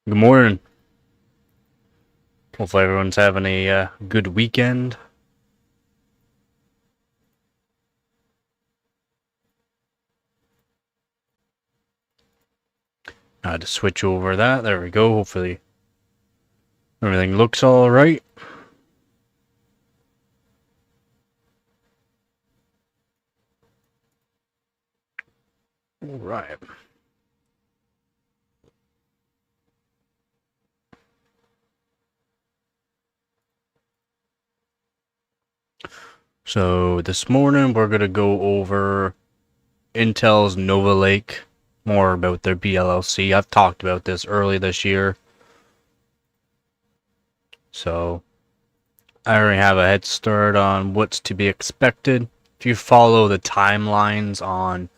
Good morning. Hopefully everyone's having a good weekend. I had to switch over that. There we go. Hopefully everything looks all right. All right. So this morning we're gonna go over Intel's Nova Lake, more about their Bllc. I've talked about this early this year, so I already have a head start on what's to be expected. If you follow the timelines on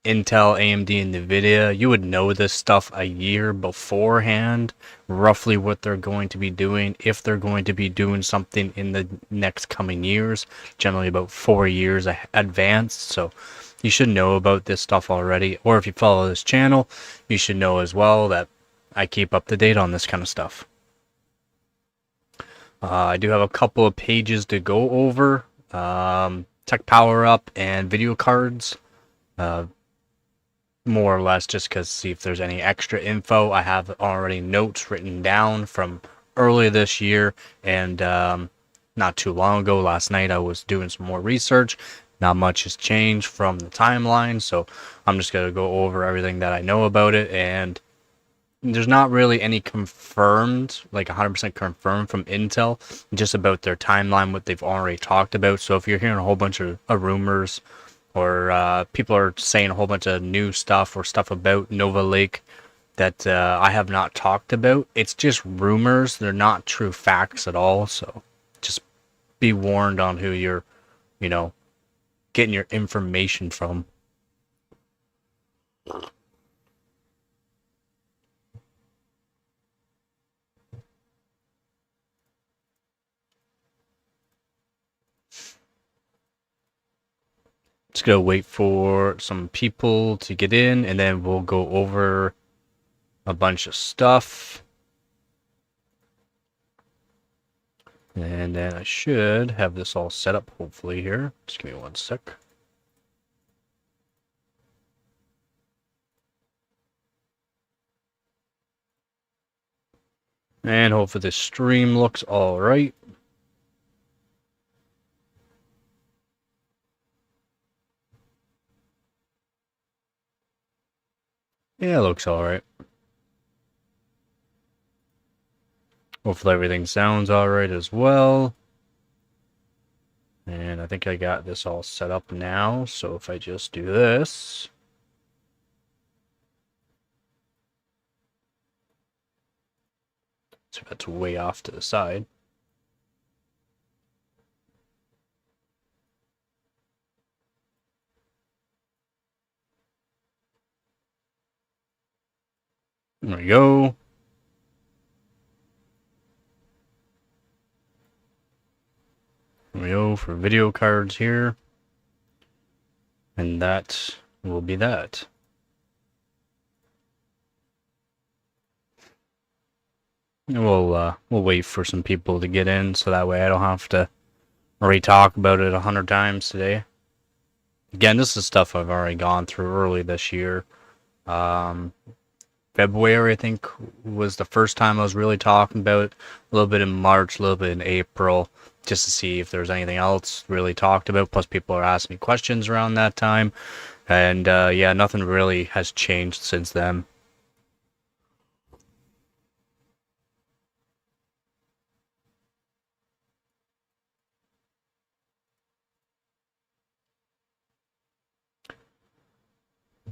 Intel, AMD, and NVIDIA, you would know this stuff a year beforehand, roughly what they're going to be doing, if they're going to be doing something in the next coming years, generally about 4 years advanced. So you should know about this stuff already, or if you follow this channel, you should know as well that I keep up to date on this kind of stuff. I do have a couple of pages to go over, tech power up and video cards. More or less just because see if there's any extra info. I have already notes written down from earlier this year and not too long ago. Last night I was doing some more research. Not much has changed from the timeline, so I'm just going to go over everything that I know about it, and there's not really any confirmed, like 100% confirmed from Intel, just about their timeline, what they've already talked about. So if you're hearing a whole bunch of rumors, or people are saying a whole bunch of new stuff or stuff about Nova Lake that I have not talked about, it's just rumors. They're not true facts at all. So just be warned on who you're, you know, getting your information from. Just gonna wait for some people to get in, and then we'll go over a bunch of stuff. And then I should have this all set up, hopefully, here. Just give me one sec. And hopefully the stream looks all right. Yeah, it looks all right. Hopefully everything sounds all right as well. And I think I got this all set up now. So if I just do this. So that's way off to the side. There we go. There we go for video cards here. And that will be that. And we'll wait for some people to get in so that way I don't have to re-talk about it 100 times today. Again, this is stuff I've already gone through early this year. February, I think, was the first time I was really talking about it. A little bit in March, a little bit in April, just to see if there's anything else really talked about. Plus, people are asking me questions around that time. And yeah, nothing really has changed since then.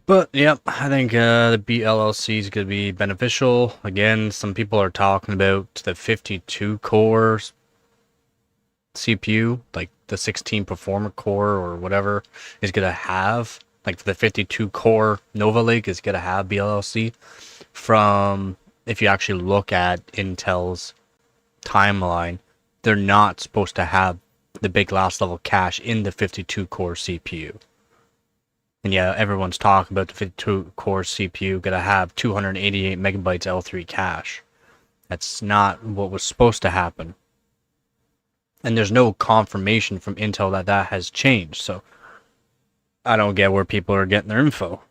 But yep, I think the Bllc is going to be beneficial. Again, some people are talking about the 52 core CPU, like the 16 Performer core or whatever, is going to have, like the 52 core Nova Lake is going to have Bllc. From, if you actually look at Intel's timeline, they're not supposed to have the big last level cache in the 52 core CPU. And yeah, everyone's talking about the 52 core CPU gonna have 288 megabytes L3 cache. That's not what was supposed to happen. And there's no confirmation from Intel that that has changed. So I don't get where people are getting their info.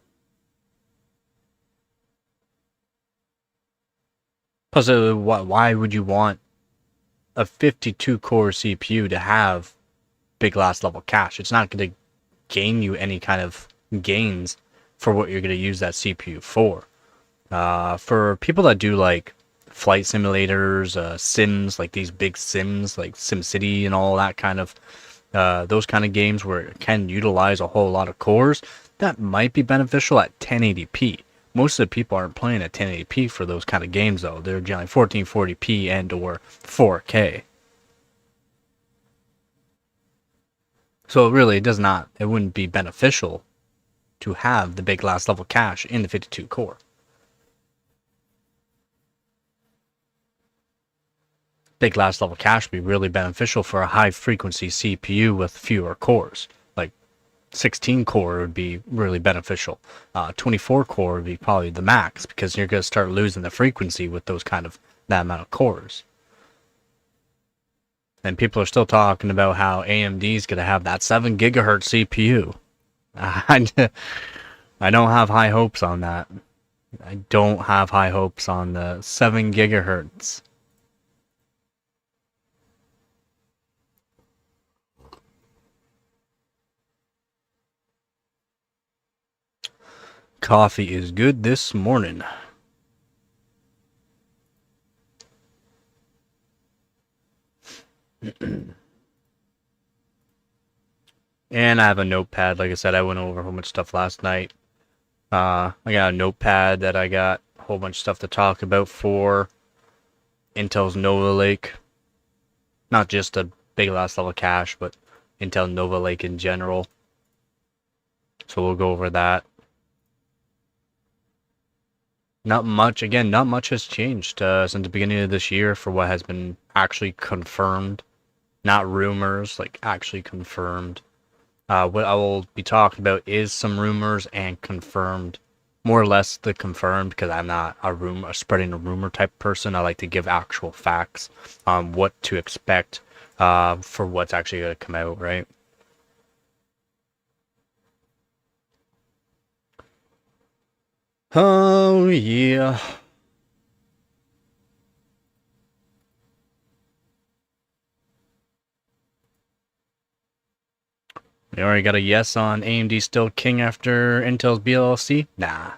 Plus, why would you want a 52 core CPU to have big last level cache? It's not going to gain you any kind of gains for what you're going to use that CPU for. For people that do like flight simulators, sims, like these big sims, like SimCity and all that kind of, those kind of games where it can utilize a whole lot of cores, that might be beneficial at 1080p. Most of the people aren't playing at 1080p for those kind of games though. They're generally 1440p and or 4K. So really, it wouldn't be beneficial to have the big last level cache in the 52 core. Big last level cache would be really beneficial for a high frequency CPU with fewer cores. Like 16 core would be really beneficial. 24 core would be probably the max because you're going to start losing the frequency with that amount of cores. And people are still talking about how AMD is going to have that 7 gigahertz CPU. I don't have high hopes on that. I don't have high hopes on the 7 gigahertz. Coffee is good this morning. And I have a notepad. Like I said, I went over a whole bunch of stuff last night. I got a notepad that I got a whole bunch of stuff to talk about for Intel's Nova Lake. Not just a big last level cache, but Intel Nova Lake in general. So we'll go over that. Not much has changed since the beginning of this year for what has been actually confirmed. Not rumors, like actually confirmed. What I will be talking about is some rumors and confirmed, more or less the confirmed, because I'm not a spreading a rumor type person. I like to give actual facts on what to expect for what's actually going to come out, right? Oh yeah. We already got a yes on AMD still king after Intel's Bllc? Nah.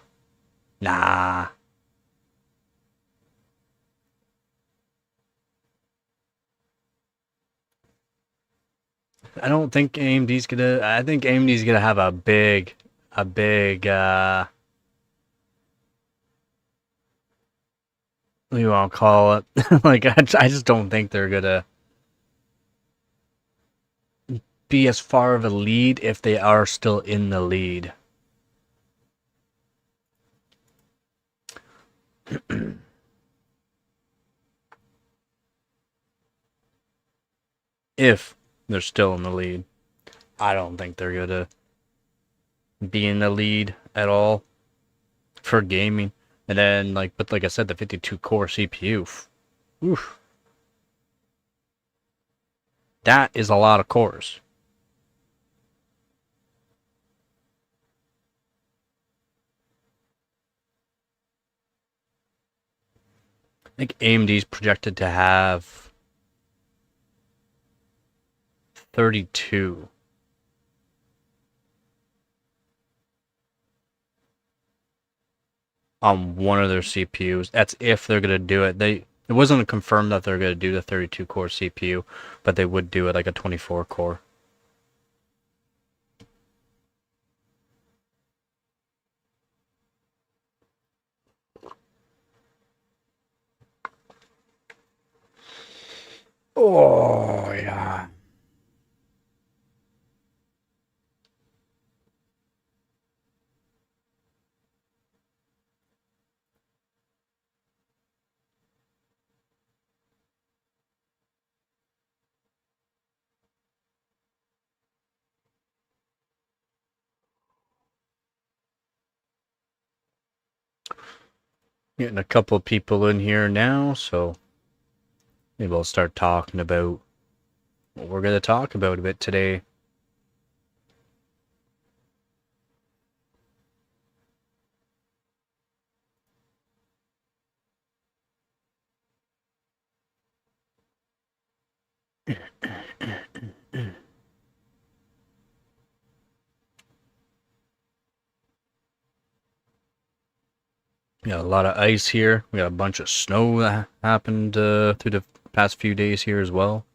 Nah. I don't think AMD's gonna. I think AMD's gonna have a big. What do you want to call it? Like, I just don't think they're gonna be as far of a lead if they are still in the lead. If they're still in the lead, I don't think they're gonna be in the lead at all for gaming. And then, but like I said, the 52 core CPU, oof, that is a lot of cores. I think AMD's projected to have 32 on one of their CPUs. That's if they're gonna do it. It wasn't confirmed that they're gonna do the 32 core CPU, but they would do it like a 24 core. Oh yeah. Getting a couple of people in here now, so maybe we'll start talking about what we're going to talk about a bit today. We got a lot of ice here. We got a bunch of snow that happened through the past few days here as well.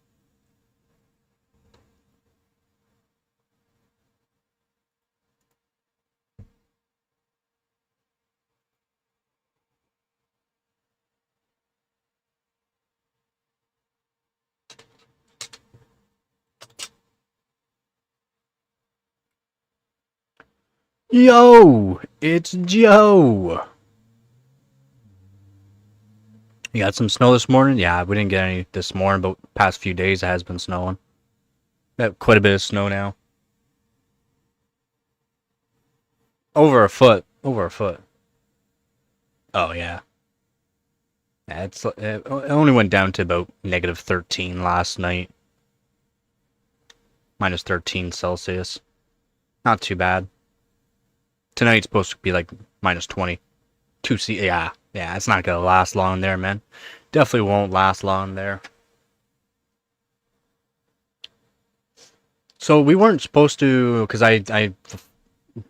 Yo, it's Joe. You got some snow this morning? Yeah, we didn't get any this morning, but past few days it has been snowing. Got quite a bit of snow now. Over a foot. Over a foot. Oh, yeah. Yeah, it only went down to about negative 13 last night. Minus 13 Celsius. Not too bad. Tonight's supposed to be like minus 20. Yeah, it's not going to last long there, man. Definitely won't last long there. So we weren't supposed to, because I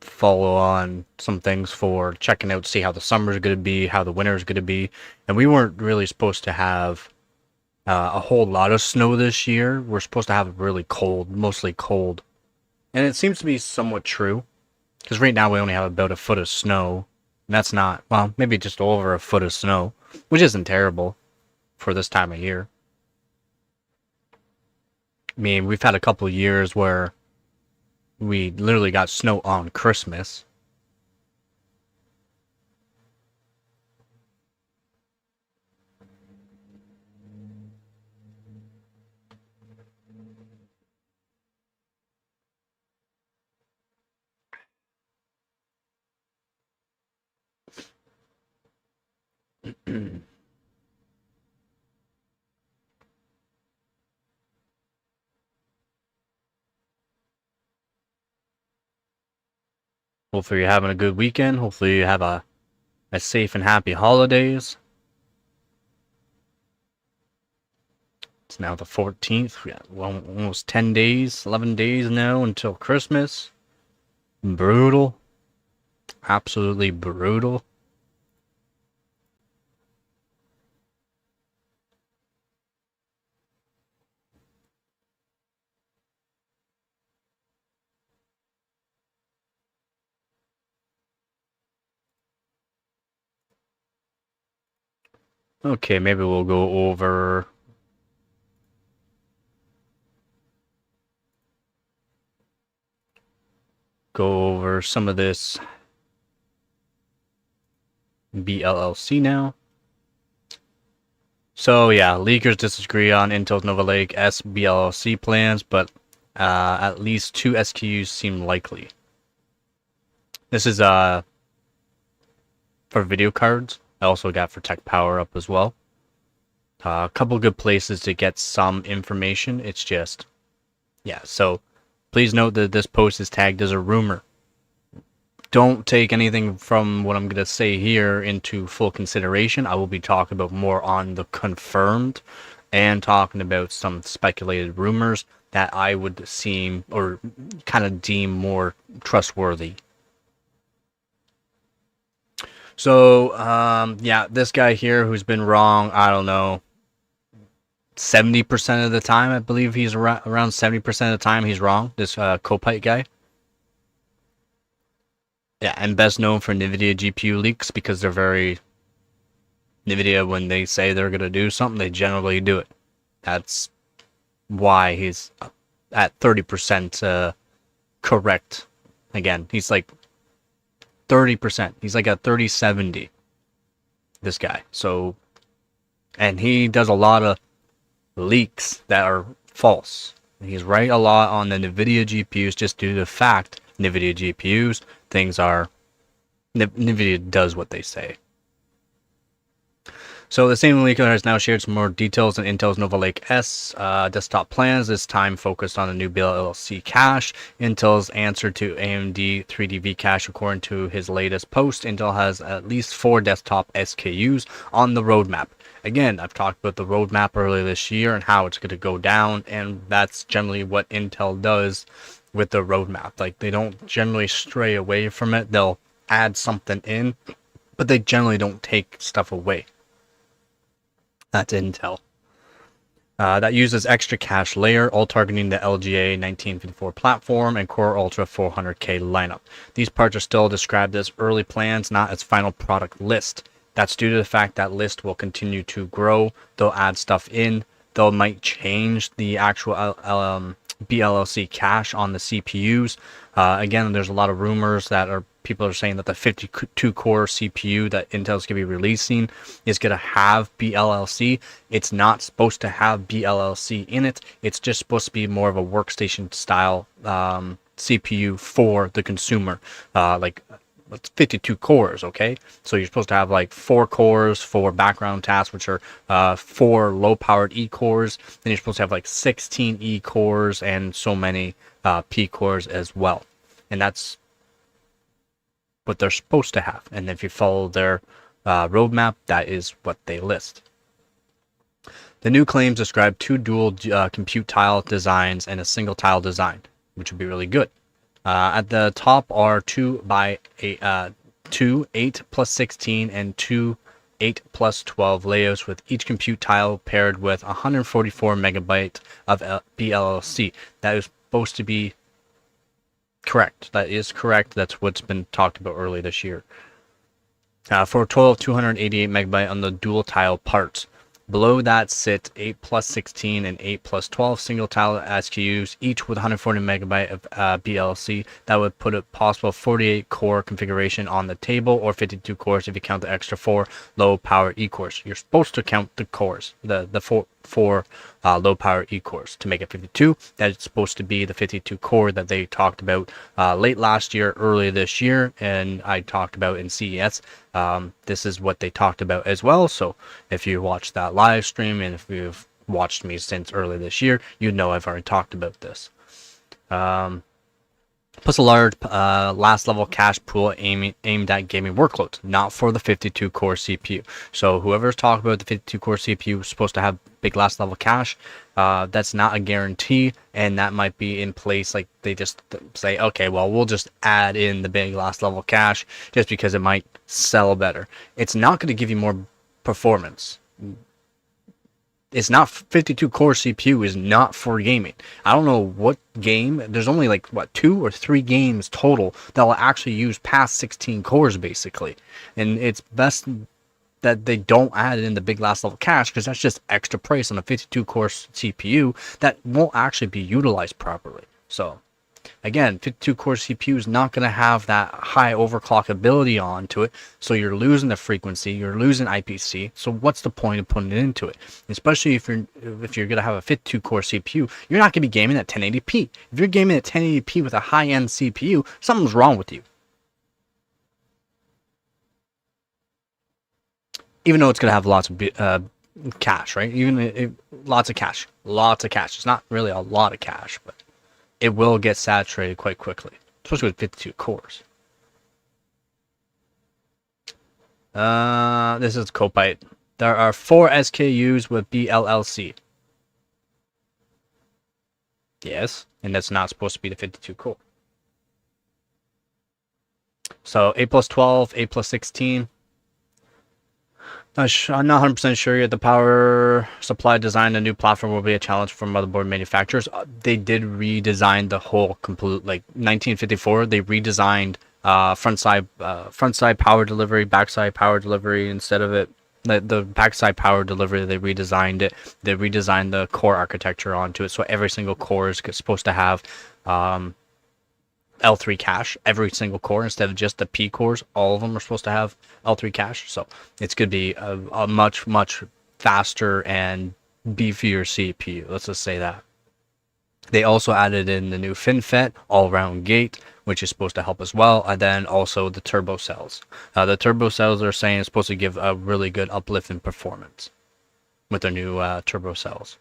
follow on some things for checking out, see how the summer's going to be, how the winter's going to be, and we weren't really supposed to have a whole lot of snow this year. We're supposed to have it really cold, mostly cold, and it seems to be somewhat true, because right now we only have about a foot of snow, and that's not, well, maybe just over a foot of snow, which isn't terrible for this time of year. I mean, we've had a couple of years where we literally got snow on Christmas. Hopefully you're having a good weekend. Hopefully you have a safe and happy holidays. It's now the 14th. We got almost 10 days, 11 days now until Christmas. Brutal. Absolutely brutal. Okay, maybe we'll go over some of this Bllc now. So yeah, leakers disagree on Intel's Nova Lake S Bllc plans, but at least 2 SKUs seem likely. This is for video cards. I also got for Tech Power Up as well. A couple good places to get some information. It's just, yeah, so please note that this post is tagged as a rumor. Don't take anything from what I'm going to say here into full consideration. I will be talking about more on the confirmed and talking about some speculated rumors that I would seem or kind of deem more trustworthy. So, yeah, this guy here who's been wrong, I don't know, 70% of the time, I believe he's around 70% of the time he's wrong, this Copite guy. Yeah, and best known for NVIDIA GPU leaks because they're very... NVIDIA, when they say they're going to do something, they generally do it. That's why he's at 30% correct. Again, he's like 30%. He's like at 30-70, this guy. So, and he does a lot of leaks that are false. He's right a lot on the NVIDIA GPUs just due to the fact NVIDIA GPUs, things are... NVIDIA does what they say. So the same leaker has now shared some more details on Intel's Nova Lake S desktop plans, this time focused on the new Bllc cache. Intel's answer to AMD 3D cache. According to his latest post, Intel has at least 4 desktop SKUs on the roadmap. Again, I've talked about the roadmap earlier this year and how it's going to go down, and that's generally what Intel does with the roadmap. Like, they don't generally stray away from it. They'll add something in, but they generally don't take stuff away. That's Intel. That uses extra cache layer, all targeting the LGA 1954 platform and Core Ultra 400K lineup. These parts are still described as early plans, not as final product list. That's due to the fact that list will continue to grow. They'll add stuff in. They might change the actual Bllc cache on the CPUs. Again, there's a lot of rumors that people are saying that the 52-core CPU that Intel's going to be releasing is going to have Bllc. It's not supposed to have Bllc in it. It's just supposed to be more of a workstation style CPU for the consumer. Like, it's 52 cores, okay? So you're supposed to have like 4 cores for background tasks, which are 4 low-powered E cores. Then you're supposed to have like 16 E cores and so many P cores as well. And that's what they're supposed to have. And if you follow their roadmap, that is what they list. The new claims describe 2 dual compute tile designs and a single tile design, which would be really good. At the top are 2 8 plus 16 and 2 8 plus 12 layouts, with each compute tile paired with 144 megabyte of Bllc. That is supposed to be correct. That is correct. That's what's been talked about early this year. For a total of 288 megabyte on the dual tile parts. Below that sit 8 plus 16 and 8 plus 12 single tile SKUs, each with 140 megabyte of Bllc. That would put a possible 48 core configuration on the table, or 52 cores if you count the extra 4 low power E cores. You're supposed to count the cores, the four low power E cores to make it 52. That's supposed to be the 52 core that they talked about late last year, early this year, and I talked about in CES. This is what they talked about as well. So if you watched that live stream, and if you've watched me since early this year, you know I've already talked about this. Plus a large last level cache pool aimed at gaming workloads, not for the 52 core CPU. So whoever's talking about the 52 core CPU is supposed to have big last level cache. That's not a guarantee, and that might be in place. Like, they just say, okay, well, we'll just add in the big last level cache just because it might sell better. It's not going to give you more performance. It's not 52 core CPU is not for gaming. I don't know what game. There's only like, what, 2 or 3 games total that will actually use past 16 cores basically. And it's best that they don't add in the big last level cache, because that's just extra price on a 52 core CPU that won't actually be utilized properly. So again, 52 core CPU is not going to have that high overclock ability onto it, so you're losing the frequency, you're losing IPC. So what's the point of putting it into it? Especially if you're going to have a 52 core CPU, you're not going to be gaming at 1080p. If you're gaming at 1080p with a high-end CPU, something's wrong with you. Even though it's going to have lots of cache, right? Lots of cache. It's not really a lot of cache, but it will get saturated quite quickly, especially with 52 cores. This is Copite. There are 4 SKUs with Bllc. Yes, and that's not supposed to be the 52 core. So 8 plus 12, 8 plus 16. I'm not 100% sure yet. The power supply design, a new platform will be a challenge for motherboard manufacturers. They did redesign the whole complete, like 1954. They redesigned front side power delivery, backside power delivery. Instead of it, the backside power delivery, they redesigned it. They redesigned the core architecture onto it, so every single core is supposed to have L3 cache, every single core, instead of just the P cores. All of them are supposed to have L3 cache, so it's going to be a much faster and beefier CPU. Let's just say that. They also added in the new FinFET all-round gate, which is supposed to help as well, and then also the turbo cells. The turbo cells are saying it's supposed to give a really good uplift in performance with their new turbo cells.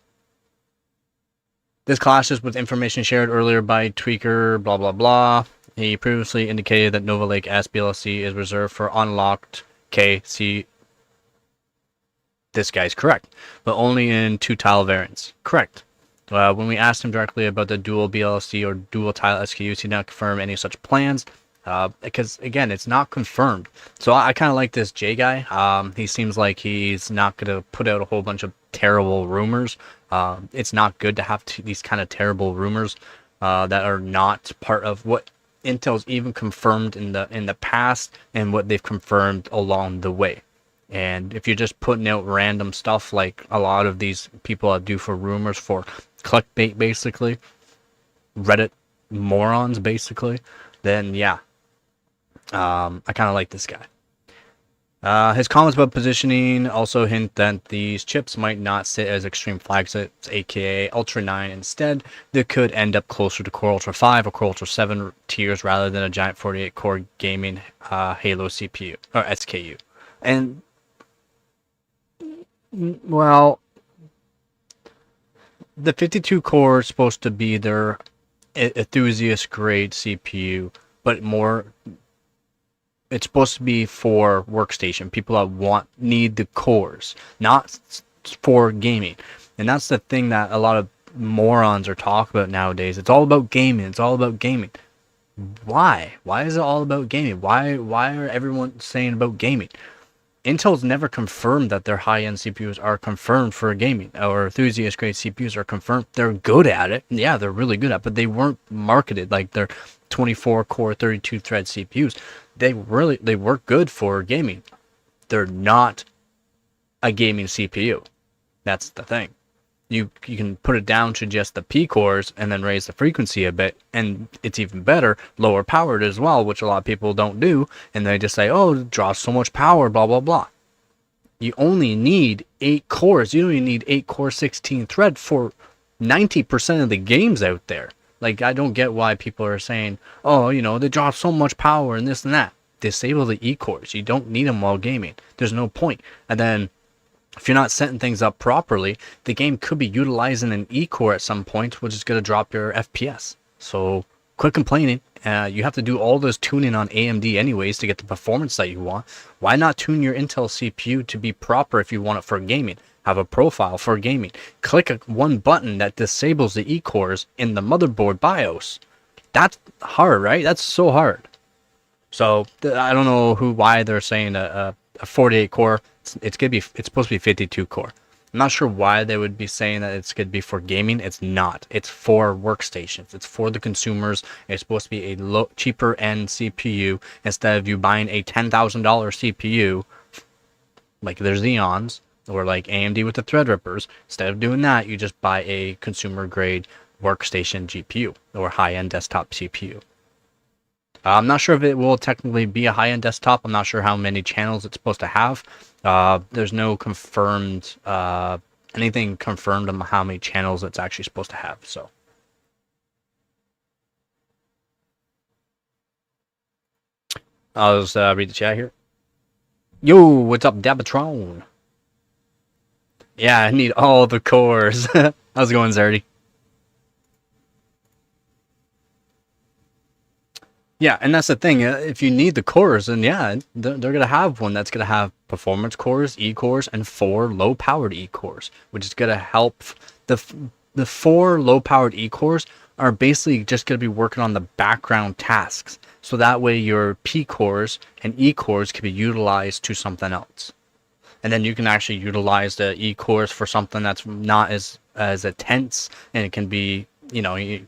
This clashes with information shared earlier by Tweaker, blah blah blah. He previously indicated that Nova Lake S Bllc is reserved for unlocked KC. This guy's correct, but only in 2 tile variants. Correct. When we asked him directly about the dual Bllc or dual tile SKUs, he did not confirm any such plans. Because again, it's not confirmed. So I kind of like this J guy. He seems like he's not gonna put out a whole bunch of terrible rumors. It's not good to have these kind of terrible rumors that are not part of what Intel's even confirmed in the past and what they've confirmed along the way. And if you're just putting out random stuff like a lot of these people do for rumors for clickbait, basically, Reddit morons, basically, then yeah, I kind of like this guy. His comments about positioning also hint that these chips might not sit as extreme flagships, aka Ultra 9 instead. They could end up closer to Core Ultra 5 or Core Ultra 7 tiers rather than a giant 48-core gaming Halo CPU or SKU. And well, the 52 core is supposed to be their enthusiast grade CPU, but more, it's supposed to be for workstation, people that need the cores, not for gaming. And that's the thing that a lot of morons are talking about nowadays. It's all about gaming. It's all about gaming. Why is it all about gaming? Why are everyone saying about gaming? Intel's never confirmed that their high-end CPUs are confirmed for gaming, or enthusiast grade CPUs are confirmed. They're good at it. Yeah, they're really good at it, but they weren't marketed like their 24 core 32 thread CPUs. They work good for gaming. They're not a gaming CPU. That's the thing. You can put it down to just the P cores and then raise the frequency a bit, and it's even better, lower powered as well, which a lot of people don't do, and they just say, oh, it draws so much power, blah blah blah. You only need 8 cores. You don't even need 8 core 16 thread for 90% of the games out there. Like, I don't get why people are saying, oh, they draw so much power and this and that. Disable the E cores. You don't need them while gaming. There's no point. And then if you're not setting things up properly, the game could be utilizing an E-core at some point, which is going to drop your FPS. So quit complaining. You have to do all this tuning on AMD anyways to get the performance that you want. Why not tune your Intel CPU to be proper if you want it for gaming? Have a profile for gaming. Click one button that disables the E-cores in the motherboard BIOS. That's hard, right? That's so hard. So I don't know why they're saying a 48 core. It's supposed to be 52 core. I'm not sure why they would be saying that it's going to be for gaming. It's not. It's for workstations. It's for the consumers. It's supposed to be a cheaper end CPU instead of you buying a $10,000 CPU like their Xeons or like AMD with the Threadrippers. Instead of doing that, you just buy a consumer grade workstation GPU or high-end desktop CPU. I'm not sure if it will technically be a high-end desktop. I'm not sure how many channels it's supposed to have. There's no confirmed, anything confirmed on how many channels it's actually supposed to have. So, I'll just read the chat here. Yo, what's up, Dabatron? Yeah, I need all the cores. How's it going, Zardy? Yeah, and that's the thing. If you need the cores, then yeah, they're going to have one that's going to have performance cores, E-cores, and 4 low-powered E-cores, which is going to help. The 4 low-powered E-cores are basically just going to be working on the background tasks. So that way your P-cores and E-cores can be utilized to something else. And then you can actually utilize the E-cores for something that's not as intense, and it can be,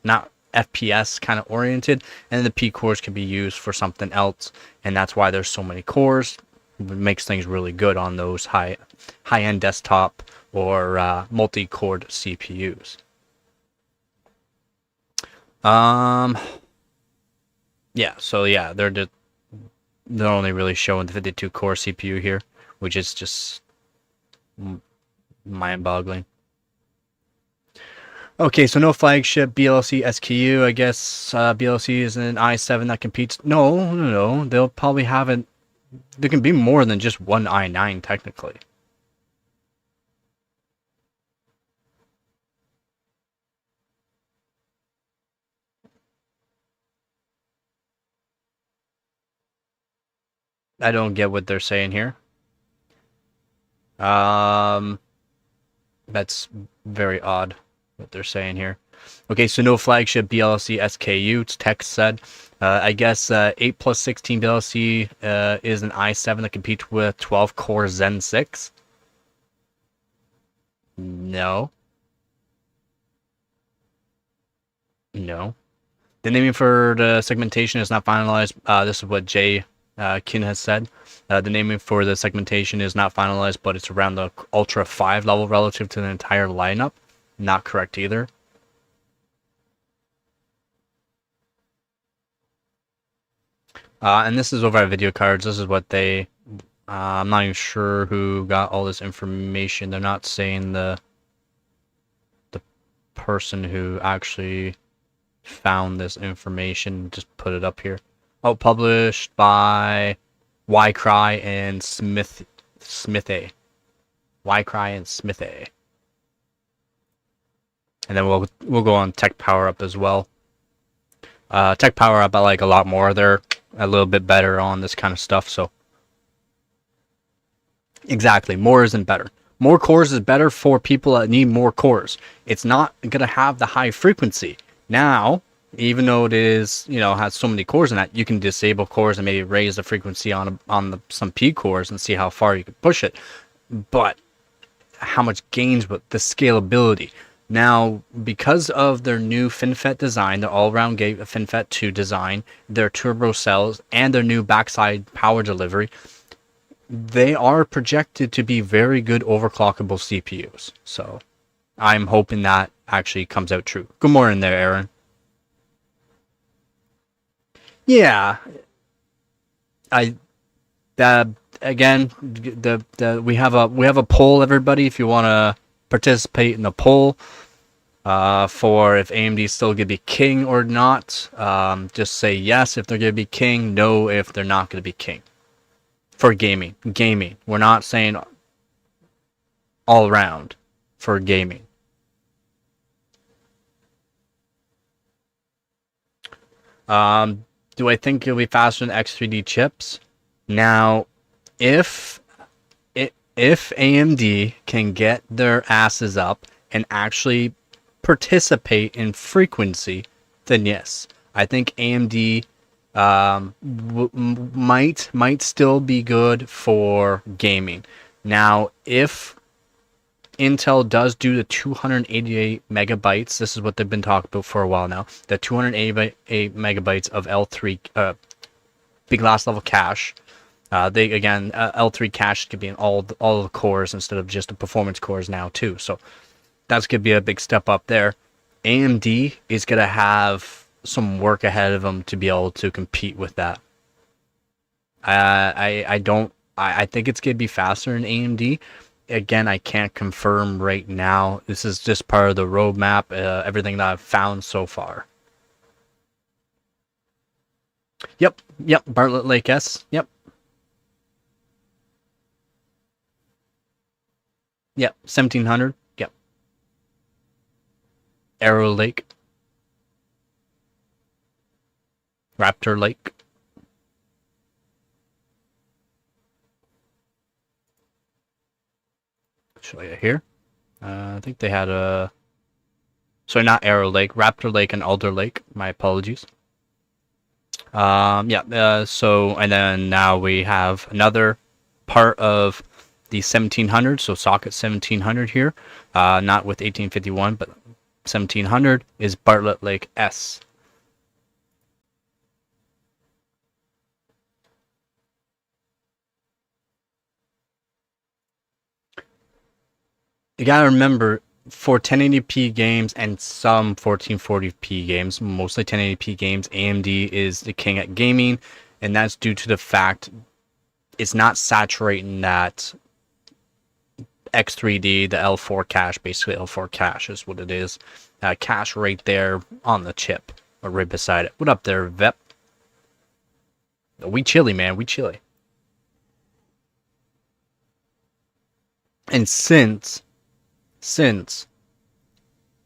not FPS kind of oriented, and the P cores can be used for something else, and that's why there's so many cores. It makes things really good on those high-end desktop or multi-core CPUs. Yeah, so yeah, they're only really showing the 52 core CPU here, which is just mind-boggling. Okay, so no flagship Bllc SKU. I guess Bllc is an i7 that competes. No. They'll probably have it. There can be more than just one i9 technically. I don't get what they're saying here. That's very odd what they're saying here. Okay, so no flagship Bllc SKU. Text said. I guess 8 plus 16 Bllc is an i7 that competes with 12 core Zen 6. No. No. The naming for the segmentation is not finalized. This is what Jay Kin has said. The naming for the segmentation is not finalized, but it's around the Ultra 5 level relative to the entire lineup. Not correct either. And this is over at video cards. This is what they... I'm not even sure who got all this information. They're not saying the person who actually found this information. Just put it up here. Oh, published by Ycry and Smithy. Ycry and Smithy. And then we'll go on Tech Power Up as well. Tech Power Up I like a lot more. They're a little bit better on this kind of stuff. So exactly, more isn't better. More cores is better for people that need more cores. It's not gonna have the high frequency. Now, even though it is, has so many cores in that, you can disable cores and maybe raise the frequency on some P cores and see how far you can push it. But how much gains with the scalability. Now, because of their new FinFET design, their all-around gate FinFET 2 design, their turbo cells, and their new backside power delivery, they are projected to be very good overclockable CPUs. So I'm hoping that actually comes out true. Good morning there, Aaron. Yeah, again, we have a poll, everybody. If you want to participate in the poll for if AMD is still going to be king or not, just say yes if they're going to be king, no if they're not going to be king. For gaming, we're not saying all around. For gaming. Do I think it'll be faster than X3D chips? Now, if AMD can get their asses up and actually participate in frequency, then yes, I think AMD might still be good for gaming. Now, if Intel does do the 288 megabytes, this is what they've been talking about for a while now, the 288 megabytes of L3 big last level cache. L3 cache could be in all the cores instead of just the performance cores now too. So that's going to be a big step up there. AMD is going to have some work ahead of them to be able to compete with that. I think it's going to be faster than AMD. Again, I can't confirm right now. This is just part of the roadmap, everything that I've found so far. Yep, Bartlett Lake S. Yep, 1700. Yep. Arrow Lake. Raptor Lake. Show you here. I think they had a... Sorry, not Arrow Lake. Raptor Lake and Alder Lake. My apologies. So, and then now we have another part of the 1700, so socket 1700 here. Not with 1851, but 1700 is Bartlett Lake S. You gotta remember, for 1080p games and some 1440p games, mostly 1080p games, AMD is the king at gaming, and that's due to the fact it's not saturating that X3D, the L4 cache, basically L4 cache is what it is. Cache right there on the chip, or right beside it. What up there, Vep? We chilly, man. We chilly. And since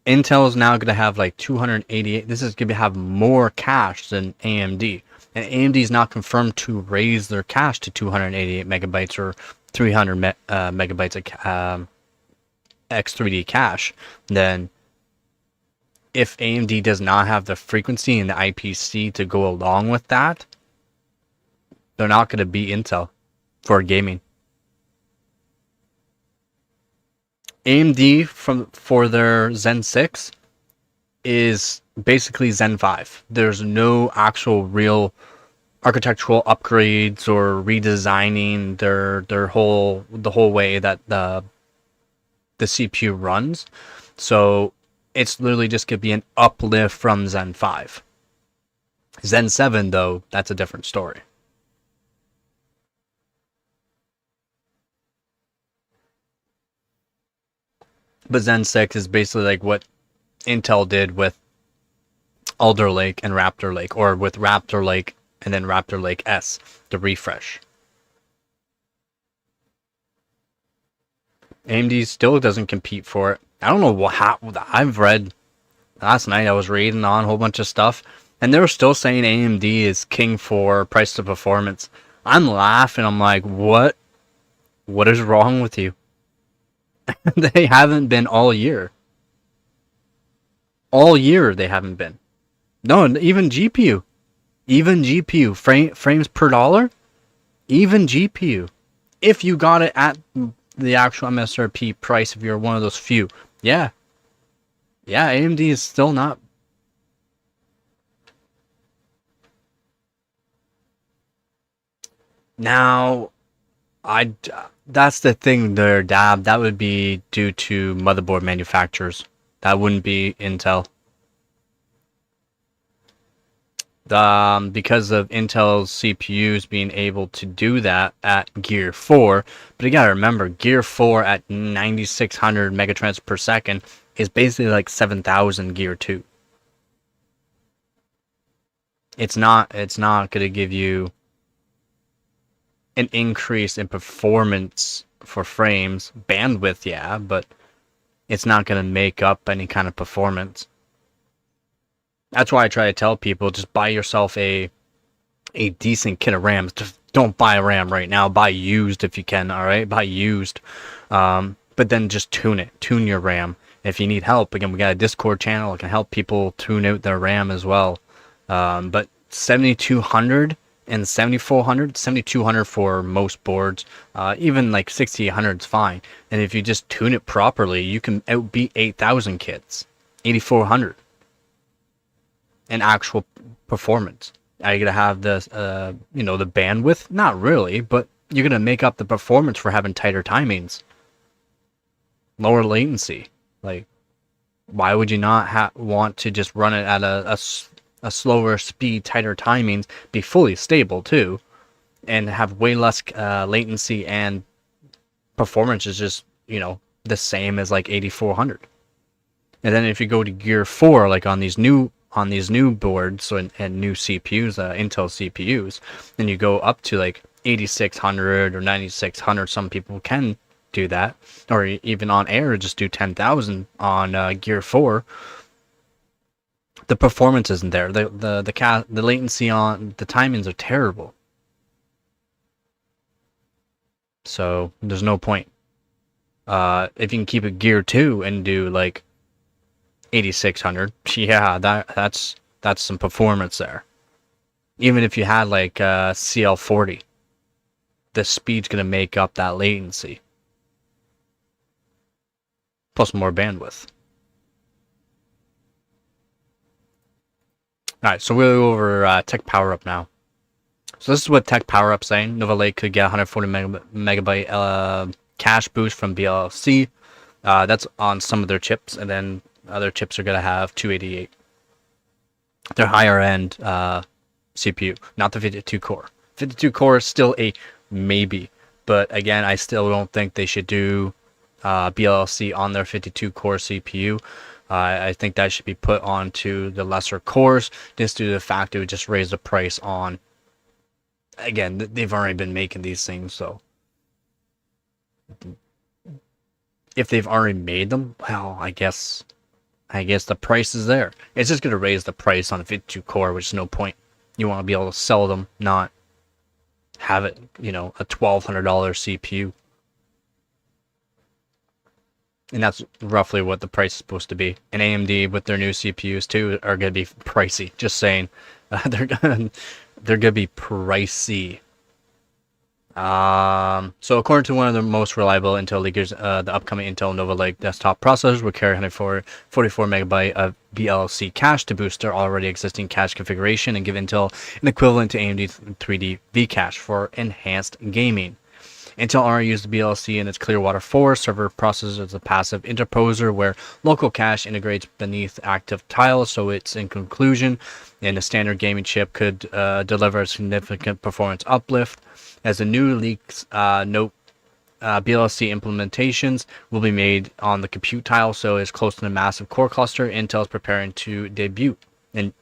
Intel is now going to have like 288, this is going to have more cache than AMD. And AMD is not confirmed to raise their cache to 288 megabytes or 300 megabytes of X3D cache. Then if AMD does not have the frequency and the IPC to go along with that, they're not going to beat Intel for gaming. AMD for their Zen 6 is basically Zen 5. There's no actual real architectural upgrades or redesigning the whole way that the CPU runs. So it's literally just gonna be an uplift from Zen 5. Zen 7 though, that's a different story. But Zen 6 is basically like what Intel did with Alder Lake and Raptor Lake, or with Raptor Lake and then Raptor Lake S, the refresh. AMD still doesn't compete for it. I don't know what I've read last night. I was reading on a whole bunch of stuff, and they were still saying AMD is king for price to performance. I'm laughing. I'm like, what? What is wrong with you? They haven't been all year. All year they haven't been. No, even GPU. Even GPU. Frames per dollar? Even GPU. If you got it at the actual MSRP price, if you're one of those few. Yeah. Yeah, AMD is still not. Now, that's the thing there, Dab. That would be due to motherboard manufacturers. That wouldn't be Intel. Because of Intel's CPUs being able to do that at Gear 4. But you gotta remember, Gear 4 at 9600 megatransfers per second is basically like 7000 Gear 2. It's not gonna give you an increase in performance for frames. Bandwidth, yeah, but it's not going to make up any kind of performance. That's why I try to tell people, just buy yourself a decent kit of RAMs. Just don't buy a RAM right now. Buy used if you can, alright? Buy used. But then just tune it. Tune your RAM. If you need help, again, we got a Discord channel that can help people tune out their RAM as well. But 7200 and 7200 for most boards, even like 6800 is fine. And if you just tune it properly, you can outbeat 8000 kits, 8400 in actual performance. Are you gonna have the the bandwidth? Not really, but you're gonna make up the performance for having tighter timings, lower latency. Like, why would you not want to just run it at a slower speed, tighter timings, be fully stable too, and have way less latency, and performance is just, the same as like 8400. And then if you go to Gear 4, like on these new boards and new CPUs, Intel CPUs, then you go up to like 8600 or 9600. Some people can do that, or even on air just do 10,000 on Gear 4. The performance isn't there. The latency on the timings are terrible. So there's no point. If you can keep it Gear 2 and do like 8600, yeah, that's some performance there. Even if you had like CL40, the speed's gonna make up that latency. Plus more bandwidth. Alright, so we'll go over Tech Power Up now. So this is what Tech Power Up's saying. Nova Lake could get 140 megabyte cache boost from Bllc. That's on some of their chips, and then other chips are going to have 288. They're higher end CPU, not the 52 core. 52 core is still a maybe, but again, I still don't think they should do Bllc on their 52-core CPU. I think that should be put onto the lesser cores, just due to the fact it would just raise the price on. Again, they've already been making these things, so if they've already made them, well, I guess the price is there. It's just going to raise the price on a 52 core, which is no point. You want to be able to sell them, not have it, a $1,200 CPU. And that's roughly what the price is supposed to be. And AMD with their new CPUs too are going to be pricey. Just saying, they're gonna be pricey. So according to one of the most reliable Intel leakers, the upcoming Intel Nova Lake desktop processors will carry 144 megabyte of Bllc cache to boost their already existing cache configuration and give Intel an equivalent to AMD 3D V-cache for enhanced gaming. Intel already used the Bllc in its Clearwater 4 server processor as a passive interposer where local cache integrates beneath active tiles, so it's in conclusion, and a standard gaming chip could deliver a significant performance uplift. As the new leaks note, Bllc implementations will be made on the compute tile, so it's close to the massive core cluster Intel is preparing to debut. And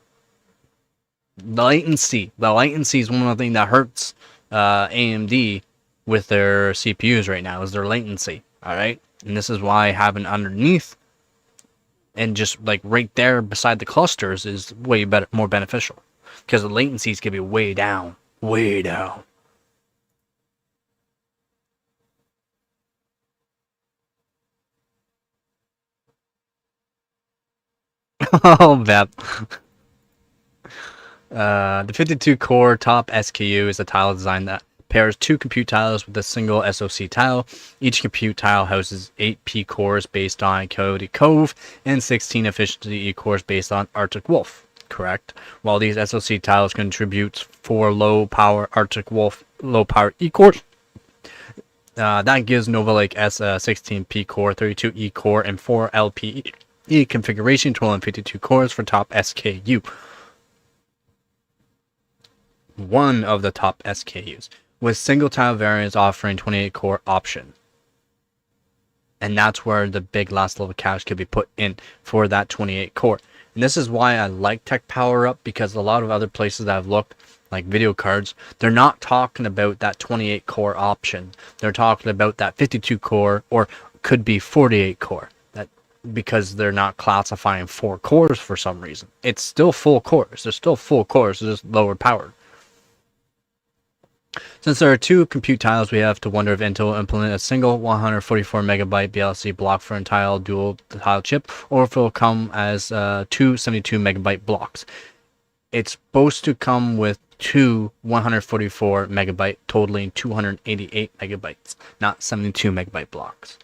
the latency is one of the things that hurts AMD with their CPUs right now, is their latency. All right, and this is why having underneath and just like right there beside the clusters is way better, more beneficial, because the latencies can be way down. Oh, Vep. The 52-core top SKU is a tile design that pairs two compute tiles with a single SoC tile. Each compute tile houses 8 P cores based on Coyote Cove and 16 efficiency E cores based on Arctic Wolf. Correct. While these SoC tiles contribute 4 low-power Arctic Wolf low-power E cores, that gives Nova Lake S a 16P core, 32E core, and 4 LPE configuration, totaling 52 cores for top SKU. One of the top SKUs, with single tile variants offering 28 core option. And that's where the big last level cache could be put in for that 28 core. And this is why I like Tech Power Up, because a lot of other places that I've looked, like video cards, they're not talking about that 28 core option. They're talking about that 52 core, or could be 48 core. Because they're not classifying 4 cores for some reason. It's still full cores. They're still full cores, they're just lower powered. Since there are 2 compute tiles, we have to wonder if Intel will implement a single 144 megabyte Bllc block for entire dual tile chip, or if it will come as 2 72 megabyte blocks. It's supposed to come with 2 144 megabyte, totaling 288 megabytes, not 72 megabyte blocks.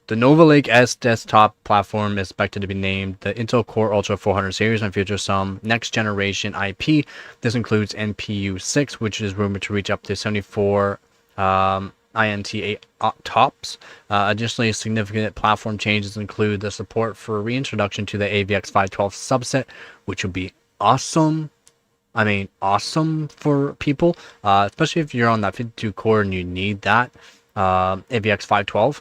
The Nova Lake S desktop platform is expected to be named the Intel Core Ultra 400 series and features some next generation IP. This includes NPU 6, which is rumored to reach up to 74 INT8 tops. Additionally, significant platform changes include the support for reintroduction to the AVX 512 subset, which would be awesome. I mean, awesome for people, especially if you're on that 52 core and you need that AVX 512.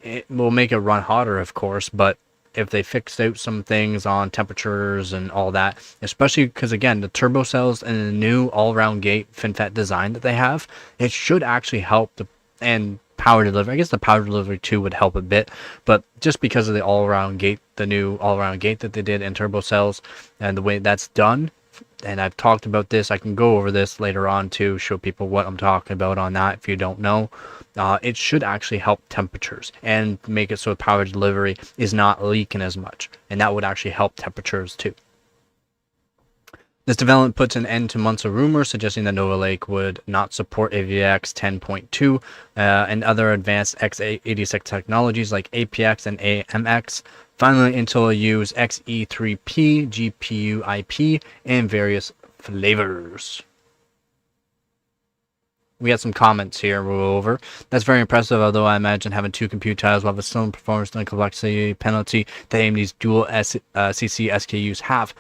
It will make it run hotter, of course, but if they fix out some things on temperatures and all that, especially because, again, the turbo cells and the new all-round gate FinFET design that they have, it should actually help and power delivery. I guess the power delivery too would help a bit, but just because of the all-round gate, the new all-round gate that they did in turbo cells and the way that's done, and I've talked about this, I can go over this later on to show people what I'm talking about on that if you don't know. It should actually help temperatures and make it so power delivery is not leaking as much, and that would actually help temperatures too. This development puts an end to months of rumors suggesting that Nova Lake would not support AVX 10.2 and other advanced x86 technologies like APX and AMX. Finally, Intel will use XE3P, GPU IP, and various flavors. We got some comments here we'll go over. That's very impressive, although I imagine having 2 compute tiles will have a similar performance and complexity penalty that AMD's dual CC SKUs have.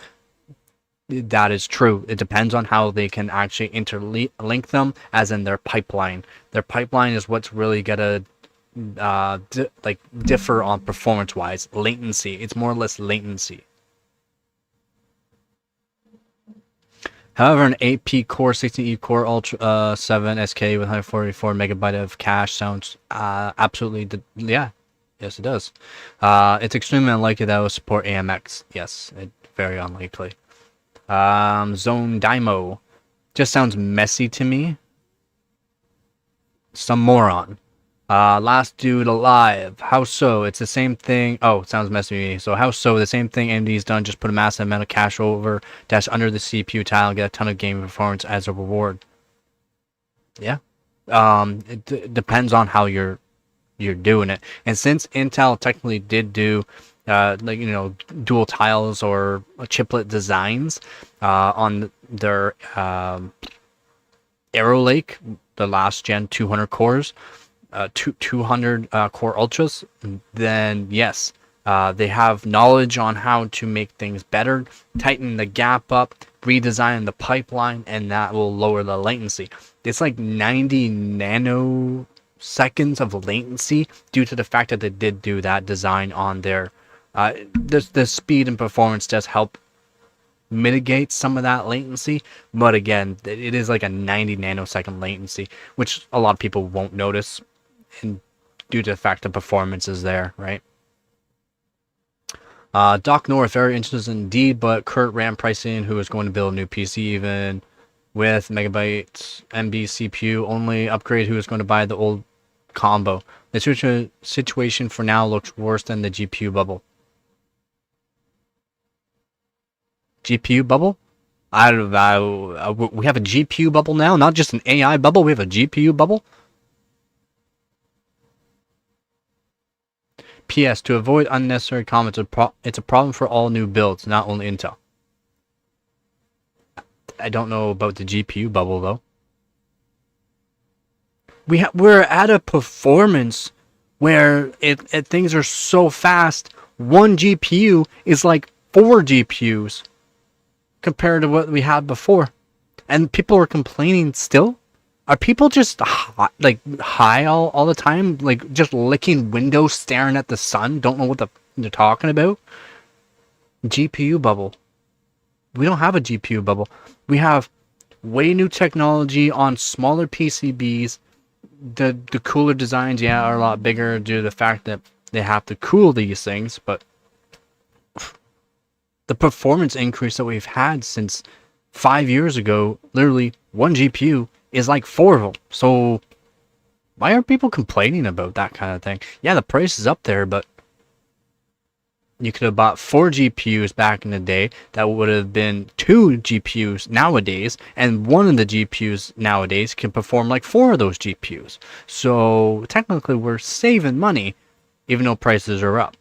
That is true. It depends on how they can actually interlink them, as in their pipeline. Their pipeline is what's really gonna differ on performance wise. Latency, it's more or less latency. However, an 8P core, 16E core Ultra 7 SK with 144 megabyte of cache sounds absolutely, yeah, yes it does. It's extremely unlikely that it will support AMX. Yes, very unlikely. Zone Dymo just sounds messy to me. Some moron. Last dude alive. How so? It's the same thing. Oh, it sounds messy to me. So how so? The same thing AMD's done. Just put a massive amount of cache over dash under the CPU tile and get a ton of game performance as a reward. Yeah. It depends on how you're doing it. And since Intel technically did do dual tiles or chiplet designs on their Arrow Lake, the last gen 200 cores, 200 core ultras, then yes, they have knowledge on how to make things better, tighten the gap up, redesign the pipeline, and that will lower the latency. It's like 90 nanoseconds of latency due to the fact that they did do that design on their the speed and performance does help mitigate some of that latency, but again, it is like a 90 nanosecond latency, which a lot of people won't notice, and due to the fact that performance is there, right? Doc North, very interested indeed, but current RAM pricing, who is going to build a new PC even with megabyte MB CPU only upgrade, who is going to buy the old combo? The situation for now looks worse than the GPU bubble. GPU bubble? We have a GPU bubble now, not just an AI bubble. We have a GPU bubble. P.S. To avoid unnecessary comments, it's a problem for all new builds, not only Intel. I don't know about the GPU bubble though. We're at a performance where things are so fast. One GPU is like 4 GPUs. Compared to what we had before, and people are complaining still. Are people just high all the time, like just licking windows, staring at the sun, don't know what they're talking about? GPU bubble. We don't have a GPU bubble. We have way new technology on smaller PCBs. The cooler designs, yeah, are a lot bigger due to the fact that they have to cool these things, but the performance increase that we've had since 5 years ago, literally one GPU is like 4 of them. So why are people complaining about that kind of thing? Yeah, the price is up there, but you could have bought 4 GPUs back in the day. That would have been 2 GPUs nowadays, and one of the GPUs nowadays can perform like 4 of those GPUs. So technically we're saving money, even though prices are up.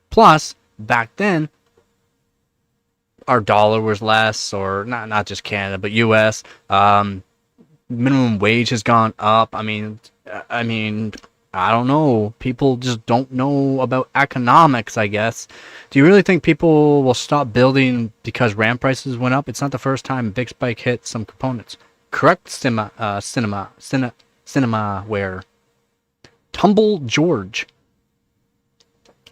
Plus, back then, our dollar was less, or not just Canada, but US. Minimum wage has gone up. I mean, I don't know. People just don't know about economics, I guess. Do you really think people will stop building because RAM prices went up? It's not the first time a big spike hit some components. Correct, Cinemaware. Tumble George.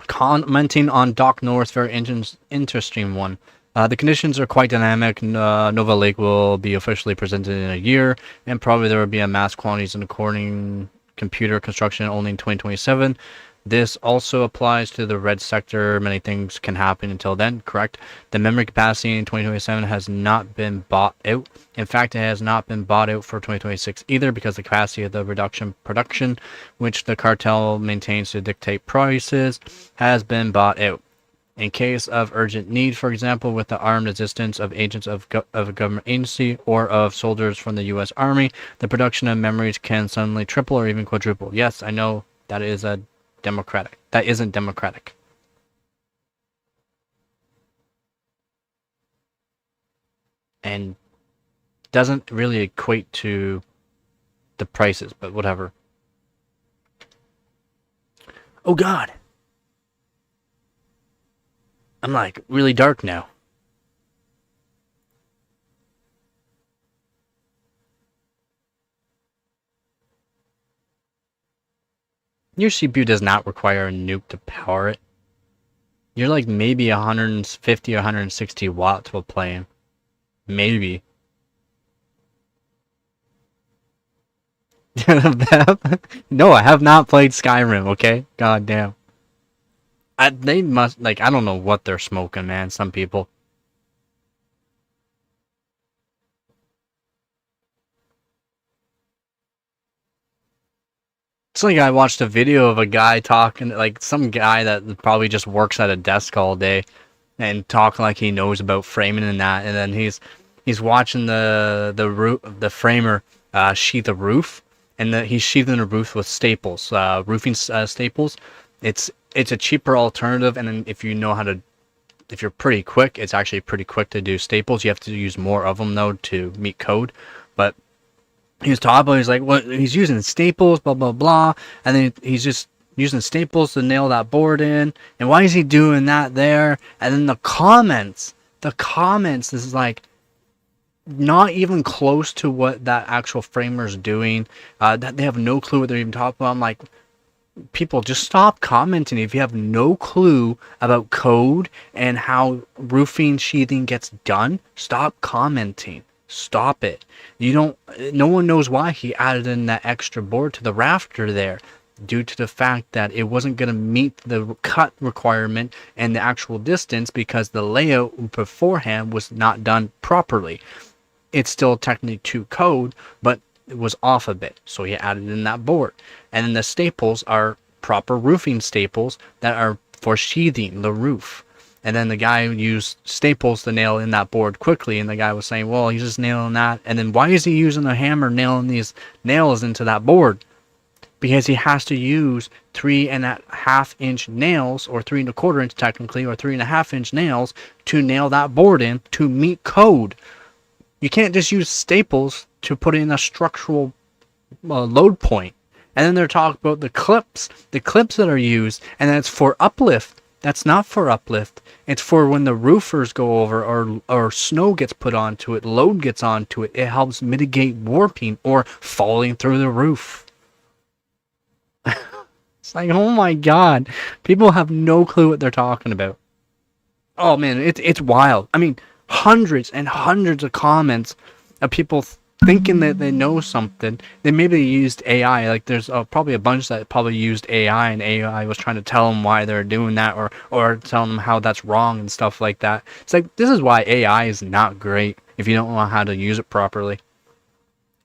Commenting on Doc North's very interesting one. The conditions are quite dynamic. Nova Lake will be officially presented in a year, and probably there will be a mass quantities in according computer construction only in 2027. This also applies to the red sector. Many things can happen until then, correct? The memory capacity in 2027 has not been bought out. In fact, it has not been bought out for 2026 either, because the capacity of the production, which the cartel maintains to dictate prices, has been bought out. In case of urgent need, for example, with the armed resistance of agents of a government agency or of soldiers from the U.S. Army, the production of memories can suddenly triple or even quadruple. Yes, I know that isn't democratic. And doesn't really equate to the prices, but whatever. Oh God. I'm like really dark now. Your CPU does not require a nuke to power it. You're like maybe 150 or 160 watts while playing. Maybe. No, I have not played Skyrim, okay? God damn. They must, like, I don't know what they're smoking, man, some people. It's like I watched a video of a guy talking, like some guy that probably just works at a desk all day and talking like he knows about framing and that, and then he's watching the framer sheath a roof, and he's sheathing a roof with staples, roofing staples. It's a cheaper alternative, and then if you're pretty quick, it's actually pretty quick to do staples. You have to use more of them though to meet code, but he was talking about, he's like, what, he's using staples, blah blah blah, and then he's just using staples to nail that board in, and why is he doing that there? And then the comments, this is like not even close to what that actual framer's doing. That they have no clue what they're even talking about. I'm like, people, just stop commenting if you have no clue about code and how roofing sheathing gets done. Stop commenting. Stop it. You don't, no one knows why he added in that extra board to the rafter there, due to the fact that it wasn't going to meet the cut requirement and the actual distance because the layout beforehand was not done properly. It's still technically to code, but it was off a bit, so he added in that board. And then the staples are proper roofing staples that are for sheathing the roof. And then the guy used staples to nail in that board quickly, and the guy was saying, well, he's just nailing that. And then why is he using a hammer nailing these nails into that board? Because he has to use 3.5-inch nails, or 3.25-inch technically, or 3.5-inch nails to nail that board in to meet code. You can't just use staples to put in a structural load point. And then they're talking about the clips that are used, and that's for uplift. That's not for uplift. It's for when the roofers go over, or snow gets put onto it, load gets onto it. It helps mitigate warping or falling through the roof. It's like, oh my god, people have no clue what they're talking about. Oh man, it's wild. I mean, hundreds and hundreds of comments of people thinking that they know something. They maybe used AI. Like there's probably a bunch that probably used AI, and AI was trying to tell them why they're doing that, or telling them how that's wrong and stuff like that. It's like, this is why AI is not great if you don't know how to use it properly.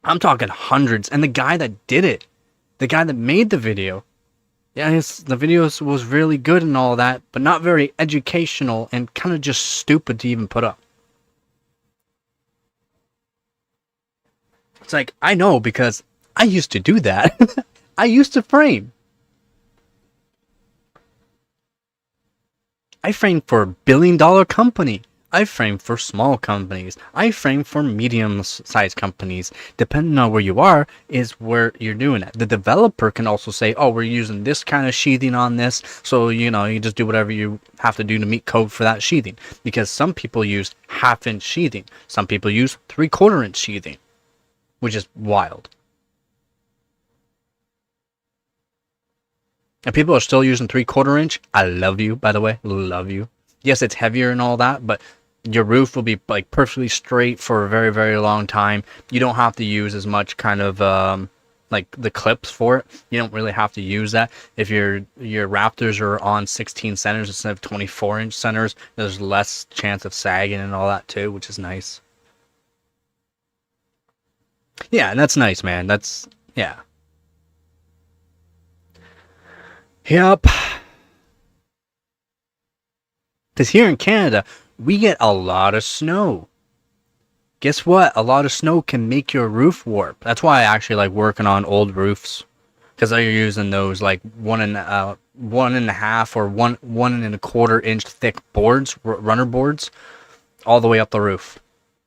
I'm talking hundreds, and the guy that did it, the guy that made the video, yeah, the video was really good and all that, but not very educational and kind of just stupid to even put up. It's like, I know, because I used to do that. I used to frame. I framed for $1 billion company. I framed for small companies. I framed for medium-sized companies. Depending on where you are, is where you're doing it. The developer can also say, oh, we're using this kind of sheathing on this, so, you know, you just do whatever you have to do to meet code for that sheathing. Because some people use 1/2-inch sheathing. Some people use 3/4-inch sheathing, which is wild. And people are still using 3/4-inch. I love you, by the way. Love you. Yes, it's heavier and all that, but your roof will be like perfectly straight for a very, very long time. You don't have to use as much kind of like the clips for it. You don't really have to use that. If your rafters are on 16 centers instead of 24-inch centers, there's less chance of sagging and all that too, which is nice. Yeah, and that's nice, man. That's, yeah. Yep. Because here in Canada, we get a lot of snow. Guess what? A lot of snow can make your roof warp. That's why I actually like working on old roofs. Because they're using those like 1.5 or 1.25-inch thick boards, runner boards, all the way up the roof.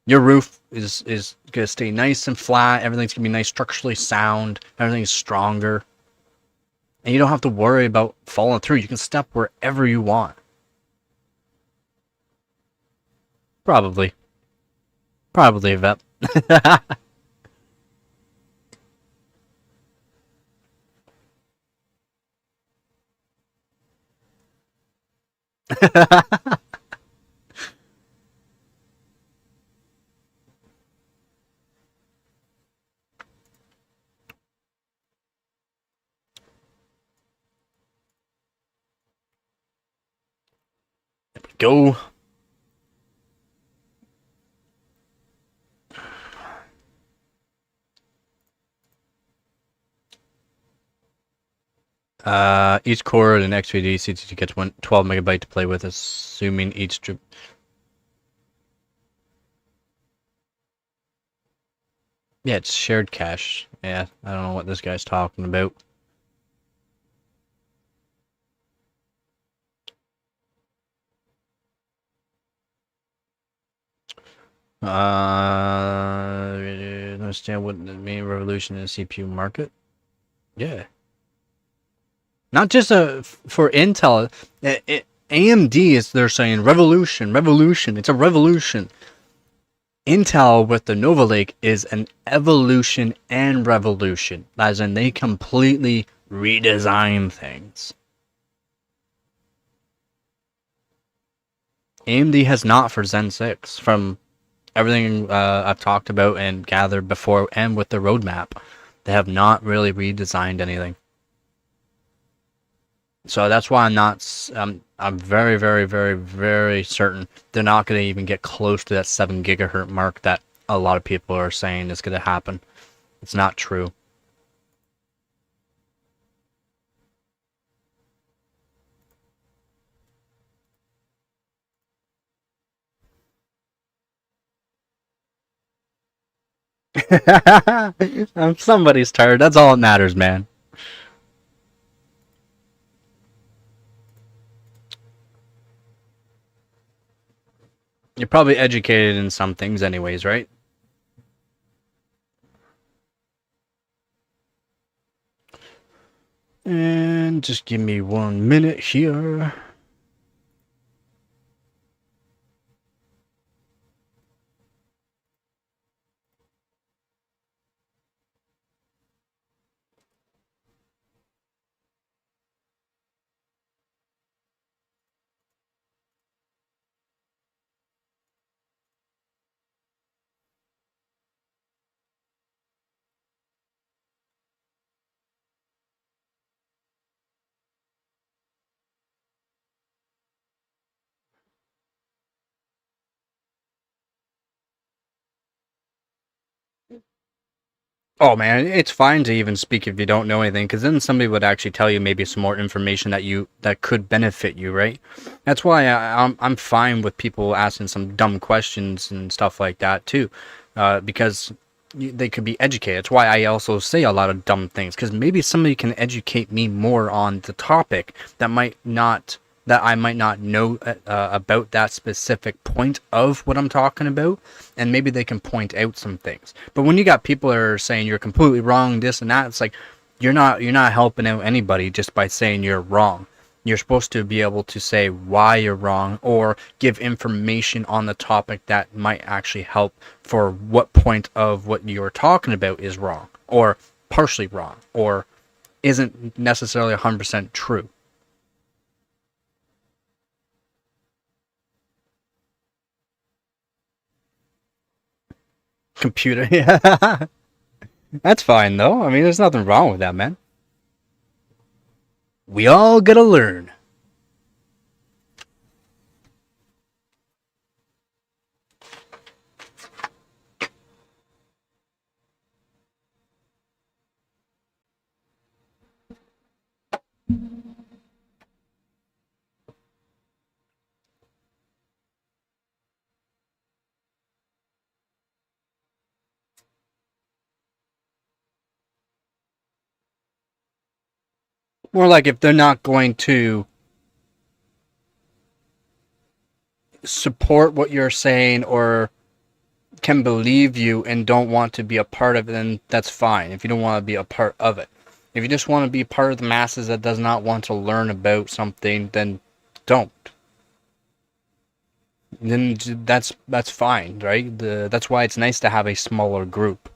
Your roof is going to stay nice and flat. Everything's going to be nice, structurally sound. Everything's stronger. And you don't have to worry about falling through. You can step wherever you want. Probably. Probably, Vep. Go. Each core in XVD CTT gets 12 megabyte to play with, assuming each strip. Yeah, it's shared cache. Yeah, I don't know what this guy's talking about. Understand what the main revolution in the CPU market? Yeah. Not just for Intel. AMD is, they're saying revolution, revolution. It's a revolution. Intel with the Nova Lake is an evolution and revolution. As in, they completely redesign things. AMD has not for Zen 6, from everything I've talked about and gathered before, and with the roadmap. They have not really redesigned anything. So that's why I'm very, very, very, very certain they're not going to even get close to that 7 gigahertz mark that a lot of people are saying is going to happen. It's not true. Somebody's tired. That's all that matters, man. You're probably educated in some things anyways, right? And just give me 1 minute here. Oh man, it's fine to even speak if you don't know anything, because then somebody would actually tell you maybe some more information that could benefit you, right? That's why I'm fine with people asking some dumb questions and stuff like that too, because they could be educated. That's why I also say a lot of dumb things, because maybe somebody can educate me more on the topic that I might not know about that specific point of what I'm talking about, and maybe they can point out some things. But when you got people that are saying you're completely wrong, this and that, it's like you're not helping out anybody just by saying you're wrong. You're supposed to be able to say why you're wrong, or give information on the topic that might actually help for what point of what you're talking about is wrong, or partially wrong, or isn't necessarily 100% true. Computer, yeah. That's fine though. I mean, there's nothing wrong with that, man. We all gotta learn. More like if they're not going to support what you're saying or can believe you and don't want to be a part of it, then that's fine. If you don't want to be a part of it. If you just want to be part of the masses that does not want to learn about something, then don't. Then that's fine, right? That's why it's nice to have a smaller group.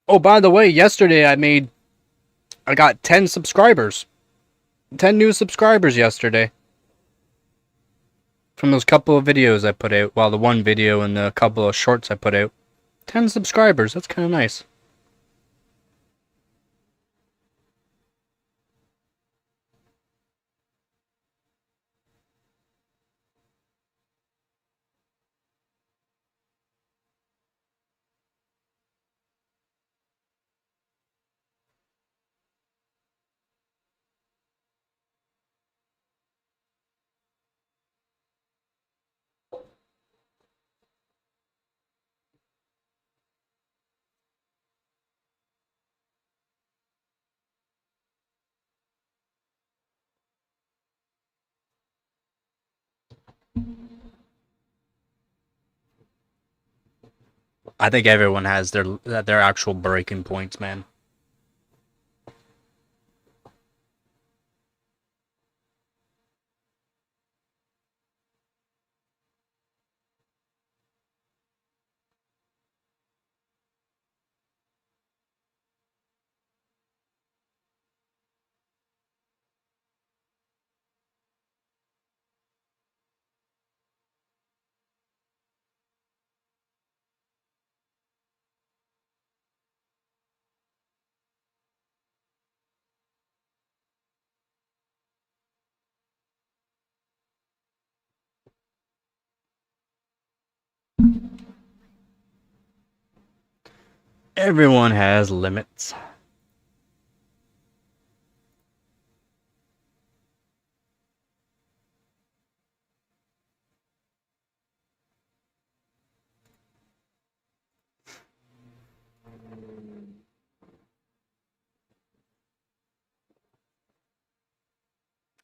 Oh, by the way, yesterday I got 10 subscribers. 10 new subscribers yesterday. From those couple of videos I put out. Well, the one video and the couple of shorts I put out. 10 subscribers. That's kind of nice. I think everyone has their actual breaking points, man. Everyone has limits.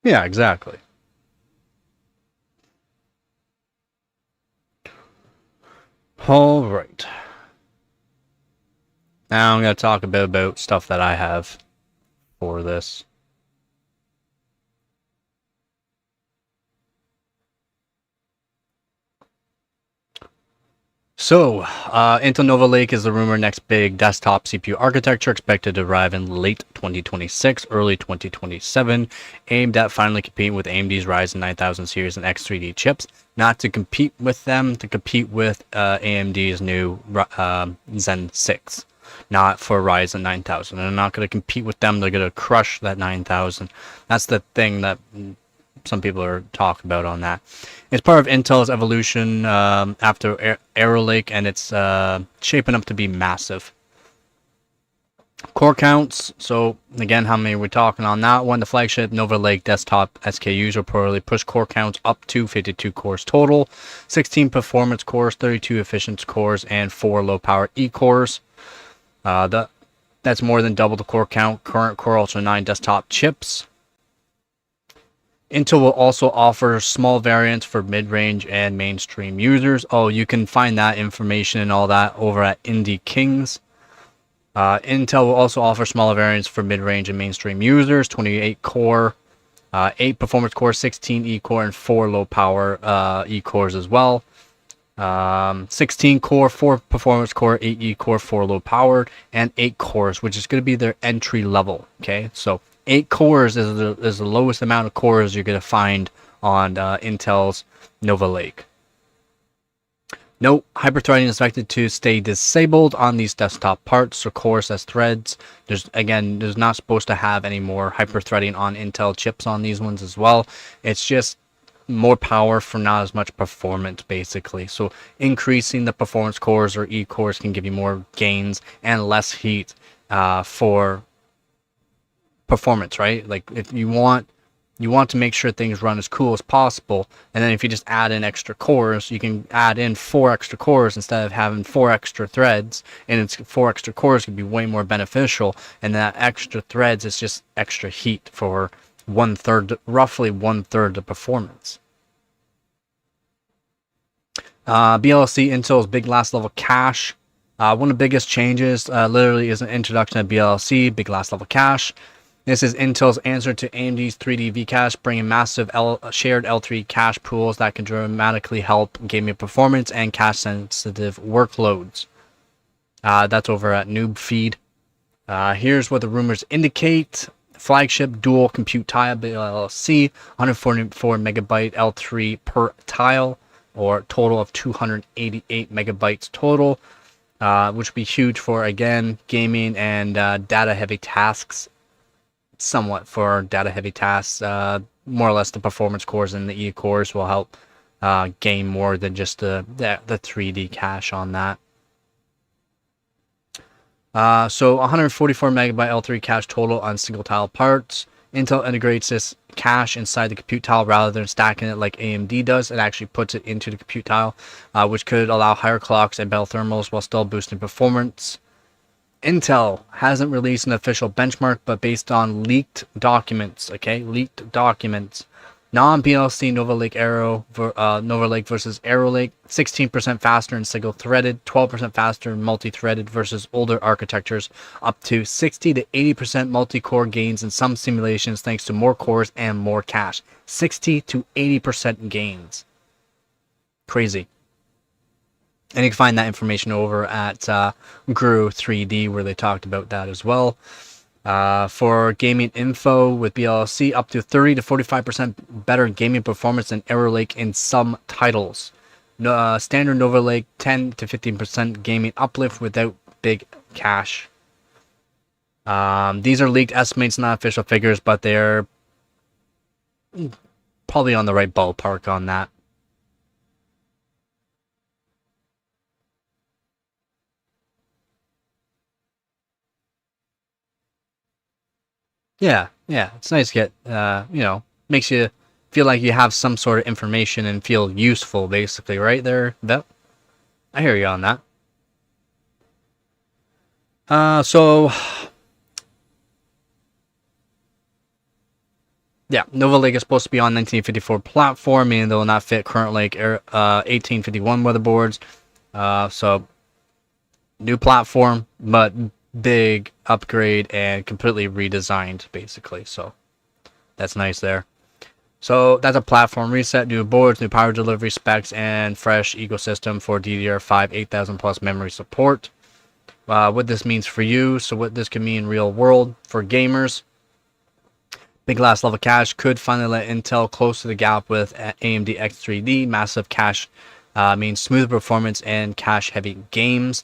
Yeah, exactly. All right. Now I'm going to talk a bit about stuff that I have for this. So, Intel Nova Lake is the rumored next big desktop CPU architecture, expected to arrive in late 2026, early 2027, aimed at finally competing with AMD's Ryzen 9000 series and X3D chips. Not to compete with them, to compete with AMD's new Zen 6. Not for Ryzen 9000. They're not going to compete with them. They're going to crush that 9000. That's the thing that some people are talking about on that. It's part of Intel's evolution after Arrow Lake, and it's shaping up to be massive. Core counts. So again, how many we're talking on that one? The flagship Nova Lake desktop SKUs reportedly push core counts up to 52 cores total, 16 performance cores, 32 efficiency cores, and 4 low power E cores. That's more than double the core count current Core Ultra 9 desktop chips. Intel will also offer small variants for mid-range and mainstream users. Oh, you can find that information and all that over at Indie Kings. Intel will also offer smaller variants for mid-range and mainstream users, 28 core, 8 performance core, 16 E-core, and 4 low-power E-cores as well. 16 core, 4 performance core, 8 E-core, 4 low-powered, and 8 cores, which is going to be their entry level. Okay, so 8 cores is the lowest amount of cores you're going to find on Intel's Nova Lake. Note, hyperthreading is expected to stay disabled on these desktop parts, so cores as threads. There's not supposed to have any more hyperthreading on Intel chips on these ones as well. It's just more power for not as much performance, basically. So increasing the performance cores or E cores can give you more gains and less heat for performance, right? Like if you want to make sure things run as cool as possible, and then if you just add in extra cores, you can add in 4 extra cores instead of having 4 extra threads, and it's 4 extra cores could be way more beneficial, and that extra threads is just extra heat for roughly one third the performance. Bllc, Intel's big last level cache. One of the biggest changes literally is an introduction of Bllc, big last level cache. This is Intel's answer to AMD's 3D V-Cache, bringing massive shared L3 cache pools that can dramatically help gaming performance and cache-sensitive workloads. That's over at Noob Feed. Here's what the rumors indicate. flagship dual compute tile Bllc, 144 megabyte L3 per tile, or total of 288 megabytes total, which would be huge for, again, gaming and data-heavy tasks. Somewhat for data-heavy tasks. More or less the performance cores and the E cores will help gain more than just the 3D cache on that. So 144 megabyte L3 cache total on single tile parts. Intel integrates this cache inside the compute tile rather than stacking it like AMD does. It actually puts it into the compute tile, which could allow higher clocks and better thermals while still boosting performance. Intel hasn't released an official benchmark, but based on leaked documents, leaked documents, non-Bllc Nova Lake versus Arrow Lake, 16% faster in single-threaded, 12% faster in multi-threaded versus older architectures, up to 60 to 80% multi-core gains in some simulations thanks to more cores and more cache. 60 to 80% gains. Crazy. And you can find that information over at Guru 3D, where they talked about that as well. For gaming info with Bllc, up to 30 to 45% better gaming performance than Arrow Lake in some titles. Standard Nova Lake, 10 to 15% gaming uplift without big cache. These are leaked estimates, not official figures, but they're probably on the right ballpark on that. Yeah, it's nice to get, makes you feel like you have some sort of information and feel useful, basically, right there, Vet? I hear you on that. Yeah, Nova Lake is supposed to be on 1954 platform, meaning they will not fit current Lake 1851 motherboards. So, new platform, but big upgrade and completely redesigned, basically. So that's nice there. So that's a platform reset, new boards, new power delivery specs, and fresh ecosystem for DDR5 8000 plus memory support. What this means for you, so what this could mean real world for gamers. Big last level cache could finally let Intel close to the gap with AMD X3D. Massive cache means smoother performance and cache heavy games,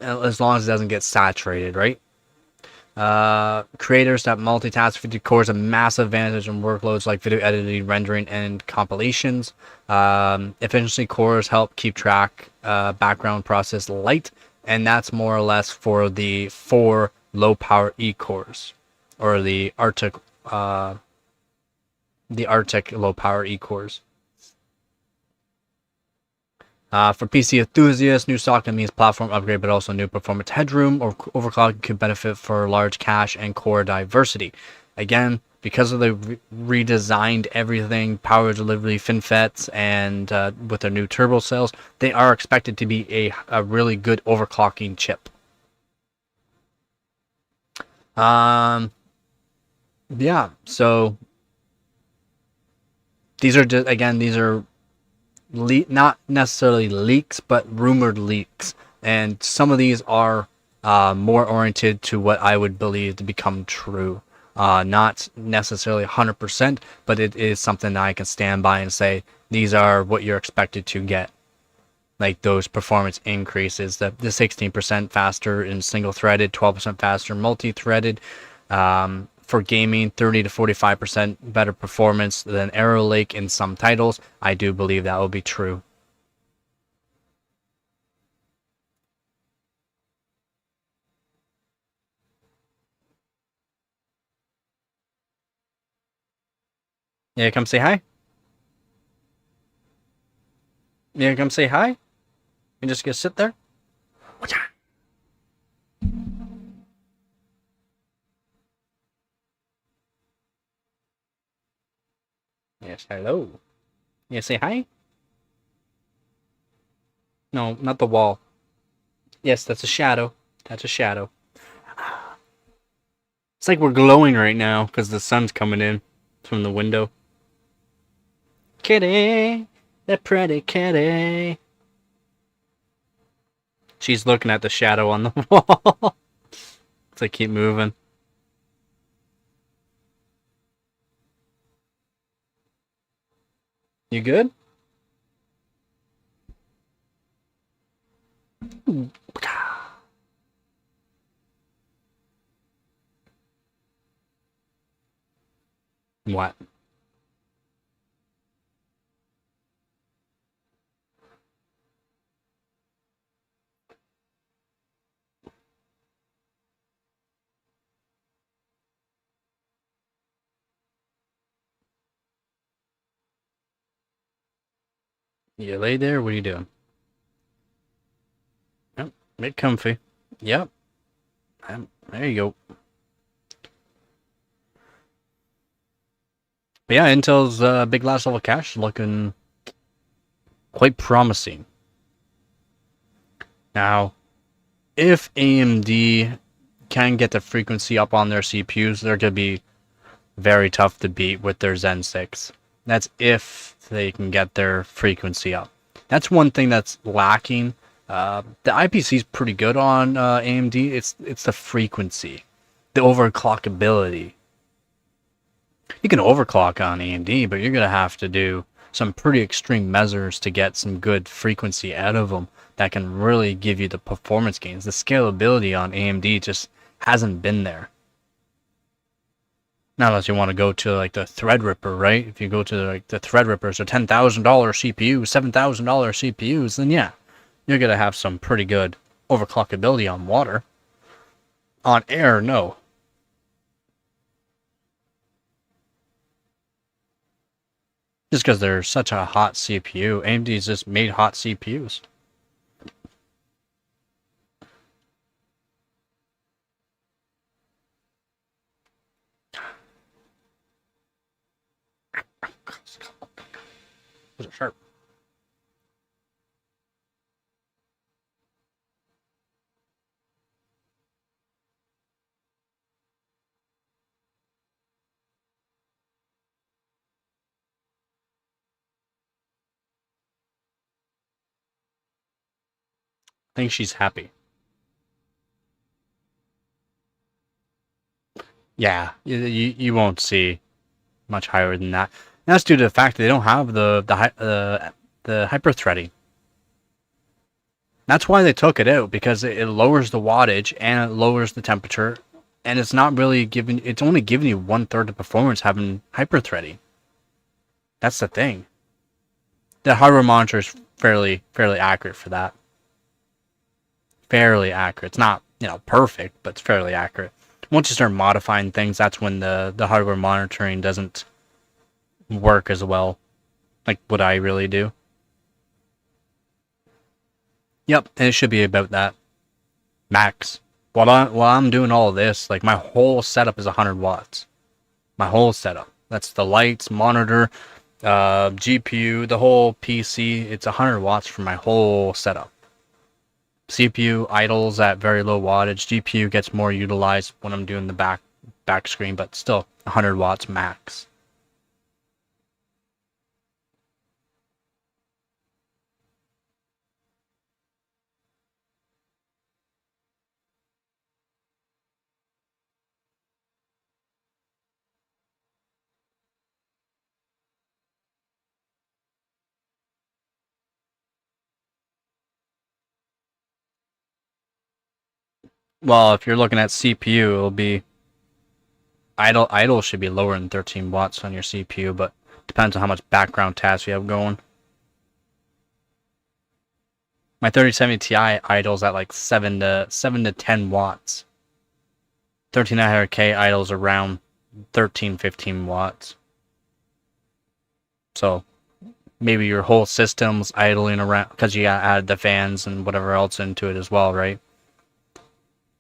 as long as it doesn't get saturated, right? Creators that multitask 50 cores a massive advantage in workloads like video editing, rendering, and compilations. Efficiency cores help keep track background process light, and that's more or less for the 4 low power E cores, or the Arctic low power E cores. For PC enthusiasts, new socket means platform upgrade, but also new performance headroom, or overclocking could benefit for large cache and core diversity. Again, because of the redesigned everything, power delivery, FinFETs, and with their new turbo cells, they are expected to be a really good overclocking chip. Yeah, so these are just, again, these are not necessarily leaks, but rumored leaks, and some of these are more oriented to what I would believe to become true. Not necessarily 100%, but it is something that I can stand by and say these are what you're expected to get. Like those performance increases, the 16% faster in single-threaded, 12% faster multi-threaded. For gaming, 30 to 45% better performance than Arrow Lake in some titles. I do believe that will be true. Yeah, come say hi. Yeah, come say hi. You just gonna sit there. Yes, hello. Yeah, say hi. No, not the wall. Yes, that's a shadow. That's a shadow. It's like we're glowing right now because the sun's coming in from the window. Kitty, that pretty kitty. She's looking at the shadow on the wall. So I keep moving. You good? What? You lay there? What are you doing? Yep. Get comfy. Yep. There you go. But yeah, Intel's big last level cache looking quite promising. Now, if AMD can get the frequency up on their CPUs, they're going to be very tough to beat with their Zen 6. That's if they can get their frequency up. That's one thing that's lacking. The IPC is pretty good on AMD. It's the frequency, the overclockability. You can overclock on AMD, but you're going to have to do some pretty extreme measures to get some good frequency out of them that can really give you the performance gains. The scalability on AMD just hasn't been there. Not unless you want to go to like the Threadripper, right? If you go to like the Threadrippers or $10,000 CPUs, $7,000 CPUs, then yeah, you're going to have some pretty good overclockability on water. On air, no. Just because they're such a hot CPU. AMD's just made hot CPUs. Those are sharp. I think she's happy. Yeah, you won't see much higher than that. And that's due to the fact that they don't have the hyper threading. That's why they took it out, because it lowers the wattage and it lowers the temperature, and it's not really giving. It's only giving you 1/3 of performance having hyper threading. That's the thing. The hardware monitor is fairly accurate for that. Fairly accurate. It's not perfect, but it's fairly accurate. Once you start modifying things, that's when the hardware monitoring doesn't work as well, like what I really do. Yep, and it should be about that max. While I'm doing all of this, like my whole setup is 100 watts. My whole setup. That's the lights, monitor, GPU, the whole PC. It's 100 watts for my whole setup. CPU idles at very low wattage. GPU gets more utilized when I'm doing the back screen, but still 100 watts max. Well, if you're looking at CPU, it'll be idle should be lower than 13 watts on your CPU, but depends on how much background tasks you have going. My 3070 Ti idles at like 7 to 10 watts. 13900K idles around 13-15 watts. So maybe your whole system's idling around, because you got added the fans and whatever else into it as well, right?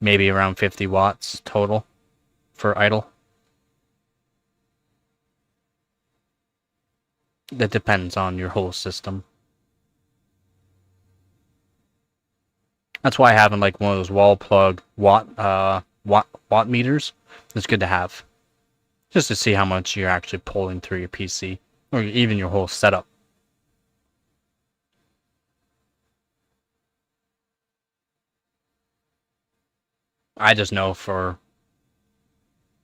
Maybe around 50 watts total for idle. That depends on your whole system. That's why having like one of those wall plug watt meters is good to have, just to see how much you're actually pulling through your PC or even your whole setup. I just know for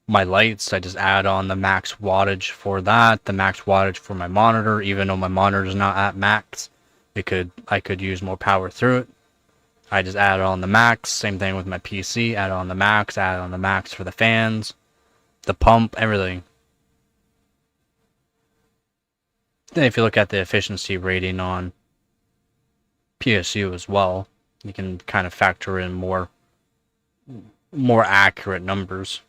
My lights, I just add on the max wattage for that, the max wattage for my monitor, even though my monitor is not at max. I could use more power through it. I just add on the max. Same thing with my PC, add on the max, add on the max for the fans, the pump, everything. Then if you look at the efficiency rating on PSU as well, you can kind of factor in more accurate numbers.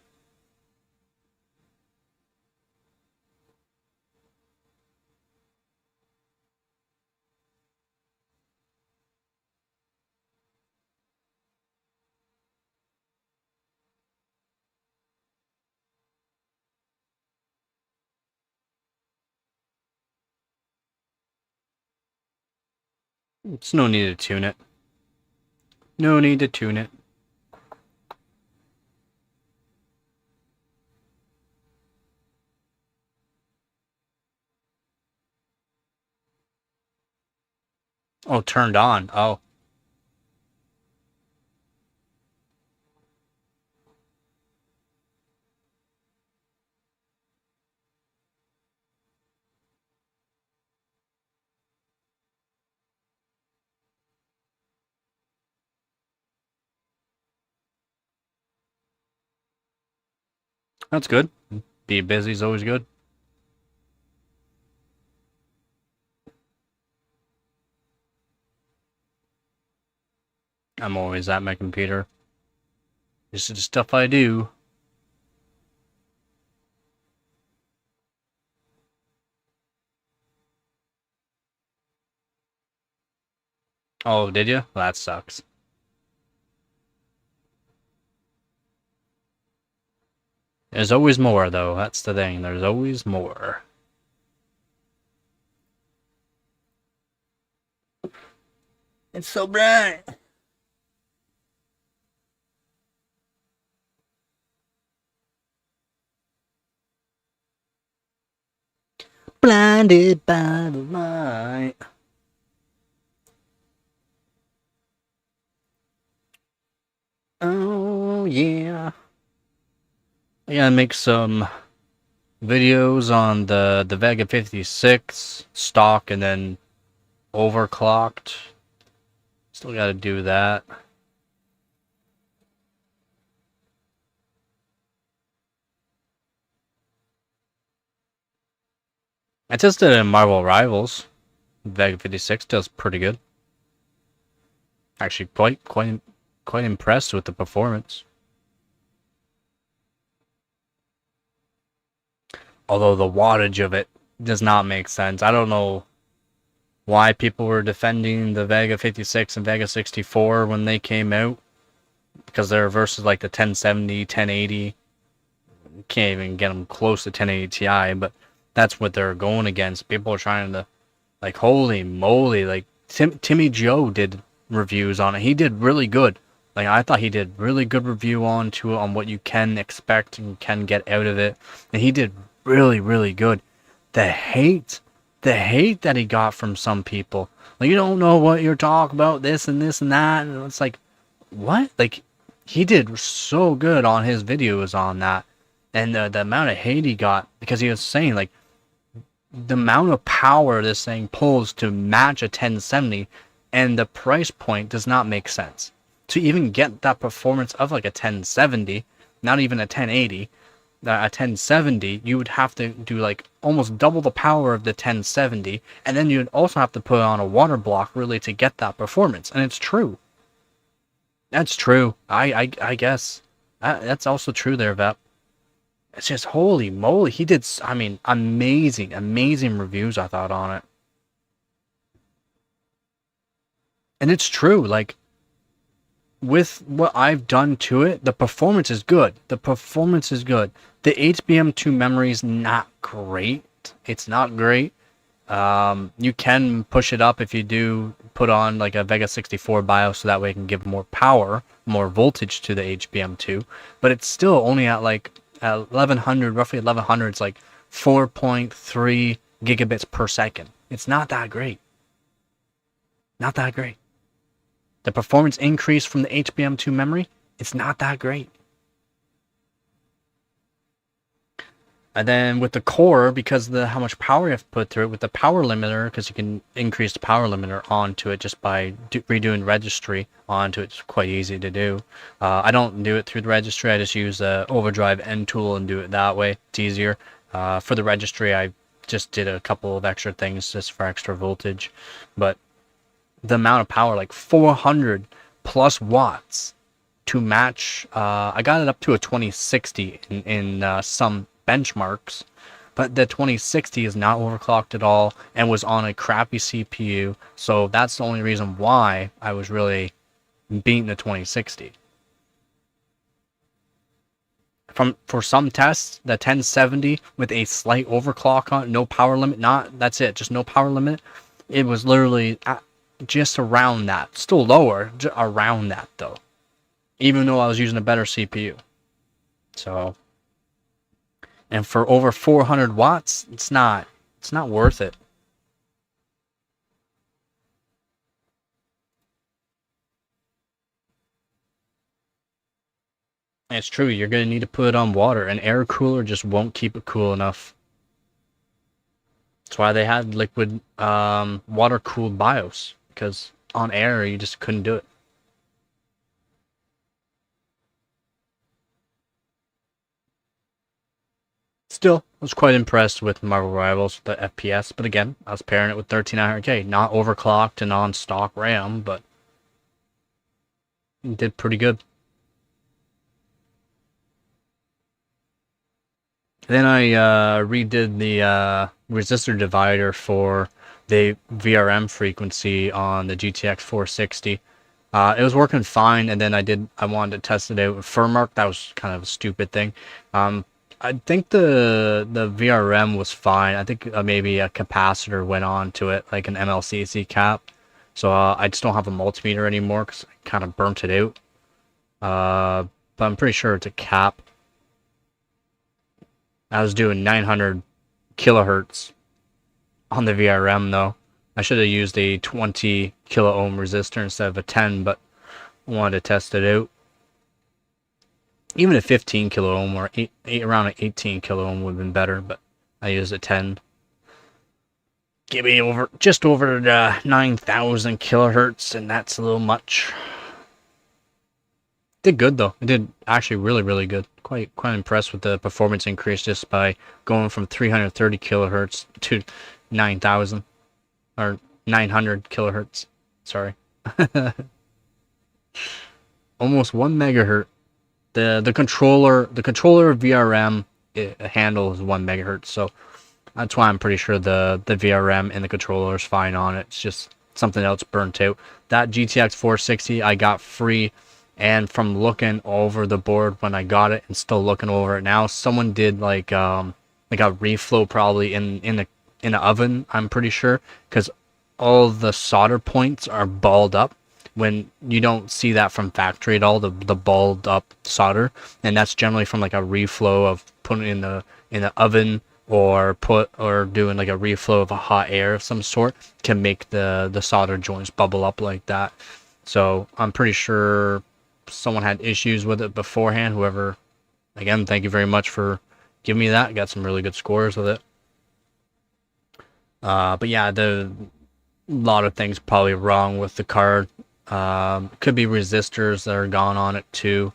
It's no need to tune it. No need to tune it. Oh, turned on. Oh. That's good. Be busy is always good. I'm always at my computer. This is the stuff I do. Oh, did you? Well, that sucks. There's always more, though. That's the thing. There's always more. It's so bright. Blinded by the light. Oh, yeah. I gotta make some videos on the Vega 56 stock and then overclocked. Still gotta do that. I tested it in Marvel Rivals. Vega 56 does pretty good. Actually, quite impressed with the performance. Although the wattage of it does not make sense. I don't know why people were defending the Vega 56 and Vega 64 when they came out, because they're versus like the 1070, 1080. Can't even get them close to 1080 Ti, but that's what they're going against. People are trying to, like, holy moly, like Timmy Joe did reviews on it. He did really good. Like, I thought he did really good review on what you can expect and can get out of it, and he did really good. The hate that he got from some people, like, you don't know what you're talking about, this and that, and it's like, what? Like, he did so good on his videos on that, and the amount of hate he got, because he was saying, like, the amount of power this thing pulls to match a 1070, and the price point does not make sense. To even get that performance of like a 1070, not even a 1080, a 1070, you would have to do like almost double the power of the 1070, and then you'd also have to put on a water block really to get that performance. And it's true. That's true. I guess that's also true there, Vep. It's just holy moly. He did, I mean, amazing reviews, I thought, on it. And it's true. Like, with what I've done to it, the performance is good. The HBM2 memory is not great. It's not great. You can push it up if you do put on like a Vega 64 BIOS, so that way it can give more power, more voltage to the HBM2. But it's still only at like 1100, roughly 1100. It's like 4.3 gigabits per second. It's not that great. Not that great. The performance increase from the HBM2 memory, it's not that great. And then with the core, because of how much power you have to put through it, with the power limiter, because you can increase the power limiter onto it just by redoing registry onto it. It's quite easy to do. I don't do it through the registry. I just use the overdrive end tool and do it that way. It's easier. For the registry, I just did a couple of extra things just for extra voltage. But the amount of power, like 400 plus watts to match, I got it up to a 2060 in some benchmarks, but the 2060 is not overclocked at all and was on a crappy CPU, so that's the only reason why I was really beating the 2060. For some tests, the 1070 with a slight overclock on, no power limit, that's it, just no power limit, it was literally just around that, still lower, around that though, even though I was using a better CPU. So, and for over 400 watts, it's not worth it. And it's true, you're going to need to put it on water. An air cooler just won't keep it cool enough. That's why they had liquid water-cooled BIOS, because on air, you just couldn't do it. Still, I was quite impressed with Marvel Rivals, the FPS, but again, I was pairing it with 1300K, not overclocked and on stock RAM, but it did pretty good. Then I redid the resistor divider for the VRM frequency on the GTX 460. It was working fine, and then I wanted to test it out with Firmark. That was kind of a stupid thing. I think the VRM was fine. I think maybe a capacitor went on to it, like an MLCC cap. So I just don't have a multimeter anymore because I kind of burnt it out. But I'm pretty sure it's a cap. I was doing 900 kilohertz on the VRM though. I should have used a 20 kilo ohm resistor instead of a 10, but I wanted to test it out. Even a 15 kilo ohm or around an 18 kilo ohm would have been better, but I used a 10. Give me just over 9,000 kilohertz, and that's a little much. Did good though. It did actually really good. Quite impressed with the performance increase just by going from 330 kilohertz to 9,000 or 900 kilohertz. Sorry, almost 1 megahertz. The controller VRM handles 1 megahertz, so that's why I'm pretty sure the VRM and the controller is fine on it. It's just something else burnt out. That GTX 460 I got free. And from looking over the board when I got it and still looking over it now, someone did like a reflow probably in the oven, I'm pretty sure, because all the solder points are balled up when you don't see that from factory at all, the balled up solder, and that's generally from like a reflow of putting it in the oven or doing like a reflow of a hot air of some sort to make the solder joints bubble up like that. So I'm pretty sure someone had issues with it beforehand. Whoever, again, thank you very much for giving me that. Got some really good scores with it. But yeah, a lot of things probably wrong with the card. Could be resistors that are gone on it too.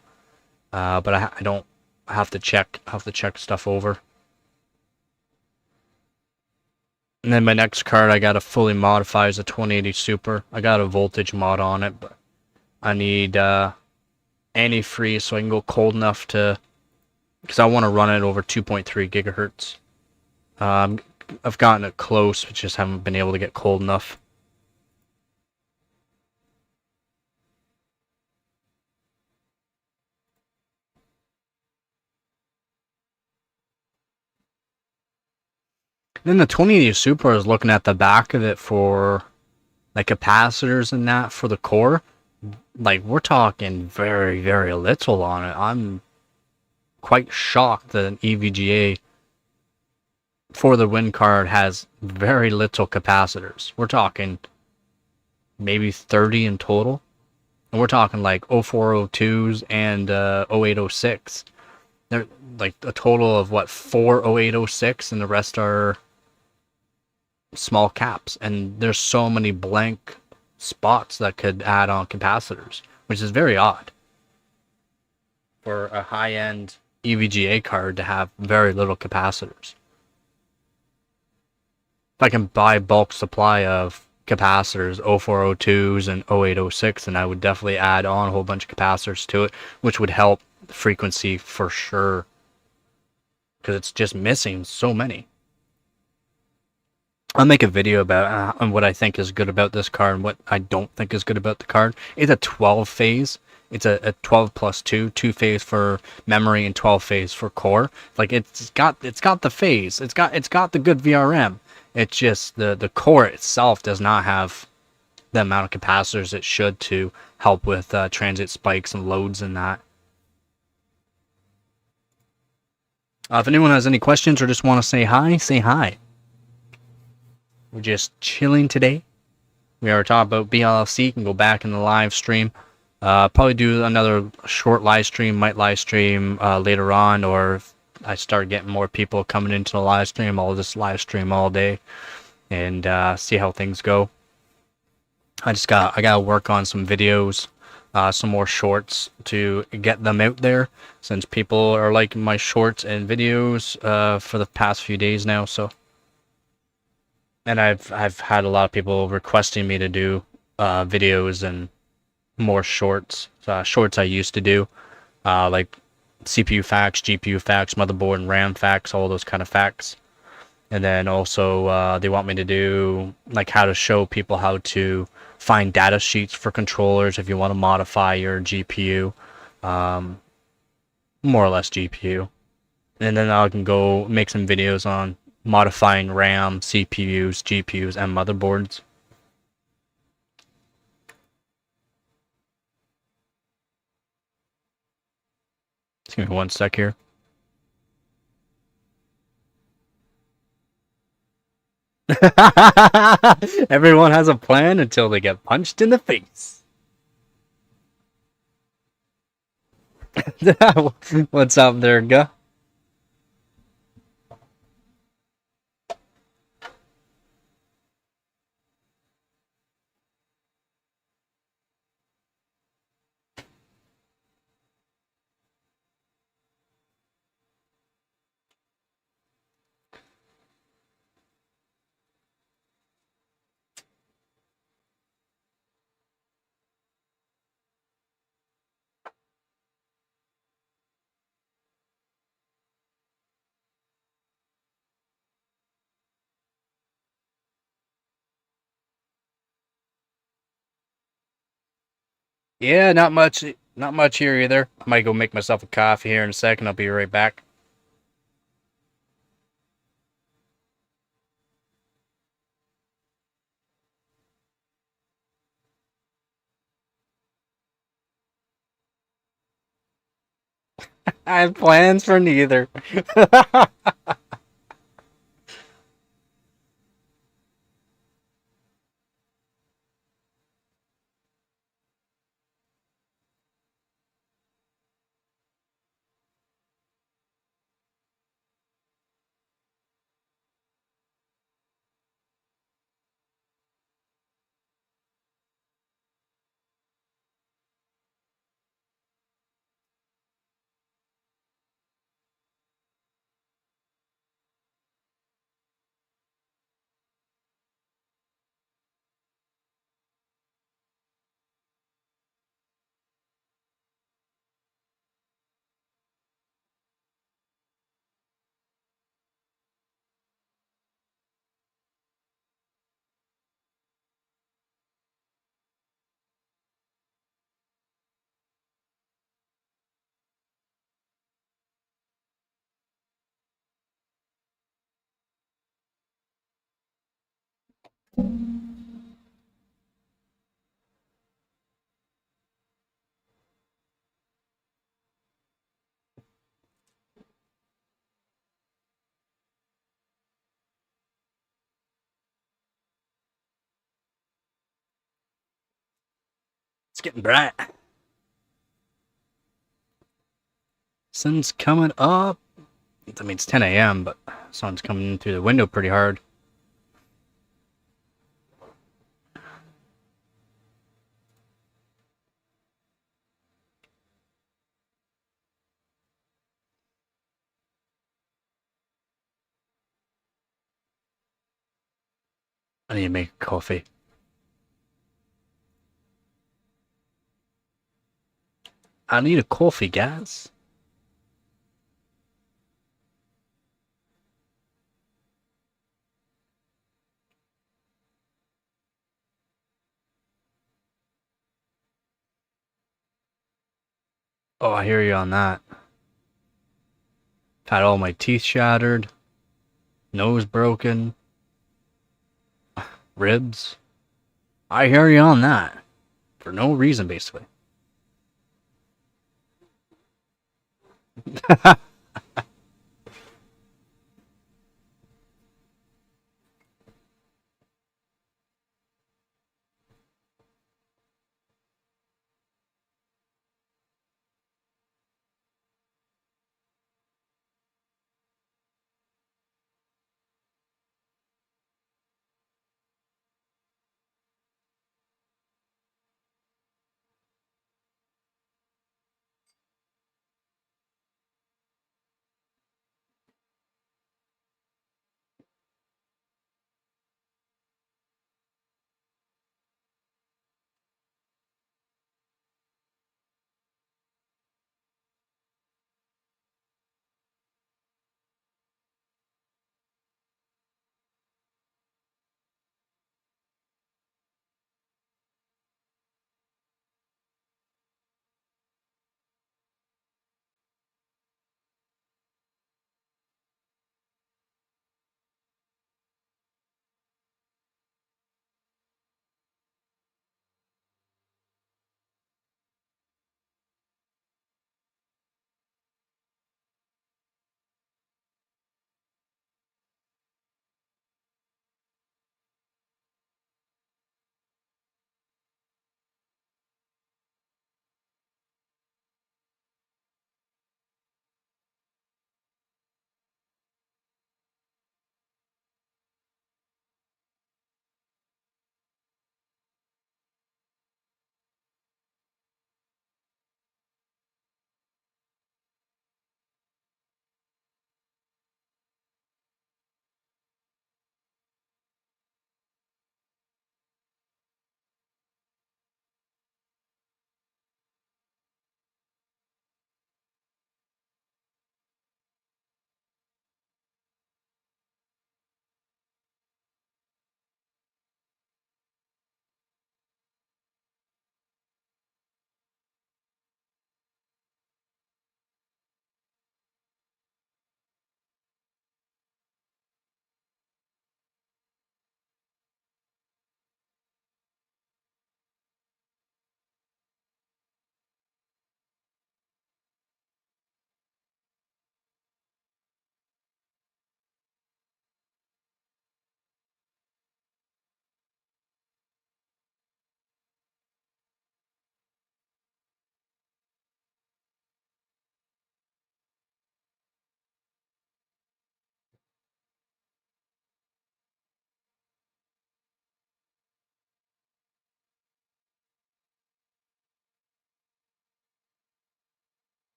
But I don't have to check stuff over. And then my next card I got to fully modify is a 2080 Super. I got a voltage mod on it, but I need antifreeze so I can go cold enough to, because I want to run it over 2.3 gigahertz. I've gotten it close, but just haven't been able to get cold enough. Then the 2080 Super, is looking at the back of it for like capacitors and that for the core. Like, we're talking very little on it. I'm quite shocked that an EVGA for the Win card has very little capacitors. We're talking maybe 30 in total. And we're talking like 0402s and 0806. They're like a total of what, 40806, and the rest are small caps. And there's so many blank spots that could add on capacitors, which is very odd for a high-end EVGA card to have very little capacitors. If I can buy bulk supply of capacitors, 0402s and 0806, and I would definitely add on a whole bunch of capacitors to it, which would help the frequency for sure, because it's just missing so many. I'll make a video about what I think is good about this card and what I don't think is good about the card. It's a 12 phase. It's a 12 plus 2 phase for memory and 12 phase for core. Like it's got the phase. It's got the good VRM. It's just the core itself does not have the amount of capacitors it should to help with transit spikes and loads and that. If anyone has any questions or just want to say hi, say hi. We're just chilling today. We are talking about Bllc. You can go back in the live stream. Probably do another short live stream. Might live stream later on, or if I start getting more people coming into the live stream, I'll just live stream all day and see how things go. I gotta work on some videos, some more shorts to get them out there, since people are liking my shorts and videos for the past few days now. So. And I've had a lot of people requesting me to do videos and more shorts. Shorts I used to do, like CPU facts, GPU facts, motherboard and RAM facts, all those kind of facts. And then also they want me to do like how to show people how to find data sheets for controllers if you want to modify your GPU, more or less GPU. And then I can go make some videos on modifying RAM, CPUs, GPUs, and motherboards. Just give me one sec here. Everyone has a plan until they get punched in the face. What's up there, Guh? Yeah, not much here either. I might go make myself a coffee here in a second. I'll be right back. I have plans for neither. It's getting bright. Sun's coming up. I mean, it's 10 a.m., but sun's coming in through the window pretty hard. I need to make coffee. I need a coffee, guys. Oh, I hear you on that. Had all my teeth shattered, nose broken, ribs. I hear you on that. For no reason, basically.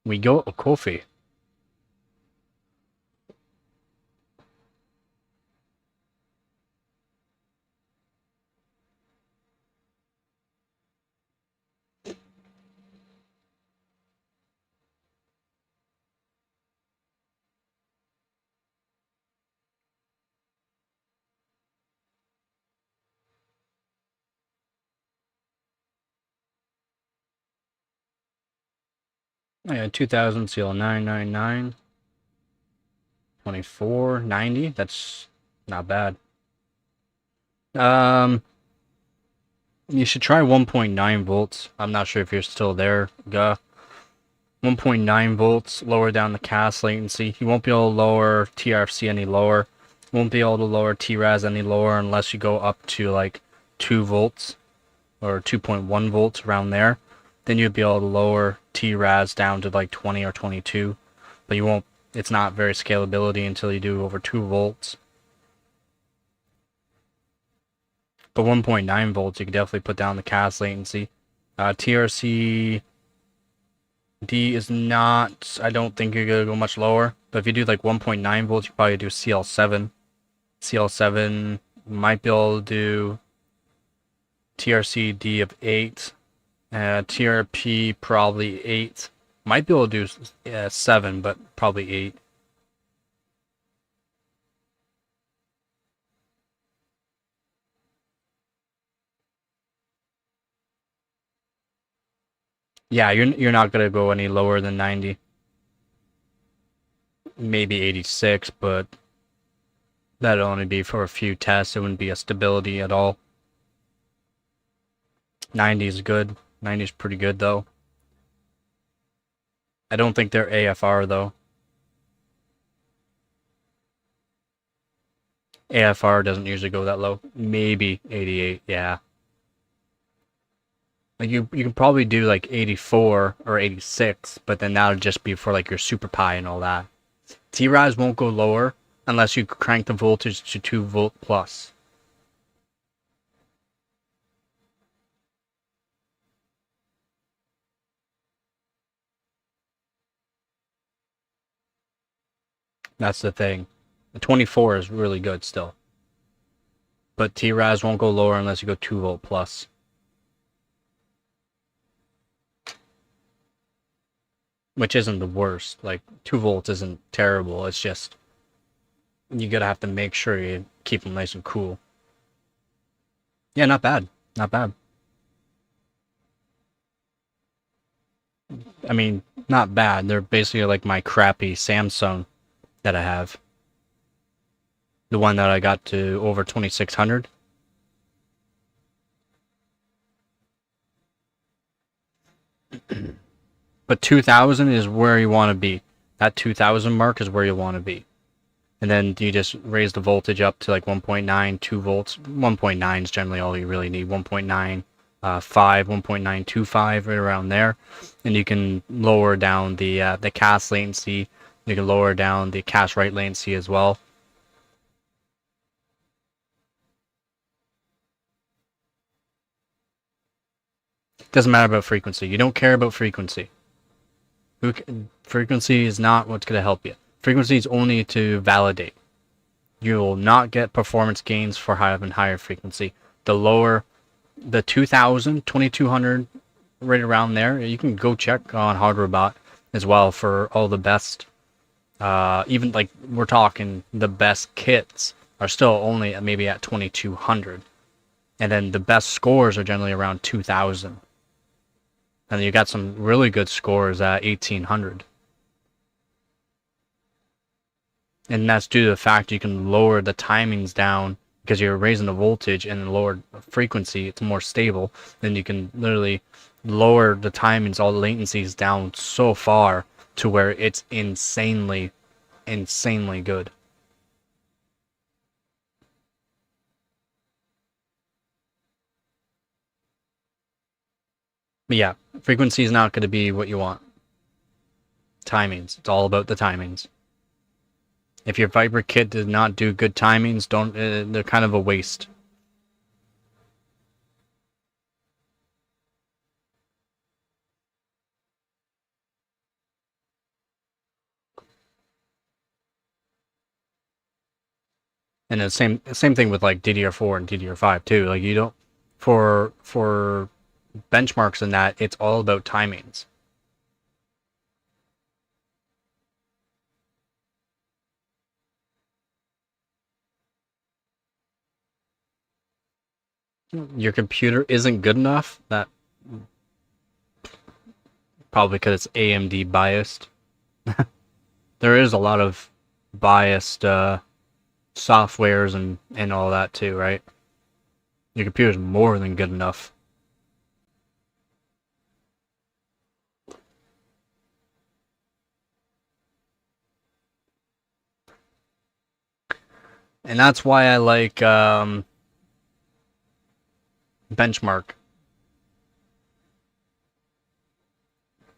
We got a coffee. Oh, yeah, 2000 CL999, 2490. That's not bad. You should try 1.9 volts. I'm not sure if you're still there, Guh. 1.9 volts, lower down the cast latency. You won't be able to lower TRFC any lower. Won't be able to lower TRAS any lower unless you go up to like 2 volts or 2.1 volts around there. Then you'd be able to lower TRAS down to like 20 or 22. But you won't, it's not very scalability until you do over 2 volts. But 1.9 volts, you can definitely put down the cast latency. TRC D is not, I don't think you're going to go much lower. But if you do like 1.9 volts, you probably do CL7. CL7 might be able to do TRC D of 8. TRP probably 8. Might be able to do 7, but probably 8. Yeah, you're not gonna go any lower than 90. Maybe 86, but that'd only be for a few tests. It wouldn't be a stability at all. 90 is good. 90 is pretty good though. I don't think they're AFR though. AFR doesn't usually go that low. Maybe 88, yeah. Like you can probably do like 84 or 86, but then that'll just be for like your Super Pi and all that. TRAS won't go lower unless you crank the voltage to 2 volt plus. That's the thing. The 24 is really good still. But TRAS won't go lower unless you go 2 volt plus. Which isn't the worst. Like 2 volts isn't terrible. It's just you gotta have to make sure you keep them nice and cool. Yeah, not bad. Not bad. I mean, not bad. They're basically like my crappy Samsung that I have. The one that I got to over 2600. But 2000 is where you want to be. That 2000 mark is where you want to be. And then you just raise the voltage up to like 1.9, 2 volts. 1.9 is generally all you really need. 1.9, 5, 1.925, right around there. And you can lower down the cast latency. You can lower down the cache write latency as well. Doesn't matter about frequency. You don't care about frequency. Frequency is not what's going to help you. Frequency is only to validate. You will not get performance gains for having higher frequency. The lower, the 2000, 2200, right around there, you can go check on HardwareBot as well for all the best. Even like we're talking, the best kits are still only maybe at 2200. And then the best scores are generally around 2000. And you got some really good scores at 1800. And that's due to the fact you can lower the timings down because you're raising the voltage and lower frequency. It's more stable. Then you can literally lower the timings, all the latencies down so far to where it's insanely good. But yeah, frequency is not going to be what you want. Timings. It's all about the timings. If your Viper kit does not do good timings, don't. They're kind of a waste. And the same thing with like DDR4 and DDR5 too. Like you don't for benchmarks and that, it's all about timings. Your computer isn't good enough. probably because it's AMD biased. There is a lot of biased softwares and all that too, right? Your computer's more than good enough. And that's why I like Benchmark.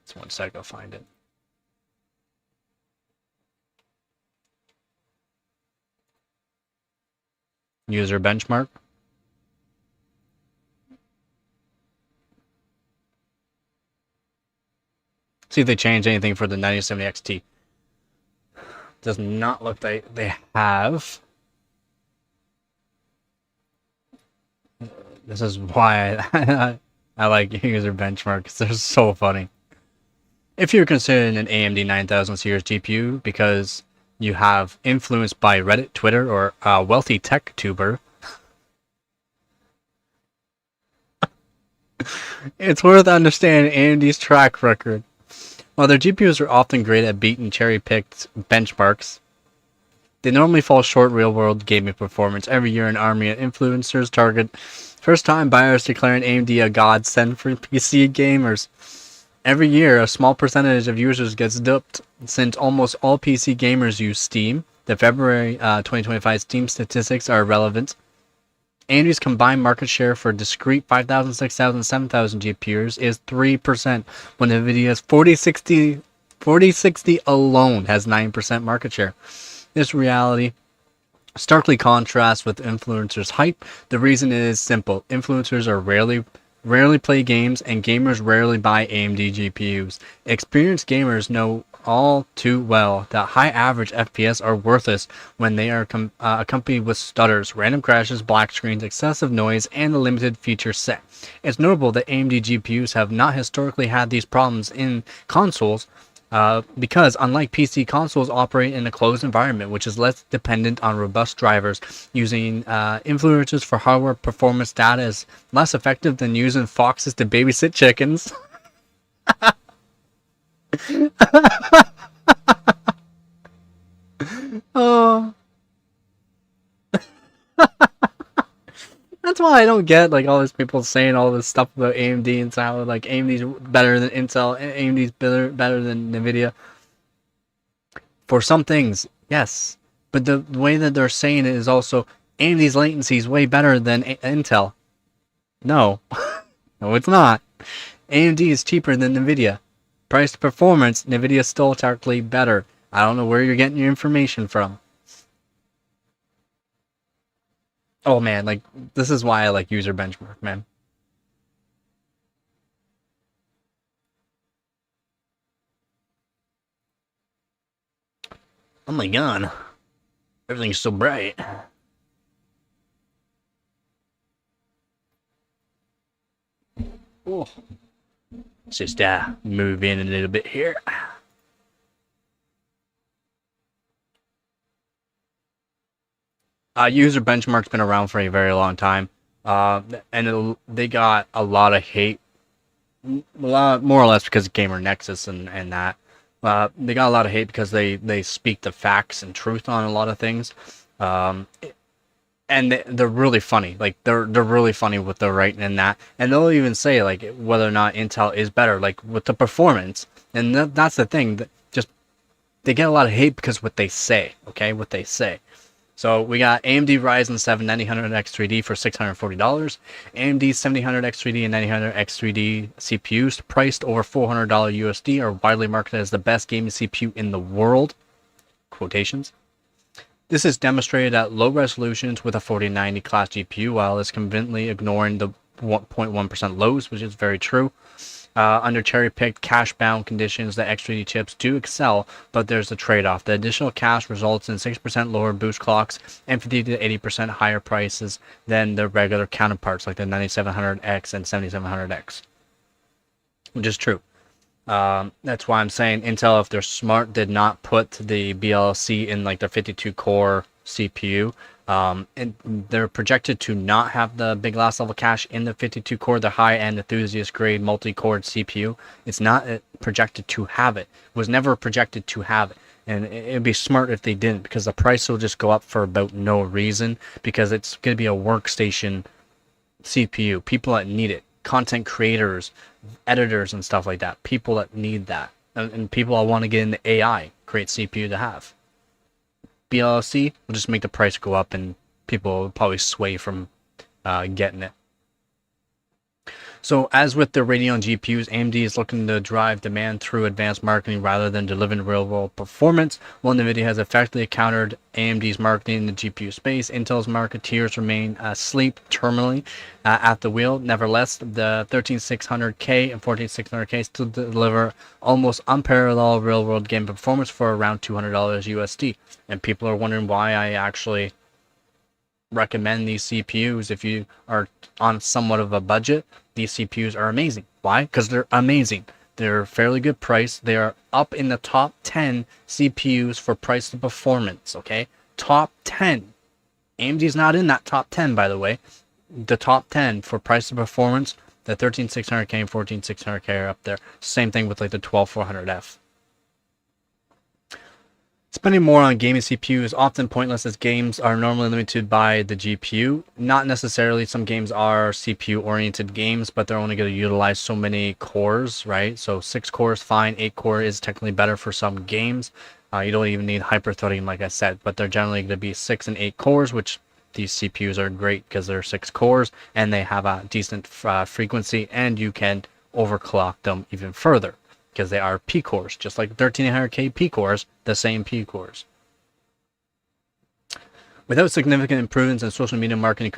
Just one sec, I'll find it. User Benchmark. See if they change anything for the 9070 XT. Does not look like they have. This is why I like user benchmarks. They're so funny. If you're considering an AMD 9000 series GPU because you have influenced by Reddit, Twitter, or a wealthy tech tuber, it's worth understanding AMD's track record. While their GPUs are often great at beating cherry-picked benchmarks, they normally fall short real-world gaming performance. Every year, an army of influencers target first-time buyers, declaring AMD a godsend for PC gamers. Every year, a small percentage of users gets duped. Since almost all PC gamers use Steam, the February 2025 Steam statistics are relevant. AMD's combined market share for discrete 5000, 6000, 7000 GPUs is 3%, when NVIDIA's 4060 alone has 9% market share. This reality starkly contrasts with influencers' hype. The reason is simple. Influencers are rarely play games, and gamers rarely buy AMD GPUs. Experienced gamers know all too well that high average FPS are worthless when they are accompanied with stutters, random crashes, black screens, excessive noise, and a limited feature set. It's notable that AMD GPUs have not historically had these problems in consoles, because unlike PC, consoles operate in a closed environment, which is less dependent on robust drivers. Using influencers for hardware performance data is less effective than using foxes to babysit chickens. Oh, that's why I don't get like all these people saying all this stuff about AMD and how like AMD's better than Intel, AMD's better than NVIDIA. For some things, yes, but the way that they're saying it is also AMD's latency is way better than Intel. No, no, it's not. AMD is cheaper than NVIDIA. Price to performance, NVIDIA is still technically better. I don't know where you're getting your information from. Oh man, like this is why I like user benchmark, man. Oh my god, everything's so bright. Oh. Let's just move in a little bit here. User benchmark's been around for a very long time, they got a lot of hate, more or less because of Gamer Nexus and that. They got a lot of hate because they speak the facts and truth on a lot of things, and they're really funny. Like they're really funny with the writing and that, and they'll even say like whether or not Intel is better, like with the performance. And that's the thing. That just they get a lot of hate because what they say. Okay, what they say. So we got AMD Ryzen 7 9000X3D for $640. AMD 7000X3D and 9000X3D CPUs priced over $400 USD are widely marketed as the best gaming CPU in the world. Quotations. This is demonstrated at low resolutions with a 4090 class GPU, while it's conveniently ignoring the 1.1% lows, which is very true. Under cherry-picked cache-bound conditions, the X3D chips do excel, but there's a trade-off. The additional cache results in 6% lower boost clocks and 50 to 80% higher prices than the regular counterparts like the 9700X and 7700X, which is true. That's why I'm saying Intel, if they're smart, did not put the Bllc in like their 52-core CPU. And they're projected to not have the big last level cache in the 52 core, the high end enthusiast grade multi-core CPU. It's not projected to have it. It was never projected to have it. And it'd be smart if they didn't, because the price will just go up for about no reason, because it's going to be a workstation CPU. People that need it, content creators, editors, and stuff like that. People that need that, and people that want to get into AI, great CPU to have. Bllc will just make the price go up, and people will probably sway from getting it. So as with the Radeon GPUs, AMD is looking to drive demand through advanced marketing rather than delivering real-world performance. While NVIDIA has effectively countered AMD's marketing in the GPU space, Intel's marketeers remain asleep terminally at the wheel. Nevertheless, the 13600K and 14600K still deliver almost unparalleled real-world game performance for around $200 USD. And people are wondering why I actually recommend these CPUs. If you are on somewhat of a budget, these CPUs are amazing. Why? Because they're amazing. They're fairly good price. They are up in the top 10 CPUs for price to performance, okay? Top 10. AMD's not in that top 10, by the way. The top 10 for price to performance, the 13600K and 14600K are up there. Same thing with like the 12400F. Spending more on gaming CPU is often pointless, as games are normally limited by the GPU. Not necessarily. Some games are CPU-oriented games, but they're only going to utilize so many cores, right? So 6 cores, fine. 8 core is technically better for some games. You don't even need hyper-threading, like I said, but they're generally going to be 6 and 8 cores, which these CPUs are great because they're 6 cores, and they have a decent frequency, and you can overclock them even further, because they are P cores, just like 13800K P cores, the same P cores. Without significant improvements in social media marketing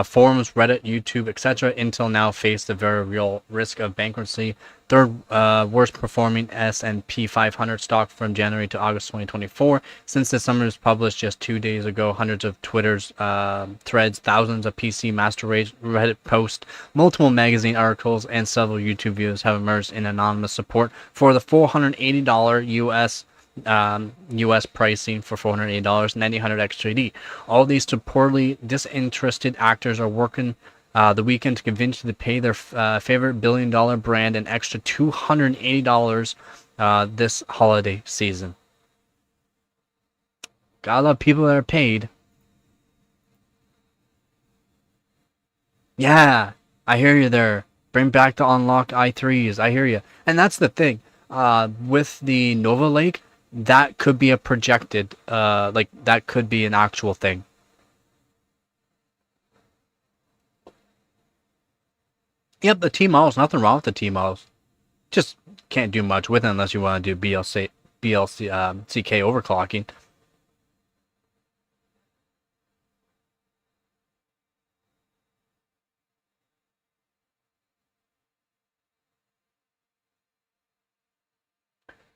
forums, Reddit, YouTube, etc., Intel now faced the very real risk of bankruptcy. Third worst performing S&P 500 stock from January to August 2024. Since the summary was published just 2 days ago, hundreds of Twitter's threads, thousands of PC Master Race Reddit posts, multiple magazine articles, and several YouTube videos have emerged in anonymous support for the $480 US pricing for $480 9000X3D. All these poorly disinterested actors are working the weekend to convince you to pay their favorite billion-dollar brand an extra $280 this holiday season. Gotta love people that are paid. Yeah, I hear you there. Bring back the unlocked i3s. I hear you. And that's the thing. With the Nova Lake, that could be a projected, like, that could be an actual thing. Yep, the T models, nothing wrong with the T models. Just can't do much with it unless you want to do BLC, CK overclocking.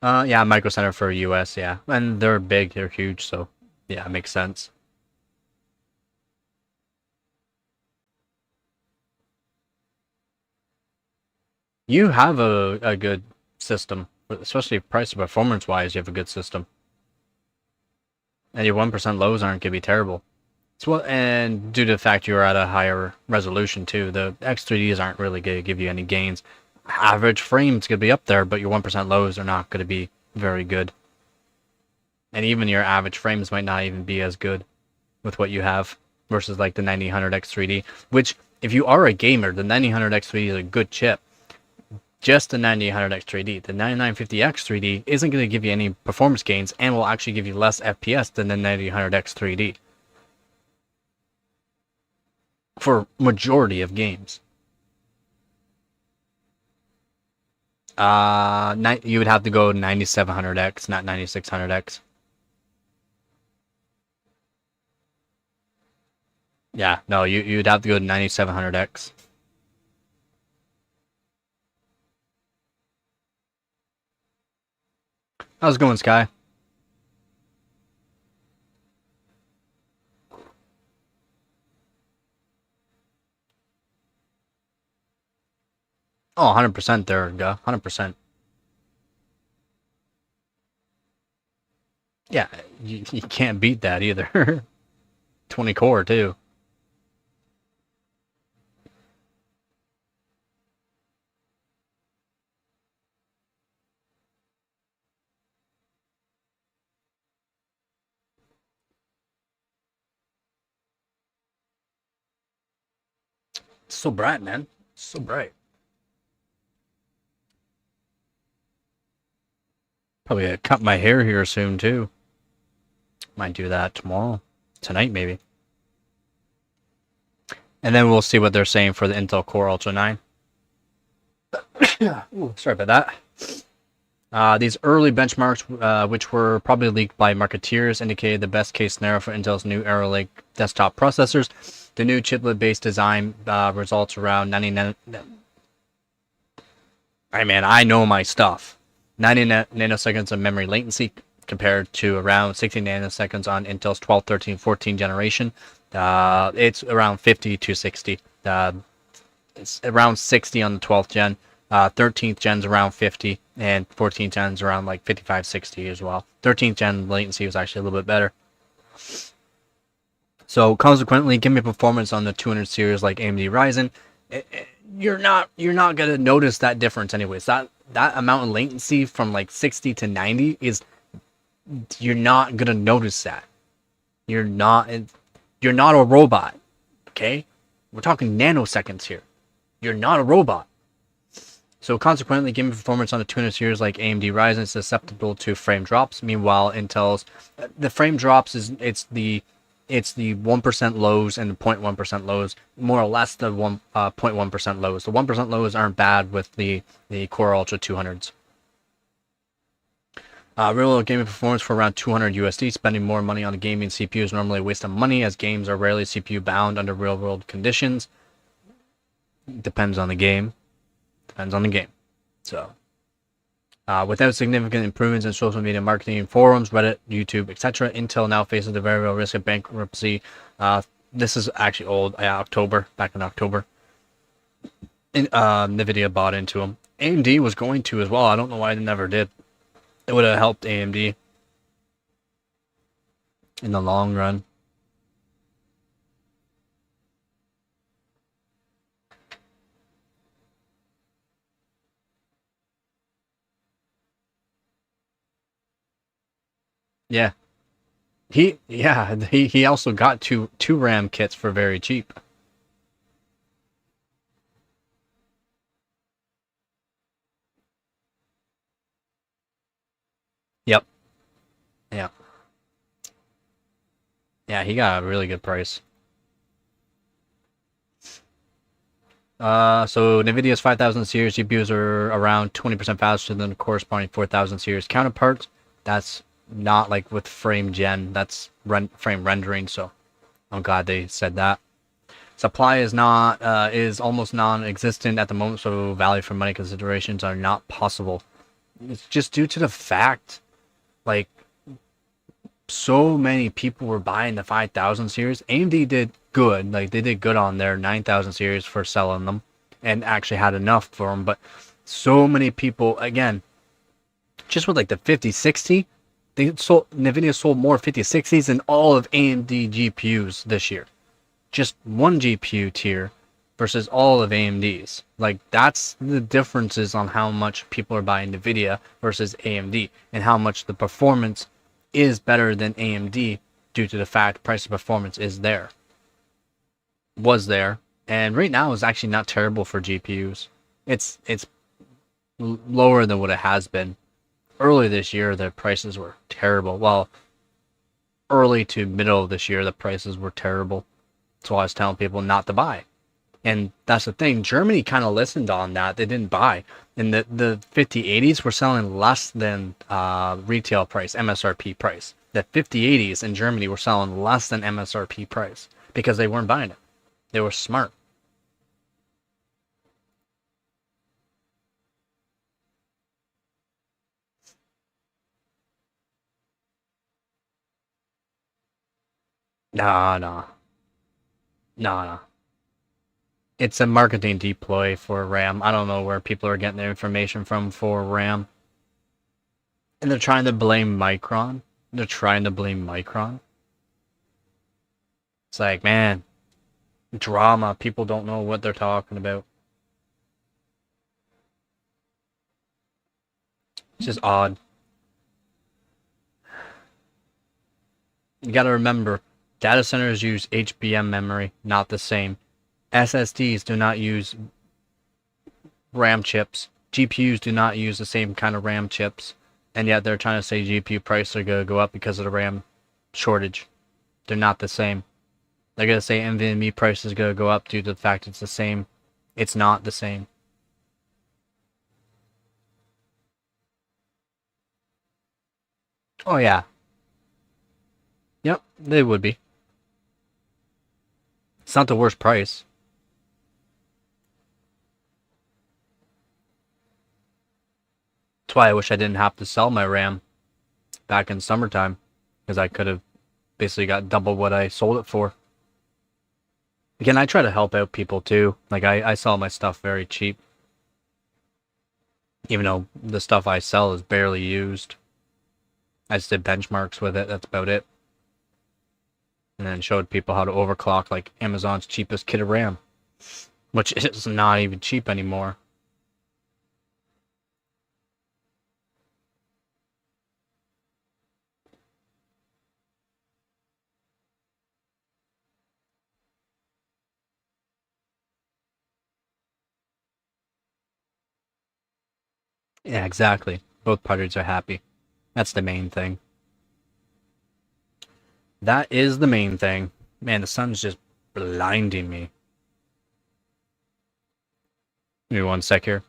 Yeah, Micro Center for US, yeah. And they're big, they're huge, so yeah, it makes sense. You have a good system, especially price to performance wise, you have a good system. And your 1% lows aren't going to be terrible. So, and due to the fact you're at a higher resolution too, the X3Ds aren't really going to give you any gains. Average frames going to be up there, but your 1% lows are not going to be very good. And even your average frames might not even be as good with what you have versus like the 9000X3D, which if you are a gamer, the 9000X3D is a good chip. Just the 9800X3D. The 9950X3D isn't going to give you any performance gains and will actually give you less FPS than the 9800X3D for majority of games. You would have to go 9700X, not 9600X. Yeah, no, you'd have to go to 9700X. How's it going, Sky? Oh, 100% there, 100%. Yeah, you can't beat that either. 20 core too. It's so bright, man. It's so bright. Probably gonna cut my hair here soon too. Might do that tomorrow. Tonight maybe. And then we'll see what they're saying for the Intel Core Ultra 9. Ooh, sorry about that. These early benchmarks, which were probably leaked by marketeers, indicated the best case scenario for Intel's new Arrow Lake desktop processors. The new chiplet-based design results around 90 I know my stuff. 90 nanoseconds of memory latency compared to around 60 nanoseconds on Intel's 12, 13, 14 generation. It's around 50 to 60. It's around 60 on the 12th gen. 13th gen's around 50, and 14th gen's around like 55, 60 as well. 13th gen latency was actually a little bit better. So consequently, give me performance on the 200 series like AMD Ryzen. You're not gonna notice that difference anyways. That amount of latency from like 60 to 90 is, you're not gonna notice that. You're not a robot, okay? We're talking nanoseconds here. You're not a robot. So consequently, gaming performance on the 200 series like AMD Ryzen is susceptible to frame drops. Meanwhile, Intel's the frame drops it's the 1% lows and the 0.1% lows, more or less the 0.1% lows. The 1% lows aren't bad with the Core Ultra 200s. Real-world gaming performance for around 200 USD. Spending more money on a gaming CPU is normally a waste of money, as games are rarely CPU bound under real-world conditions. Depends on the game. So, without significant improvements in social media marketing, forums, Reddit, YouTube, etc., Intel now faces the very real risk of bankruptcy. This is actually old. Back in October. NVIDIA bought into them. AMD was going to as well. I don't know why they never did. It would have helped AMD in the long run. Yeah. He also got two RAM kits for very cheap. Yep. Yeah. Yeah, he got a really good price. So NVIDIA's 5000 series GPUs are around 20% faster than the corresponding 4000 series counterparts. That's not like with frame gen, that's frame rendering, so I'm glad they said that. Supply is almost non-existent at the moment, so value for money considerations are not possible. It's just due to the fact, like, so many people were buying the 5000 series. AMD did good, like they did good on their 9000 series for selling them, and actually had enough for them. But so many people, again, just with like the 5060, NVIDIA sold more 5060s than all of AMD GPUs this year. Just one GPU tier versus all of AMD's. Like, that's the differences on how much people are buying NVIDIA versus AMD, and how much the performance is better than AMD due to the fact price of performance is there. Was there. And right now is actually not terrible for GPUs. It's lower than what it has been. Early this year, the prices were terrible. Well, early to middle of this year, the prices were terrible. That's why I was telling people not to buy. And that's the thing. Germany kind of listened on that. They didn't buy. And the 5080s were selling less than retail price, MSRP price. The 5080s in Germany were selling less than MSRP price because they weren't buying it. They were smart. No. It's a marketing deploy for RAM. I don't know where people are getting their information from for RAM. And they're trying to blame Micron. It's like, man, drama. People don't know what they're talking about. It's just odd. You gotta remember, data centers use HBM memory, not the same. SSDs do not use RAM chips. GPUs do not use the same kind of RAM chips. And yet they're trying to say GPU prices are gonna go up because of the RAM shortage. They're not the same. They're gonna say NVMe prices are gonna go up due to the fact it's the same. It's not the same. Oh yeah. Yep, they would be. It's not the worst price. That's why I wish I didn't have to sell my RAM back in summertime, because I could have basically got double what I sold it for. Again, I try to help out people too. Like, I sell my stuff very cheap. Even though the stuff I sell is barely used. I just did benchmarks with it, that's about it. And then showed people how to overclock like Amazon's cheapest kit of RAM. Which is not even cheap anymore. Yeah, exactly. Both parties are happy. That's the main thing. That is the main thing. Man, the sun's just blinding me. Give me 1 sec here.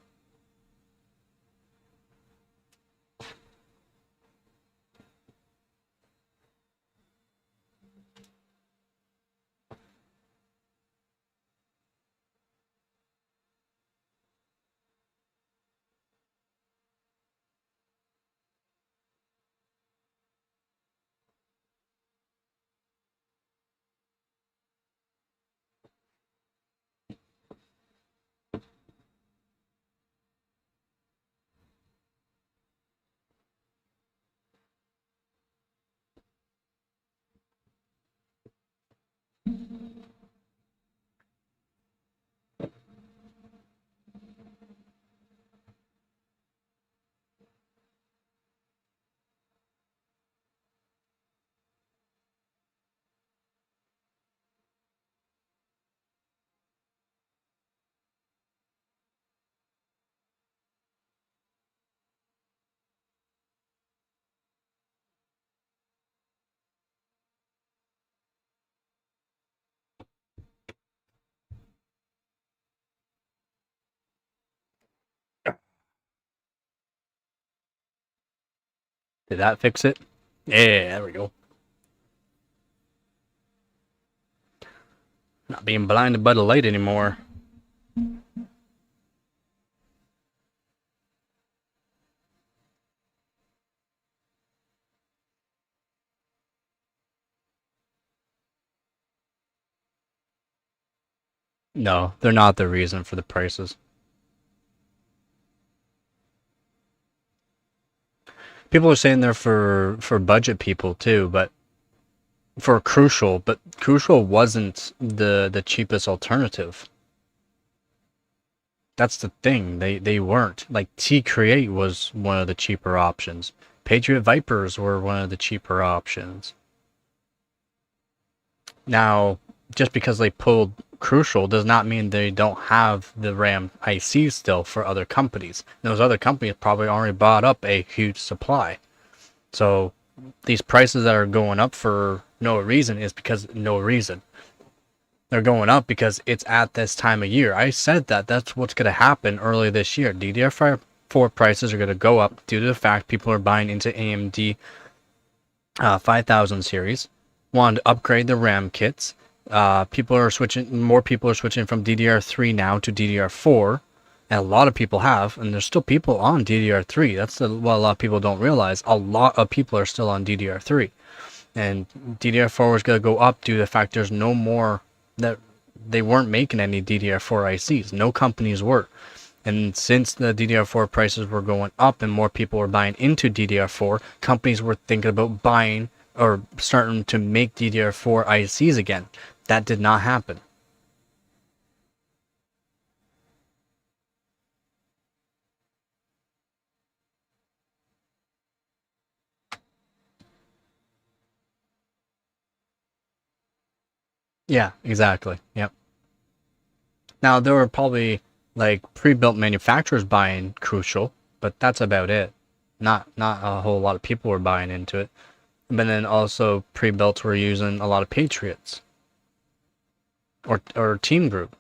Did that fix it? Yeah, there we go. Not being blinded by the light anymore. No, they're not the reason for the prices. People are saying they're for budget people too, but for Crucial, but Crucial wasn't the cheapest alternative. That's the thing. They weren't. Like, T-Create was one of the cheaper options. Patriot Vipers were one of the cheaper options. Now, just because they pulled Crucial does not mean they don't have the RAM ICs still for other companies. Those other companies probably already bought up a huge supply. So these prices that are going up for no reason is because no reason. They're going up because it's at this time of year. I said that's what's going to happen early this year. DDR4 prices are going to go up due to the fact people are buying into AMD 5000 series, want to upgrade the RAM kits. More people are switching from DDR3 now to DDR4, and a lot of people have, and there's still people on DDR3. That's what a lot of people don't realize. A lot of people are still on DDR3, and DDR4 is going to go up due to the fact there's no more, that they weren't making any DDR4 ICs. No companies were. And since the DDR4 prices were going up and more people were buying into DDR4, companies were thinking about buying or starting to make DDR4 ICs again. That did not happen. Yeah, exactly. Yep. Now there were probably like pre-built manufacturers buying Crucial, but that's about it. Not a whole lot of people were buying into it. But then also pre-built were using a lot of Patriots or Team Group,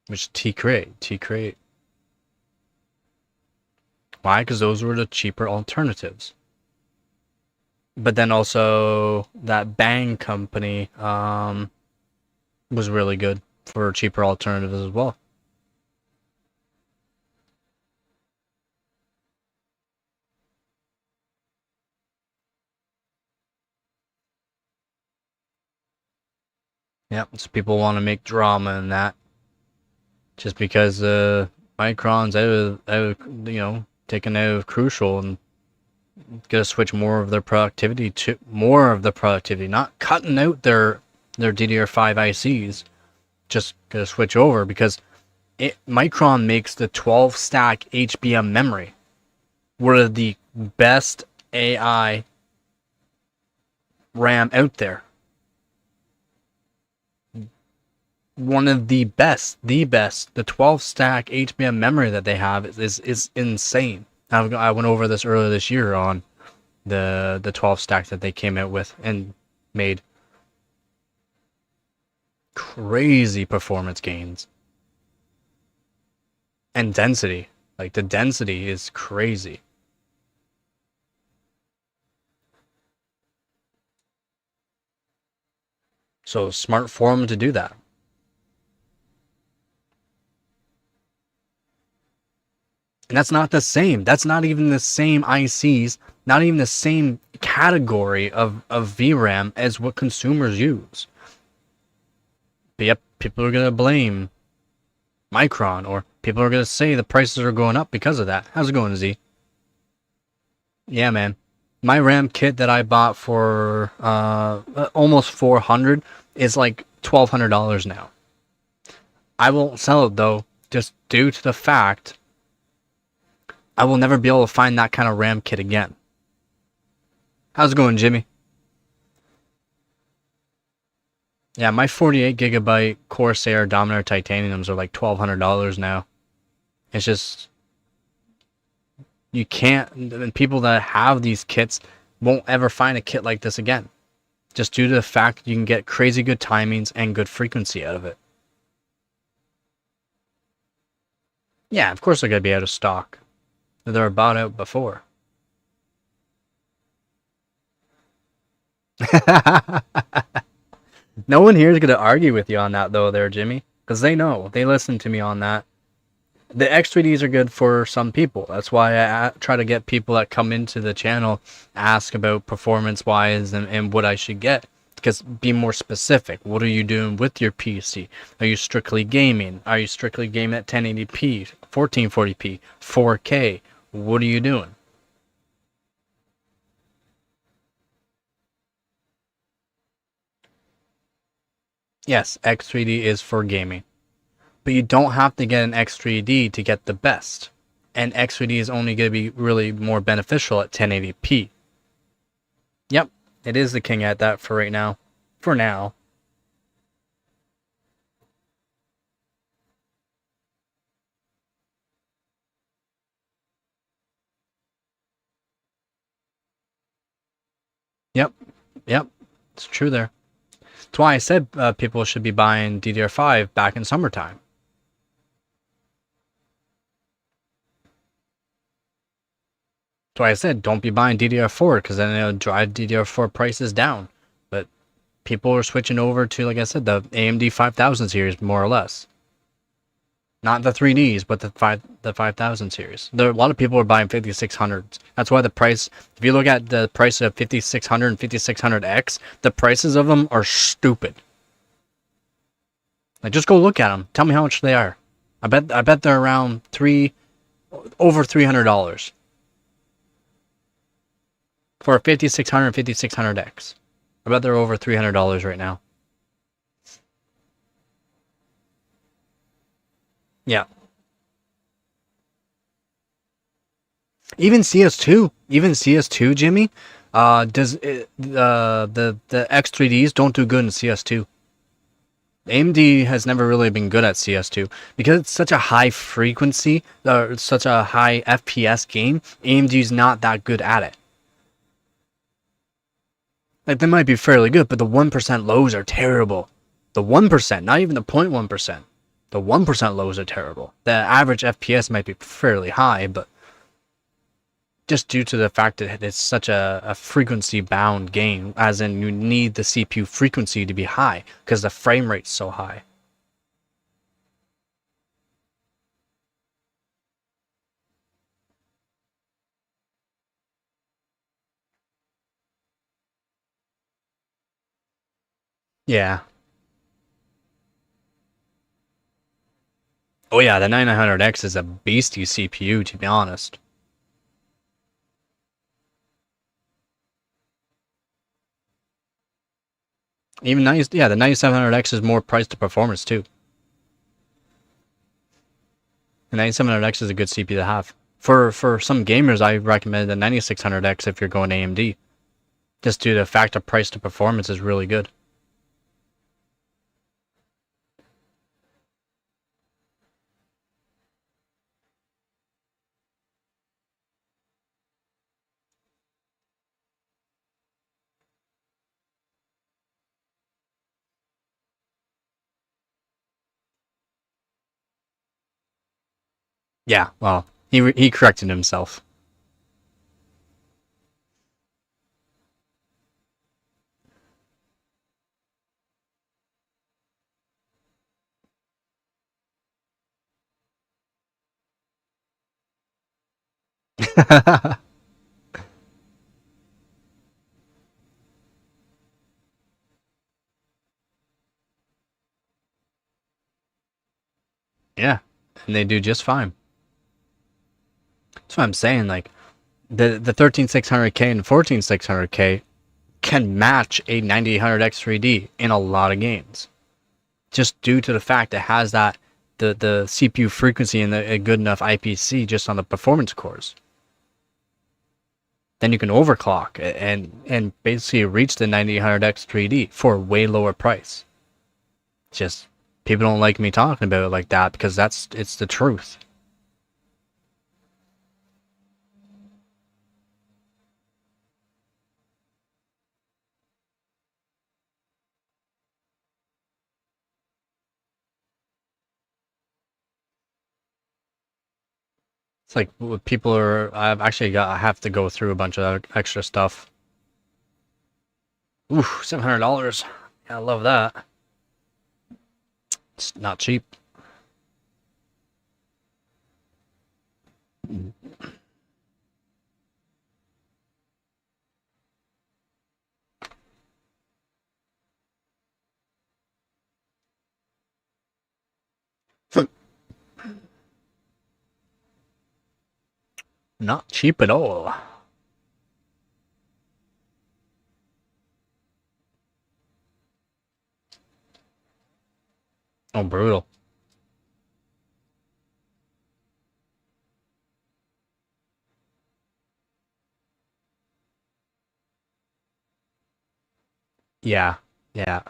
which T-Crate. Why? Because those were the cheaper alternatives. But then also that Bang company was really good for cheaper alternatives as well. Yep, so people want to make drama in that just because Micron's taken out of Crucial and gonna switch more of their productivity to not cutting out their DDR5 ICs, just gonna switch over because Micron makes the 12 stack HBM memory, one of the best AI RAM out there. One of the best. The 12 stack HBM memory that they have is insane. I went over this earlier this year on the 12 stack that they came out with and made crazy performance gains. And density. Like the density is crazy. So smart for them to do that. And that's not the same. That's not even the same ICs, not even the same category of VRAM as what consumers use. But yep, people are going to blame Micron, or people are going to say the prices are going up because of that. How's it going, Z? Yeah, man. My RAM kit that I bought for almost $400 is like $1,200 now. I won't sell it though, just due to the fact I will never be able to find that kind of RAM kit again. How's it going, Jimmy? Yeah, my 48 gigabyte Corsair Dominator Titaniums are like $1,200 now. It's just, you can't, and people that have these kits won't ever find a kit like this again. Just due to the fact you can get crazy good timings and good frequency out of it. Yeah, of course they're going to be out of stock. They're bought out before. No one here is going to argue with you on that, though, there, Jimmy. Because they know. They listen to me on that. The X3Ds are good for some people. That's why I try to get people that come into the channel ask about performance-wise and what I should get. Because be more specific. What are you doing with your PC? Are you strictly gaming? Are you strictly gaming at 1080p, 1440p, 4K? What are you doing? Yes, X3D is for gaming. But you don't have to get an X3D to get the best. And X3D is only going to be really more beneficial at 1080p. Yep, it is the king at that for right now. For now. Yep, it's true there. That's why I said people should be buying DDR5 back in summertime. That's why I said don't be buying DDR4 because then it'll drive DDR4 prices down. But people are switching over to, like I said, the AMD 5000 series more or less. Not the 3Ds, but the 5000 series. There a lot of people are buying 5600s. That's why the price, if you look at the price of 5600 and 5600X, the prices of them are stupid. Like, just go look at them. Tell me how much they are. I bet they're around over $300 for a 5600 and 5600X. I bet they're over $300 right now. Yeah. Even CS2, Jimmy, does it, the X3Ds don't do good in CS2. AMD has never really been good at CS2 because it's such a high frequency, such a high FPS game. AMD's not that good at it. Like they might be fairly good, but the 1% lows are terrible. The 1%, not even the 0.1%. The 1% lows are terrible. The average FPS might be fairly high, but just due to the fact that it's such a frequency bound game, as in you need the CPU frequency to be high because the frame rate's so high. Yeah. Oh yeah, the 9900X is a beastie CPU, to be honest. Even yeah, the 9700X is more price to performance too. The 9700X is a good CPU to have. For some gamers, I recommend the 9600X if you're going AMD. Just due to the fact of price to performance is really good. Yeah, well, he corrected himself. Yeah, and they do just fine. That's what I'm saying. Like the 13600K and 14600K can match a 9800X 3D in a lot of games, just due to the fact it has that the CPU frequency and a good enough IPC just on the performance cores. Then you can overclock and basically reach the 9800X 3D for a way lower price. Just people don't like me talking about it like that because it's the truth. It's like what people are. I have to go through a bunch of extra stuff. Ooh, $700. Yeah, I love that. It's not cheap. Not cheap at all. Oh, brutal. Yeah, yeah.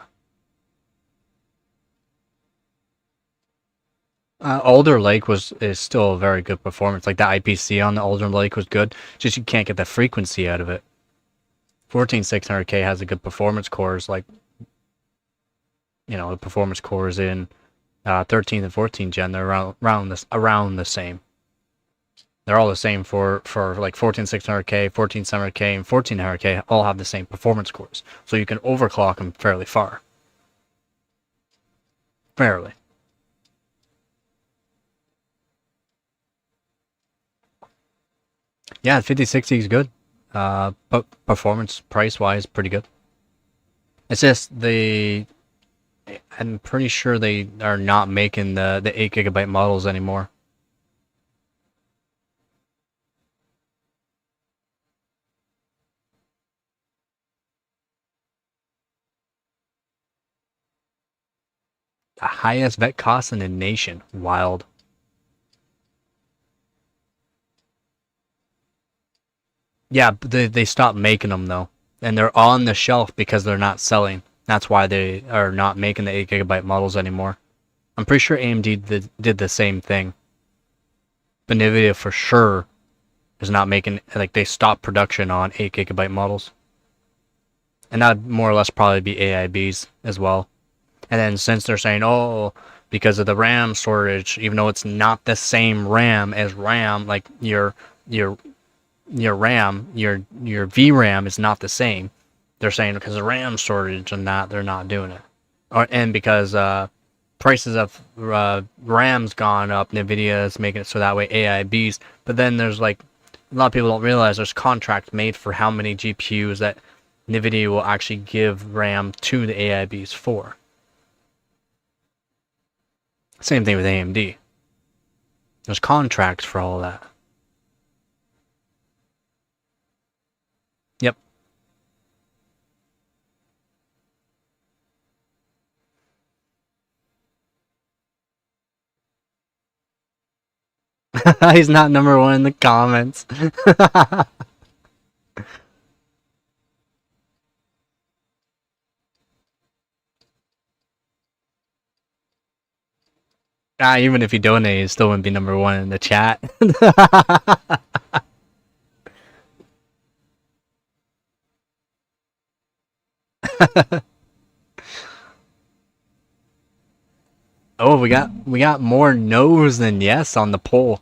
Alder Lake is still a very good performance. Like the IPC on the Alder Lake was good. Just you can't get the frequency out of it. 14600K has a good performance cores. Like the performance cores in 13th and 14th gen. They're around the same. They're all the same for like 14600K, 14700K, and 1400K. All have the same performance cores, so you can overclock them fairly far. Fairly. Yeah, 5060 is good. But performance price wise, pretty good. It's just I'm pretty sure they are not making the 8 GB models anymore. The highest vet cost in the nation. Wild. Yeah, but they stopped making them though, and they're on the shelf because they're not selling. That's why they are not making the 8 GB models anymore. I'm pretty sure AMD did the same thing, but Nvidia for sure is not making, like, they stopped production on 8 GB models, and that'd more or less probably be AIBs as well. And then since they're saying, oh, because of the RAM shortage, even though it's not the same RAM as RAM, like your RAM, your VRAM is not the same. They're saying because of RAM shortage and that they're not doing it, and because prices of RAM's gone up, Nvidia is making it so that way AIBs. But then there's like a lot of people don't realize there's contracts made for how many GPUs that Nvidia will actually give RAM to the AIBs for. Same thing with AMD. There's contracts for all of that. Yep. He's not number one in the comments. Even if he donated, he still wouldn't be number one in the chat. Oh, we got more no's than yes on the poll.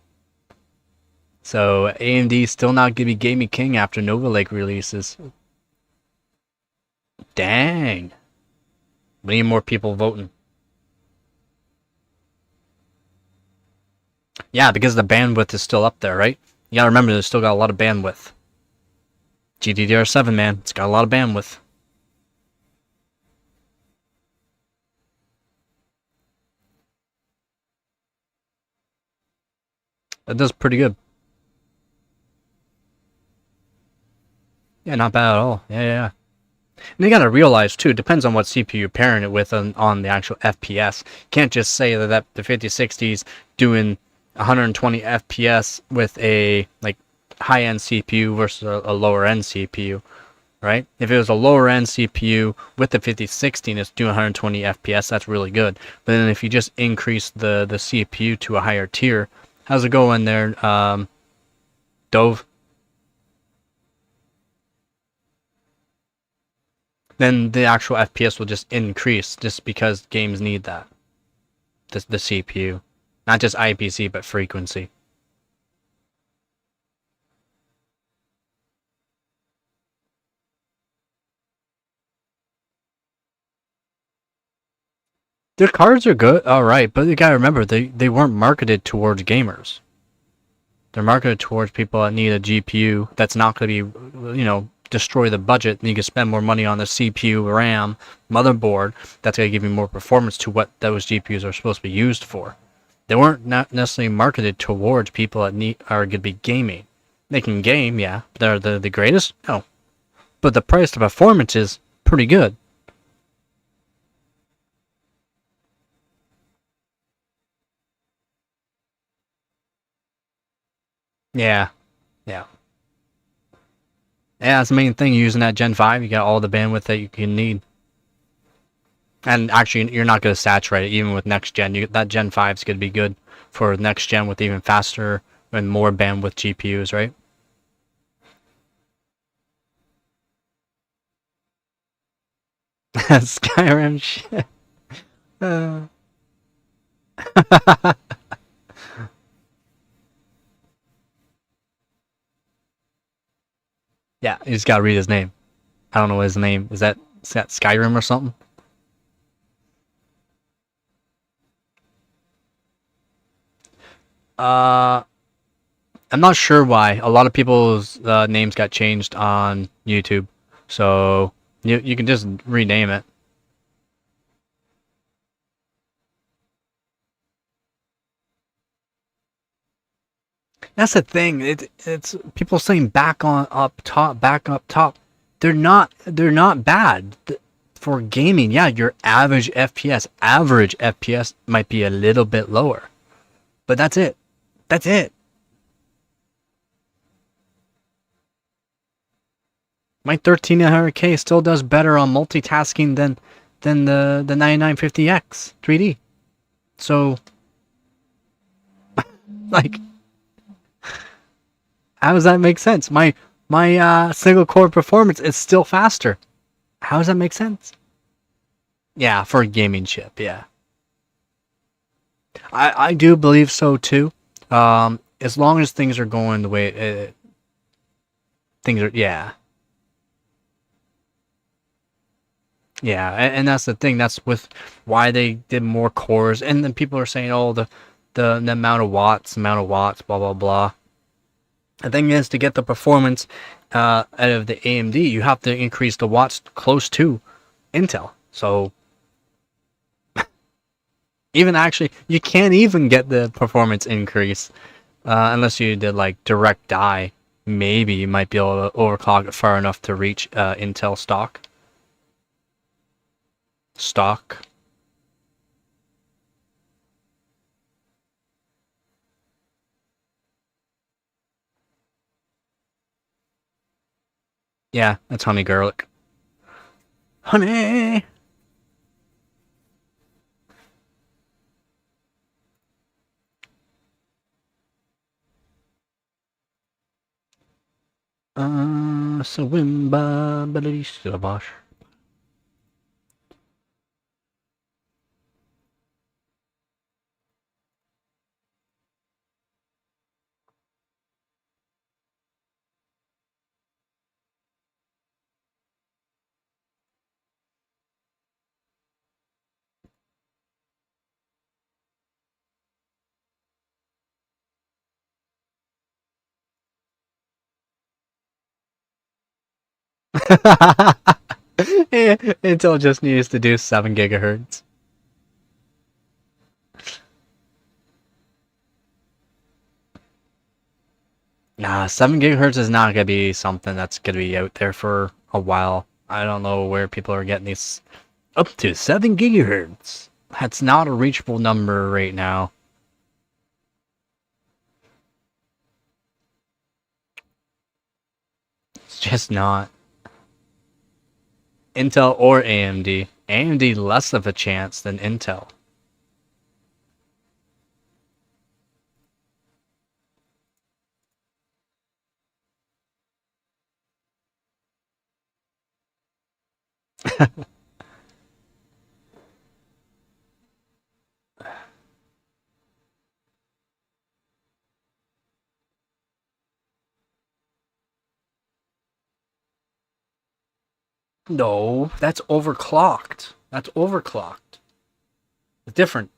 So AMD still not gonna be gaming king after Nova Lake releases. Dang. We need more people voting. Yeah, because the bandwidth is still up there, right? You gotta remember, there's still got a lot of bandwidth. GDDR7, man, it's got a lot of bandwidth. That does pretty good. Yeah, not bad at all. Yeah. And you gotta realize too, depends on what CPU you're pairing it with on the actual FPS. You can't just say that the 5060's doing 120 FPS with a like high-end CPU versus a lower-end CPU, right? If it was a lower-end CPU with the 5060 and it's doing 120 FPS, that's really good. But then if you just increase the CPU to a higher tier, how's it going there, Dove? Then the actual FPS will just increase just because games need that. The CPU. Not just IPC, but frequency. Their cards are good, alright, but you gotta remember, they weren't marketed towards gamers. They're marketed towards people that need a GPU that's not gonna be, destroy the budget, and you can spend more money on the CPU, RAM, motherboard, that's going to give you more performance to what those GPUs are supposed to be used for. They weren't not necessarily marketed towards people that are going to be gaming. They can game, yeah. They're the greatest? No. But the price to performance is pretty good. Yeah. Yeah, that's the main thing. Using that Gen 5, you got all the bandwidth that you can need. And actually, you're not going to saturate it even with next gen. That Gen 5 is going to be good for next gen with even faster and more bandwidth GPUs, right? Skyrim shit. Yeah, you just gotta read his name. I don't know what his name is. That Skyrim or something? I'm not sure why. A lot of people's names got changed on YouTube, so you can just rename it. That's the thing. It's people saying back up top. They're not bad. for gaming, yeah, your average FPS might be a little bit lower, but that's it. That's it. My 1300K still does better on multitasking than the 9950X 3D. So, like, how does that make sense? My single core performance is still faster. How does that make sense? Yeah, for a gaming chip, yeah. I do believe so too. As long as things are going the way things are, yeah, yeah, and that's the thing. That's with why they did more cores, and then people are saying, oh, the amount of watts, blah blah blah. The thing is, to get the performance out of the AMD, you have to increase the watts close to Intel. So even actually, you can't even get the performance increase unless you did like direct die. Maybe you might be able to overclock it far enough to reach Intel stock. Stock. Yeah, that's honey garlic. Honey. Sawimba Baladish. Intel just needs to do 7 gigahertz. Nah, 7 gigahertz is not gonna be something that's gonna be out there for a while. I don't know where people are getting these up to 7 gigahertz. That's not a reachable number right now. It's just not. Intel or AMD. AMD less of a chance than Intel. No, that's overclocked. That's overclocked. It's different.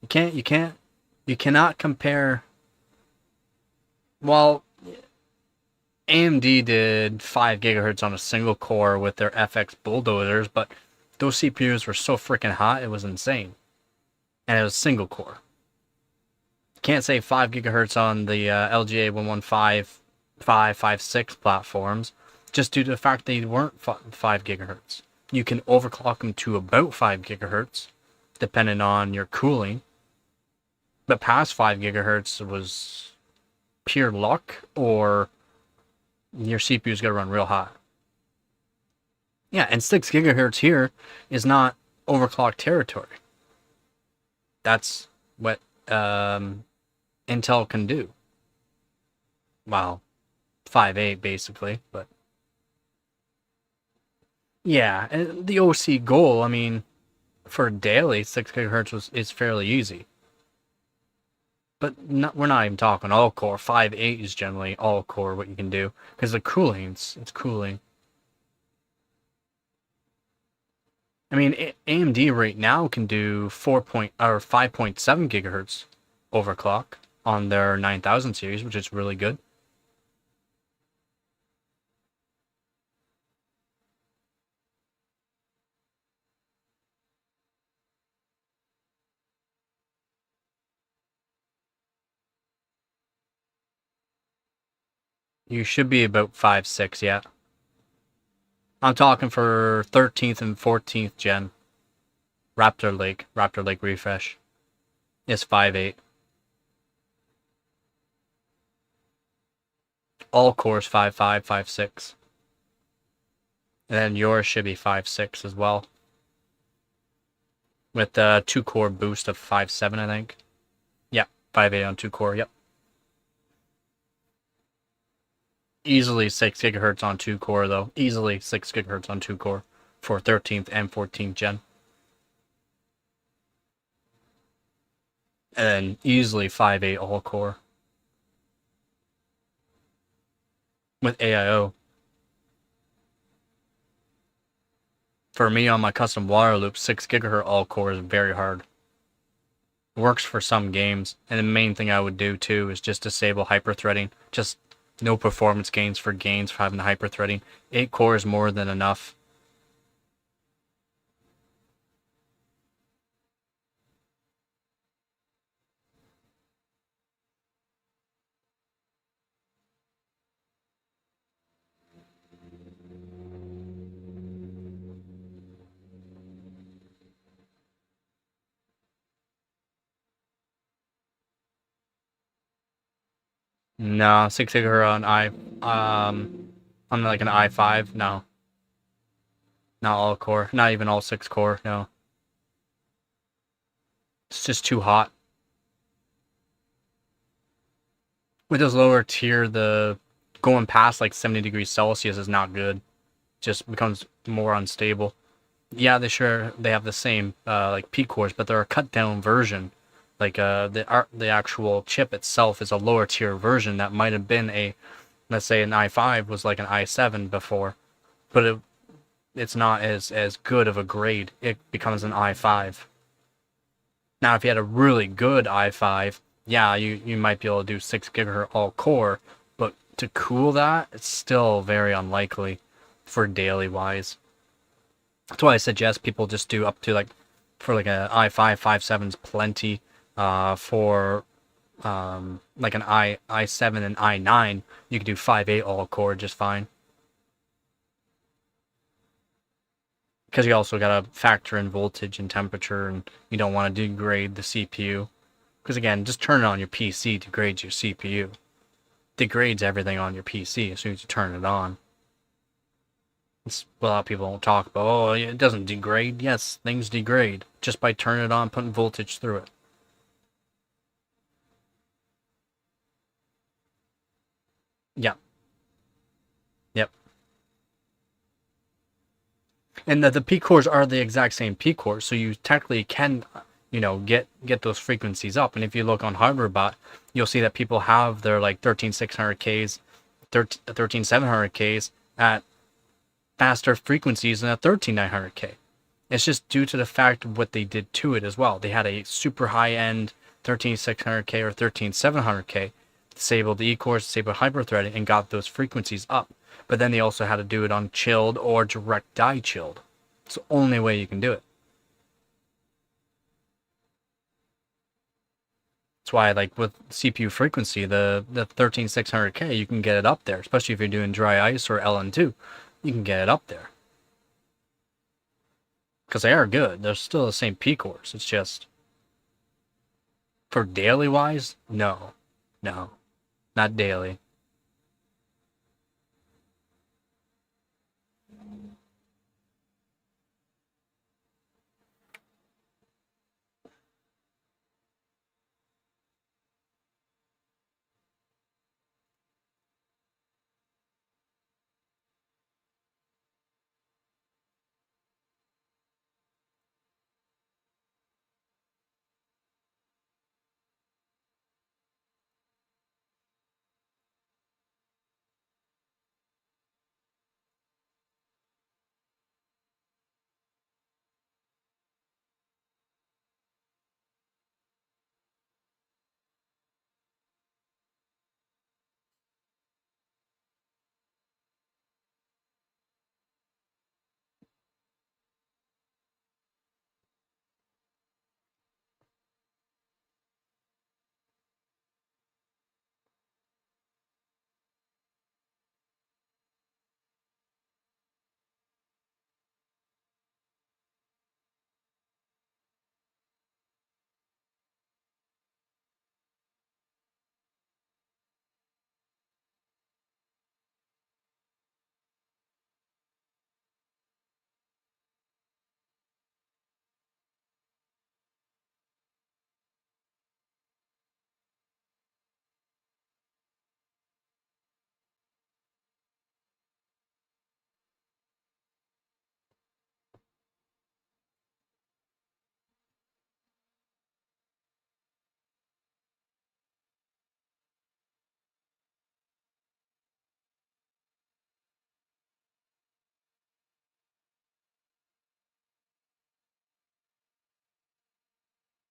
You cannot compare. Well, AMD did 5 gigahertz on a single core with their FX bulldozers, but those CPUs were so freaking hot, it was insane. And it was single core. Can't say 5 gigahertz on the LGA 115556 platforms, just due to the fact they weren't 5 gigahertz. You can overclock them to about 5 gigahertz, depending on your cooling. But past 5 gigahertz was pure luck, or your CPU's got to run real hot. Yeah, and 6 gigahertz here is not overclocked territory. That's what Intel can do. Well, 5.8 basically, but yeah, and the OC goal, I mean, for daily, 6 gigahertz is fairly easy. But we're not even talking all core. 5.8 is generally all core what you can do because the cooling, it's cooling. I mean, AMD right now can do 5.7 gigahertz overclock on their 9000 series, which is really good. You should be about 5.6, yeah. I'm talking for 13th and 14th gen. Raptor Lake refresh. It's 5.8. All cores 5.5, 5.6. And then yours should be 5.6 as well. With the 2-core boost of 5.7, I think. Yep, 5.8 on 2-core, yep. Easily 6 gigahertz on 2-core, though. Easily 6 gigahertz on 2-core for 13th and 14th gen. And then easily 5.8 all-core. With AIO. For me, on my custom water loop, 6 gigahertz all-core is very hard. Works for some games, and the main thing I would do, too, is just disable hyperthreading. Just no performance gains for having the hyperthreading. 8 core is more than enough. No, 6 gigahertz on like an i5, no. Not all core, not even all 6 core, no. It's just too hot. With those lower tier, the going past like 70 degrees Celsius is not good. Just becomes more unstable. Yeah, they have the same like P cores, but they're a cut down version. Like the actual chip itself is a lower tier version that might have been a, let's say an i5 was like an i7 before, but it's not as good of a grade. It becomes an i5. Now, if you had a really good i5, yeah, you might be able to do 6 gigahertz all core, but to cool that, it's still very unlikely for daily wise. That's why I suggest people just do up to like, for like an i5, 5.7's plenty. For like an i7 and i9, you can do 5.8 all core just fine. Because you also got to factor in voltage and temperature, and you don't want to degrade the CPU. Because again, just turn it on your PC degrades your CPU. Degrades everything on your PC as soon as you turn it on. It's what a lot of people don't talk about. Oh, it doesn't degrade. Yes, things degrade just by turning it on, putting voltage through it. Yeah. Yep. And the P cores are the exact same P cores, so you technically can, get those frequencies up. And if you look on HardwareBot, you'll see that people have their like 13600Ks, 13700Ks at faster frequencies than a 13900K. It's just due to the fact of what they did to it as well. They had a super high-end 13600K or 13700K, disabled the E-cores, disabled hyperthreading, and got those frequencies up. But then they also had to do it on chilled or direct die chilled. It's the only way you can do it. That's why, like with CPU frequency, the 13600K, you can get it up there, especially if you're doing dry ice or LN2. You can get it up there. Because they are good. They're still the same P cores. It's just, for daily wise, no. No. Not daily.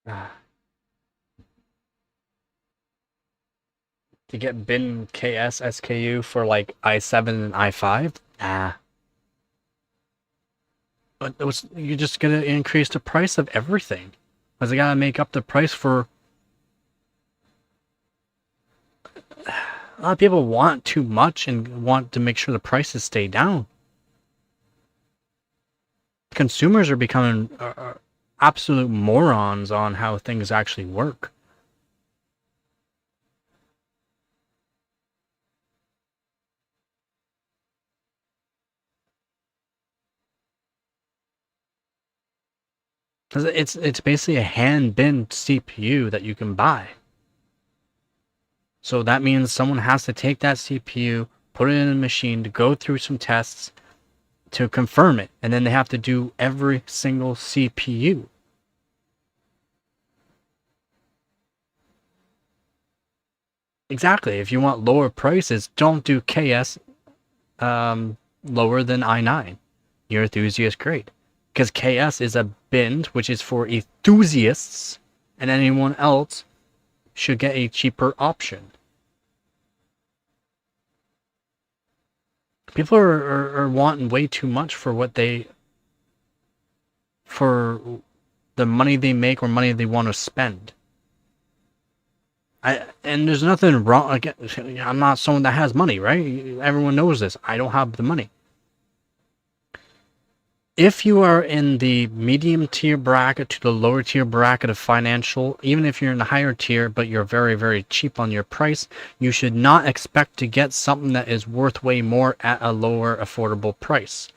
To get bin KS SKU for like i7 and i5? But you're just gonna increase the price of everything. Because they gotta make up the price for. A lot of people want too much and want to make sure the prices stay down. Consumers are becoming absolute morons on how things actually work. Because it's basically a hand bin CPU that you can buy. So that means someone has to take that CPU, put it in a machine to go through some tests to confirm it, and then they have to do every single CPU. Exactly. If you want lower prices, don't do KS lower than i9. Your enthusiast grade. Because KS is a bin which is for enthusiasts, and anyone else should get a cheaper option. People are wanting way too much for the money they make or money they want to spend. And there's nothing wrong. Again, I'm not someone that has money, right? Everyone knows this. I don't have the money. If you are in the medium tier bracket to the lower tier bracket of financial, even if you're in the higher tier, but you're very, very cheap on your price, you should not expect to get something that is worth way more at a lower affordable price.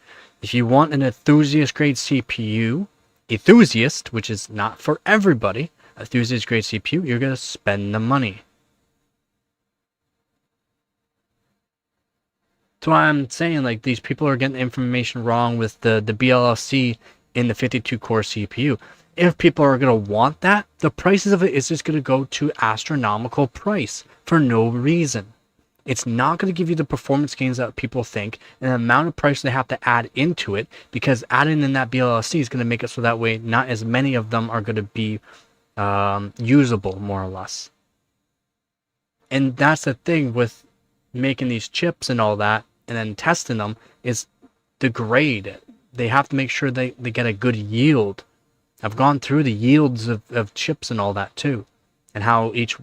If you want an enthusiast grade CPU, enthusiast, which is not for everybody, enthusiast grade CPU, you're going to spend the money. That's why I'm saying, like, these people are getting information wrong with the Bllc in the 52 core CPU. If people are going to want that, the prices of it is just going to go to astronomical price for no reason. It's not going to give you the performance gains that people think, and the amount of price they have to add into it, because adding in that Bllc is going to make it so that way not as many of them are going to be usable, more or less. And that's the thing with making these chips and all that, and then testing them, is the grade. They have to make sure they get a good yield. I've gone through the yields of chips and all that too, and how each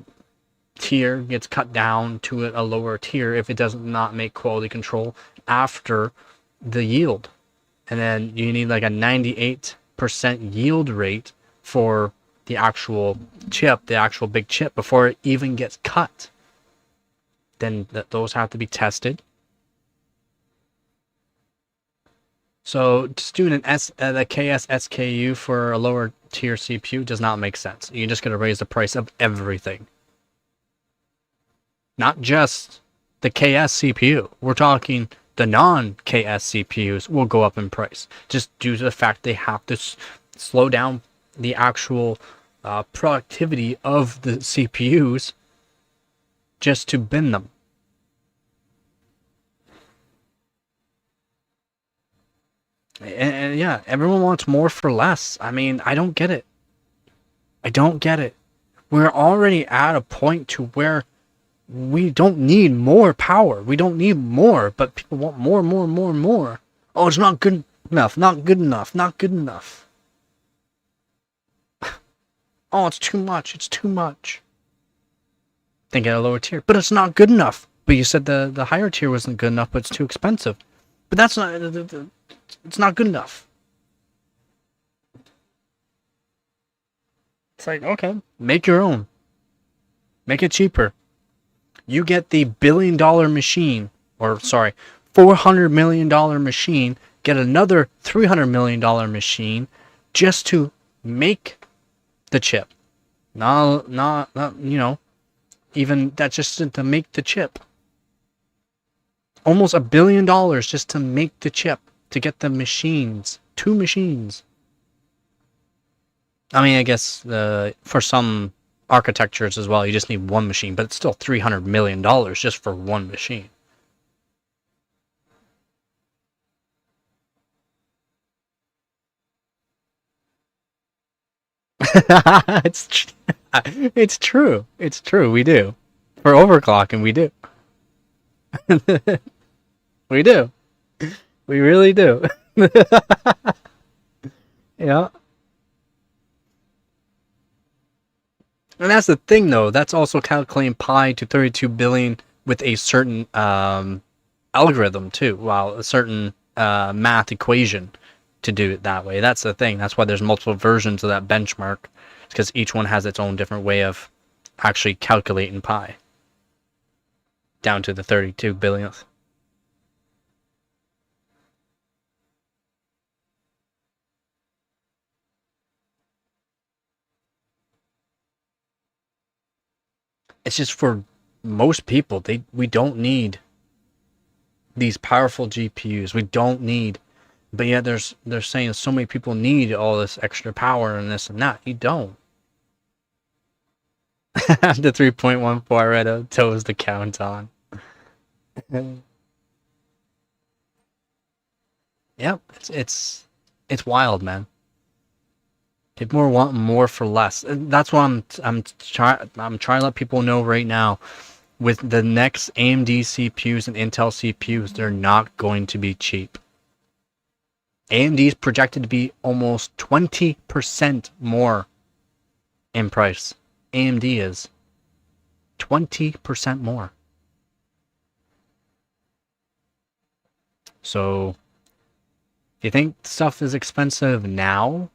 tier gets cut down to a lower tier if it does not make quality control after the yield. And then you need like a 98% yield rate for the actual chip, the actual big chip, before it even gets cut. Then those have to be tested. So just doing the KS SKU for a lower tier CPU does not make sense. You're just going to raise the price of everything. Not just the KS CPU. We're talking the non-KS CPUs will go up in price, just due to the fact they have to slow down the actual productivity of the CPUs just to bin them. And yeah, everyone wants more for less. I mean, I don't get it. I don't get it. We're already at a point to where we don't need more power. We don't need more, but people want more, more, more, more. Oh, it's not good enough. Not good enough. Not good enough. Oh, it's too much. It's too much. Then get a lower tier. But it's not good enough. But you said the higher tier wasn't good enough, but it's too expensive. But that's not... It's not good enough. It's like, okay, make your own. Make it cheaper. You get the $1 billion machine, or sorry, $400 million machine, get another $300 million machine just to make the chip. Not you know, even that's just to make the chip. Almost $1 billion just to make the chip, to get the machines. 2 machines. I mean, I guess for some architectures as well, you just need 1 machine, but it's still $300 million just for 1 machine. It's true. It's true. We do. For overclocking, we do. We do. We really do. Yeah. And that's the thing, though. That's also calculating pi to 32 billion with a certain algorithm, too. Well, a certain math equation to do it that way. That's the thing. That's why there's multiple versions of that benchmark. It's because each one has its own different way of actually calculating pi down to the 32 billionth. It's just for most people, we don't need these powerful GPUs. We don't need, but yet they're saying so many people need all this extra power and this and that. You don't. After 3.14, I read out toes to count on. Yep, it's wild, man. People are wanting more for less. And that's what I'm trying to let people know right now. With the next AMD CPUs and Intel CPUs, they're not going to be cheap. AMD is projected to be almost 20% more in price. AMD is 20% more. So, if you think stuff is expensive now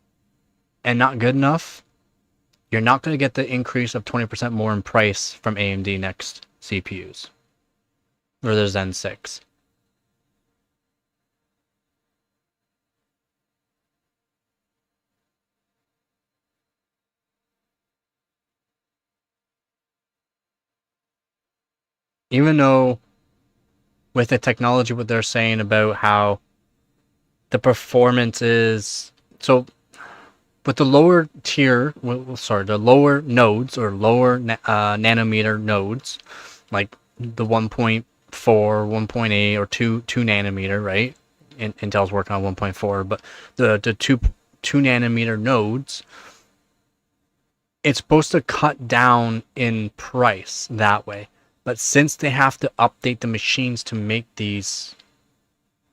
and not good enough, you're not going to get the increase of 20% more in price from AMD next CPUs. Or the Zen 6. Even though with the technology, what they're saying about how the performance is... So, with the lower tier, the lower nodes or lower nanometer nodes, like the 1.4, 1.8, or 2 nanometer, right? Intel's working on 1.4, but the 2 nanometer nodes, it's supposed to cut down in price that way. But since they have to update the machines to make these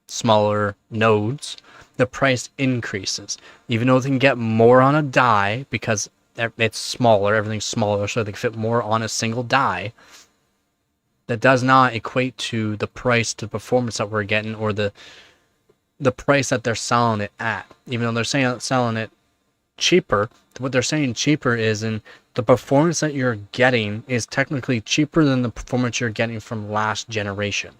smaller nodes, the price increases. Even though they can get more on a die because it's smaller, everything's smaller, so they can fit more on a single die. That does not equate to the price to performance that we're getting, or the price that they're selling it at. Even though they're saying selling it cheaper, what they're saying cheaper is in the performance that you're getting is technically cheaper than the performance you're getting from last generation.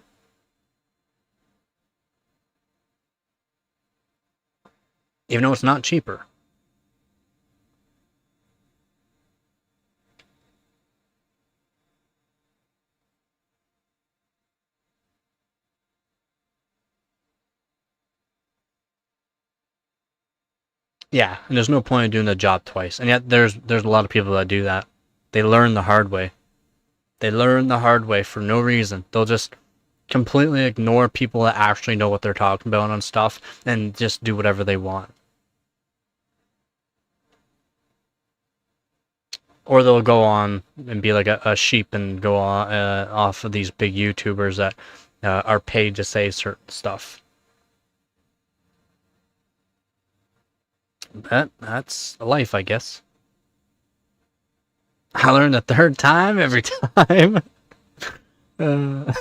Even though it's not cheaper. Yeah, and there's no point in doing the job twice. And yet there's a lot of people that do that. They learn the hard way. They learn the hard way for no reason. They'll just completely ignore people that actually know what they're talking about on stuff and just do whatever they want. Or they'll go on and be like a sheep and go on, off of these big YouTubers that are paid to say certain stuff. That's life, I guess. I learned the third time every time. uh,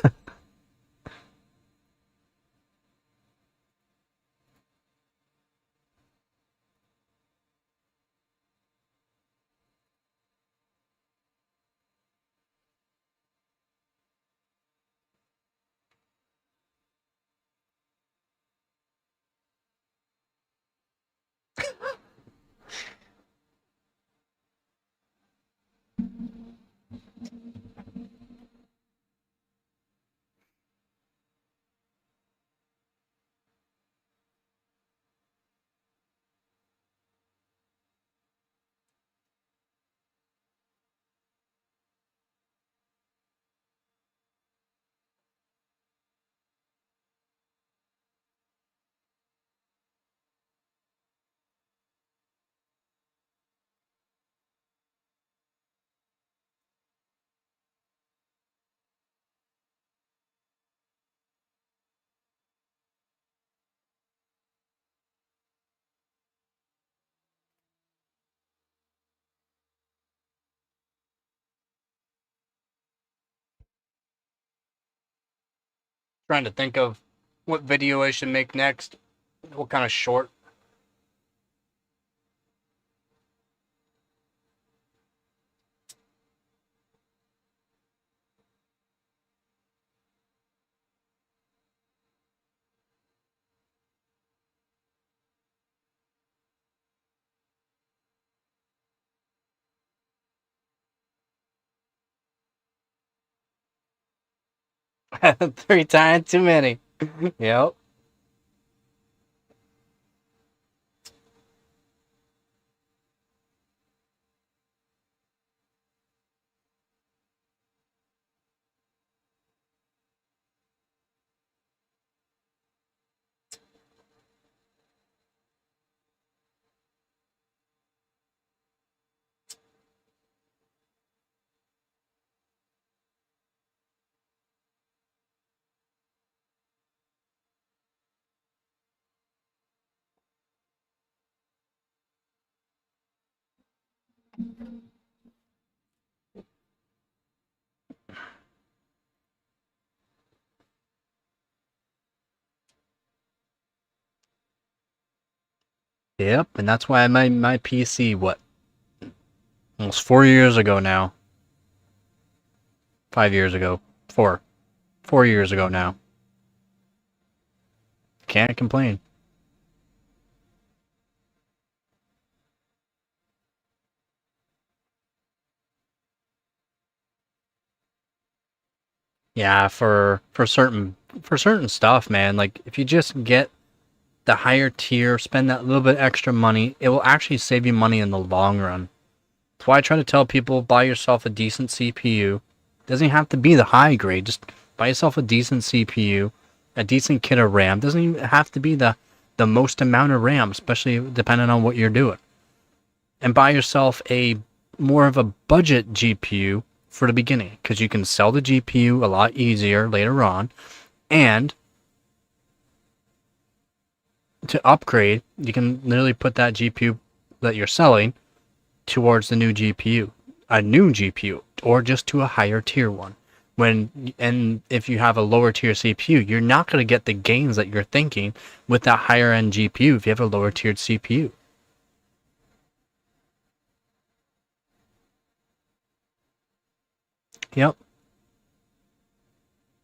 Trying to think of what video I should make next. What kind of short? 3 times too many. Yep. Yep, and that's why I made my PC, what, almost 4 years ago now. 5 years ago. 4 years ago now. Can't complain. Yeah, for certain stuff, man. Like if you just get the higher tier, spend that little bit extra money, it will actually save you money in the long run. That's why I try to tell people, buy yourself a decent CPU. Doesn't have to be the high grade. Just buy yourself a decent CPU, a decent kit of RAM. Doesn't even have to be the most amount of RAM, especially depending on what you're doing. And buy yourself a more of a budget GPU for the beginning, because you can sell the GPU a lot easier later on. And to upgrade, you can literally put that GPU that you're selling towards the new GPU, a new GPU, or just to a higher tier one. And if you have a lower tier CPU, you're not going to get the gains that you're thinking with that higher end GPU if you have a lower tiered CPU. Yep.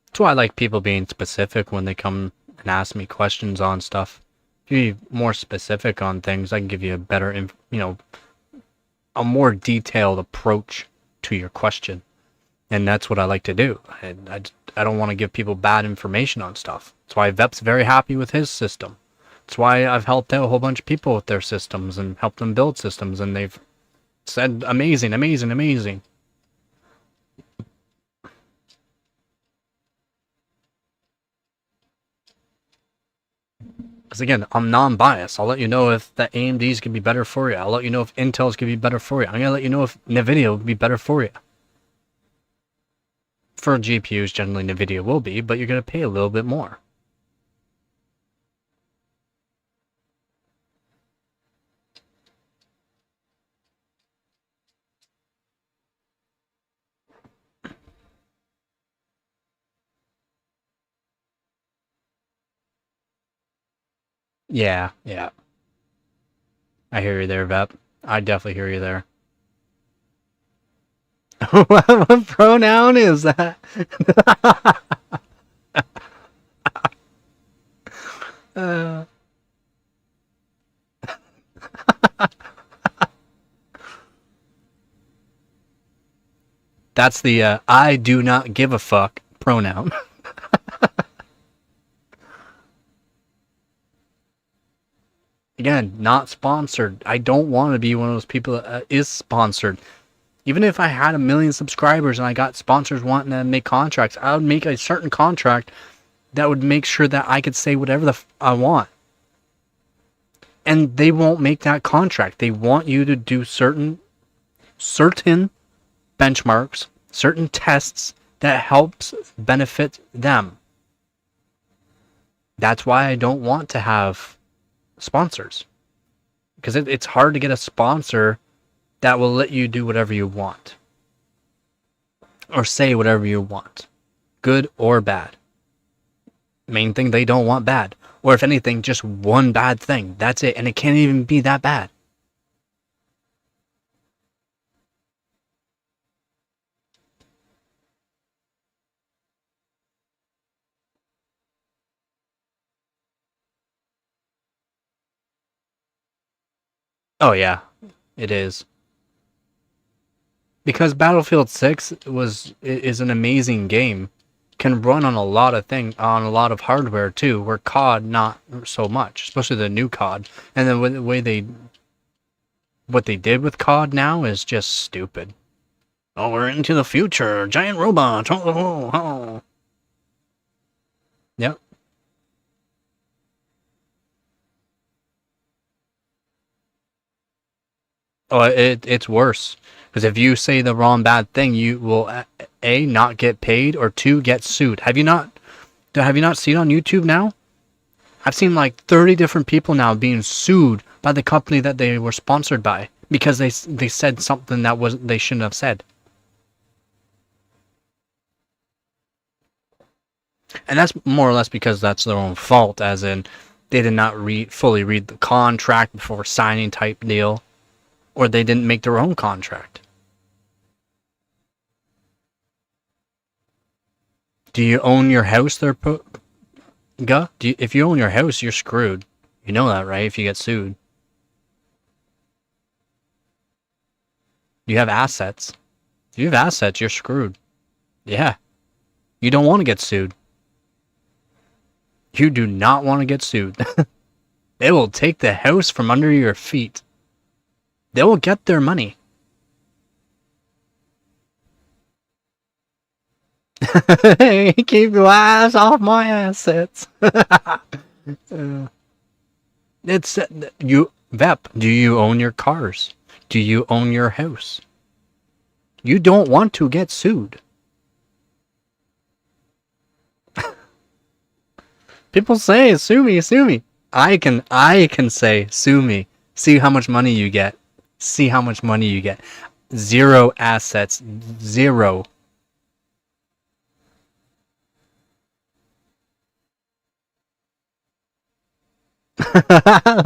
That's why I like people being specific when they come and ask me questions on stuff. If you're more specific on things, I can give you a better, a more detailed approach to your question. And that's what I like to do. I don't want to give people bad information on stuff. That's why Vep's very happy with his system. That's why I've helped out a whole bunch of people with their systems and helped them build systems, and they've said amazing, amazing, amazing. Because again, I'm non-biased. I'll let you know if the AMDs could be better for you. I'll let you know if Intel's could be better for you. I'm gonna let you know if Nvidia would be better for you. For GPUs, generally Nvidia will be, but you're gonna pay a little bit more. Yeah, yeah. I hear you there, Vep. I definitely hear you there. What pronoun is that? uh, that's the I do not give a fuck pronoun. Again, not sponsored. I don't want to be one of those people that is sponsored. Even if I had 1 million subscribers and I got sponsors wanting to make contracts, I would make a certain contract that would make sure that I could say whatever I want. And they won't make that contract. They want you to do certain benchmarks, certain tests that helps benefit them. That's why I don't want to have sponsors. Because it's hard to get a sponsor that will let you do whatever you want. Or say whatever you want. Good or bad. Main thing they don't want bad. Or if anything, just one bad thing. That's it. And it can't even be that bad. Oh yeah, it is. Because Battlefield 6 is an amazing game. Can run on a lot of on a lot of hardware too, where COD not so much, especially the new COD. And then the way what they did with COD now is just stupid. Oh, we're into the future. Giant robots. Oh, oh, oh. Yep. Oh, it's worse. Because if you say the wrong bad thing, you will A, not get paid, or 2, get sued. Have you not seen on YouTube now? I've seen like 30 different people now being sued by the company that they were sponsored by because they said something that they shouldn't have said. And that's more or less because that's their own fault, as in they did not fully read the contract before signing type deal, or they didn't make their own contract. Do you own your house there, if you own your house, you're screwed. You know that, right? If you get sued. You have assets. If you have assets, you're screwed. Yeah. You don't want to get sued. You do not want to get sued. They will take the house from under your feet. They will get their money. Hey, keep your eyes off my assets. It's you, Vep. Do you own your cars? Do you own your house? You don't want to get sued. People say, sue me, sue me. I can say, sue me. See how much money you get. See how much money you get. 0 assets. 0.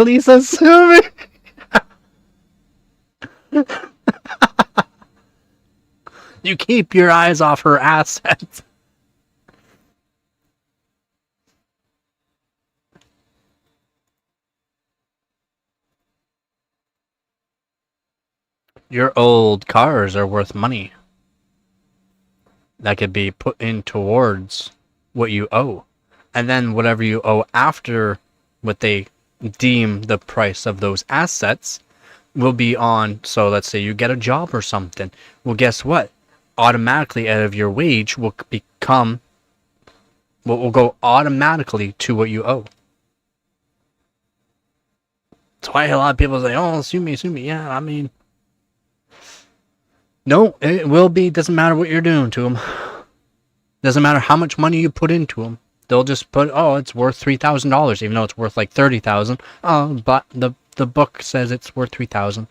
Lisa, sue me. You keep your eyes off her assets. Your old cars are worth money. That could be put in towards what you owe. And then whatever you owe after what they deem the price of those assets will be on. So let's say you get a job or something. Well, guess what? Automatically out of your wage will become what will go automatically to what you owe. That's why a lot of people say, oh, sue me, sue me. Yeah, I mean, no, it will be. Doesn't matter what you're doing to them. Doesn't matter how much money you put into them. They'll just put, oh, it's worth $3,000, even though it's worth like $30,000. Oh, but the book says it's worth $3,000.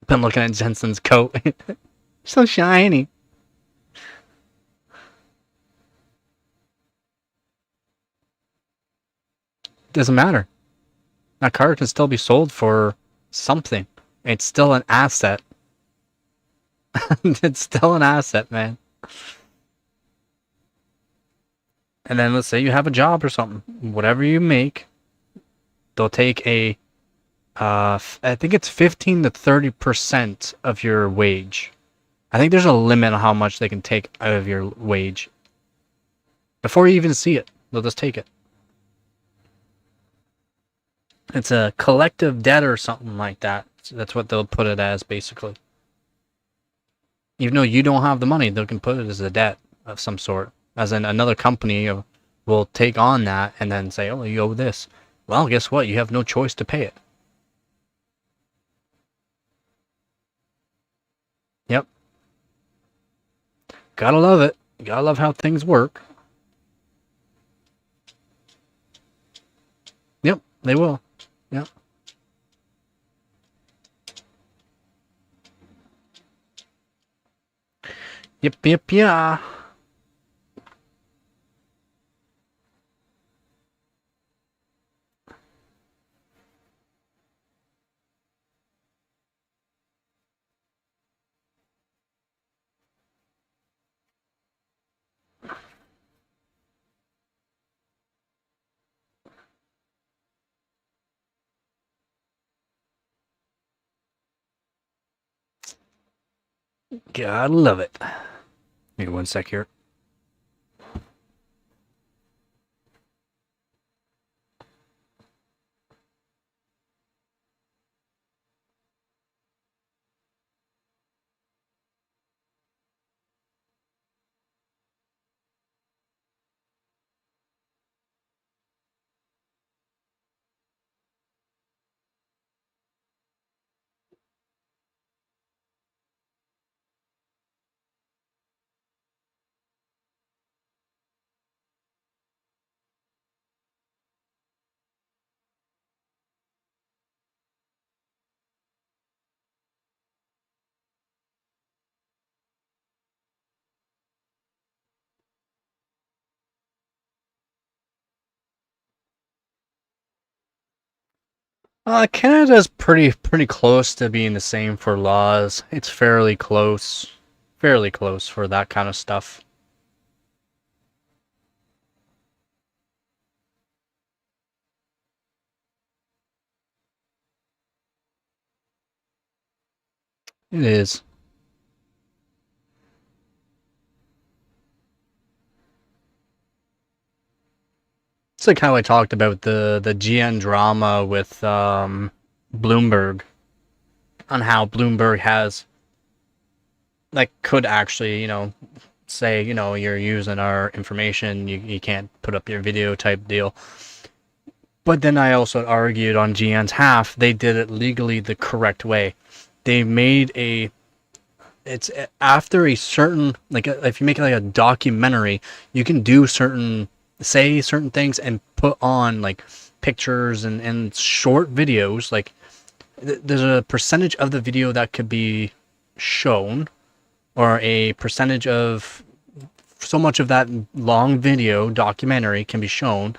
Been looking at Jensen's coat. So shiny. Doesn't matter. That car can still be sold for something. It's still an asset. It's still an asset, man. And then let's say you have a job or something. Whatever you make, they'll take a, I think it's 15 to 30% of your wage. I think there's a limit on how much they can take out of your wage. Before you even see it, they'll just take it. It's a collective debt or something like that. So that's what they'll put it as, basically. Even though you don't have the money, they can put it as a debt of some sort. As in, another company will take on that and then say, oh, you owe this. Well, guess what? You have no choice to pay it. Yep. Gotta love it. Gotta love how things work. Yep, they will. Yep. Yep, yep, yeah. Gotta love it. Give me one sec here. Canada's pretty close to being the same for laws. It's fairly close for that kind of stuff. It is. It's like how I talked about the GN drama with Bloomberg, on how Bloomberg has, like, could actually, say, you're using our information, you can't put up your video type deal. But then I also argued on GN's half, they did it legally the correct way. They made it's after a certain, like, if you make it like a documentary, you can do say certain things and put on, like, pictures and short videos. Like, there's a percentage of the video that could be shown, or a percentage of so much of that long video documentary can be shown.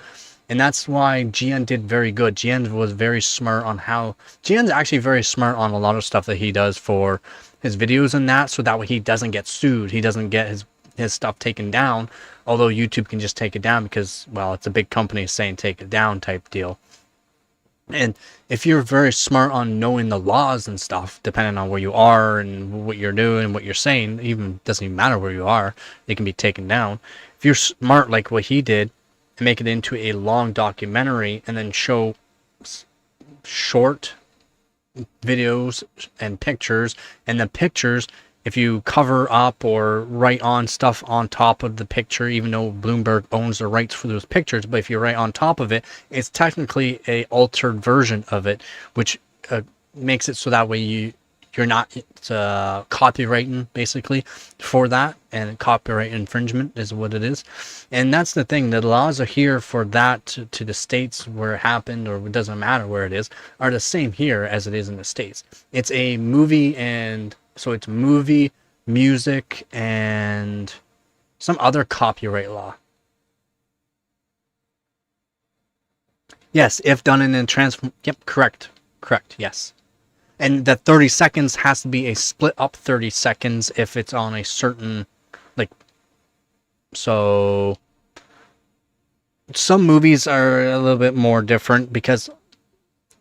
And that's why GN did very good. GN was very smart on how... GN's actually very smart on a lot of stuff that he does for his videos and that, so that way he doesn't get sued. He doesn't get his stuff taken down, although YouTube can just take it down because, well, it's a big company saying take it down type deal. And if you're very smart on knowing the laws and stuff, depending on where you are and what you're doing, what you're saying, even doesn't even matter where you are, it can be taken down. If you're smart like what he did, and make it into a long documentary and then show short videos and pictures, and the pictures, if you cover up or write on stuff on top of the picture, even though Bloomberg owns the rights for those pictures, but if you write on top of it, it's technically a altered version of it, which makes it so that way you're not copywriting basically for that, and copyright infringement is what it is. And that's the thing, the laws are here for that to the states where it happened, or it doesn't matter where it is, are the same here as it is in the states. It's a movie, and so it's movie, music, and some other copyright law. Yes, if done in a yep, correct, yes. And that 30 seconds has to be a split up 30 seconds if it's on a certain, like, so some movies are a little bit more different because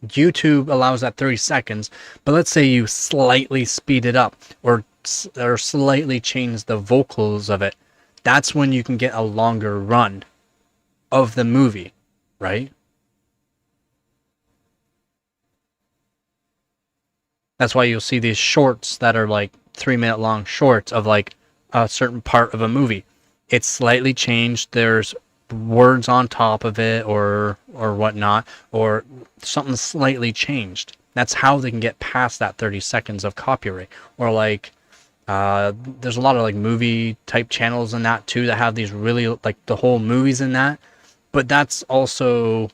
YouTube allows that 30 seconds, but let's say you slightly speed it up or slightly change the vocals of it. That's when you can get a longer run of the movie, right? That's why you'll see these shorts that are like 3-minute long shorts of like a certain part of a movie. It's slightly changed. There's words on top of it or whatnot, or something slightly changed. That's how they can get past that 30 seconds of copyright. Or like, there's a lot of like movie type channels in that too that have these really, like, the whole movies in that. But that's also,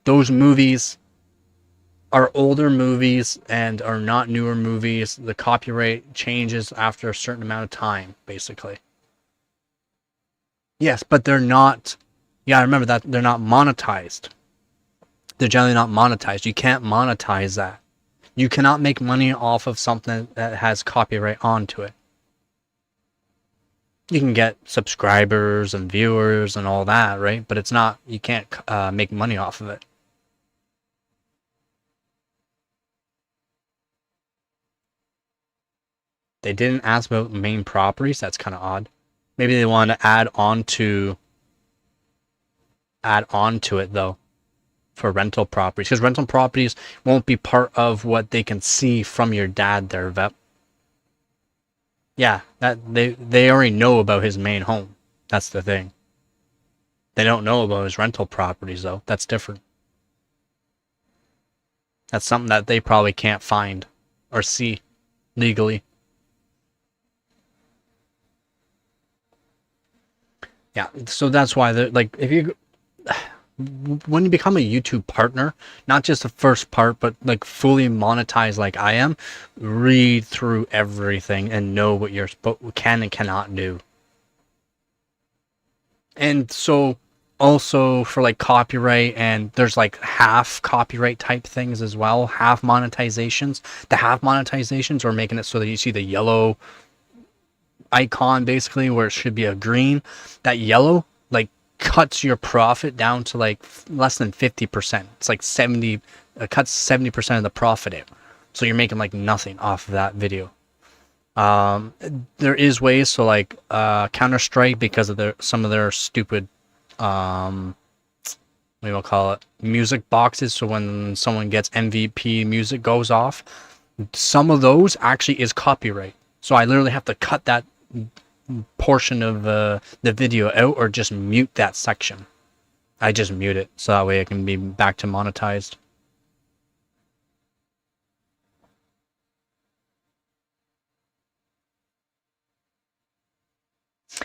those movies are older movies and are not newer movies. The copyright changes after a certain amount of time, basically. Yes, but they're not... Yeah, I remember that. They're not monetized. They're generally not monetized. You can't monetize that. You cannot make money off of something that has copyright onto it. You can get subscribers and viewers and all that, right? But it's not... You can't make money off of it. They didn't ask about main properties. That's kind of odd. Maybe they want to add on to it though for rental properties, because rental properties won't be part of what they can see from your dad there, Vep. Yeah, that they already know about his main home. That's the thing. They don't know about his rental properties though. That's different. That's something that they probably can't find or see legally. Yeah, so that's why like if you when you become a YouTube partner, not just the first part, but like fully monetized like I am, read through everything and know what you're can and cannot do. And so also for like copyright, and there's like half copyright type things as well, half monetizations. The half monetizations are making it so that you see the yellow icon basically where it should be a green. That yellow like cuts your profit down to like less than 50%. It's like 70, cuts 70% of the profit out. So you're making like nothing off of that video. There is ways, so like Counter-Strike, because of some of their stupid what do you call it, music boxes, so when someone gets MVP music goes off, some of those actually is copyright. So I literally have to cut that portion of the video out or just mute that section. I just mute it so that way it can be back to monetized.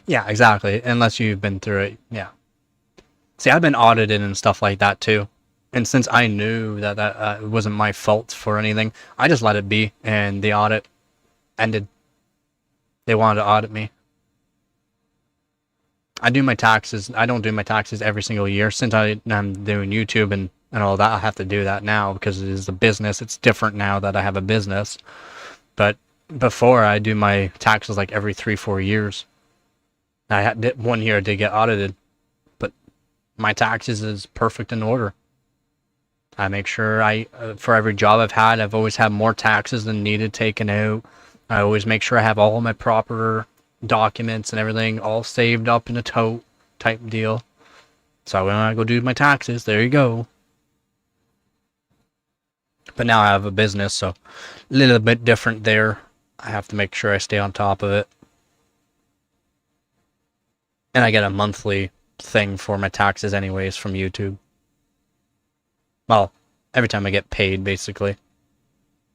Yeah, exactly. Unless you've been through it. Yeah. See, I've been audited and stuff like that too. And since I knew that that wasn't my fault for anything, I just let it be, and the audit ended. They wanted to audit me. I do my taxes. I don't do my taxes every single year. Since I'm doing YouTube and all that, I have to do that now because it is a business. It's different now that I have a business. But before, I do my taxes like every 3-4 years. I had 1 year I did get audited, but my taxes is perfect in order. I make sure for every job I've had, I've always had more taxes than needed taken out. I always make sure I have all my proper documents and everything all saved up in a tote type deal. So when I go do my taxes, there you go. But now I have a business, so a little bit different there. I have to make sure I stay on top of it. And I get a monthly thing for my taxes anyways from YouTube. Well, every time I get paid, basically.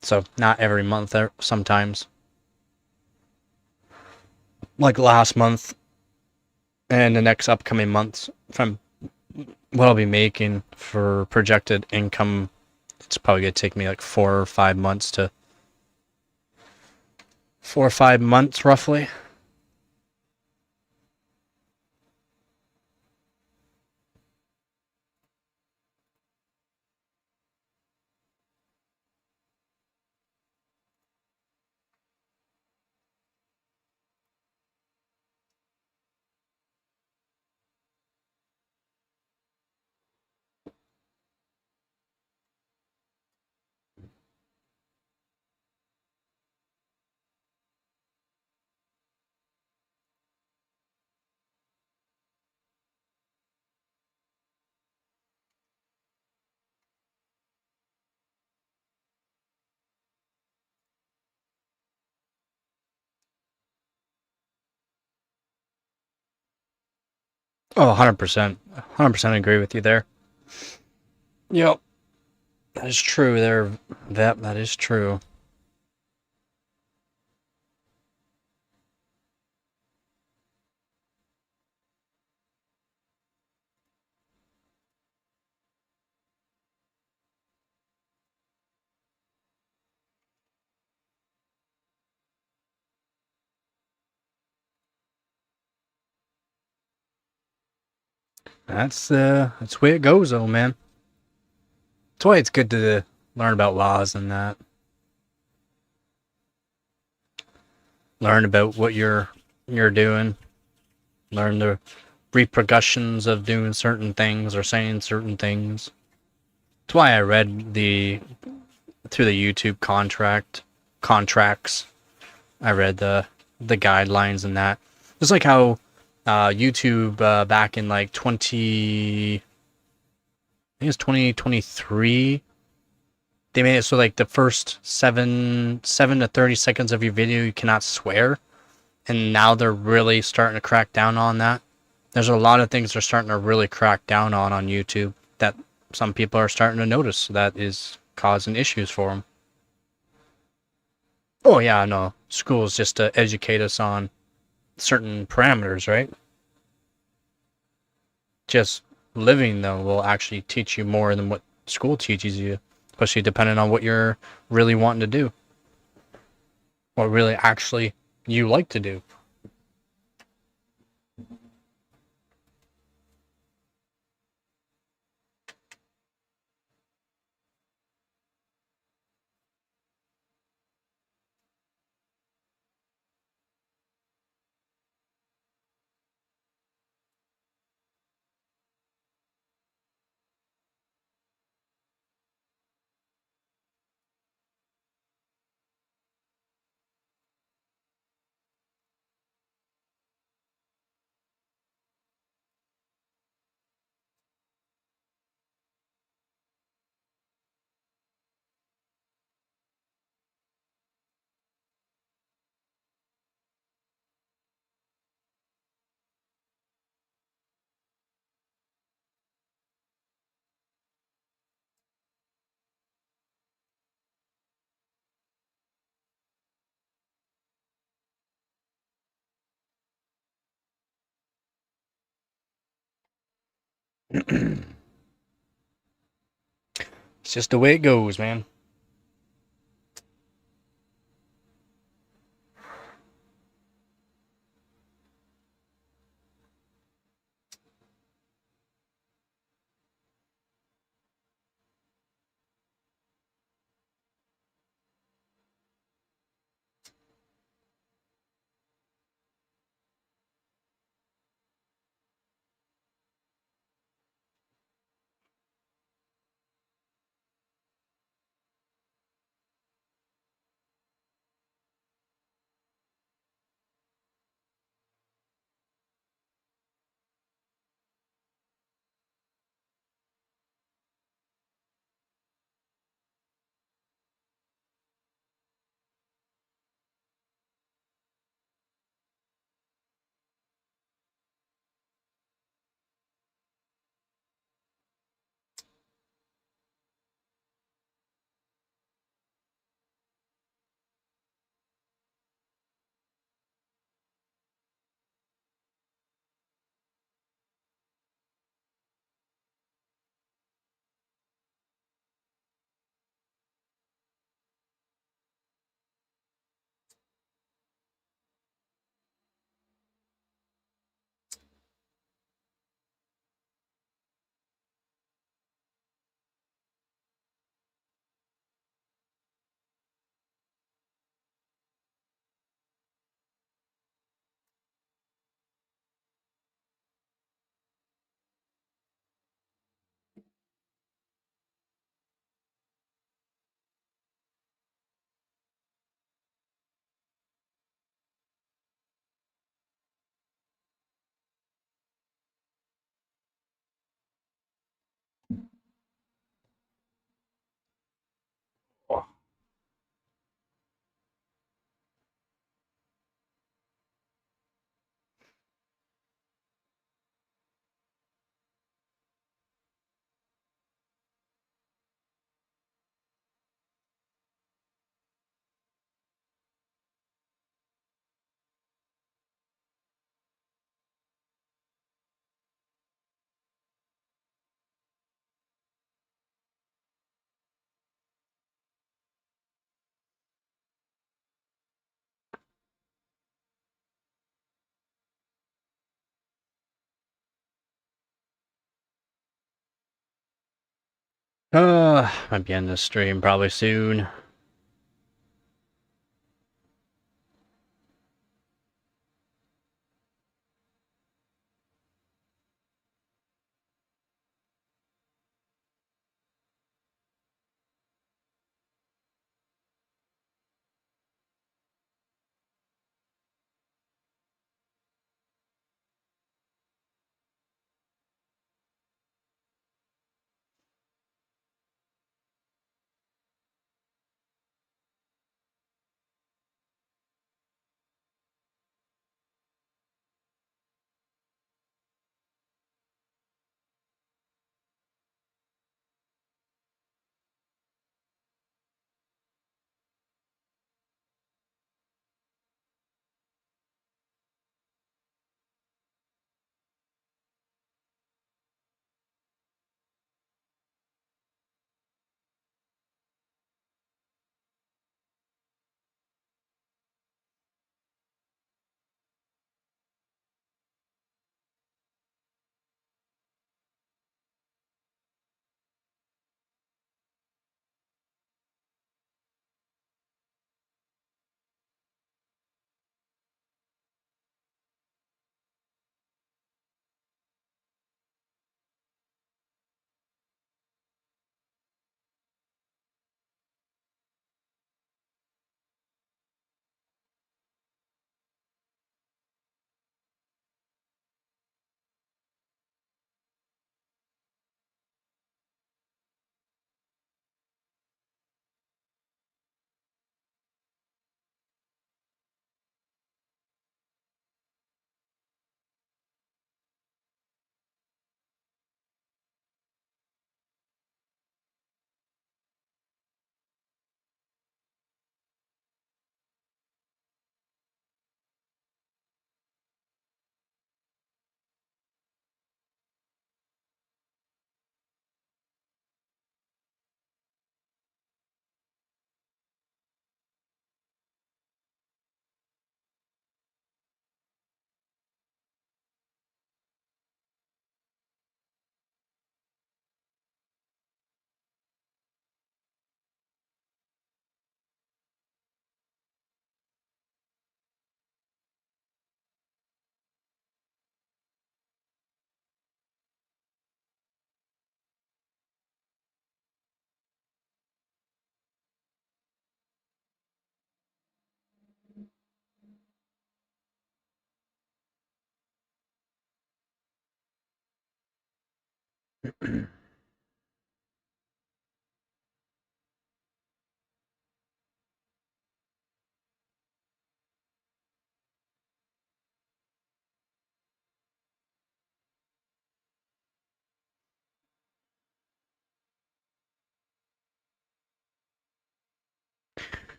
So, not every month, sometimes. Like last month, and the next upcoming months, from what I'll be making for projected income, it's probably going to take me like 4 or 5 months to... 4 or 5 months, roughly. Oh, 100%. 100% agree with you there. Yep. That is true there, Vep. That is true. That's the way it goes, though, man. That's why it's good to learn about laws and that. Learn about what you're doing. Learn the repercussions of doing certain things or saying certain things. That's why I read through the YouTube contracts I read the guidelines and that. Just like how YouTube back in like 2023, they made it so like the first 7 to 30 seconds of your video you cannot swear, and now they're really starting to crack down on that. There's a lot of things they're starting to really crack down on YouTube that some people are starting to notice that is causing issues for them. Oh yeah, no, school's just to educate us on certain parameters, right? Just living though will actually teach you more than what school teaches you, especially depending on what you're really wanting to do, what really actually you like to do. It's just the way it goes, man. Might be ending the stream probably soon.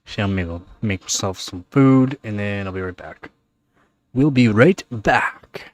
So I'm gonna make myself some food, and then I'll be right back. We'll be right back.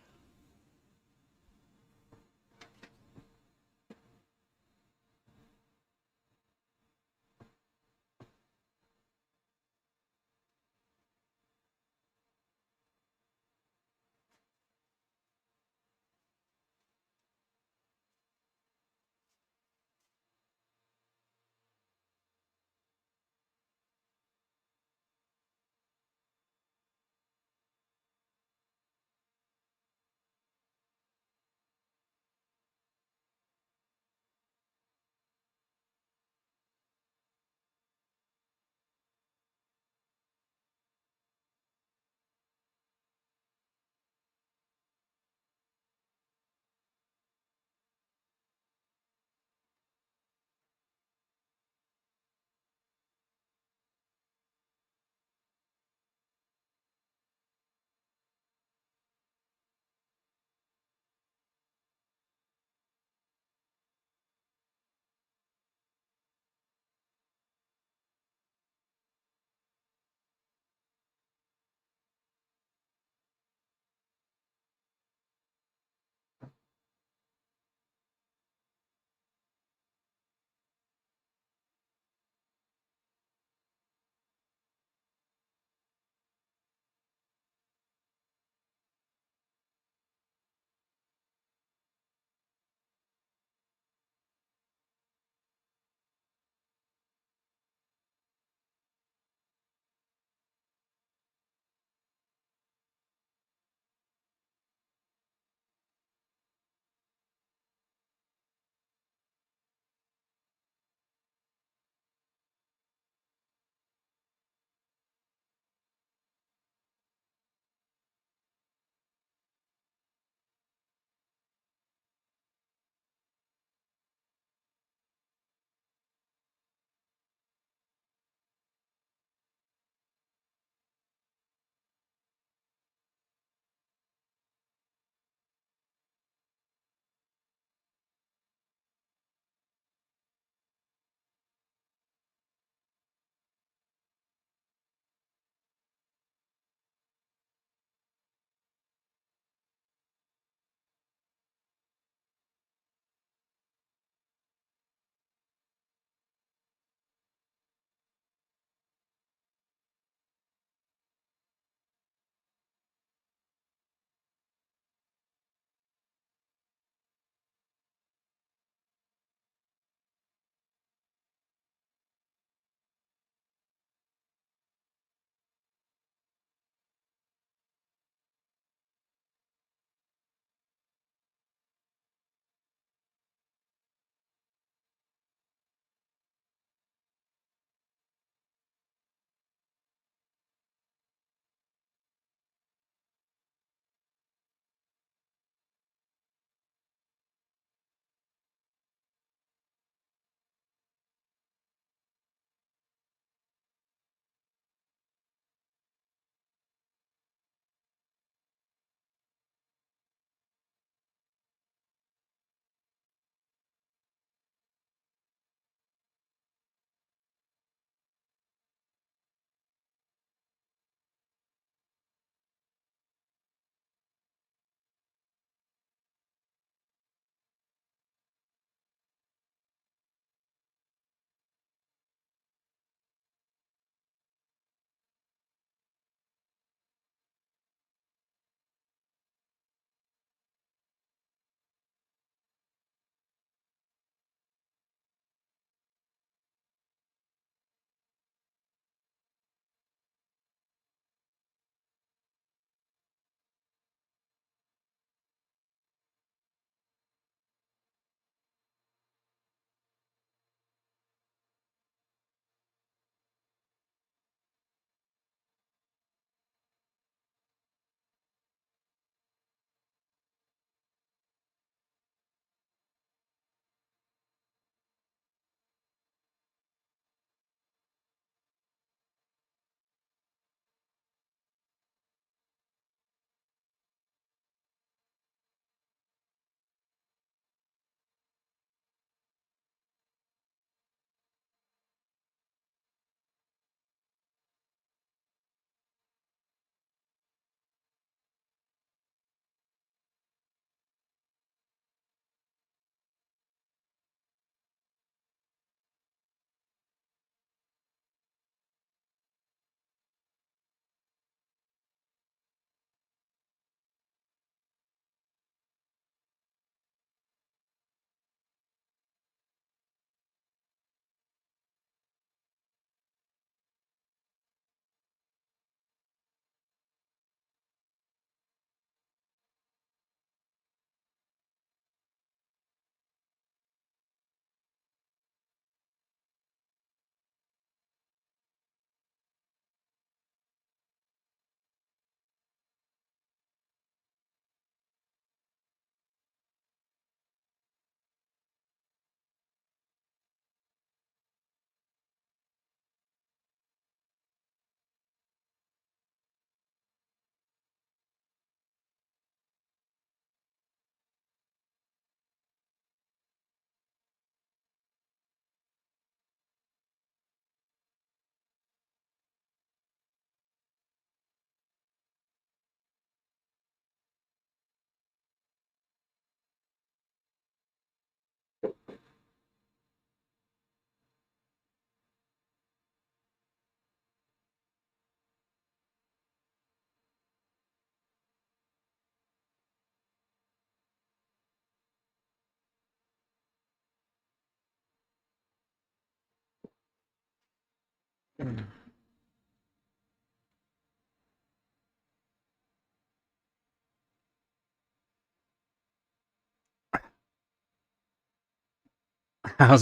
How's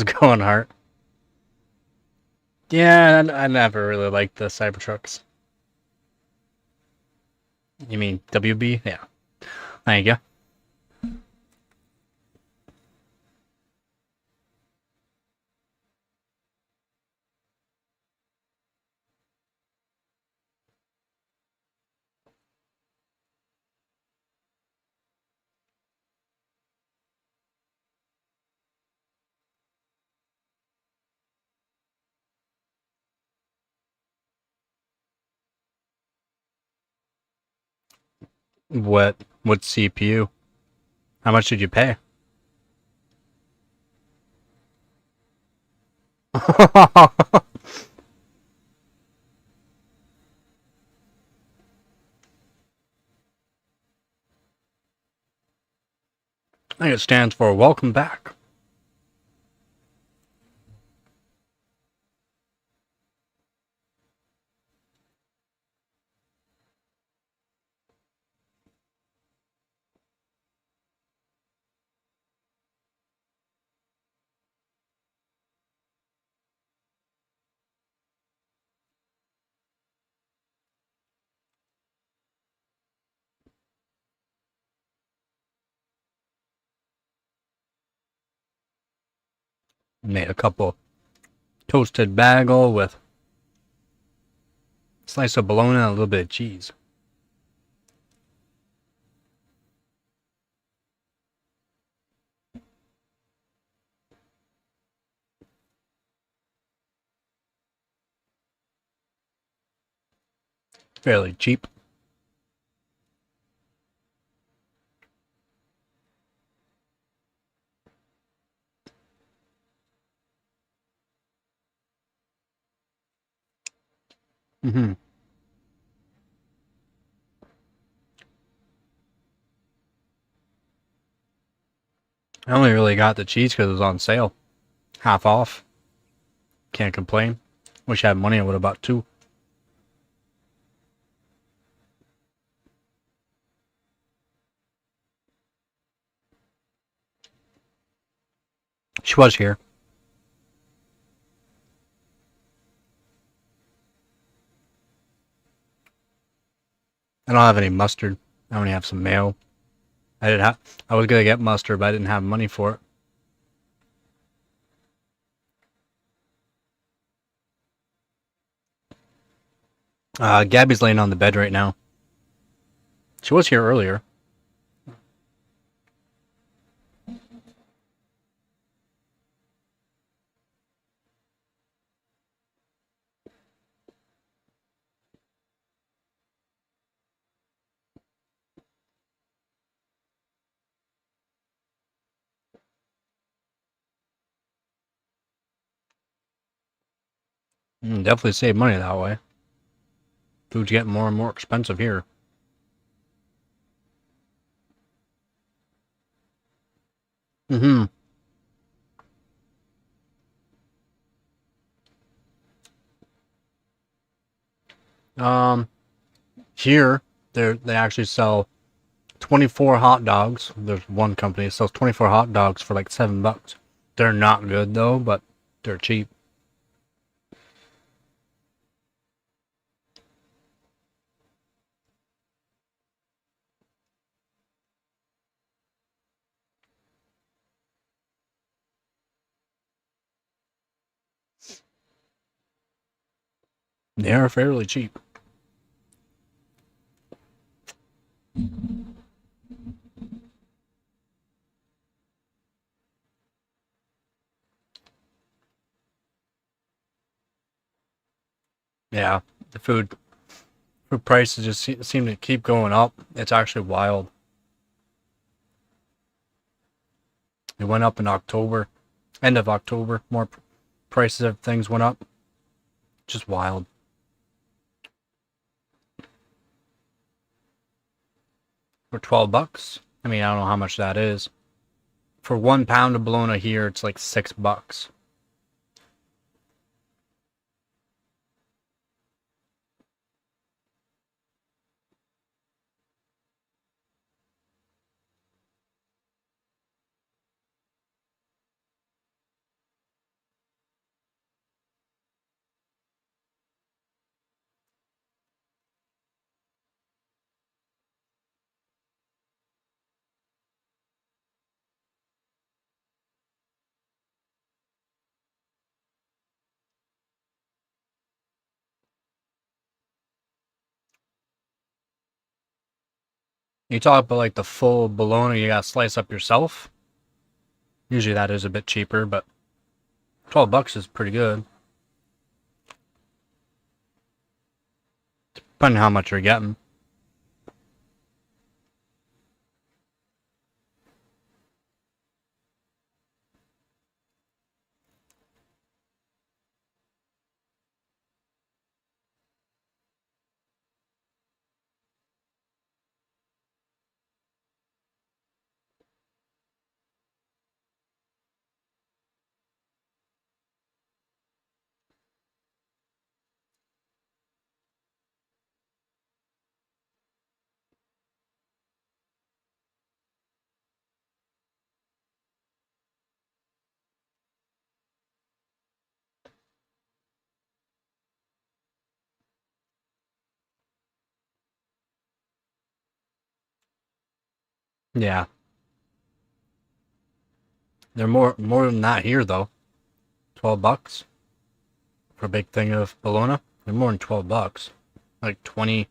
it going, Hart? Yeah, I never really liked the Cybertrucks. You mean WB? Yeah. There you go. What CPU? How much did you pay? I think it stands for welcome back. Made a couple toasted bagel with a slice of bologna and a little bit of cheese. Fairly cheap. Mm-hmm. I only really got the cheese because it was on sale. Half off. Can't complain. Wish I had money, I would have bought two. She was here. I don't have any mustard. I only have some mayo. I was gonna get mustard, but I didn't have money for it. Gabby's laying on the bed right now. She was here earlier. Definitely save money that way. Food's getting more and more expensive here. Mm-hmm. Here they actually sell 24 hot dogs. There's one company that sells 24 hot dogs for like $7. They're not good though, but they're cheap. They are fairly cheap. Yeah, the food prices just seem to keep going up. It's actually wild. It went up in October, end of October. More prices of things went up. Just wild. For $12. I mean, I don't know how much that is. For 1 pound of bologna here, it's like $6. You talk about like the full bologna you gotta slice up yourself. Usually that is a bit cheaper, but $12 is pretty good. Depending on how much you're getting. Yeah. They're more than that here though. $12 for a big thing of bologna. They're more than $12. Like 20,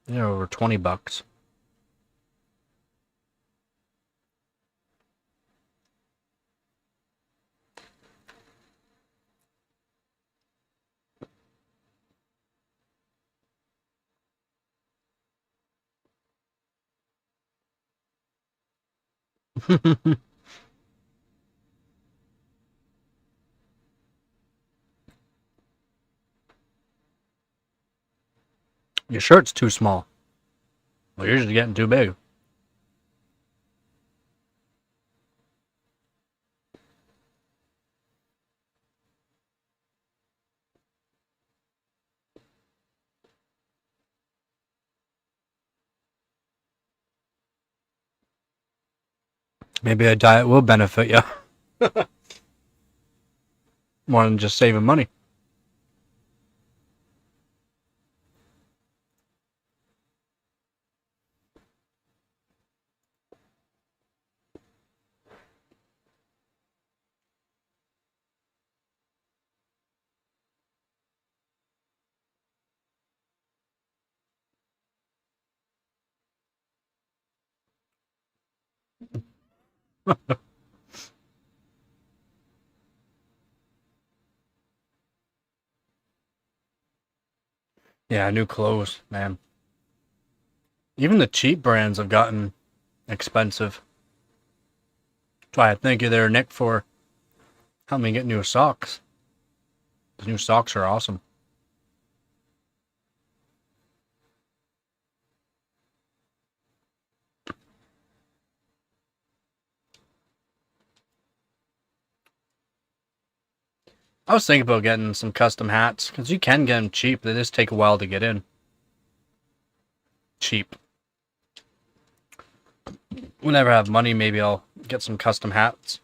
over $20. Your shirt's too small. Well, yours is getting too big. Maybe a diet will benefit you more than just saving money. Yeah, new clothes, man. Even the cheap brands have gotten expensive. That's why I thank you there, Nick, for helping me get new socks. These new socks are awesome. I was thinking about getting some custom hats because you can get them cheap. They just take a while to get in. Cheap. Whenever I have money, maybe I'll get some custom hats.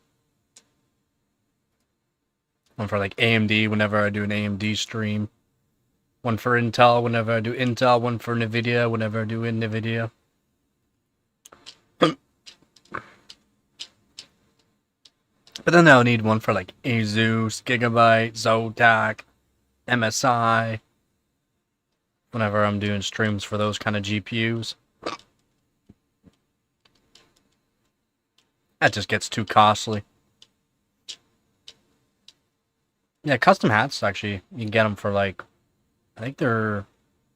One for like AMD whenever I do an AMD stream. One for Intel whenever I do Intel. One for NVIDIA whenever I do NVIDIA. But then I'll need one for like Asus, Gigabyte, Zotac, MSI. Whenever I'm doing streams for those kind of GPUs. That just gets too costly. Yeah, custom hats, actually, you can get them for like, I think they're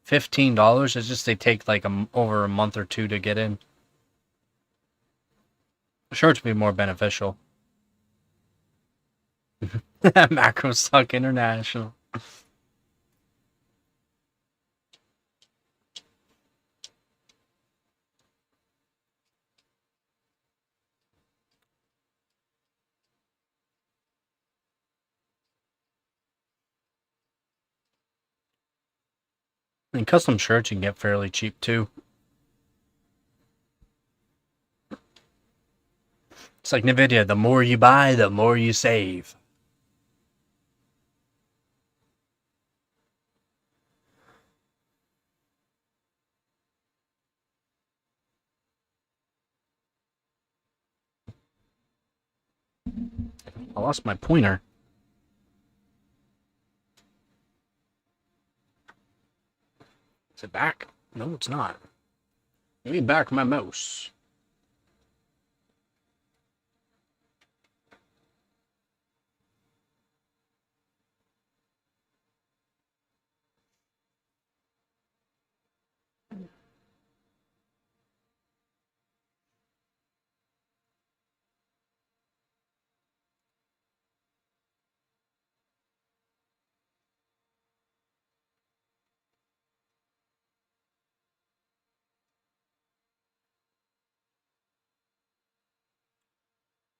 $15. It's just they take like over a month or two to get in. Sure, to be more beneficial. Macro Suck International. And custom shirts you can get fairly cheap too. It's like NVIDIA, the more you buy, the more you save. I lost my pointer. Is it back? No, it's not. Give me back my mouse.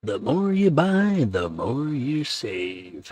The more you buy, the more you save.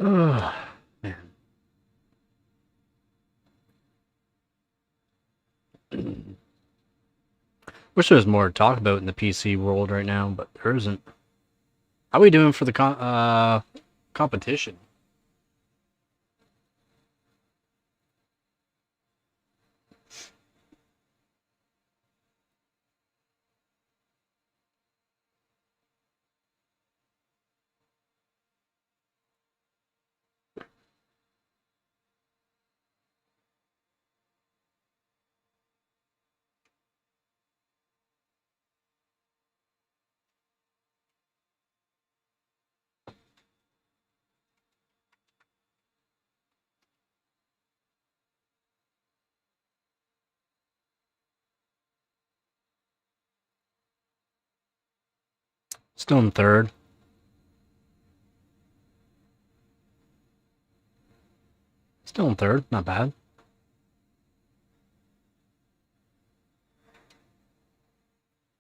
Oh, man. Wish there was more to talk about in the PC world right now, but there isn't. How are we doing for the competition? Still in third. Still in third. Not bad.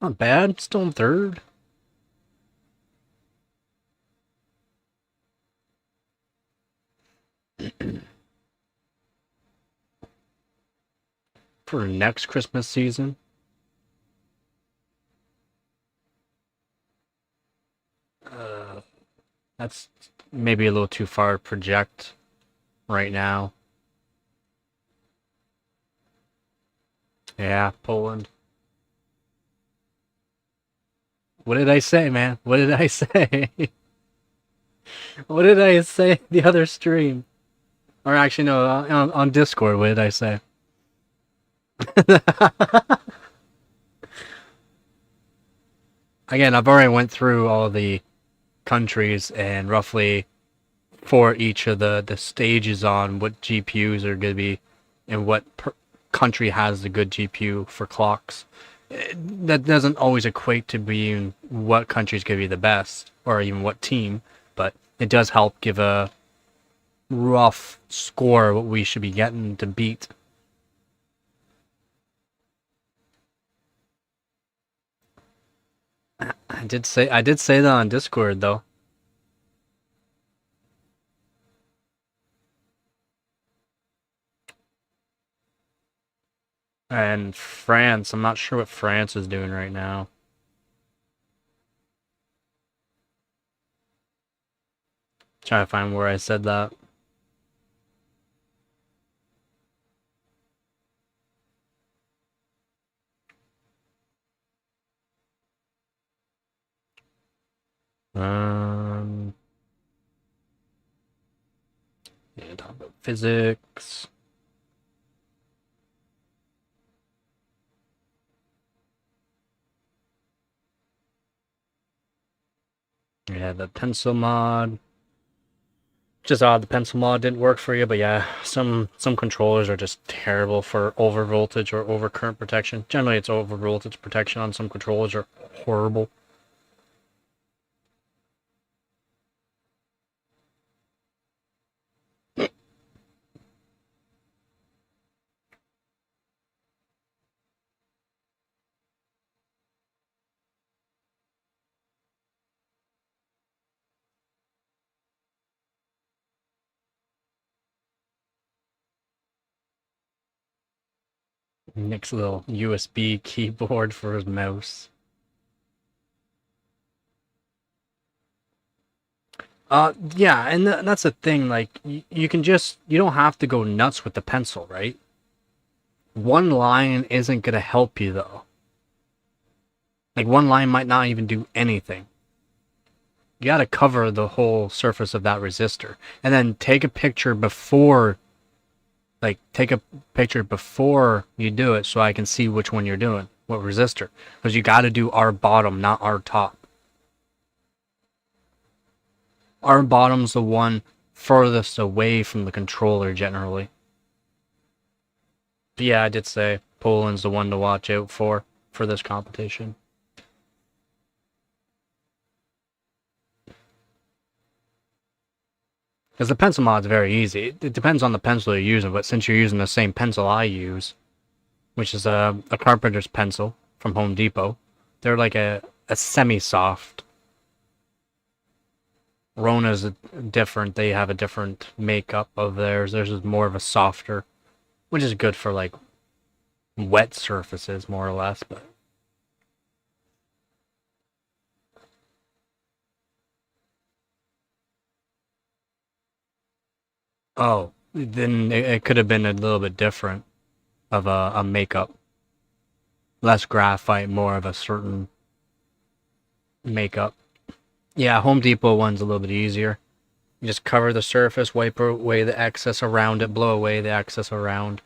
Not bad. Still in third. For next Christmas season. That's maybe a little too far to project right now. Yeah, Poland. What did I say, man? What did I say? What did I say the other stream? Or actually, no, on Discord, what did I say? Again, I've already went through all the countries and roughly for each of the stages on what GPUs are going to be and what country has the good GPU for clocks. That doesn't always equate to being what country is going to be the best or even what team, but it does help give a rough score what we should be getting to beat. I did say that on Discord though. And France, I'm not sure what France is doing right now. Trying to find where I said that. Yeah, talk about physics. Yeah, the pencil mod. Just odd the pencil mod didn't work for you, but yeah, some controllers are just terrible for over voltage or over current protection. Generally, it's over voltage protection on some controllers are horrible. Nick's little USB keyboard for his mouse. Yeah, and that's the thing. Like, you can you don't have to go nuts with the pencil, right? One line isn't gonna help you though. Like, one line might not even do anything. You gotta cover the whole surface of that resistor, and then take a picture before. Like, take a picture before you do it, so I can see which one you're doing, what resistor, because you got to do our bottom, not our top. Our bottom's the one furthest away from the controller generally. But yeah, I did say Poland's the one to watch out for this competition. Because the pencil mod's very easy. It depends on the pencil you're using, but since you're using the same pencil I use, which is a carpenter's pencil from Home Depot, they're like a semi-soft. Rona's different. They have a different makeup of theirs. Theirs is more of a softer, which is good for like wet surfaces, more or less. But oh, then it could have been a little bit different of a makeup. Less graphite, more of a certain makeup. Yeah, Home Depot one's a little bit easier. You just cover the surface, wipe away the excess around it, blow away the excess around.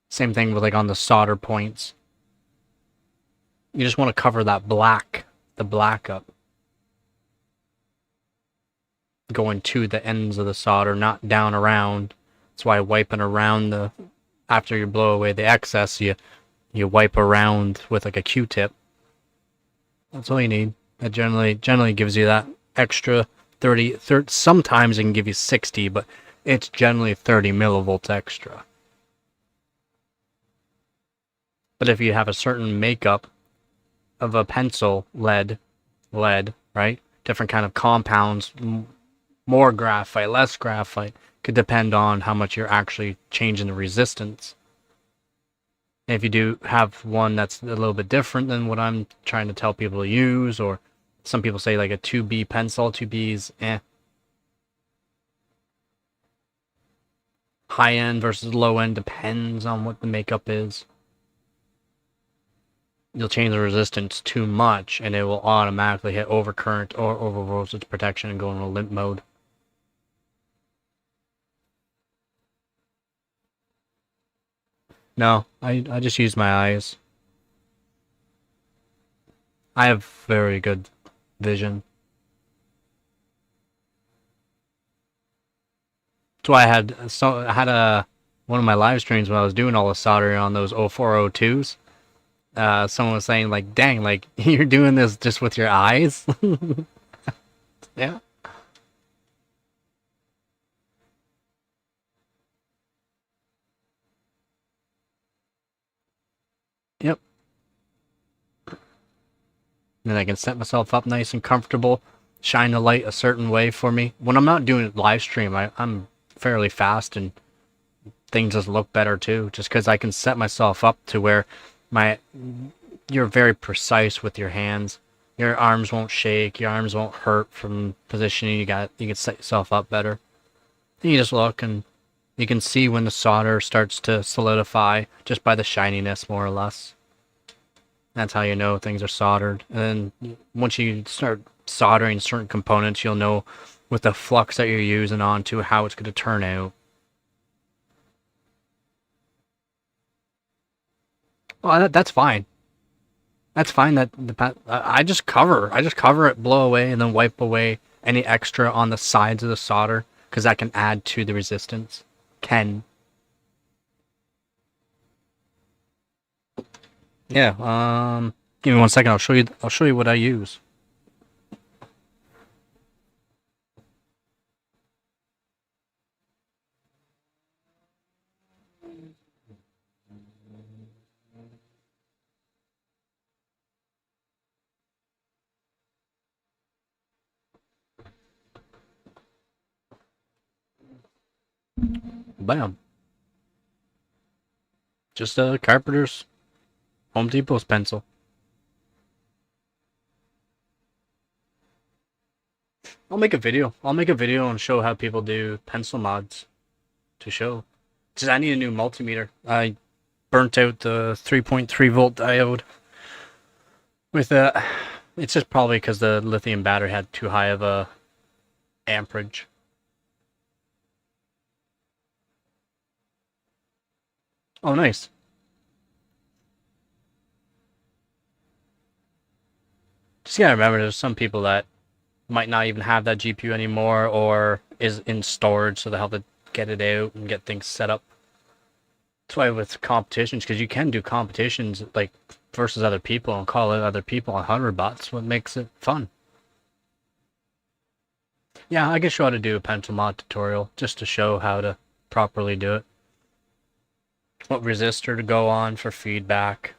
Same thing with like on the solder points. You just want to cover that the black up. Going to the ends of the solder, not down around. That's why wiping around after you blow away the excess, you wipe around with like a Q-tip. That's all you need. That generally gives you that extra 30. Sometimes it can give you 60, but it's generally 30 millivolts extra. But if you have a certain makeup of a pencil, lead, right? Different kind of compounds, more graphite, less graphite, could depend on how much you're actually changing the resistance. And if you do have one that's a little bit different than what I'm trying to tell people to use, or some people say like a 2B pencil, 2B's high end versus low end depends on what the makeup is. You'll change the resistance too much and it will automatically hit overcurrent or over voltage protection and go into limp mode. No, I just use my eyes. I have very good vision. That's why I had one of my live streams when I was doing all the soldering on those 0402s. Someone was saying like, "Dang, like you're doing this just with your eyes." Yeah. Yep. Then I can set myself up nice and comfortable, shine the light a certain way for me. When I'm not doing it live stream, I'm fairly fast and things just look better too. Just because I can set myself up to where my you're very precise with your hands. Your arms won't shake. Your arms won't hurt from positioning. You can set yourself up better. Then you just look and you can see when the solder starts to solidify just by the shininess, more or less. That's how you know things are soldered. And then once you start soldering certain components, you'll know with the flux that you're using onto how it's going to turn out. Well, that's fine. That's fine. I just cover it, blow away, and then wipe away any extra on the sides of the solder because that can add to the resistance. Yeah. Give me 1 second. I'll show you what I use. Bam. Just a carpenter's Home Depot's pencil. I'll make a video. I'll make a video and show how people do pencil mods to show. Just I need a new multimeter. I burnt out the 3.3 volt diode with a. It's just probably because the lithium battery had too high of a amperage. Oh, nice. Just gotta remember, there's some people that might not even have that GPU anymore, or is in storage, so they have to get it out and get things set up. That's why with competitions, because you can do competitions like versus other people and call out other people on 100 bots. What makes it fun? Yeah, I can show how to do a pencil mod tutorial just to show how to properly do it. What resistor to go on for feedback.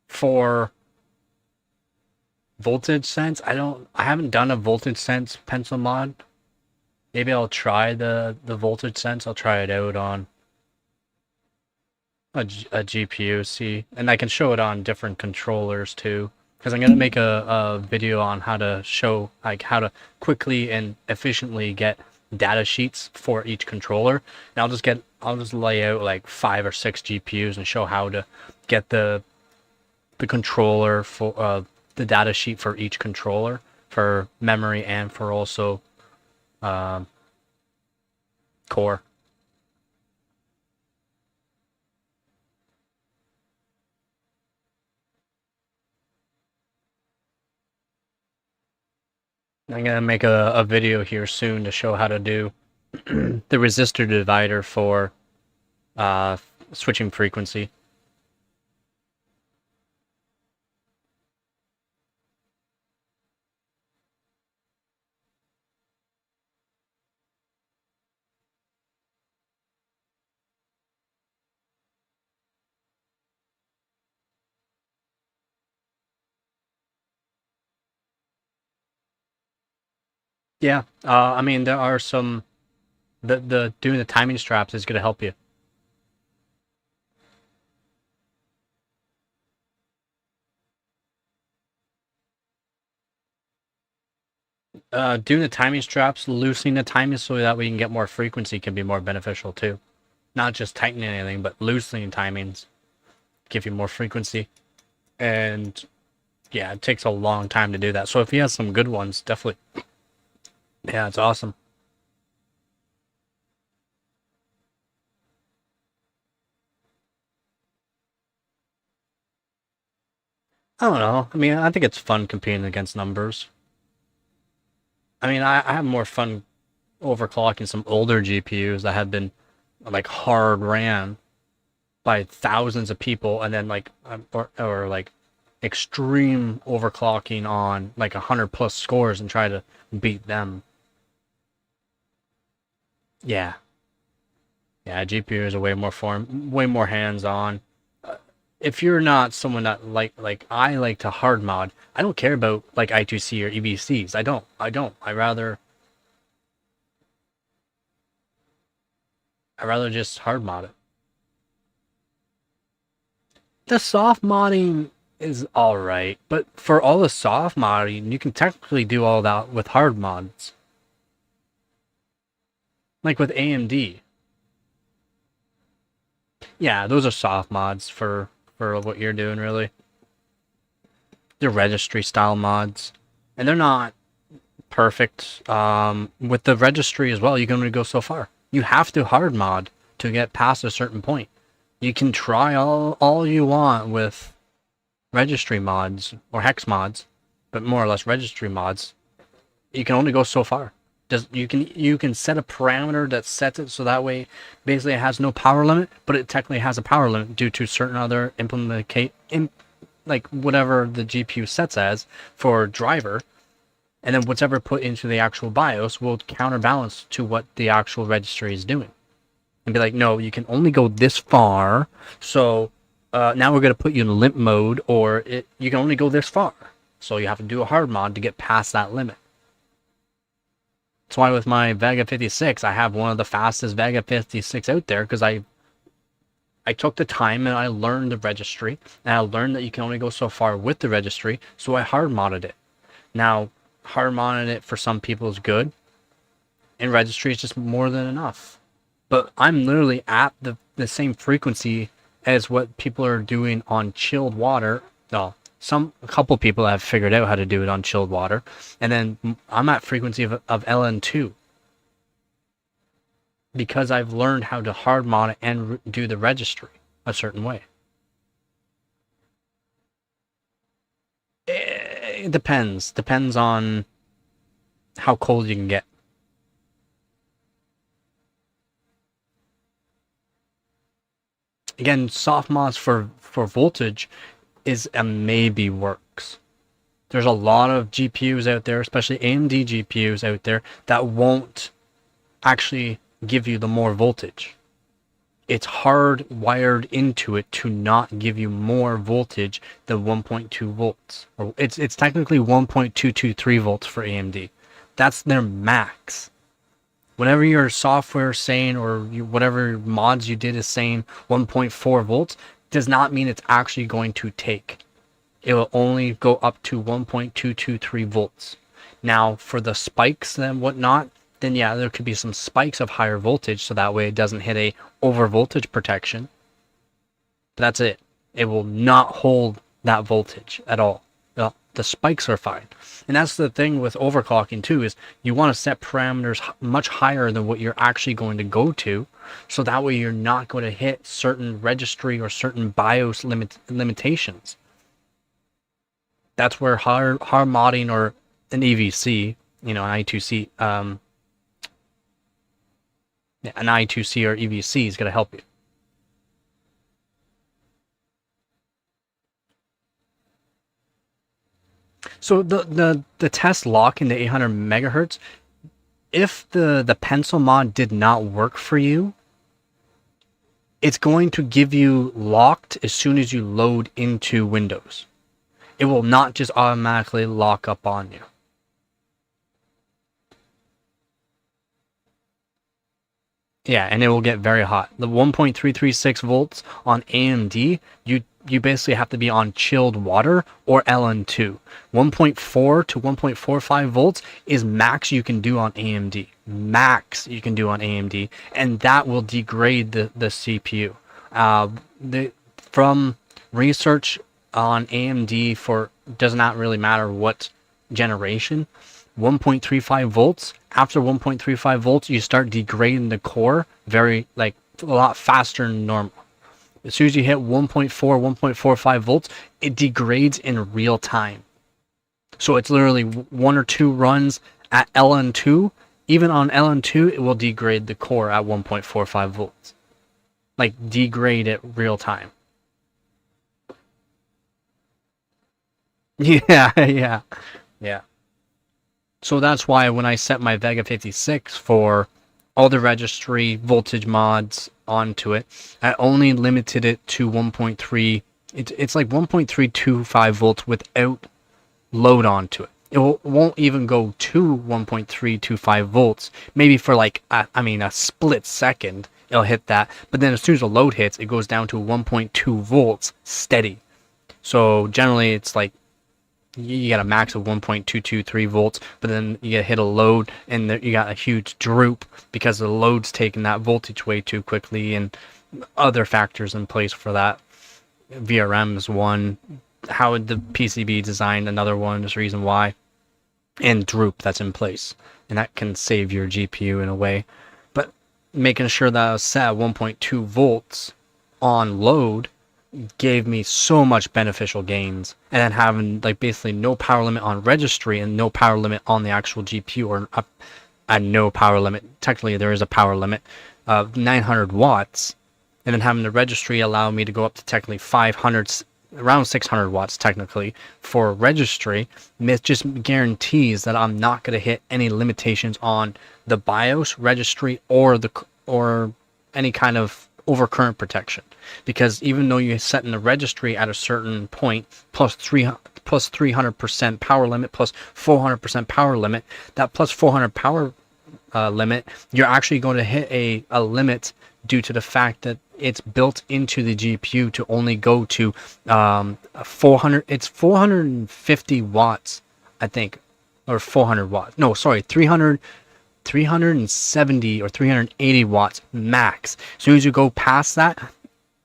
For voltage sense, I haven't done a voltage sense pencil mod. Maybe I'll try the voltage sense. I'll try it out on a GPU, see, and I can show it on different controllers too. Because I'm gonna make a video on how to show how to quickly and efficiently get data sheets for each controller. And I'll just lay out like 5 or 6 GPUs and show how to get the controller for the data sheet for each controller for memory and for also core. I'm gonna make a video here soon to show how to do the resistor divider for switching frequency. Yeah, I mean there are some the doing the timing straps is gonna help you. Doing the timing straps, loosening the timing so that we can get more frequency can be more beneficial too. Not just tightening anything, but loosening timings give you more frequency. And yeah, it takes a long time to do that. So if he has some good ones, definitely. Yeah, it's awesome. I don't know. I mean, I think it's fun competing against numbers. I mean, I have more fun overclocking some older GPUs that have been like hard ran by thousands of people, and then like or like extreme overclocking on like 100+ scores and try to beat them. Yeah, yeah, GPUs are way more hands-on. If you're not someone that like I like to hard mod, I don't care about like I2C or EBCs. I don't. I rather just hard mod it. The soft modding is alright, but for all the soft modding, you can technically do all that with hard mods. Like with AMD. Yeah, those are soft mods for what you're doing really. They're registry style mods. And they're not perfect. With the registry as well, you can only go so far. You have to hard mod to get past a certain point. You can try all you want with registry mods or hex mods, but more or less registry mods. You can only go so far. You can set a parameter that sets it so that way basically it has no power limit, but it technically has a power limit due to certain other like whatever the GPU sets as for driver, and then whatever put into the actual BIOS will counterbalance to what the actual registry is doing, and be like, no, you can only go this far, so now we're going to put you in limp mode, or you can only go this far, so you have to do a hard mod to get past that limit. That's why with my Vega 56, I have one of the fastest Vega 56 out there, because I took the time and I learned the registry, and I learned that you can only go so far with the registry, so I hard modded it. Now, hard modding it for some people is good, and registry is just more than enough. But I'm literally at the same frequency as what people are doing on chilled water. Well, a couple people have figured out how to do it on chilled water, and then I'm at frequency of LN2 because I've learned how to hard mod it and do the registry a certain way. It depends on how cold you can get. Again, soft mods for voltage is a maybe works. There's a lot of GPUs out there, especially AMD GPUs out there, that won't actually give you the more voltage. It's hardwired into it to not give you more voltage than 1.2 volts. Or it's technically 1.223 volts for AMD. That's their max. Whenever your software is saying, or whatever mods you did is saying 1.4 volts, does not mean it's actually going to take. It will only go up to 1.223 volts. Now, for the spikes and whatnot, then yeah, there could be some spikes of higher voltage, so that way it doesn't hit a over voltage protection. But that's it. It will not hold that voltage at all. The spikes are fine. And that's the thing with overclocking too, is you want to set parameters much higher than what you're actually going to go to, so that way you're not going to hit certain registry or certain BIOS limitations. That's where hard modding or an EVC, an I2C, an I2C or EVC is going to help you. So the test lock in the 800 megahertz, if the pencil mod did not work for you, it's going to give you locked as soon as you load into Windows. It will not just automatically lock up on you. Yeah, and it will get very hot. The 1.336 volts on AMD, you basically have to be on chilled water or LN2. 1.4 to 1.45 volts is max you can do on AMD. Max you can do on AMD, and that will degrade the CPU. From research on AMD, for does not really matter what generation, 1.35 volts. After 1.35 volts, you start degrading the core a lot faster than normal. As soon as you hit 1.4, 1.45 volts, it degrades in real time. So it's literally 1 or 2 runs at LN2. Even on LN2, it will degrade the core at 1.45 volts. Like, degrade it real time. Yeah. So that's why when I set my Vega 56 for all the registry voltage mods onto it, I only limited it to 1.3. It's like 1.325 volts without load onto it. It won't even go to 1.325 volts. Maybe for a split second, it'll hit that. But then as soon as the load hits, it goes down to 1.2 volts steady. So generally, it's like you got a max of 1.223 volts, but then you get hit a load and you got a huge droop because the load's taking that voltage way too quickly, and other factors in place for that. VRM is one, how the PCB designed another one, there's a reason why, and droop that's in place, and that can save your GPU in a way. But making sure that I was set at 1.2 volts on load gave me so much beneficial gains, and then having basically no power limit on registry and no power limit on the actual GPU, or no power limit. Technically there is a power limit of 900 watts, and then having the registry allow me to go up to technically 500, around 600 watts technically for registry. It just guarantees that I'm not going to hit any limitations on the BIOS registry or any kind of overcurrent protection, because even though you set in the registry at a certain point plus 300% power limit plus 400% power limit, that plus 400 power limit, you're actually going to hit a limit due to the fact that it's built into the GPU to only go to 400. It's 450 watts, I think, or 400 watts. No, sorry, 370 or 380 watts max. As soon as you go past that,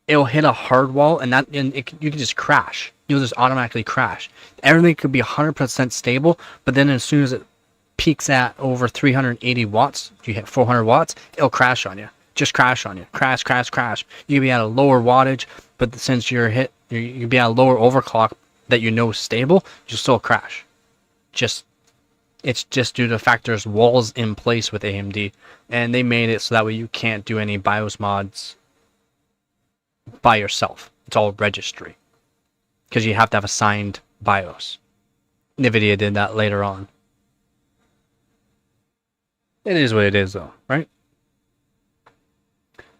it'll hit a hard wall, and you can just crash. You'll just automatically crash. Everything could be 100% stable, but then as soon as it peaks at over 380 watts, you hit 400 watts, it'll crash on you. Just crash on you. Crash, crash, crash. You can be at a lower wattage, but since you can be at a lower overclock that you know is stable, you'll still crash. It's just due to the fact there's walls in place with AMD, and they made it so that way you can't do any BIOS mods by yourself. It's all registry, because you have to have a signed BIOS. NVIDIA did that later on. It is what it is, though, right?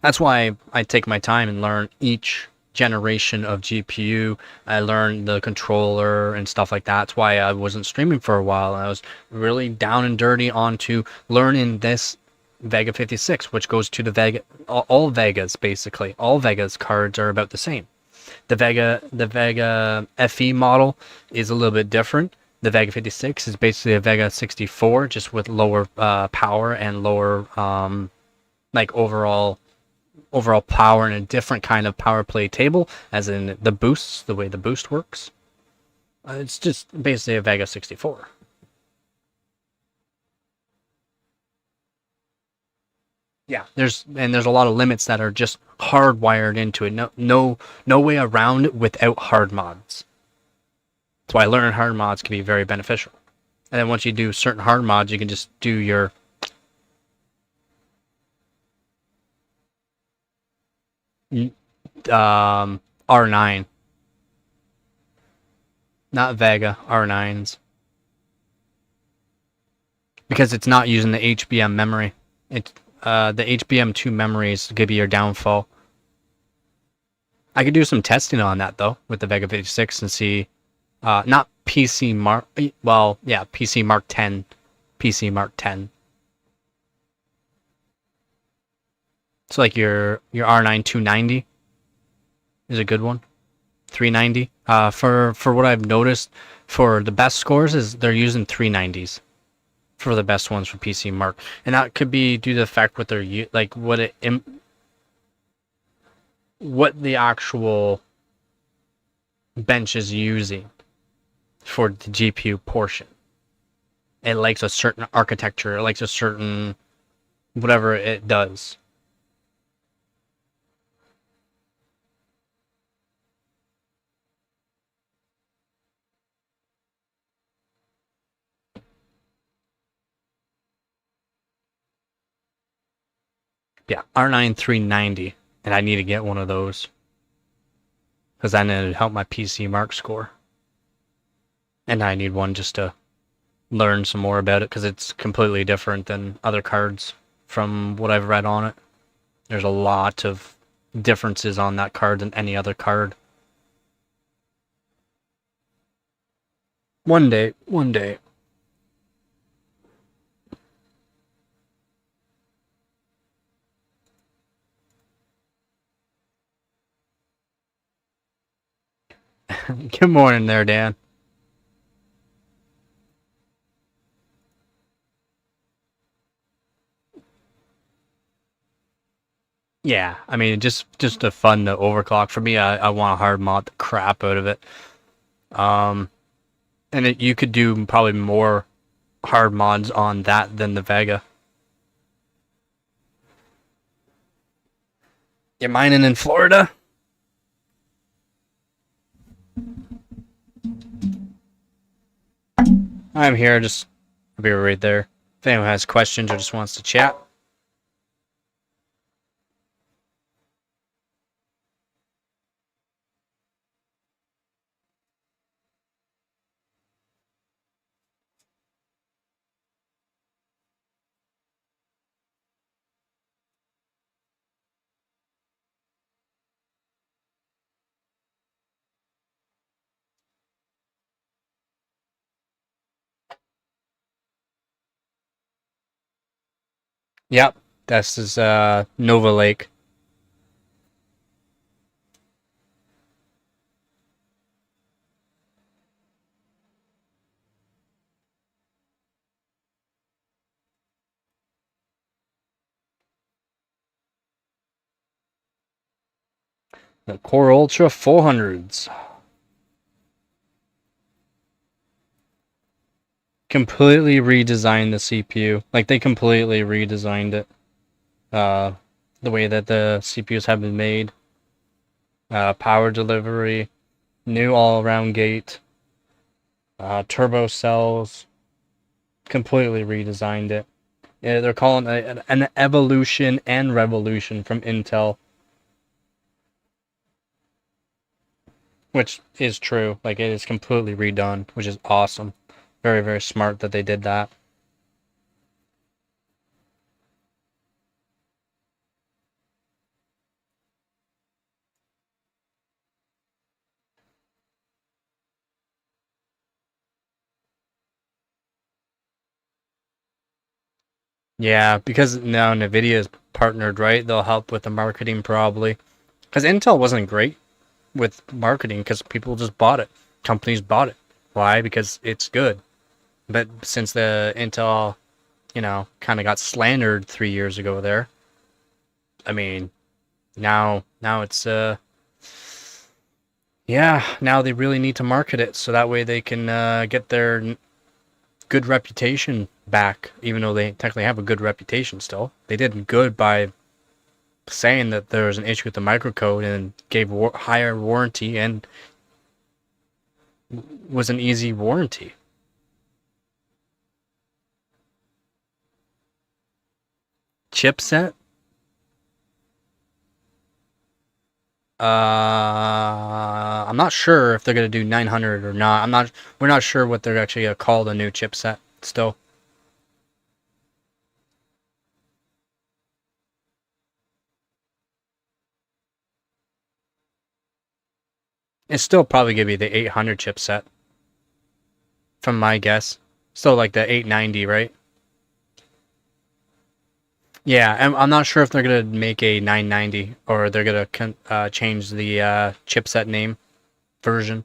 That's why I take my time and learn each generation of GPU. I learned the controller and stuff like that. That's why I wasn't streaming for a while. I was really down and dirty onto learning this Vega 56, which goes to the Vega, all Vegas basically. All Vegas cards are about the same. The Vega FE model is a little bit different. The Vega 56 is basically a Vega 64, just with lower power and lower like overall power, and a different kind of power play table, as in the boosts, the way the boost works. It's just basically a Vega 64. Yeah, there's a lot of limits that are just hardwired into it. No way around it without hard mods. That's why learning hard mods can be very beneficial. And then once you do certain hard mods, you can just do your R9, not Vega, R9s, because it's not using the HBM memory. It's the HBM2 memory is gonna be your downfall. I could do some testing on that though with the Vega 56 and see, not PC Mark, well, yeah, PC Mark 10, PC Mark 10. So like your R9 290 is a good one. 390. For what I've noticed, for the best scores is they're using 390s for the best ones for PC Mark, and that could be due to the fact what they're like what the actual bench is using for the GPU portion. It likes a certain architecture. It likes a certain whatever it does. Yeah, R9 390, and I need to get one of those because then it'd help my PC Mark score. And I need one just to learn some more about it because it's completely different than other cards from what I've read on it. There's a lot of differences on that card than any other card. One day. Good morning there, Dan. Yeah, I mean, just a fun to overclock. For me, I want to hard mod the crap out of it. Um, and you could do probably more hard mods on that than the Vega. You're mining in Florida? I'm here, just I'll be right there. If anyone has questions or just wants to chat. Yep, this is Nova Lake. The Core Ultra 400s. Completely redesigned the CPU. Like, they completely redesigned it. The way that the CPUs have been made. Power delivery. New all-around gate. Turbo cells. Completely redesigned it. Yeah, they're calling it an evolution and revolution from Intel. Which is true. Like, it is completely redone, which is awesome. Very, very smart that they did that. Yeah, because now NVIDIA is partnered, right? They'll help with the marketing probably. Because Intel wasn't great with marketing because people just bought it. Companies bought it. Why? Because it's good. But since the Intel, kind of got slandered 3 years ago there, I mean, now it's yeah, now they really need to market it so that way they can get their good reputation back, even though they technically have a good reputation still. They did good by saying that there was an issue with the microcode and gave higher warranty and was an easy warranty. Chipset? I'm not sure if they're gonna do 900 or not. We're not sure what they're actually gonna call the new chipset still. It's still probably gonna be the 800 chipset, from my guess. Still like the 890, right? Yeah, I'm not sure if they're gonna make a 990 or they're gonna change the chipset name version.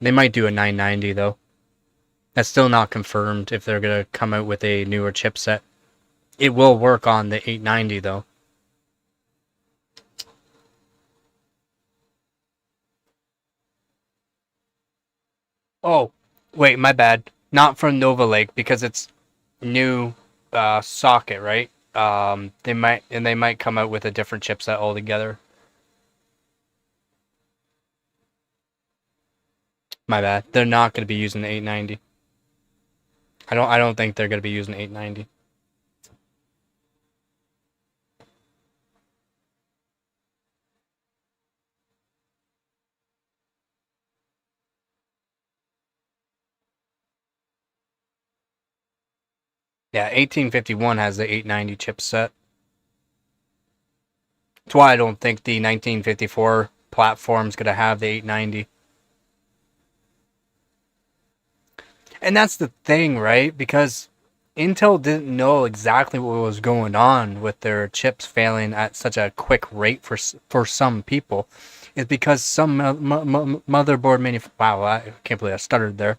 They might do a 990 though. That's still not confirmed if they're gonna come out with a newer chipset. It will work on the 890 though. Oh, wait, my bad. Not from Nova Lake because it's new socket, right? They might come out with a different chipset altogether. My bad. They're not going to be using the 890. I don't think they're going to be using 890. Yeah, 1851 has the 890 chipset. That's why I don't think the 1954 platform's going to have the 890. And that's the thing, right? Because Intel didn't know exactly what was going on with their chips failing at such a quick rate for some people. It's because some motherboard wow, I can't believe I stuttered there.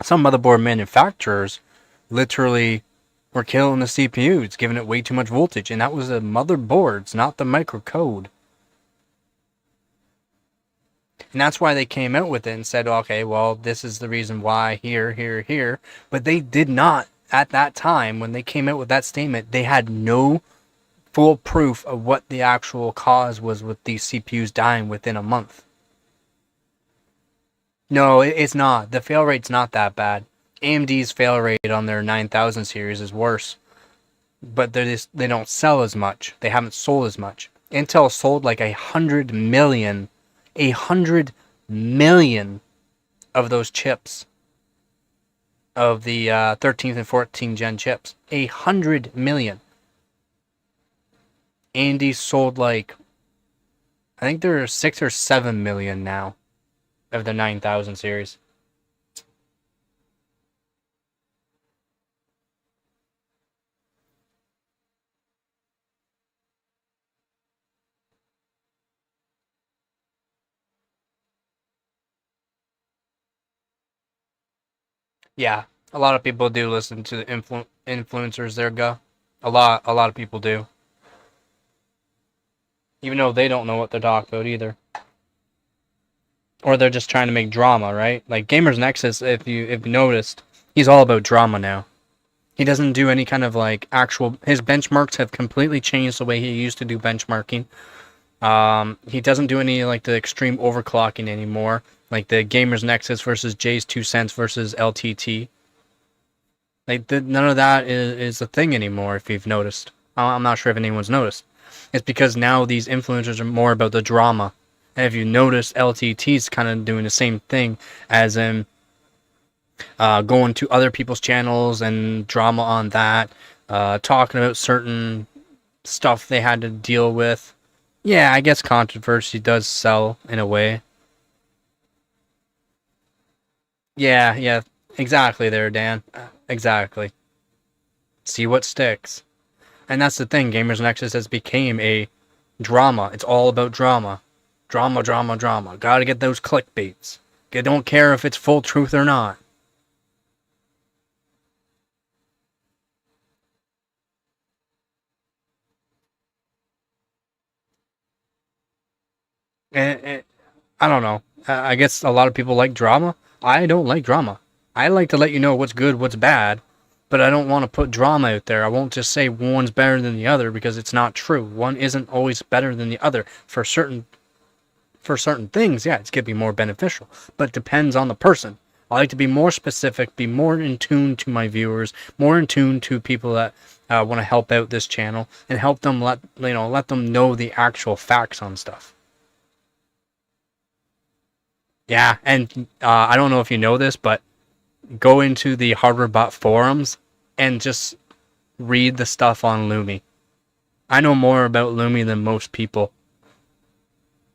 Some motherboard manufacturers literally were killing the CPUs, giving it way too much voltage, and that was the motherboards, not the microcode. And that's why they came out with it and said, okay, well, this is the reason why here, here, here. But they did not, at that time, when they came out with that statement, they had no full proof of what the actual cause was with these CPUs dying within a month. No, it's not. The fail rate's not that bad. AMD's fail rate on their 9000 series is worse. But they don't sell as much. They haven't sold as much. Intel sold like 100 million of those chips, of the 13th and 14th gen chips. 100 million. AMD sold like, I think there are 6 or 7 million now of the 9000 series. Yeah, a lot of people do listen to the influencers there, go. A lot of people do. even though they don't know what they're talking about either. Or they're just trying to make drama, right? Like Gamers Nexus, if you noticed, he's all about drama now. He doesn't do any kind of like actual. His benchmarks have completely changed the way he used to do benchmarking. He doesn't do any like the extreme overclocking anymore, like the Gamers Nexus versus Jay's 2 cents versus LTT. Like none of that is a thing anymore. If you've noticed, I'm not sure if anyone's noticed. It's because now these influencers are more about the drama. And if you notice, LTT's kind of doing the same thing, as in going to other people's channels and drama on that, talking about certain stuff they had to deal with. Yeah, I guess controversy does sell in a way. Yeah, yeah, exactly there, Dan. Exactly. See what sticks. And that's the thing, Gamers Nexus has became a drama. It's all about drama. Drama, drama, drama. Gotta get those clickbaits. I don't care if it's full truth or not. And I don't know. I guess a lot of people like drama. I don't like drama. I like to let you know what's good, what's bad, but I don't want to put drama out there. I won't just say one's better than the other because it's not true. One isn't always better than the other. For certain things, yeah, it's going to be more beneficial, but it depends on the person. I like to be more specific, be more in tune to my viewers, more in tune to people that want to help out this channel and help them let them know the actual facts on stuff. Yeah, and I don't know if you know this, but go into the HardwareBot forums and just read the stuff on Lumi. I know more about Lumi than most people.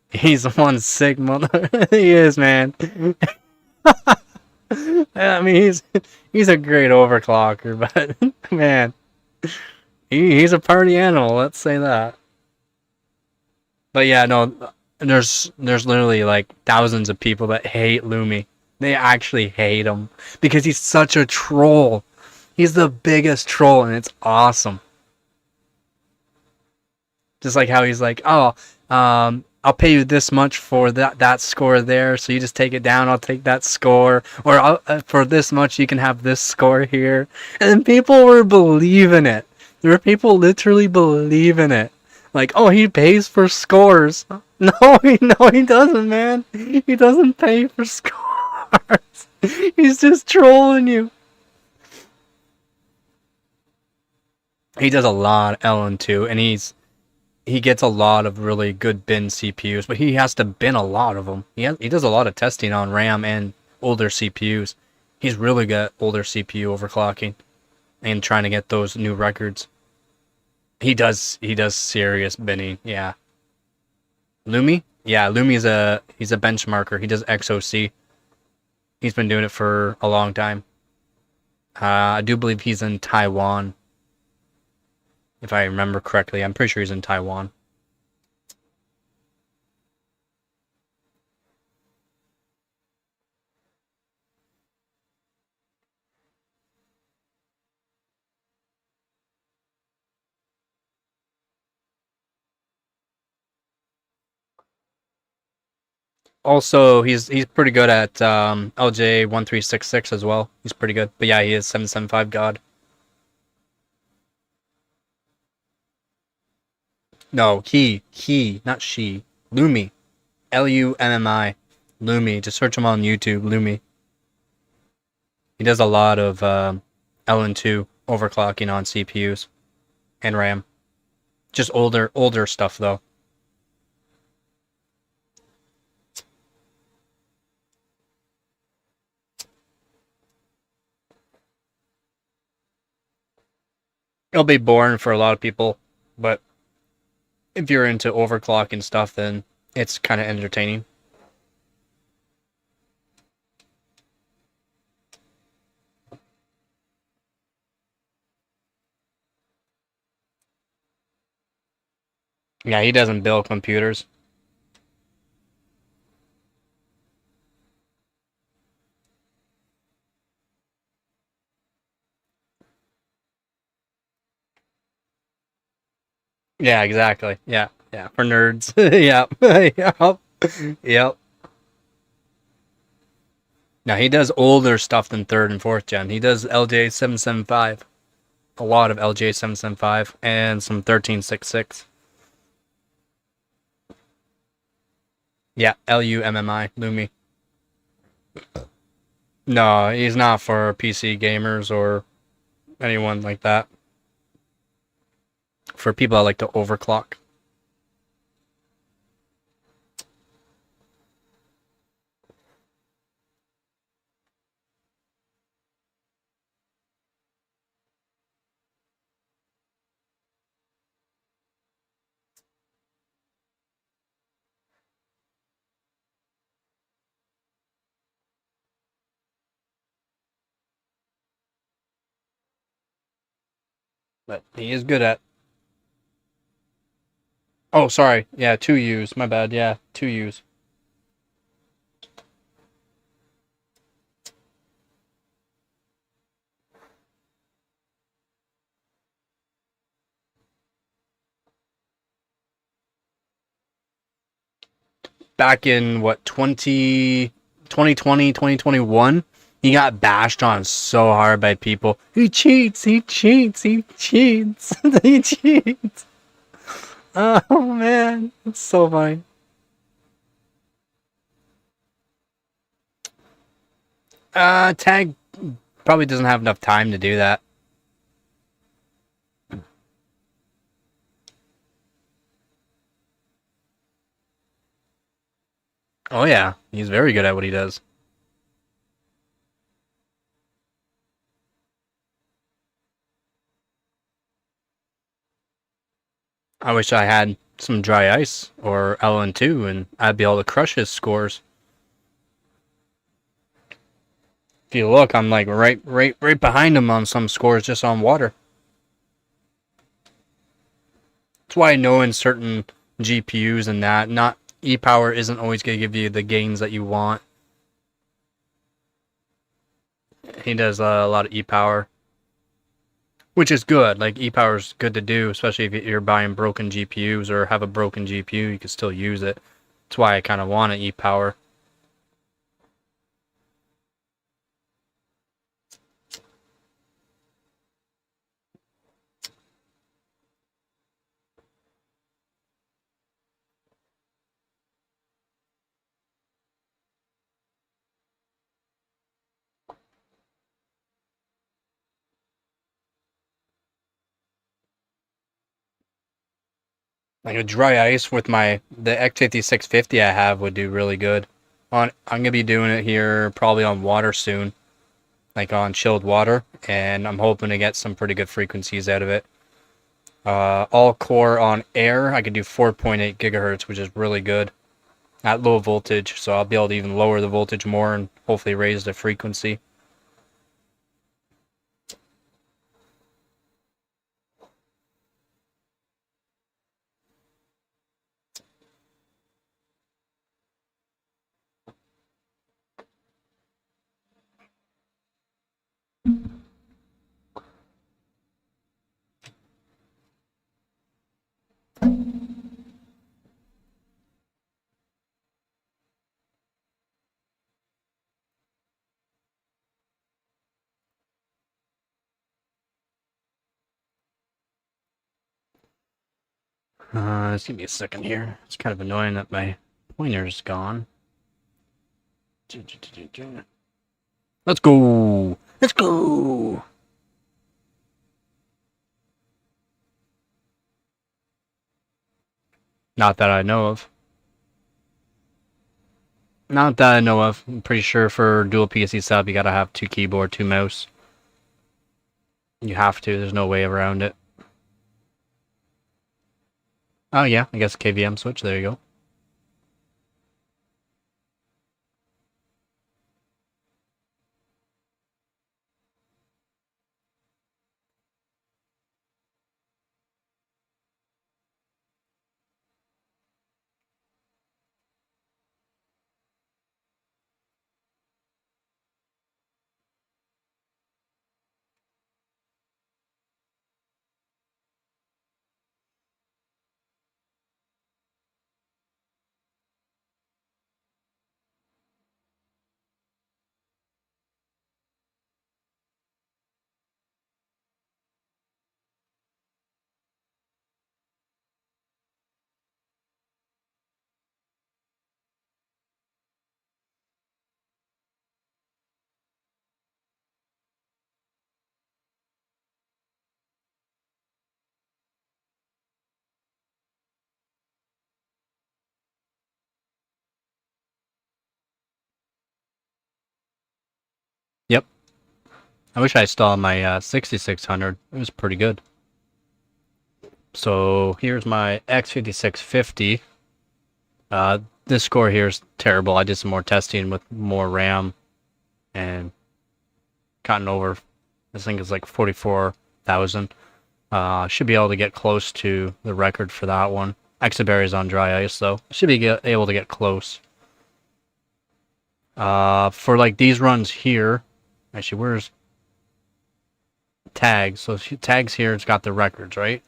He's one sick mother. He is, man. I mean, he's a great overclocker, but man, he's a party animal. Let's say that. But yeah, no, there's literally like thousands of people that hate Lumi. They actually hate him because he's such a troll. He's the biggest troll, and it's awesome. Just like how he's like, oh, I'll pay you this much for that score there, so you just take it down. I'll take that score, or for this much you can have this score here. And people were believing it. There were people literally believing it. Like, oh, he pays for scores. No, he doesn't, man. He doesn't pay for scores. He's just trolling you. He does a lot of LN2, and he gets a lot of really good bin CPUs, but he has to bin a lot of them. He does a lot of testing on RAM and older CPUs. He's really good at older CPU overclocking and trying to get those new records. He does serious binning, yeah. Lumi? Yeah, Lumi's he's a benchmarker. He does XOC. He's been doing it for a long time. I do believe he's in Taiwan. If I remember correctly, I'm pretty sure he's in Taiwan. Also, he's pretty good at LJ1366 as well. He's pretty good. But yeah, he is 775 God. No, he, not she. Lumi. Lummi. Lumi. Just search him on YouTube. Lumi. He does a lot of LN2 overclocking on CPUs and RAM. Just older stuff though. It'll be boring for a lot of people, but if you're into overclocking stuff, then it's kind of entertaining. Yeah, he doesn't build computers. Yeah, exactly. Yeah. Yeah, for nerds. Yep. Yep. Yep. Now he does older stuff than third and fourth gen. He does LJ 775, a lot of LJ 775, and some 1366. Yeah, LUMMI, Lumi. No, he's not for PC gamers or anyone like that. For people that like to overclock. But he is good at. Oh, sorry. Yeah, 2 U's. My bad. Yeah, 2 U's. Back in what 2020, 2021, he got bashed on so hard by people. He cheats, he cheats, he cheats, he cheats. Oh man, it's so funny. Tag probably doesn't have enough time to do that. Oh yeah, he's very good at what he does. I wish I had some dry ice or LN2 and I'd be able to crush his scores. If you look, I'm like right behind him on some scores just on water. That's why knowing certain GPUs and that, not E-Power isn't always going to give you the gains that you want. He does a lot of E-Power, which is good. Like, E-Power is good to do, especially if you're buying broken GPUs or have a broken GPU, you can still use it. That's why I kind of want an E-Power. Like a dry ice with the X5650 I have would do really good. I'm gonna be doing it here probably on water soon, like on chilled water, and I'm hoping to get some pretty good frequencies out of it. All core on air, I can do 4.8 gigahertz, which is really good at low voltage. So I'll be able to even lower the voltage more and hopefully raise the frequency. Just give me a second here. It's kind of annoying that my pointer's gone. Let's go. Let's go. Not that I know of. Not that I know of. I'm pretty sure for dual PC sub, you gotta have 2 keyboard, 2 mouse. You have to. There's no way around it. Oh yeah, I guess KVM switch. There you go. I wish I still had my 6600. It was pretty good. So here's my X5650. This score here is terrible. I did some more testing with more RAM and gotten over, I think it's like 44,000. Should be able to get close to the record for that one. Exaberry's on dry ice though. Should be able to get close. For like these runs here, actually where's tags? So tags here, it's got the records, right?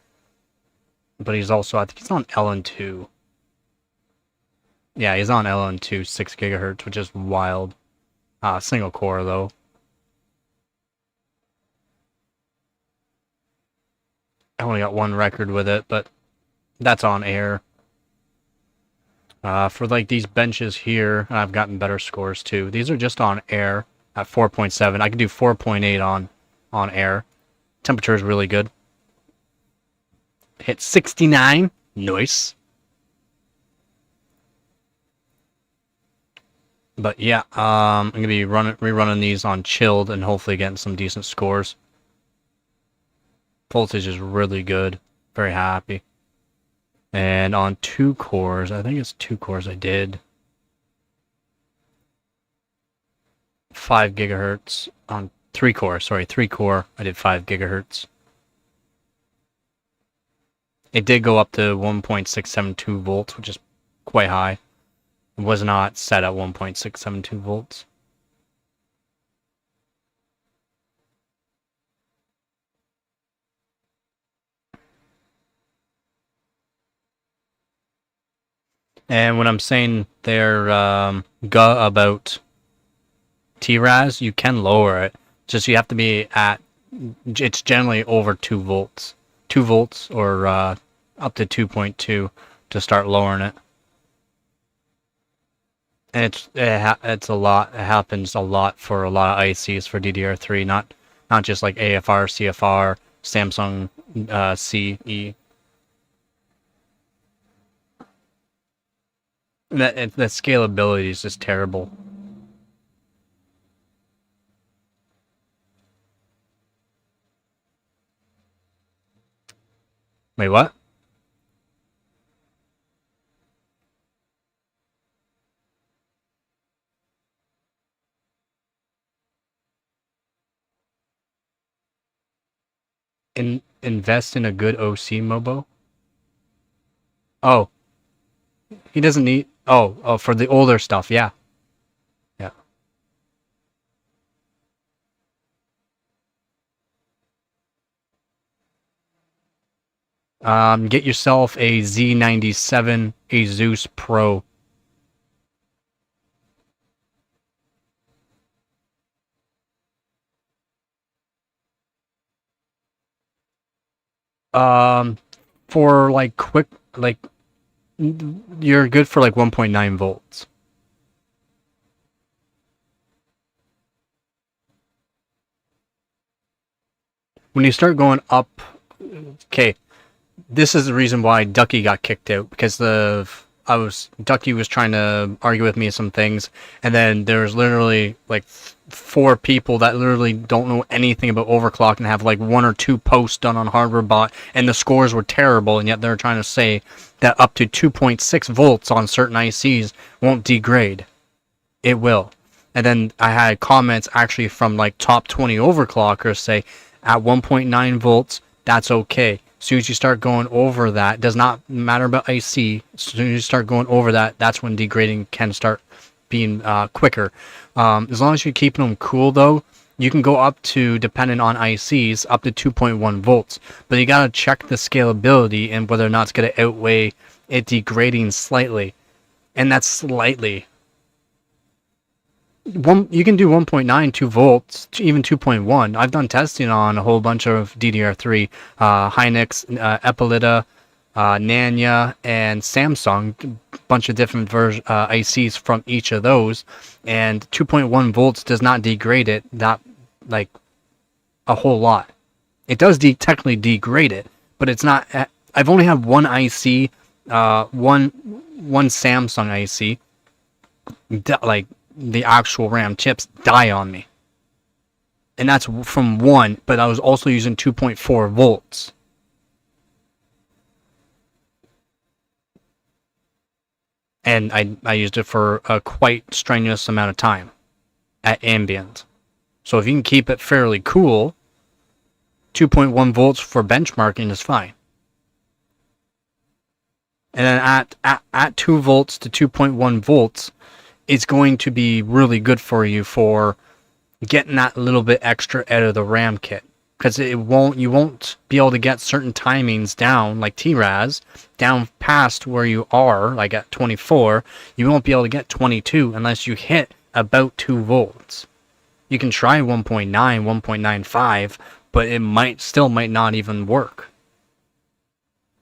But he's also, I think he's on LN2. Yeah, he's on LN2, 6 gigahertz, which is wild. Single core though. I only got one record with it, but that's on air. For like these benches here, I've gotten better scores too. These are just on air at 4.7. I can do 4.8 on air. Temperature is really good. Hit 69. Nice. But yeah, I'm gonna be rerunning these on chilled and hopefully getting some decent scores. Voltage is really good. Very happy. And on 2 cores, I think it's 2 cores I did 5 gigahertz. On 3 core, sorry, 3 core, I did 5 gigahertz. It did go up to 1.672 volts, which is quite high. It was not set at 1.672 volts. And when I'm saying they're about TRAS, you can lower it. Just you have to be at, it's generally over 2 volts. 2 volts or up to 2.2 to start lowering it. And it's a lot. It happens a lot for a lot of ICs for DDR3, not just like AFR, CFR, Samsung CE. The scalability is just terrible. Wait, what? Invest in a good OC Mobo? Oh, he doesn't need. Oh, for the older stuff, yeah. Yeah. Get yourself a Z97 Asus Pro. For like quick, like you're good for like 1.9 volts. When you start going up, okay, this is the reason why Ducky got kicked out, because Ducky was trying to argue with me some things, and then there's literally like 4 people that literally don't know anything about overclock and have like 1 or 2 posts done on HardwareBot, and the scores were terrible, and yet they're trying to say that up to 2.6 volts on certain ICs won't degrade. It will. And then I had comments actually from like top 20 overclockers say at 1.9 volts, that's okay. As soon as you start going over that, does not matter about IC, as soon as you start going over that, that's when degrading can start being quicker. As long as you're keeping them cool though, you can go up to, depending on ICs, up to 2.1 volts. But you gotta check the scalability and whether or not it's gonna outweigh it degrading slightly. And that's slightly. You can do 1.9, 2 volts, even 2.1. I've done testing on a whole bunch of DDR3, Hynix, Epilita, Nanya, and Samsung, a bunch of different ICs from each of those, and 2.1 volts does not degrade it that like a whole lot. It does technically degrade it, but it's not. I've only had one IC, one Samsung IC, like the actual RAM chips die on me. And that's from 1, but I was also using 2.4 volts. And I used it for a quite strenuous amount of time at ambient. So if you can keep it fairly cool, 2.1 volts for benchmarking is fine. And then at 2 volts to 2.1 volts, it's going to be really good for you for getting that little bit extra out of the RAM kit. Because you won't be able to get certain timings down, like TRAS, down past where you are, like at 24. You won't be able to get 22 unless you hit about 2 volts. You can try 1.9, 1.95, but it might not even work.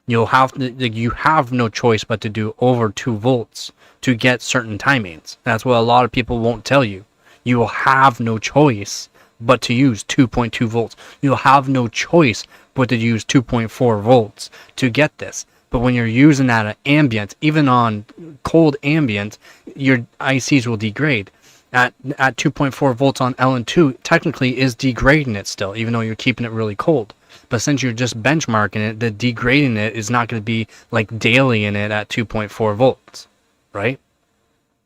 You have no choice but to do over 2 volts to get certain timings. That's what a lot of people won't tell you. You will have no choice but to use 2.2 volts. You'll have no choice but to use 2.4 volts to get this. But when you're using that at ambient, even on cold ambient, your ICs will degrade. At 2.4 volts on LN2, technically is degrading it still, even though you're keeping it really cold. But since you're just benchmarking it, the degrading it is not going to be like daily in it at 2.4 volts, right?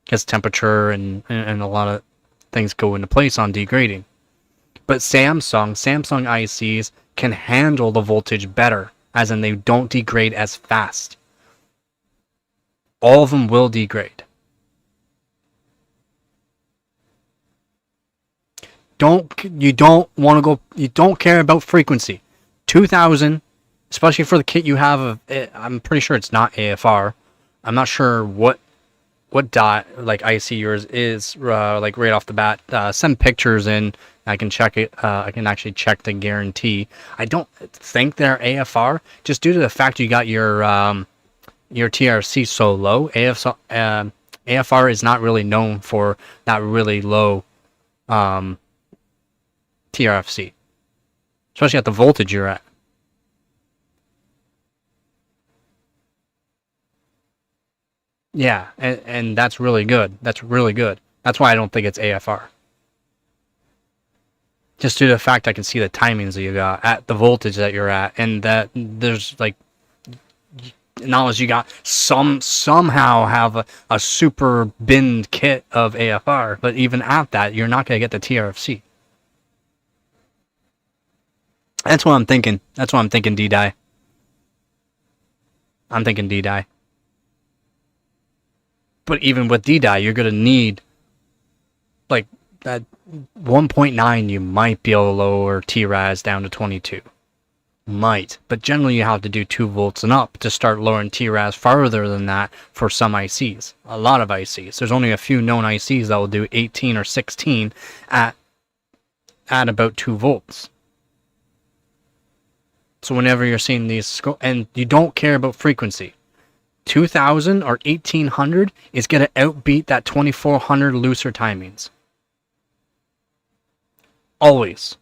Because temperature and a lot of things go into place on degrading. But Samsung ICs can handle the voltage better, as in they don't degrade as fast. All of them will degrade. You don't care about frequency. 2000, especially for the kit you have, I'm pretty sure it's not AFR. I'm not sure what dot like IC yours is like right off the bat. Send pictures in. I can check it. I can actually check the guarantee. I don't think they're AFR, just due to the fact you got your TRC so low. AFR is not really known for that really low TRFC, especially at the voltage you're at. Yeah, and that's really good. That's really good. That's why I don't think it's AFR. Just due to the fact I can see the timings that you got at the voltage that you're at, and that there's like knowledge you got somehow have a super binned kit of AFR, but even at that, you're not going to get the TRFC. That's what I'm thinking. That's what I'm thinking, D-Die. I'm thinking D-Die. But even with D-Die, you're going to need, like, that 1.9, you might be able to lower TRAS down to 22. Might. But generally, you have to do 2 volts and up to start lowering TRAS farther than that for some ICs. A lot of ICs. There's only a few known ICs that will do 18 or 16 at about 2 volts. So whenever you're seeing these, and you don't care about frequency, 2000 or 1800 is going to outbeat that 2400 looser timings. Always.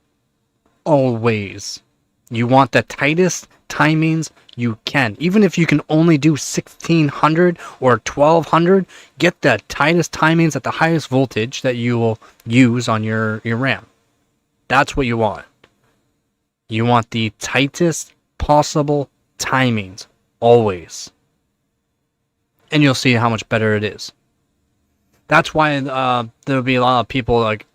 Always. You want the tightest timings you can. Even if you can only do 1600 or 1200, get the tightest timings at the highest voltage that you will use on your RAM. That's what you want. You want the tightest possible timings, always. And you'll see how much better it is. That's why there'll be a lot of people like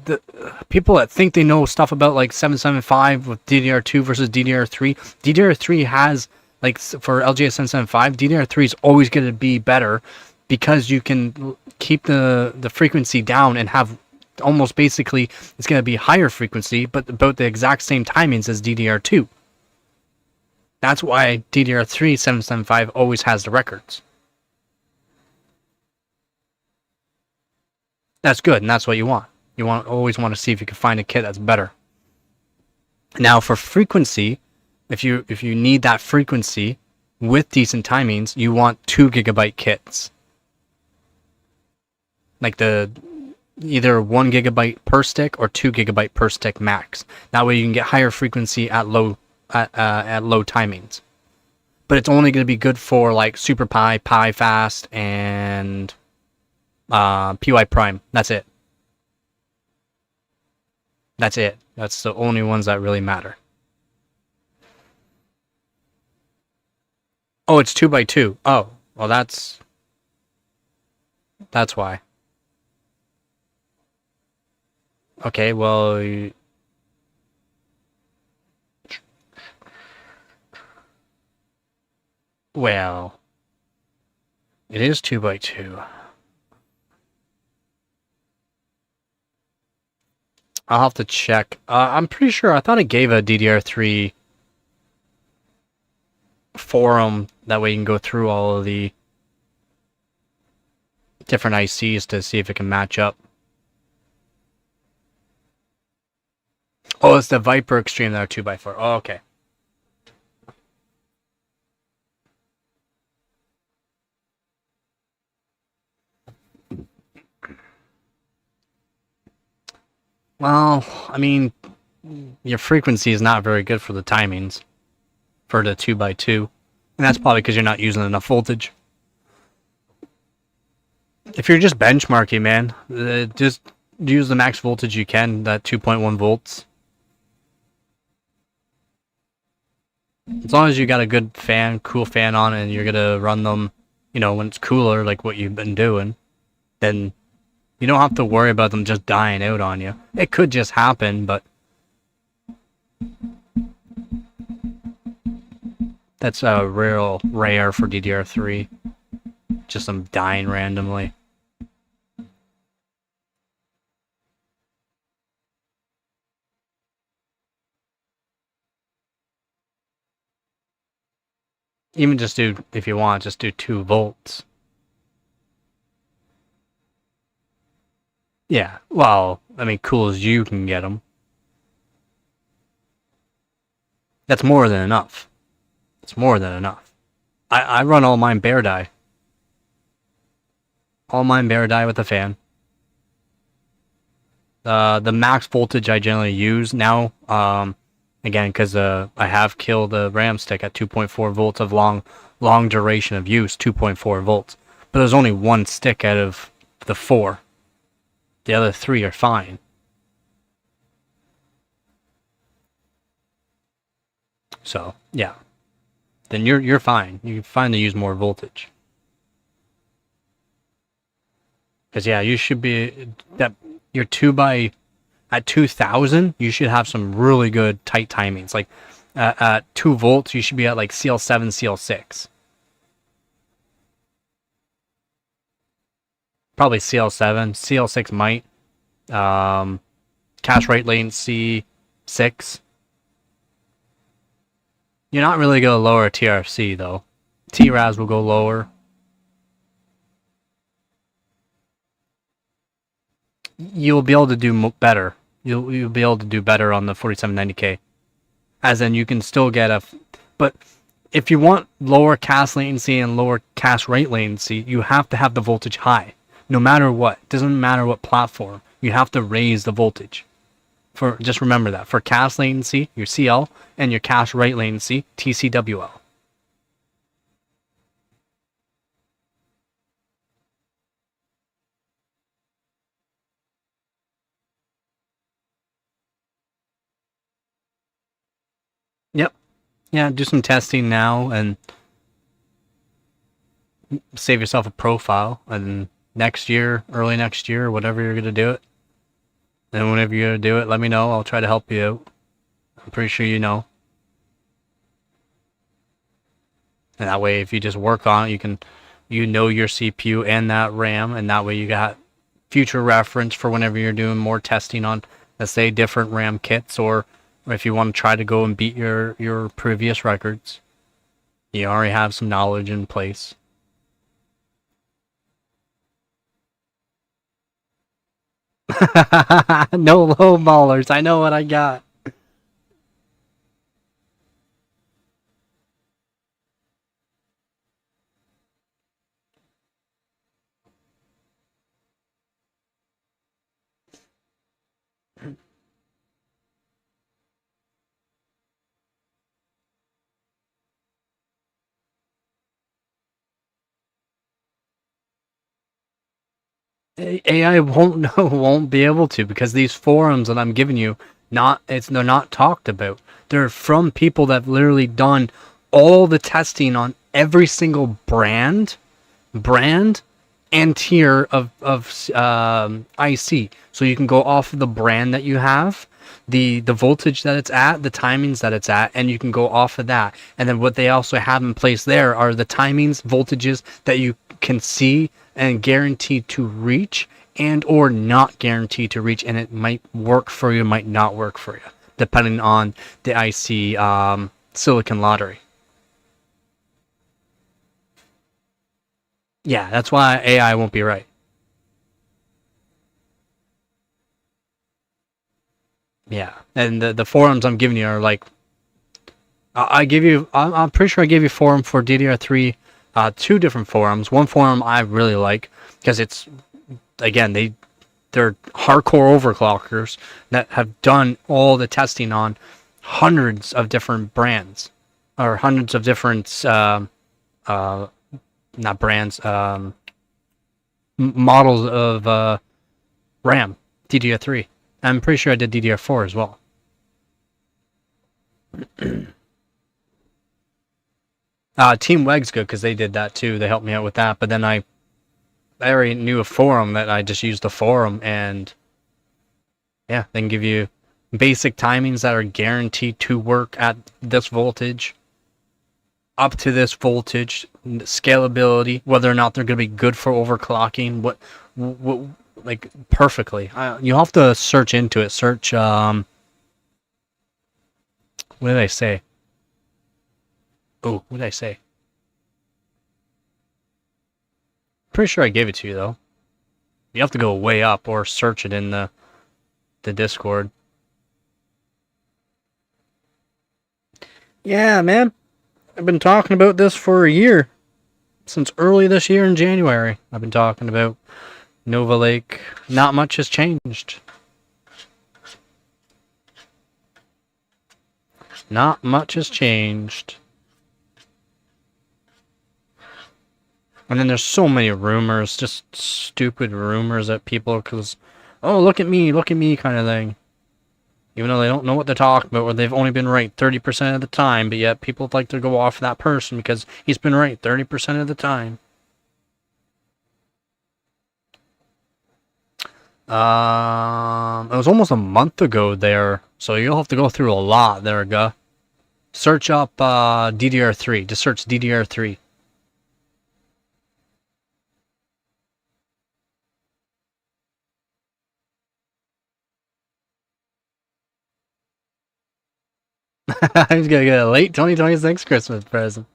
the people that think they know stuff about like 775 with DDR2 versus DDR3. DDR3 has, like, for LGA 775, DDR3 is always going to be better because you can keep the frequency down and have almost basically, it's going to be higher frequency, but about the exact same timings as DDR2. That's why DDR3 775 always has the records. That's good, and that's what you want. You always want to see if you can find a kit that's better. Now, for frequency, if you need that frequency with decent timings, you want 2 gigabyte kits. Like either 1 gigabyte per stick or 2 gigabyte per stick max. That way you can get higher frequency at low timings. But it's only going to be good for like Super Pi, Pi Fast, and PY Prime. That's it. That's it. That's the only ones that really matter. Oh, it's 2x2. Oh, well, that's why. Okay, well, it is 2x2. I'll have to check. I'm pretty sure. I thought it gave a DDR3 forum. That way you can go through all of the different ICs to see if it can match up. Oh, it's the Viper Extreme that are 2x4. Oh, okay. Well, I mean, your frequency is not very good for the timings for the 2x2. And that's probably because you're not using enough voltage. If you're just benchmarking, man, just use the max voltage you can, that 2.1 volts. As long as you got a good fan, cool fan on, and you're gonna run them, when it's cooler, like what you've been doing, then you don't have to worry about them just dying out on you. It could just happen, but that's real rare for DDR3. Just them dying randomly. Even just do, if you want, just do 2 volts. Yeah, well, I mean, cool as you can get them. That's more than enough. It's more than enough. I run all mine bare die. All mine bare die with the fan. The max voltage I generally use now, again, because I have killed the RAM stick at 2.4 volts of long duration of use, 2.4 volts. But there's only one stick out of the 4. The other 3 are fine. So yeah, then you're fine. You're fine to use more voltage. Because yeah, you should be that your 2 by at 2000. You should have some really good tight timings. Like at 2 volts, you should be at like CL7, CL6. Probably CL7, CL6 might. Cache rate latency 6. You're not really going to lower a TRFC though. TRAS will go lower. You'll be able to do better. You'll be able to do better on the 4790K. As in, you can still get but if you want lower cache latency and lower cache rate latency, you have to have the voltage high. No matter what. It doesn't matter what platform. You have to raise the voltage. Just remember that. For cache latency, your CL, and your cache rate latency, TCWL. Yep. Yeah, do some testing now and save yourself a profile. And next year, early next year, whatever you're going to do it. And whenever you're going to do it, let me know. I'll try to help you out. I'm pretty sure you know. And that way, if you just work on it, you know your CPU and that RAM. And that way you got future reference for whenever you're doing more testing on, let's say, different RAM kits, or if you want to try to go and beat your previous records, you already have some knowledge in place. No low ballers. I know what I got. AI won't know, won't be able to, because these forums that I'm giving you, they're not talked about. They're from people that have literally done all the testing on every single brand and tier of IC. So you can go off of the brand that you have, the voltage that it's at, the timings that it's at, and you can go off of that. And then what they also have in place there are the timings, voltages that you can see and guaranteed to reach, and or not guaranteed to reach, and it might work for you, might not work for you, depending on the IC silicon lottery. Yeah, that's why AI won't be right. Yeah, and the forums I'm giving you are like, I give you, I'm pretty sure I gave you forum for DDR3, two different forums. One forum I really like because it's, again, they're hardcore overclockers that have done all the testing on hundreds of different brands, or hundreds of different not brands, models of RAM, DDR3. I'm pretty sure I did DDR4 as well. Team Weg's good because they did that too. They helped me out with that. But then I already knew a forum that I just used the forum, and yeah, they can give you basic timings that are guaranteed to work at this voltage, up to this voltage, scalability, whether or not they're going to be good for overclocking, what like perfectly. You have to search into it. Search what did I say? Oh, what did I say? Pretty sure I gave it to you though. You have to go way up or search it in the Discord. Yeah, man. I've been talking about this for a year. Since early this year in January, I've been talking about Nova Lake. Not much has changed. Not much has changed. And then there's so many rumors, just stupid rumors that people, because, oh, look at me kind of thing. Even though they don't know what they're talking about, or they've only been right 30% of the time, but yet people like to go off that person because he's been right 30% of the time. It was almost a month ago there, so you'll have to go through a lot there, guy. Search up DDR3. Just search DDR3. He's gonna get a late 2026 Christmas present.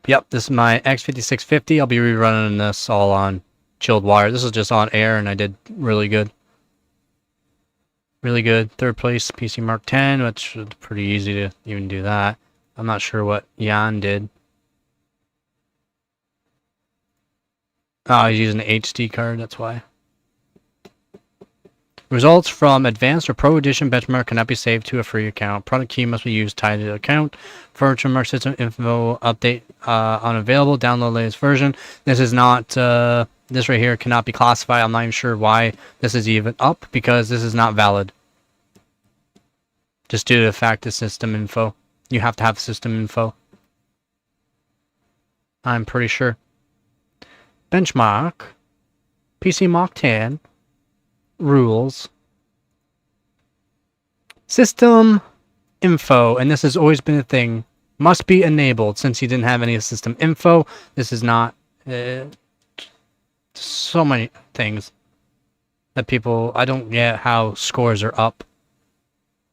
Yep, this is my X5650. I'll be rerunning this all on chilled wire. This is just on air, and I did really good. Really good. Third place, PC Mark 10, which was pretty easy to even do that. I'm not sure what Jan did. Oh, he's using an HD card, that's why. Results from Advanced or Pro Edition benchmark cannot be saved to a free account. Product key must be used tied to the account. Virtual mark system info update unavailable. Download latest version. This is not, this right here cannot be classified. I'm not even sure why this is even up, because this is not valid. Just due to the fact of system info. You have to have system info. I'm pretty sure. Benchmark. PC Mark 10. Rules. System info, and this has always been a thing, must be enabled. Since you didn't have any system info, this is not so many things that people, I don't get how scores are up.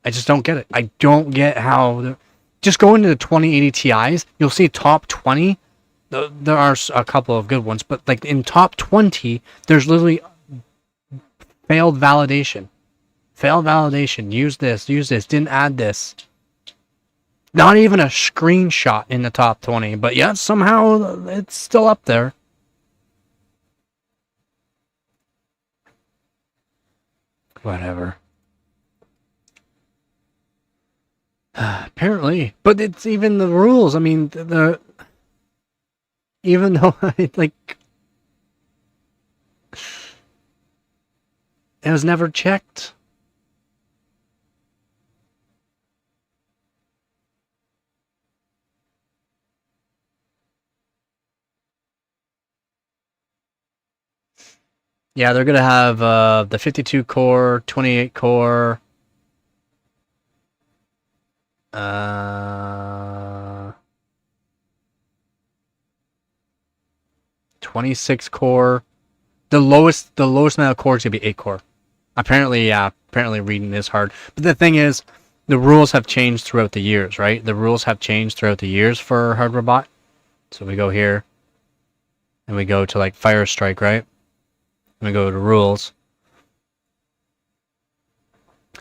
I just don't get it. I don't get how. Just go into the 2080 Ti's, you'll see top 20. There are a couple of good ones, but like in top 20, there's literally failed validation. Failed validation. Use this. Didn't add this. Not even a screenshot in the top 20. But yet, somehow, it's still up there. Whatever. Apparently. But it's even the rules. I mean, Even though it was never checked. Yeah, they're gonna have the 52 core, 28 core, 26 core. The lowest amount of cores is gonna be 8 core. Apparently, yeah. Apparently, reading is hard. But the thing is, the rules have changed throughout the years, right? The rules have changed throughout the years for hardware bot. So we go here, and we go to like Fire Strike, right? And we go to rules.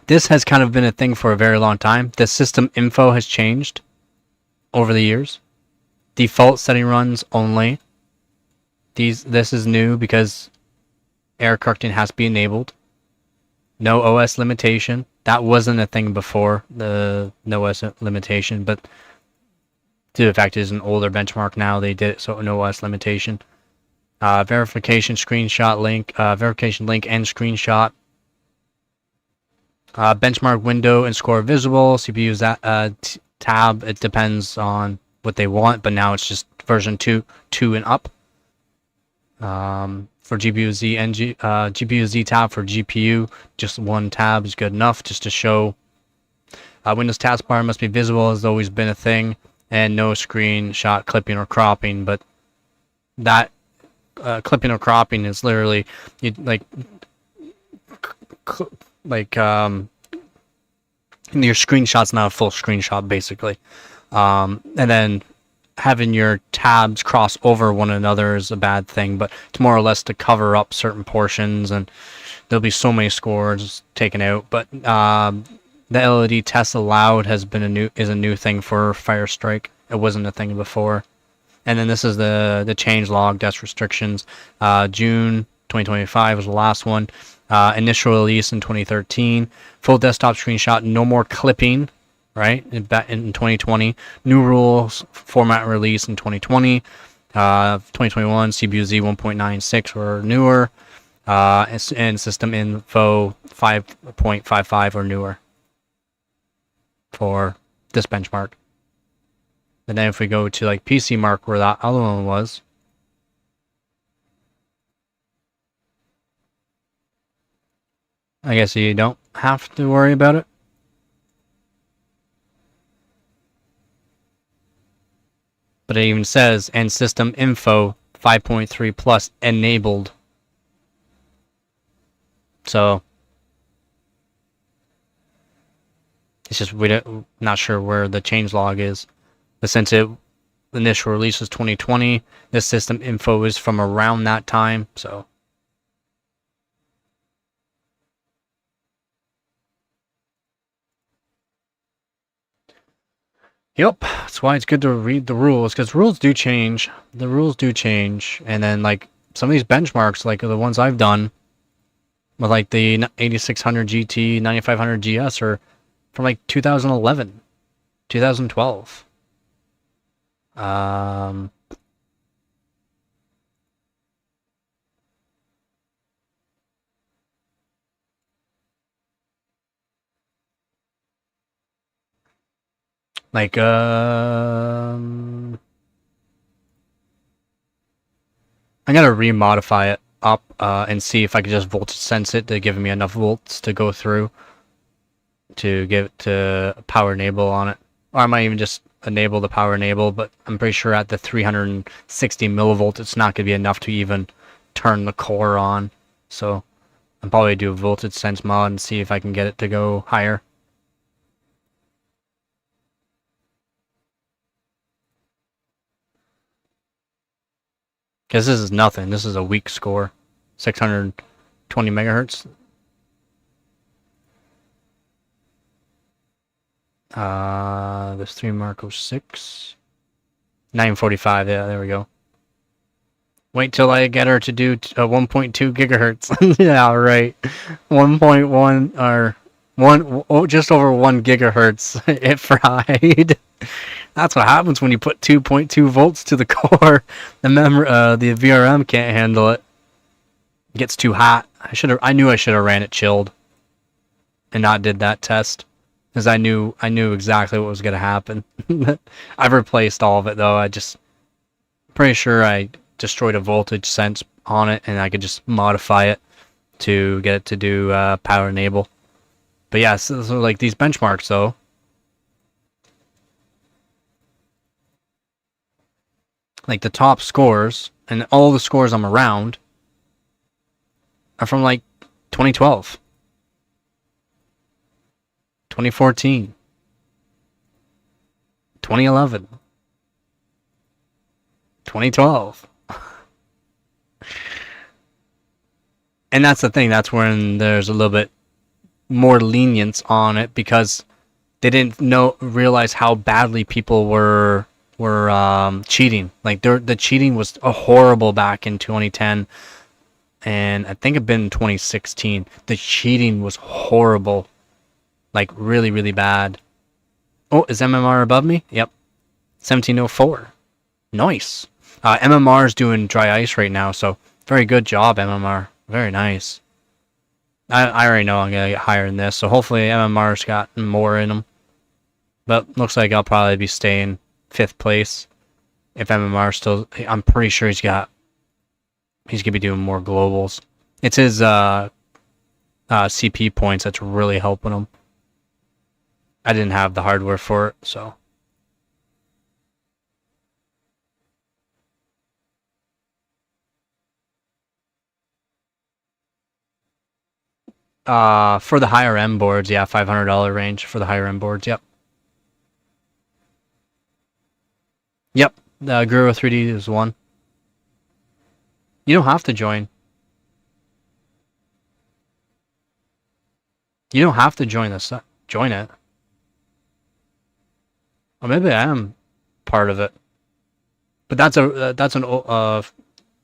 This has kind of been a thing for a very long time. The system info has changed over the years. Default setting runs only. This is new because error correcting has to be enabled. No OS limitation. That wasn't a thing before, the no OS limitation, but due to the fact it is an older benchmark now, they did it so no OS limitation. Verification screenshot link, verification link and screenshot. Benchmark window and score visible. CPU tab. It depends on what they want, but now it's just version 2 and up. For GPU-Z and GPU-Z tab for GPU, just one tab is good enough just to show. Windows taskbar must be visible, has always been a thing, and no screenshot clipping or cropping. But that clipping or cropping is literally your screenshot's not a full screenshot basically, and then having your tabs cross over one another is a bad thing, but it's more or less to cover up certain portions, and there'll be so many scores taken out. But the LED test allowed is a new thing for Firestrike. It wasn't a thing before. And then this is the change log test restrictions. June 2025 was the last one. Initial release in 2013. Full desktop screenshot, no more clipping, right? In 2020. New rules, format release in 2020. 2021, CPUZ 1.96 or newer. And system info 5.55 or newer for this benchmark. And then if we go to like PC Mark where that other one was, I guess you don't have to worry about it. But it even says, and system info 5.3 plus enabled. So it's just not sure where the changelog is. But since the initial release was 2020, this system info is from around that time, so. Yep, that's why it's good to read the rules, because rules do change. The rules do change, and then like some of these benchmarks, like the ones I've done, with like the 8600 GT, 9500 GS, are from like 2011, 2012. Like I'm gonna remodify it up and see if I can just voltage sense it to give me enough volts to go through to give it to power enable on it. Or I might even just enable the power enable, but I'm pretty sure at the 360 millivolts it's not gonna be enough to even turn the core on. So I'll probably do a voltage sense mod and see if I can get it to go higher. Because this is nothing. This is a weak score. 620 megahertz. This 3 Marco 6. 945, yeah, there we go. Wait till I get her to do 1.2 gigahertz. Yeah, right. 1.1 or just over 1 gigahertz. It fried. That's what happens when you put 2.2 volts to the core. The VRM can't handle it. It gets too hot. I knew I should have ran it chilled and not did that test, because I knew exactly what was going to happen. I've replaced all of it though. Pretty sure I destroyed a voltage sense on it, and I could just modify it to get it to do power enable. But yeah, so like these benchmarks though, like the top scores and all the scores I'm around are from like 2012, 2014, 2011, 2012. And that's the thing, that's when there's a little bit more lenience on it, because they didn't realize how badly people were cheating. Like the cheating was horrible back in 2010, and I think it'd been 2016. The cheating was horrible, like really, really bad. Oh, is MMR above me? Yep, 1704. Nice. MMR is doing dry ice right now, so very good job, MMR. Very nice. I already know I'm gonna get higher than this, so hopefully MMR's got more in them. But looks like I'll probably be staying 5th place if MMR still. I'm pretty sure he's gonna be doing more globals. It's his CP points that's really helping him. I didn't have the hardware for it, so. For the higher end boards, yeah, $500 range for the higher end boards. Yep. Yep. The Guru 3D is one. You don't have to join. You don't have to join join it. Or maybe I am part of it. But that's an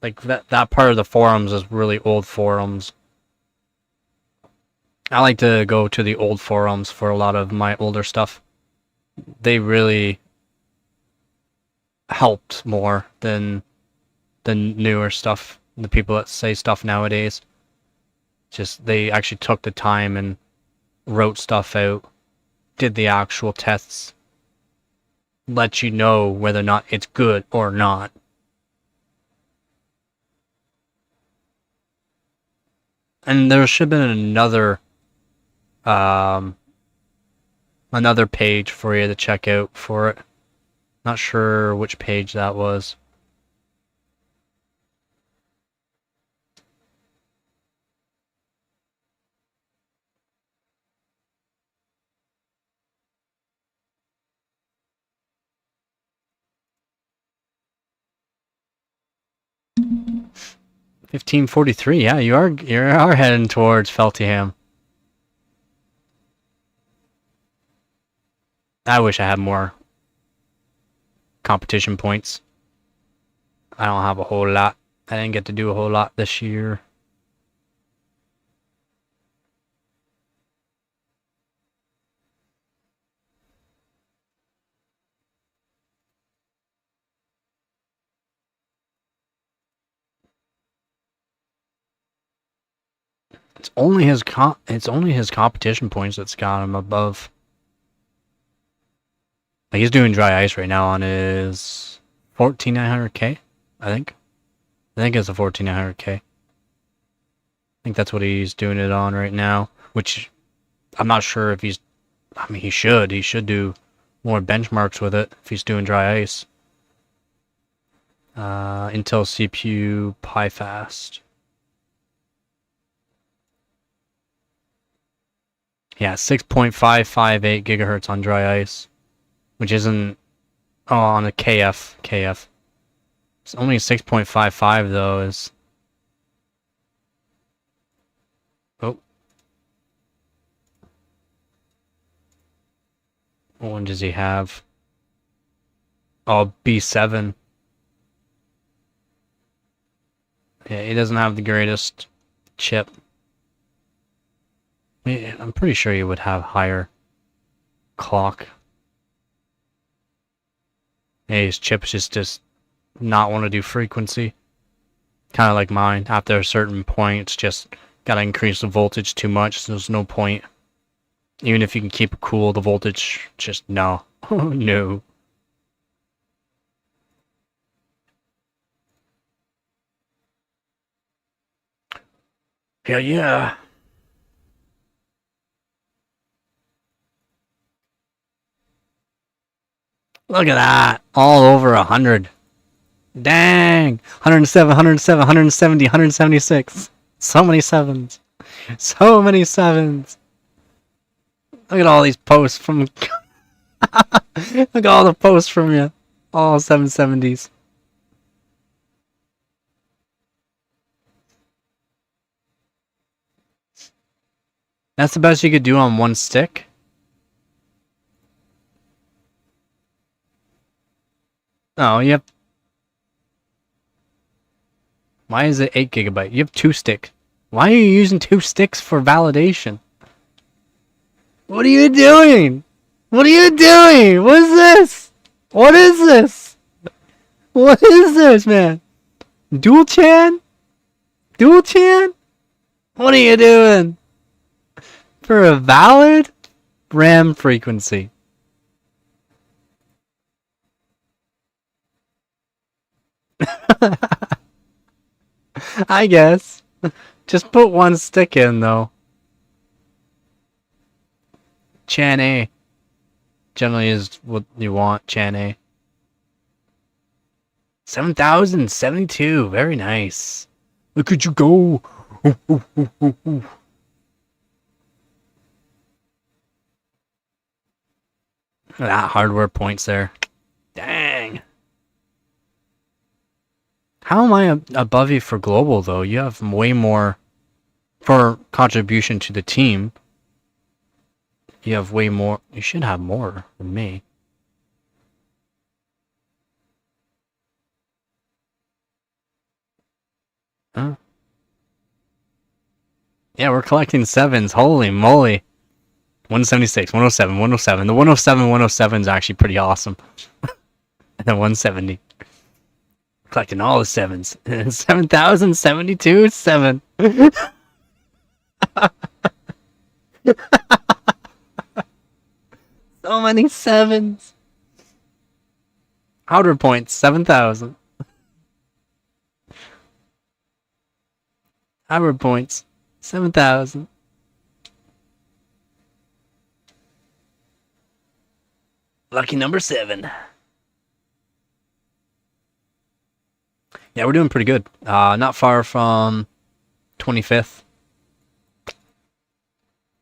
like that part of the forums is really old forums. I like to go to the old forums for a lot of my older stuff. They really helped more than the newer stuff. The people that say stuff nowadays. Just they actually took the time and wrote stuff out, did the actual tests, let you know whether or not it's good or not. And there should have been another page for you to check out for it. Not sure which page that was. $15.43. Yeah, you are heading towards Feltingham. I wish I had more competition points. I don't have a whole lot. I didn't get to do a whole lot this year. It's only his competition points that's got him above. Like he's doing dry ice right now on his 14900K, I think. I think it's a 14900K. I think that's what he's doing it on right now, which I'm not sure if he's. I mean, he should do more benchmarks with it if he's doing dry ice. Intel CPU PieFast. Yeah, 6.558 gigahertz on dry ice, which isn't. Oh, on a KF. It's only 6.55 though. Is. Oh. What one does he have? Oh, B7. Yeah, he doesn't have the greatest chip. I'm pretty sure you would have higher clock. Hey, his chips just not want to do frequency. Kind of like mine. After a certain point, it's just gotta increase the voltage too much. So there's no point. Even if you can keep it cool, the voltage just no. No. Hell yeah. Look at that. All over 100. Dang. 107, 107, 170, 176. So many sevens. So many sevens. Look at all these posts from... Look at all the posts from you. All 770s. That's the best you could do on one stick? Oh, you have... Why is it 8 gigabyte? You have 2 sticks. Why are you using 2 sticks for validation? What are you doing? What are you doing? What is this? What is this? What is this, man? Dual chan? Dual chan? What are you doing? For a valid RAM frequency. I guess. Just put one stick in, though. Chan A. Generally is what you want, Chan A. 7,072. Very nice. Look at you go. Ooh, ooh, ooh, ooh, ooh. Look at that hardware points there. Dang. How am I above you for global, though? You have way more for contribution to the team. You have way more. You should have more than me. Huh? Yeah, we're collecting sevens. Holy moly. 176, 107, 107. The 107, 107 is actually pretty awesome. And then 170. Collecting all the sevens. 7,072, 7. So many sevens. Outer points, 7,000. Outer points, 7,000. Lucky number 7. Yeah, we're doing pretty good. Not far from 25th.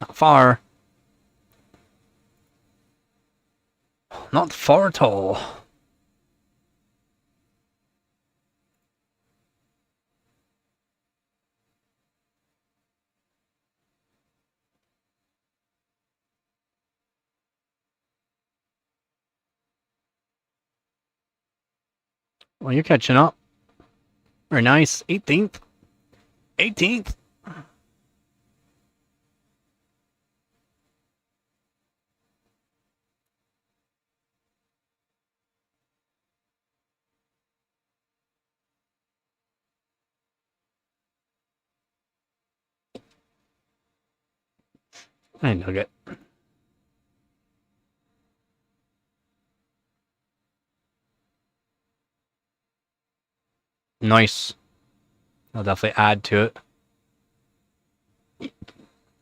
Not far. Not far at all. Well, you're catching up. Very nice. 18th. 18th. Hey, Nugget. Nice. I'll definitely add to it.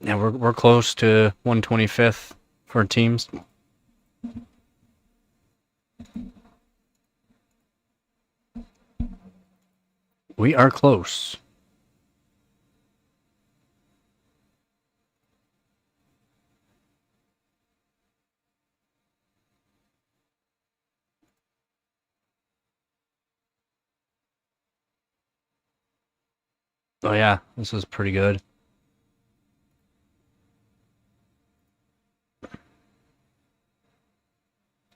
Yeah, we're close to 125th for teams. We are close. Oh yeah, this is pretty good.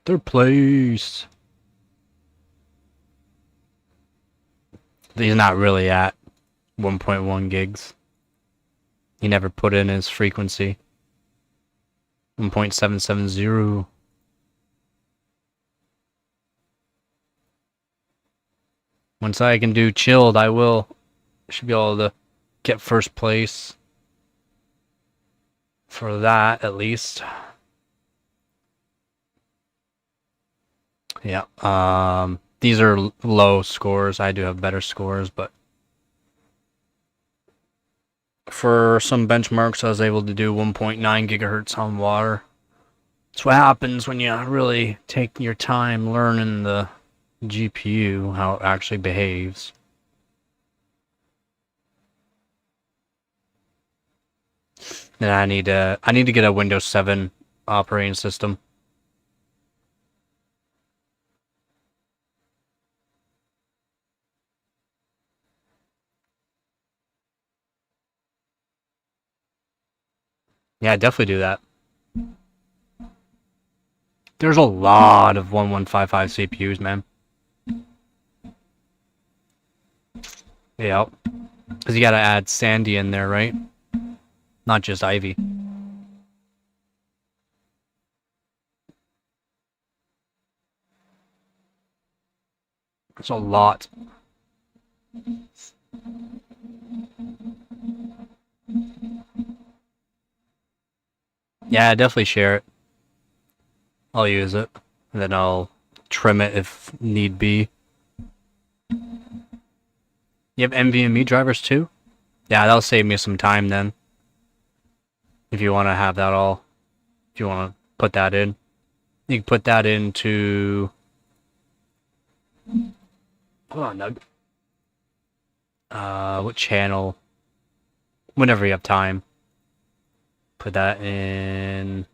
Third place. He's not really at 1.1 gigs. He never put in his frequency. 1.770. Once I can do chilled, I should be able to get first place for that at least. Yeah. These are low scores. I do have better scores, but for some benchmarks, I was able to do 1.9 gigahertz on water. That's what happens when you really take your time learning the GPU, how it actually behaves. Then I need to get a Windows 7 operating system. Yeah, definitely do that. There's a lot of 1155 CPUs, man. Yeah, because you gotta add Sandy in there, right? Not just Ivy. It's a lot. Yeah, definitely share it. I'll use it, and then I'll trim it if need be. You have NVMe drivers too? Yeah, that'll save me some time then. If you want to have that all, if you want to put that in, you can put that into. Hold on, Doug. What channel? Whenever you have time, put that in.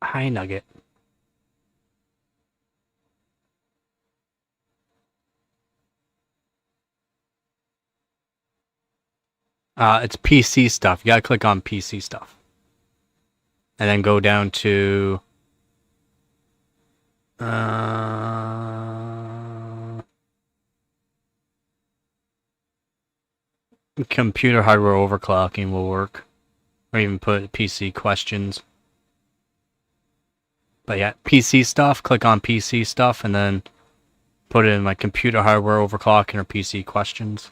High Nugget. It's PC stuff. You gotta click on PC stuff. And then go down to... computer hardware overclocking will work. Or even put PC questions. But yeah, PC stuff, click on PC stuff, and then put it in like computer hardware overclocking or PC questions.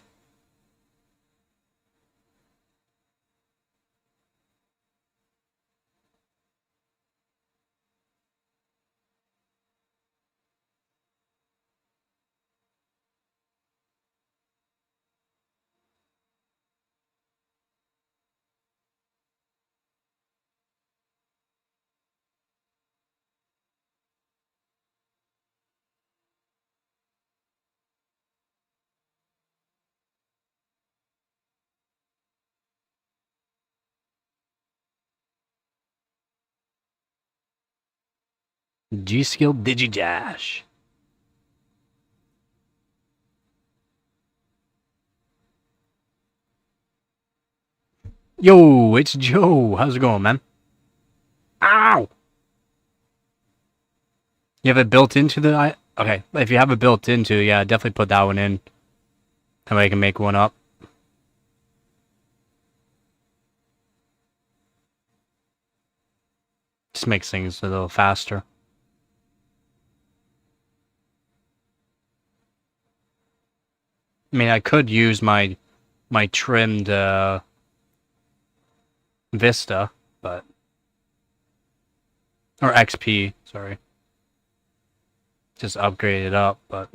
G-Skill DigiDash. Yo, it's Joe. How's it going, man? Ow! You have it built into the... Okay, if you have it built into, yeah, definitely put that one in. That way I can make one up. Just makes things a little faster. I mean, I could use my trimmed Vista, but... Or XP, sorry. Just upgrade it up, but...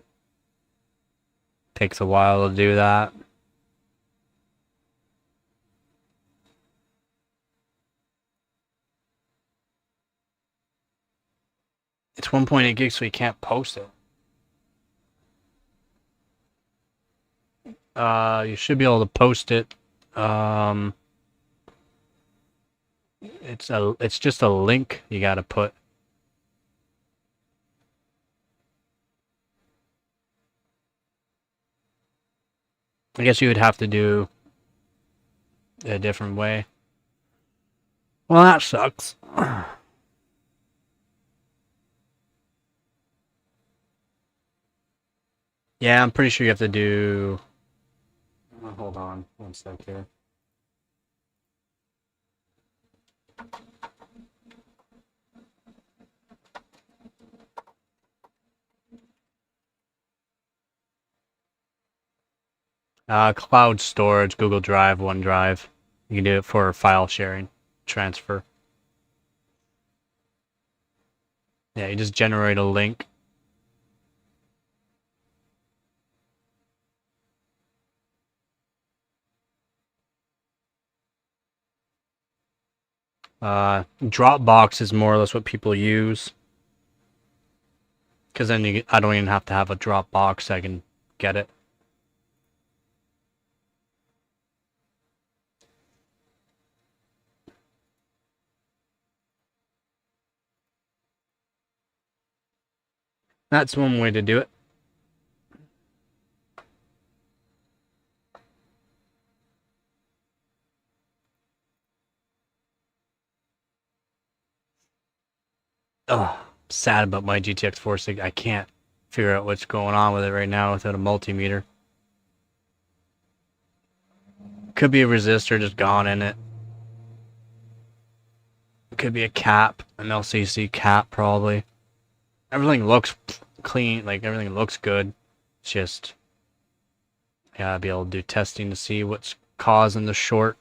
Takes a while to do that. It's 1.8 gigs, so you can't post it. You should be able to post it. It's just a link you gotta put. I guess you would have to do it a different way. Well, that sucks. Yeah, I'm pretty sure you have to do... Oh, hold on one sec here. Cloud storage, Google Drive, OneDrive. You can do it for file sharing, transfer. Yeah, you just generate a link. Dropbox is more or less what people use. Because then I don't even have to have a Dropbox. I can get it. That's one way to do it. Oh, sad about my GTX 460. I can't figure out what's going on with it right now without a multimeter. Could be a resistor just gone in it. Could be a cap, an LCC cap probably. Everything looks clean, like everything looks good. It's just, yeah, I'll be able to do testing to see what's causing the short.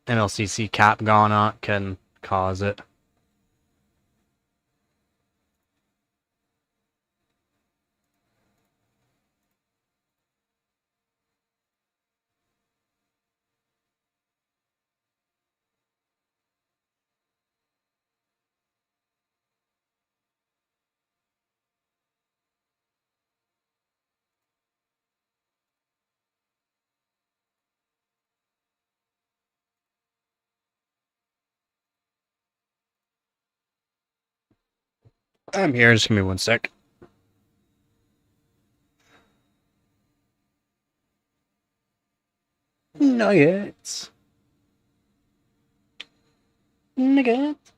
An LCC cap gone on can cause it. I'm here, just give me one sec. Nuggets. Nuggets.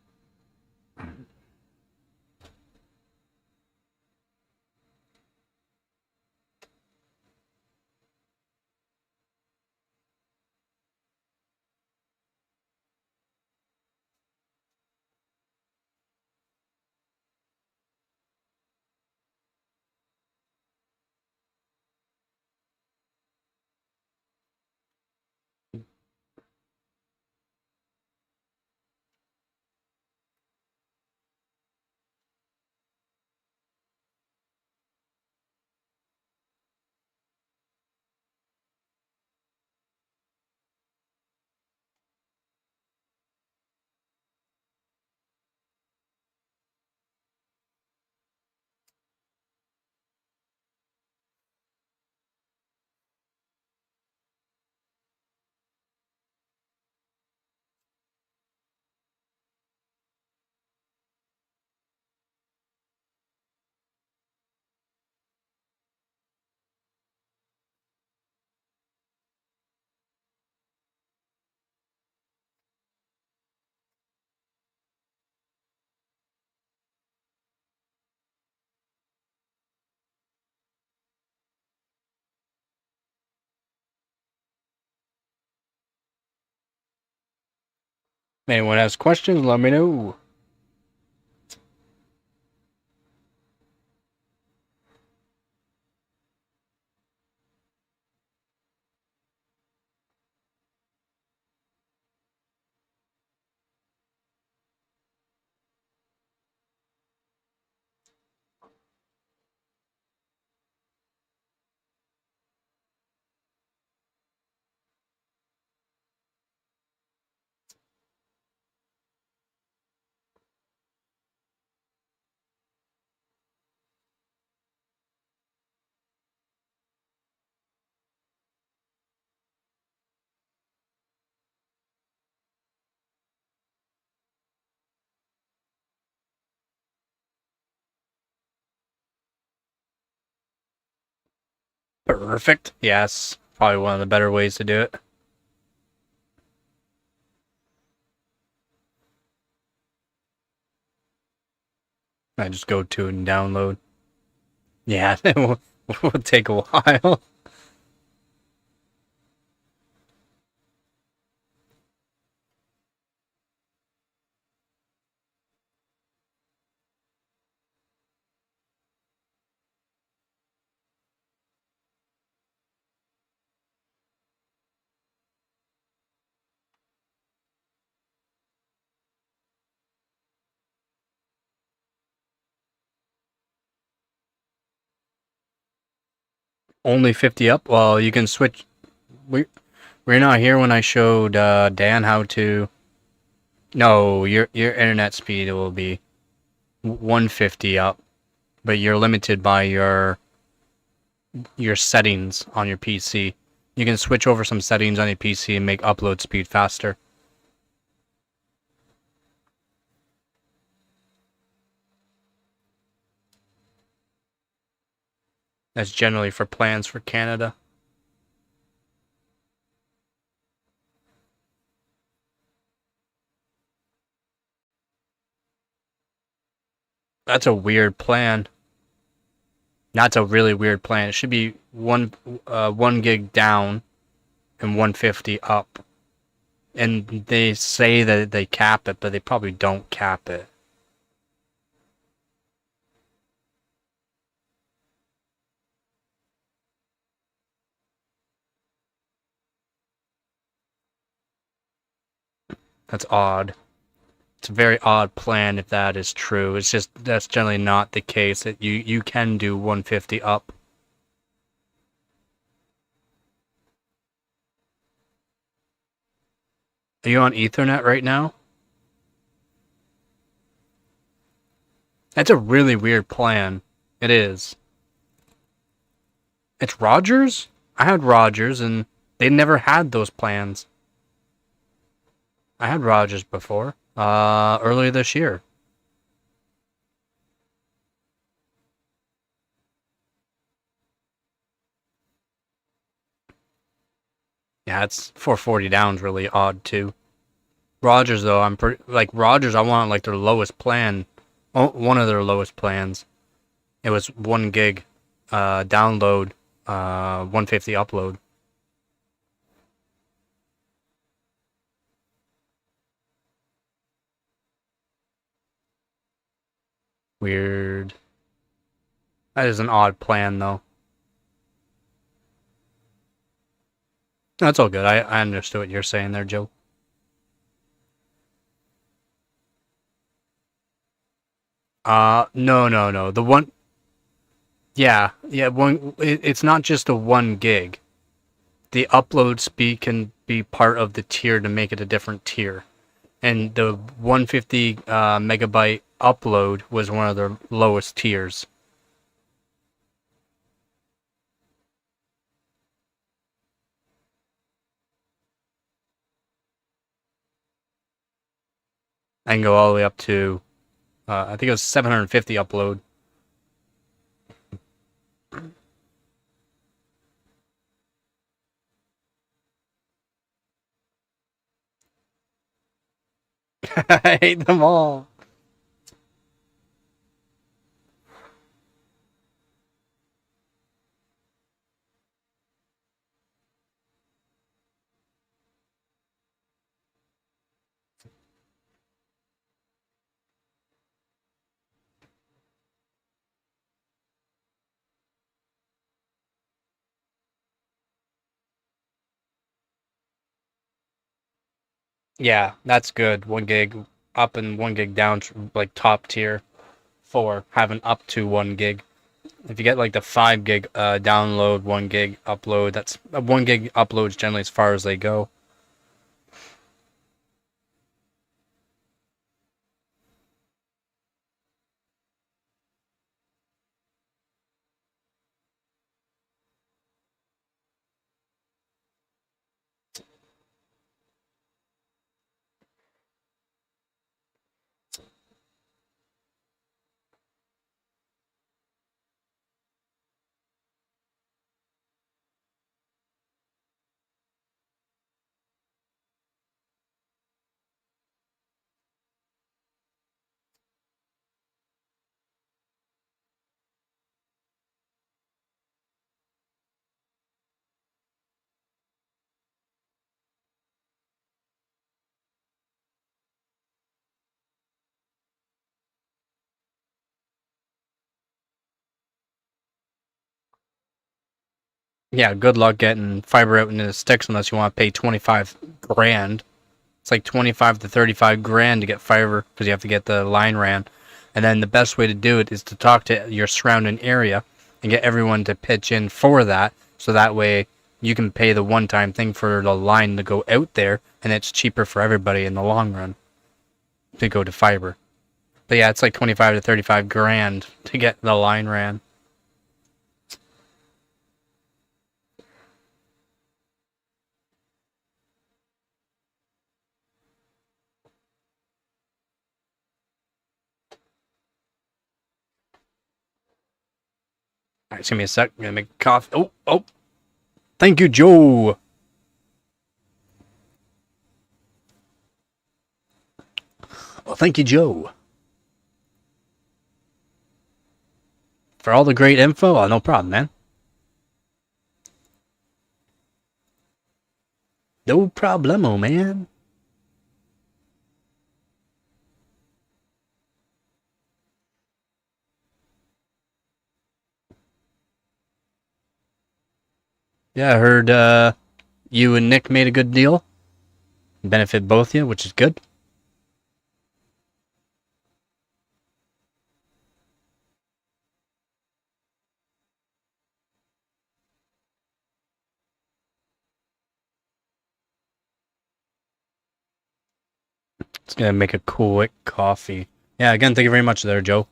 Anyone has questions, let me know. Perfect. Yes, probably one of the better ways to do it. I just go to it and download. Yeah, it will take a while. Only 50 up? Well, you can switch. We're not here when I showed Dan how to. No, your internet speed will be 150 up, but you're limited by your settings on your PC. You can switch over some settings on your PC and make upload speed faster. That's generally for plans for Canada. That's a weird plan. That's a really weird plan. It should be 1 gig down and 150 up. And they say that they cap it, but they probably don't cap it. That's odd. It's a very odd plan if that is true. It's just that's generally not the case. That you can do 150 up. Are you on Ethernet right now? That's a really weird plan. It is. It's Rogers? I had Rogers and they never had those plans. I had Rogers before. Earlier this year. Yeah, it's 440 down's really odd too. Rogers though, I'm pretty like Rogers. I want like their lowest plan, one of their lowest plans. It was 1 gig download, 150 upload. Weird. That is an odd plan though. That's all good. I understood what you're saying there, Joe. No, no, no. The one, yeah, yeah. It's not just a 1 gig. The upload speed can be part of the tier to make it a different tier. And the 150 megabyte upload was one of the lowest tiers. I can go all the way up to, I think it was 750 upload. I hate them all. Yeah, that's good. 1 gig up and 1 gig down, like top tier for having up to 1 gig. If you get like the 5 gig download, 1 gig upload, that's 1 gig uploads generally as far as they go. Yeah, good luck getting fiber out into the sticks unless you want to pay 25 grand. It's like 25 to 35 grand to get fiber because you have to get the line ran. And then the best way to do it is to talk to your surrounding area and get everyone to pitch in for that. So that way you can pay the one-time thing for the line to go out there, and it's cheaper for everybody in the long run to go to fiber. But yeah, it's like 25 to 35 grand to get the line ran. All right, give me a sec. I'm gonna make coffee. Oh, thank you, Joe. Well, thank you, Joe, for all the great info. Oh, no problem, man. No problemo, man. Yeah, I heard you and Nick made a good deal. Benefit both of you, which is good. It's gonna make a quick coffee. Yeah, again, thank you very much there, Joe.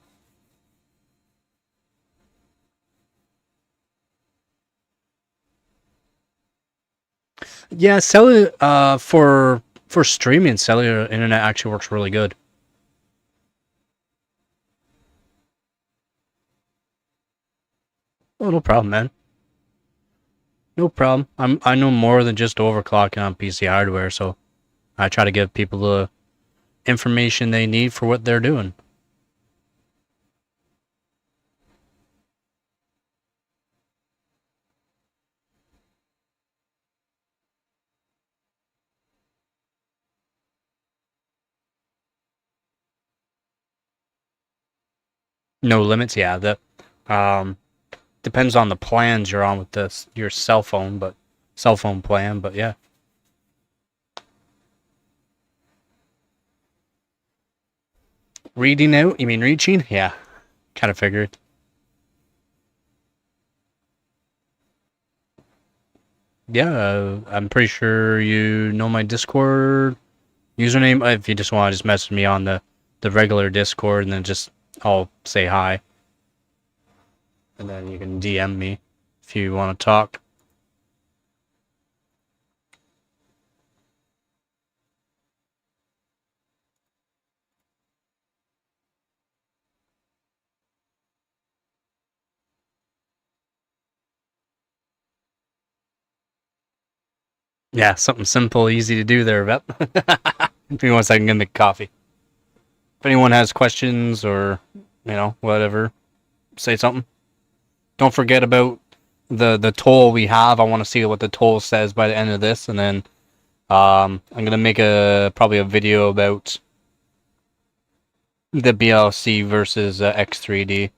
Yeah, cellular for streaming, cellular internet actually works really good. Oh, no problem, man. No problem. I know more than just overclocking on PC hardware, so I try to give people the information they need for what they're doing. No limits, yeah. The um depends on the plans you're on with your cell phone, but cell phone plan, but yeah. Reading out? You mean reaching? Yeah. Kind of figured. Yeah, I'm pretty sure you know my Discord username. If you just want to just message me on the regular Discord, and then just I'll say hi. And then you can DM me if you want to talk. Yeah, something simple, easy to do there, Vep. Give me 1 second, I'm gonna make coffee. If anyone has questions or, whatever, say something. Don't forget about the toll we have. I want to see what the toll says by the end of this, and then I'm gonna make probably a video about the Bllc versus X3D.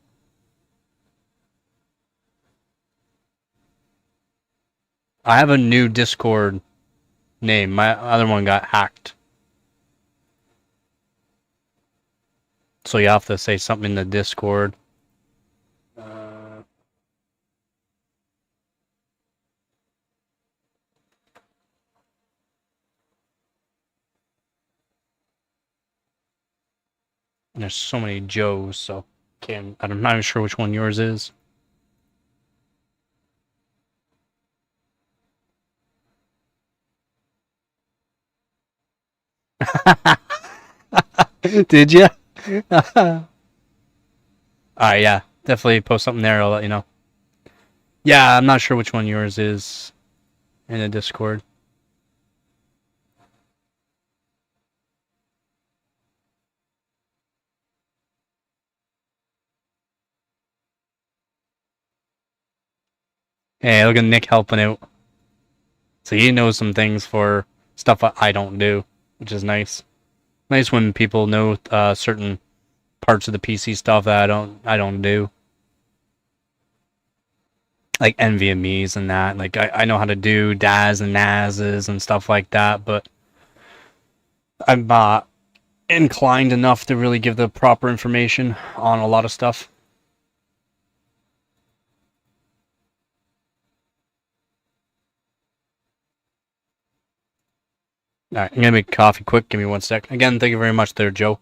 I have a new Discord name. My other one got hacked. So you have to say something in the Discord. There's so many Joes, so I'm not even sure which one yours is. Did you? Alright, yeah. Definitely post something there, I'll let you know. Yeah, I'm not sure which one yours is in the Discord. Hey, look at Nick helping out. So he knows some things for stuff I don't do, which is nice. Nice when people know certain parts of the PC stuff that I don't do. Like NVMe's and that. Like I know how to do DAS and NASs and stuff like that, but I'm not inclined enough to really give the proper information on a lot of stuff. All right, I'm gonna make coffee quick. Give me 1 sec. Again, thank you very much there, Joe.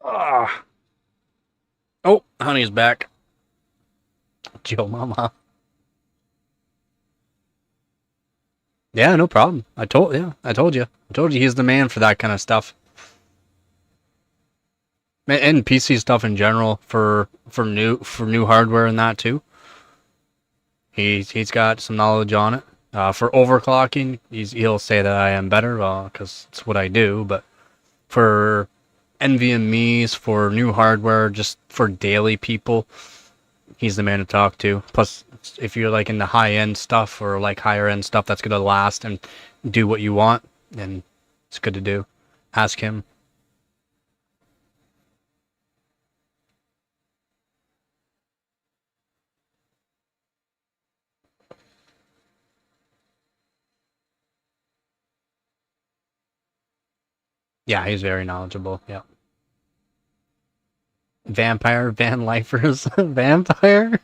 Ah. Oh, honey's back. Joe Mama. Yeah, no problem. I told you. I told you he's the man for that kind of stuff. And PC stuff in general for new hardware and that too. He's got some knowledge on it. For overclocking, he'll say that I am better, because it's what I do. But for NVMe's, for new hardware, just for daily people, he's the man to talk to. Plus, if you're like in the high end stuff or like higher end stuff that's gonna last and do what you want, then it's good to do. Ask him. Yeah, he's very knowledgeable. Yeah. Vampire, van lifers, vampire.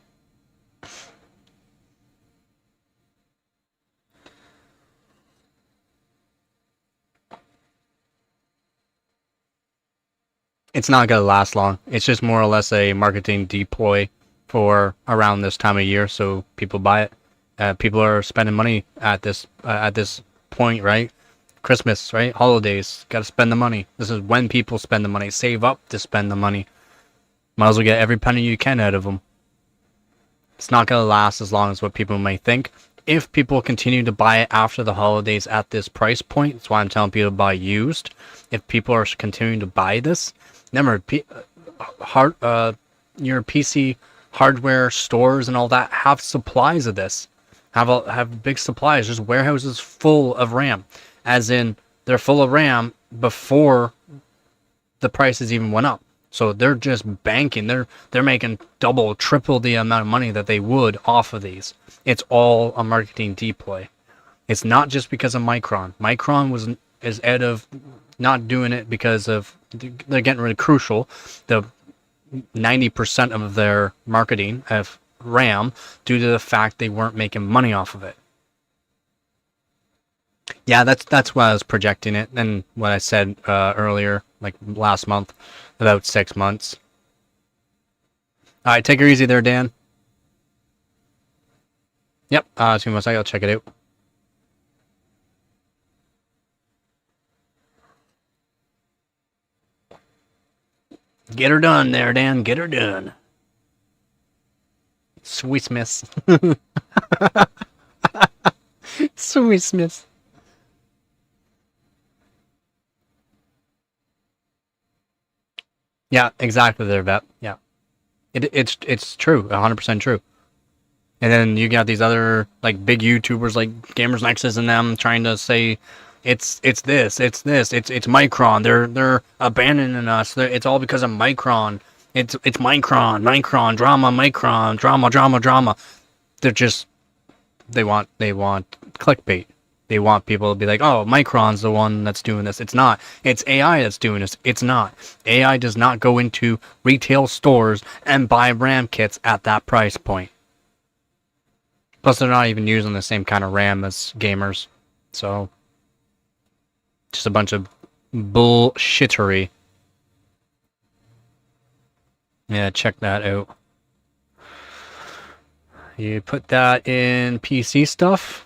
It's not gonna last long. It's just more or less a marketing deploy for around this time of year, so people buy it. People are spending money at this point, right? Christmas, right? Holidays, got to spend the money. This is when people spend the money. Save up to spend the money. Might as well get every penny you can out of them. It's not going to last as long as what people may think. If people continue to buy it after the holidays at this price point, that's why I'm telling people to buy used. If people are continuing to buy this, remember, your PC hardware stores and all that have supplies of this. Have big supplies. There's warehouses full of RAM, as in they're full of RAM before the prices even went up. So they're just banking. They're making double, triple the amount of money that they would off of these. It's all a marketing deploy. It's not just because of Micron. Micron is out of not doing it because of they're getting rid of Crucial. The 90% of their marketing of RAM due to the fact they weren't making money off of it. Yeah, that's what I was projecting it, and what I said earlier, like last month, about 6 months. All right, take her easy there, Dan. Yep, 2 months. I'll check it out. Get her done there, Dan. Get her done. Sweet miss. Sweet miss. Yeah, exactly there, Vet. Yeah. It's true, 100% true. And then you got these other like big YouTubers like Gamers Nexus and them trying to say it's this, it's Micron. They're abandoning us. It's all because of Micron. It's Micron, drama. They're just they want clickbait. They want people to be like, oh, Micron's the one that's doing this. It's not. It's AI that's doing this. It's not. AI does not go into retail stores and buy RAM kits at that price point. Plus, they're not even using the same kind of RAM as gamers. So, just a bunch of bullshittery. Yeah, check that out. You put that in PC stuff.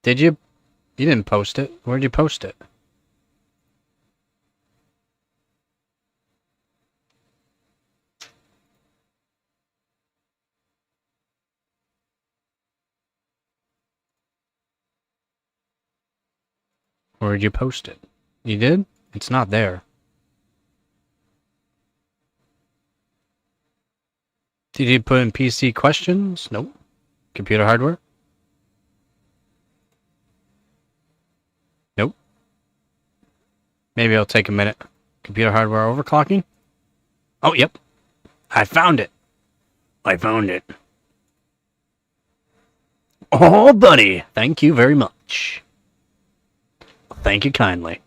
Did you? You didn't post it. Where'd you post it? Where'd you post it? You did? It's not there. Did you put in PC questions? Nope. Computer hardware? Nope. Maybe it'll take a minute. Computer hardware overclocking? Oh, yep. I found it. I found it. Oh, buddy. Thank you very much. Thank you kindly.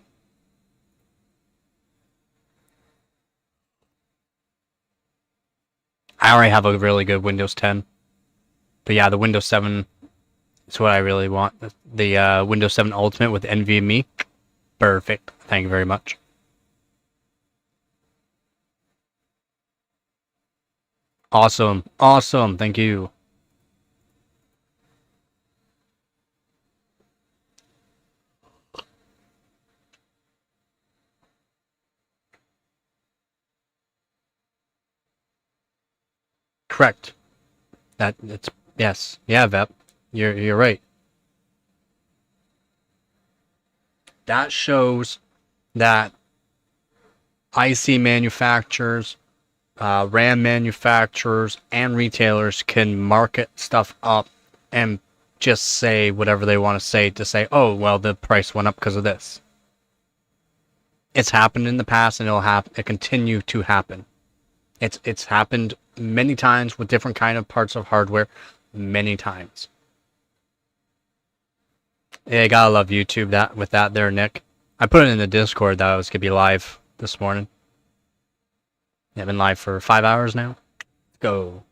I already have a really good Windows 10. But yeah, the Windows 7 is what I really want. The Windows 7 Ultimate with NVMe. Perfect. Thank you very much. Awesome. Awesome. Thank you. Correct. It's yes. Yeah, Vep. You're right. That shows that IC manufacturers, RAM manufacturers, and retailers can market stuff up and just say whatever they want to say, oh, well, the price went up because of this. It's happened in the past, and it'll continue to happen. It's happened many times with different kind of parts of hardware, many times. Yeah, gotta love YouTube with that there, Nick. I put it in the Discord that I was gonna be live this morning. Yeah, I've been live for 5 hours now. Let's go.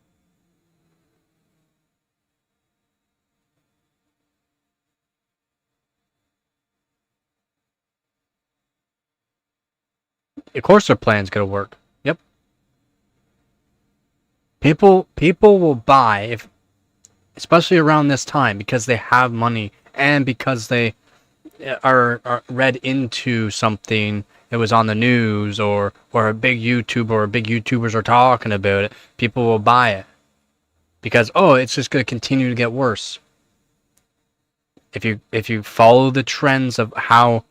Of course their plan's gonna work. Yep. People will buy if, especially around this time, because they have money and because they are read into something that was on the news or a big YouTuber or big YouTubers are talking about it. People will buy it because, oh, it's just going to continue to get worse. If you follow the trends of how,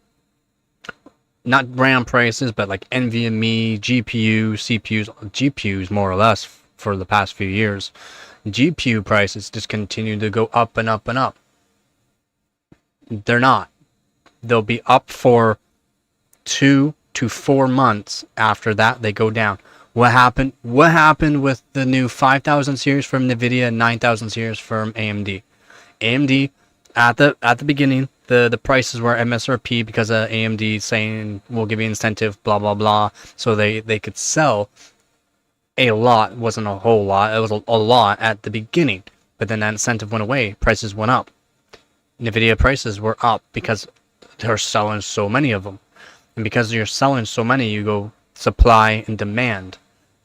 not RAM prices, but like NVMe, GPU, GPUs more or less for the past few years, GPU prices just continue to go up and up and up. They're not. They'll be up for 2 to 4 months. After that, they go down. What happened with the new 5000 series from Nvidia and 9000 series from AMD? AMD at the beginning, the prices were MSRP because of AMD saying we'll give you incentive, blah blah blah, so they could sell A lot wasn't a whole lot. It was a lot at the beginning, but then that incentive went away. Prices went up. Nvidia prices were up because they're selling so many of them. And because you're selling so many, you go supply and demand.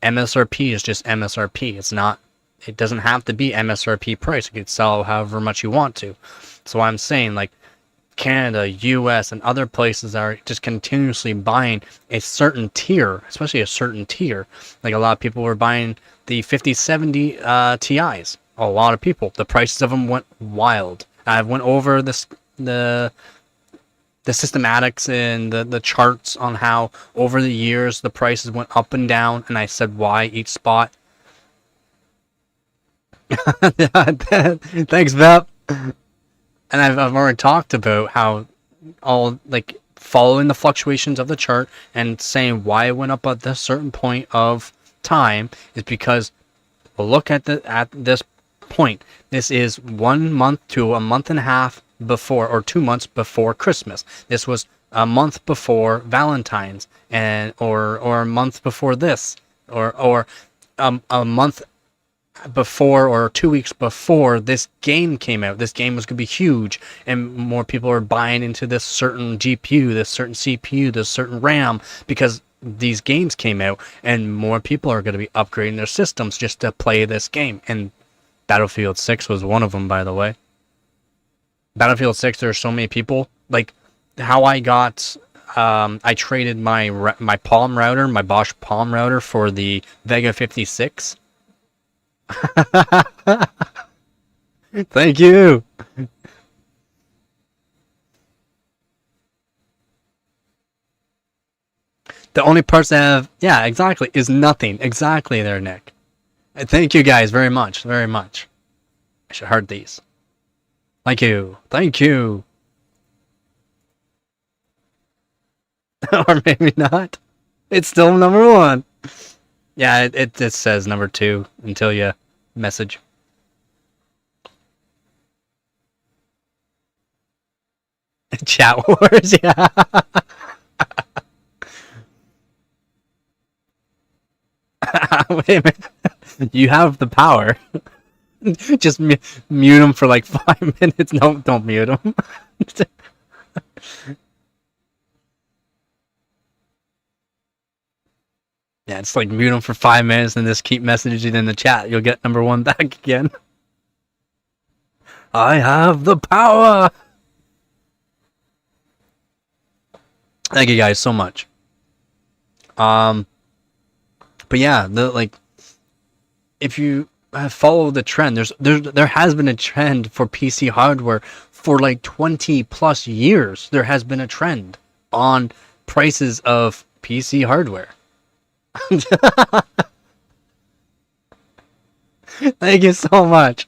MSRP is just MSRP. It's not, it doesn't have to be MSRP price. You can sell however much you want to. So I'm saying, like, Canada, US, and other places are just continuously buying a certain tier, especially a certain tier. Like, a lot of people were buying the 5070 Ti's. A lot of people. The prices of them went wild. I've went over this, the systematics and the charts on how over the years the prices went up and down, and I said why each spot. Thanks, Vep. And I've already talked about how all, like, following the fluctuations of the chart and saying why it went up at this certain point of time is because, well, look at this point. This is 1 month to a month and a half before, or 2 months before Christmas. This was a month before Valentine's, and or a month before this, or a month before, or 2 weeks before this game came out. This game was going to be huge, and more people are buying into this certain GPU, this certain CPU, this certain RAM, because these games came out, and more people are going to be upgrading their systems just to play this game. And Battlefield 6 was one of them, by the way. Battlefield 6, there are so many people. Like, how I got, I traded my Palm router, my Bosch Palm router, for the Vega 56. Thank you. The only parts that have, yeah, exactly, is nothing. Exactly there, Nick. Thank you guys very much, very much. I should heart these. Thank you. Thank you. Or maybe not. It's still number one. Yeah, it says number 2 until you message. Chat wars, yeah. Wait a minute. You have the power. Just mute him for like 5 minutes. No, don't mute him. Yeah, it's like mute him for 5 minutes and just keep messaging in the chat. You'll get number 1 back again. I have the power. Thank you guys so much. But yeah, if you follow the trend, there has been a trend for PC hardware for like 20 plus years. There has been a trend on prices of PC hardware. Thank you so much.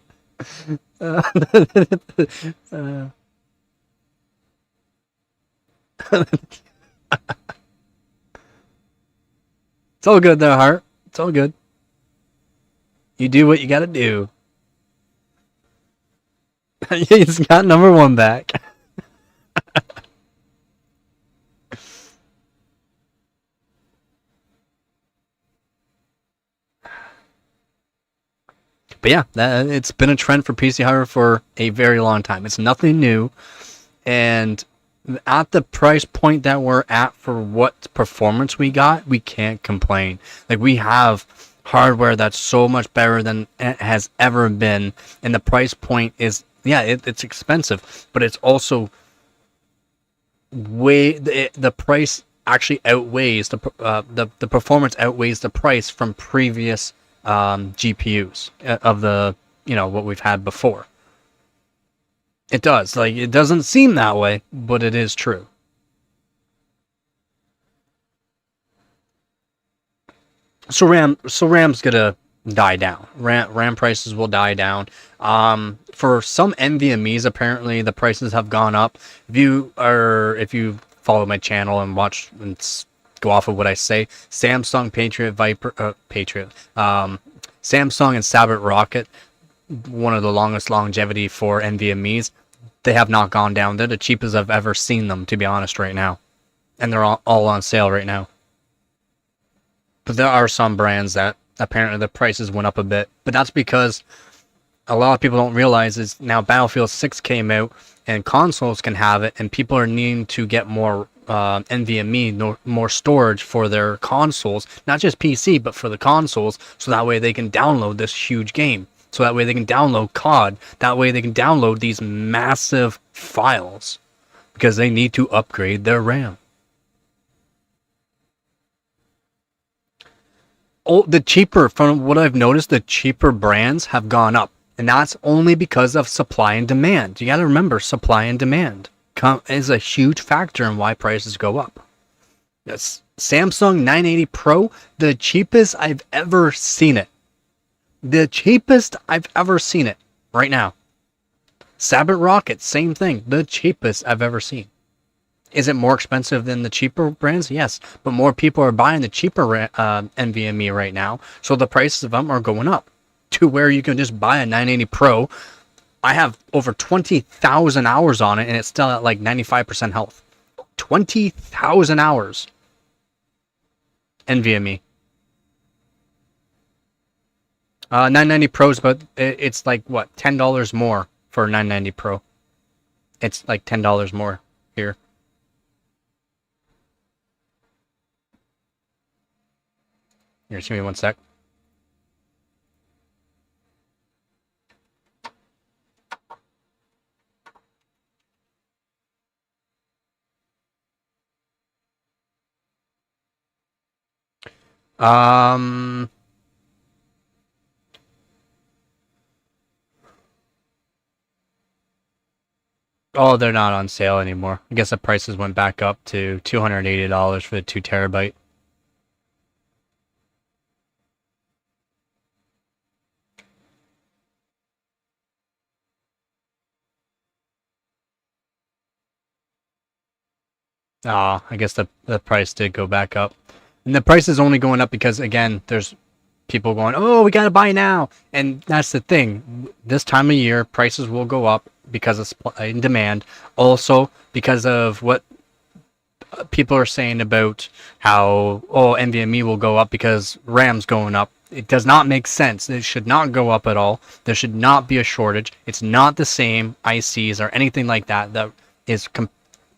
It's all good there, Heart. It's all good. You do what you gotta do. He's got number 1 back. But yeah, it's been a trend for PC hardware for a very long time. It's nothing new. And at the price point that we're at for what performance we got, we can't complain. Like, we have hardware that's so much better than it has ever been, and the price point is, yeah, it's expensive, but it's also the price actually outweighs the performance outweighs the price from previous GPUs of the, what we've had before. It does. Like, it doesn't seem that way, but it is true. So RAM's gonna die down. RAM prices will die down. For some NVMEs, apparently the prices have gone up. If you follow my channel and watch and go off of what I say, Samsung, Samsung and Sabre Rocket, one of the longest longevity for NVMEs, they have not gone down. They're the cheapest I've ever seen them, to be honest, right now. And they're all on sale right now. But there are some brands that Apparently the prices went up a bit, but that's because a lot of people don't realize is now Battlefield 6 came out and consoles can have it, and people are needing to get more NVMe, more storage for their consoles, not just PC, but for the consoles, so that way they can download this huge game. So that way they can download COD. That way they can download these massive files because they need to upgrade their RAM. Oh, from what I've noticed, the cheaper brands have gone up. And that's only because of supply and demand. You got to remember, supply and demand is a huge factor in why prices go up. That's Samsung 980 Pro, the cheapest I've ever seen it. The cheapest I've ever seen it right now. Sabot Rocket, same thing. The cheapest I've ever seen. Is it more expensive than the cheaper brands? Yes, but more people are buying the cheaper NVMe right now, so the prices of them are going up to where you can just buy a 980 Pro. I have over 20,000 hours on it, and it's still at like 95% health. 20,000 hours. NVMe. 990 Pros, but it's like, what, $10 more for 990 Pro. It's like $10 more here. Here, just give me one sec. Oh, they're not on sale anymore. I guess the prices went back up to $280 for the 2 terabyte. Ah, I guess the price did go back up. And the price is only going up because, again, there's people going, oh, we got to buy now. And that's the thing. This time of year, prices will go up because of supply and demand. Also, because of what people are saying about how, oh, NVMe will go up because RAM's going up. It does not make sense. It should not go up at all. There should not be a shortage. It's not the same ICs or anything like that. That is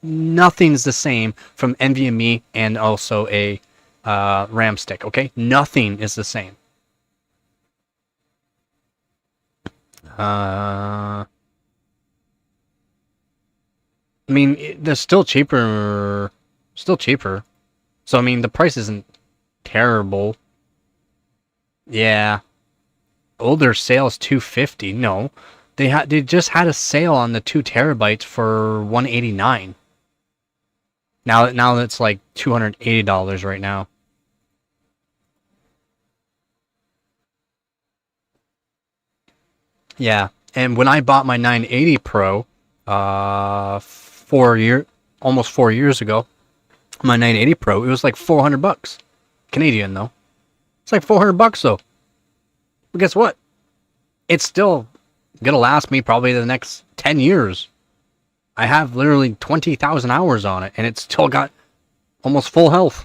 nothing's the same from NVMe and also a RAM stick. Okay, nothing is the same. I mean, they're still cheaper. Still cheaper. So I mean, the price isn't terrible. Yeah. Older sales $250. No, they just had a sale on the 2 terabytes for $189. Now it's like $280 right now. Yeah, and when I bought my 980 Pro, almost 4 years ago, my 980 Pro, it was like $400 Canadian though. It's like $400 though. But guess what? It's still gonna last me probably the next 10 years. I have literally 20,000 hours on it, and it's still got almost full health.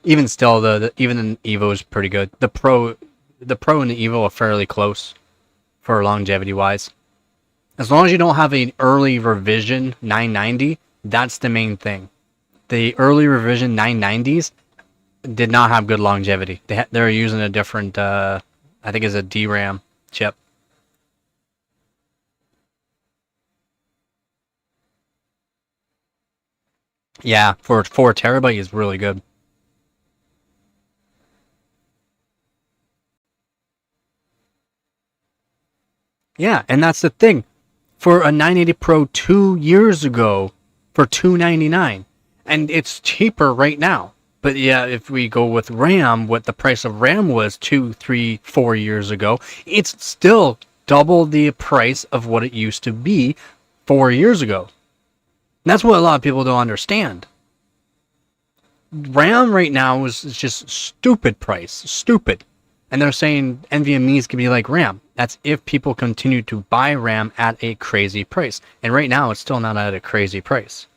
Even still, even the Evo is pretty good. The Pro and the Evo are fairly close for longevity wise. As long as you don't have an early revision 990, that's the main thing. The early revision 990s did not have good longevity. They're using a different, I think it's a DRAM chip. Yeah, for 4 terabyte is really good. Yeah, and that's the thing. For a 980 Pro 2 years ago, for $299, and it's cheaper right now. But yeah, if we go with RAM, what the price of RAM was 2, 3, 4 years ago, it's still double the price of what it used to be 4 years ago. And that's what a lot of people don't understand. RAM right now is just stupid price, stupid. And they're saying NVMe's can be like RAM. That's if people continue to buy RAM at a crazy price. And right now, it's still not at a crazy price.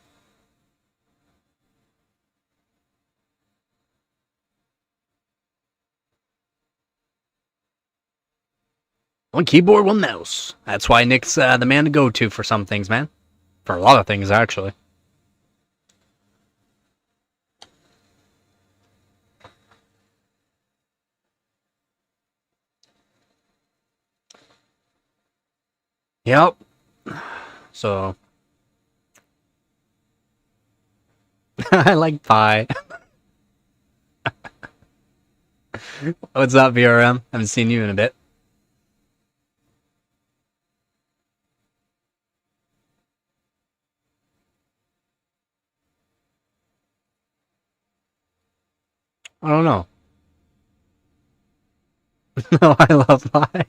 One keyboard, one mouse. That's why Nick's the man to go to for some things, man. For a lot of things, actually. Yep. So I like pie. What's up, VRM? Haven't seen you in a bit. I don't know. No, I love pie.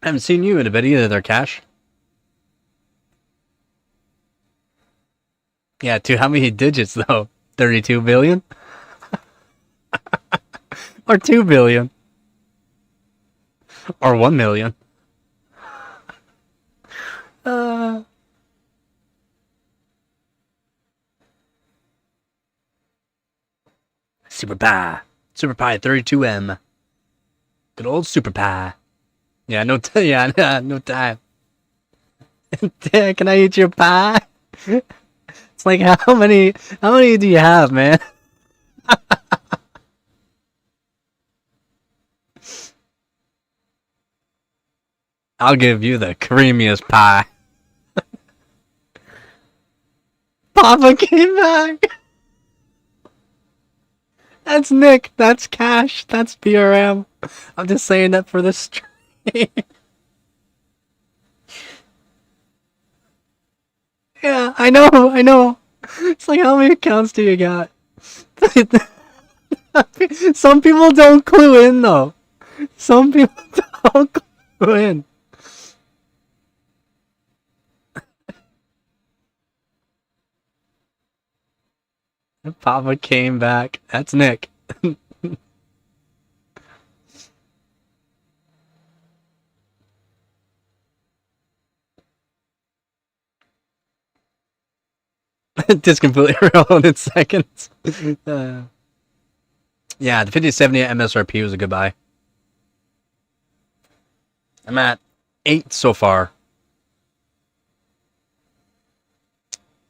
I haven't seen you in a bit either there, Cash. Yeah, how many digits though? 32 billion? Or 2 billion? Or 1 million? Super Pie. Super Pie 32M. Good old Super Pie. Yeah, no no time. Can I eat your pie? It's like how many do you have, man? I'll give you the creamiest pie. Papa came back. That's Nick. That's Cash. That's BRM. I'm just saying that for the stream. Yeah, I know. It's like, how many accounts do you got? Some people don't clue in, though. Some people don't clue in. Papa came back. That's Nick. Just completely irrelevant in seconds. Yeah, the 5070 at MSRP was a good buy. I'm at 8 so far.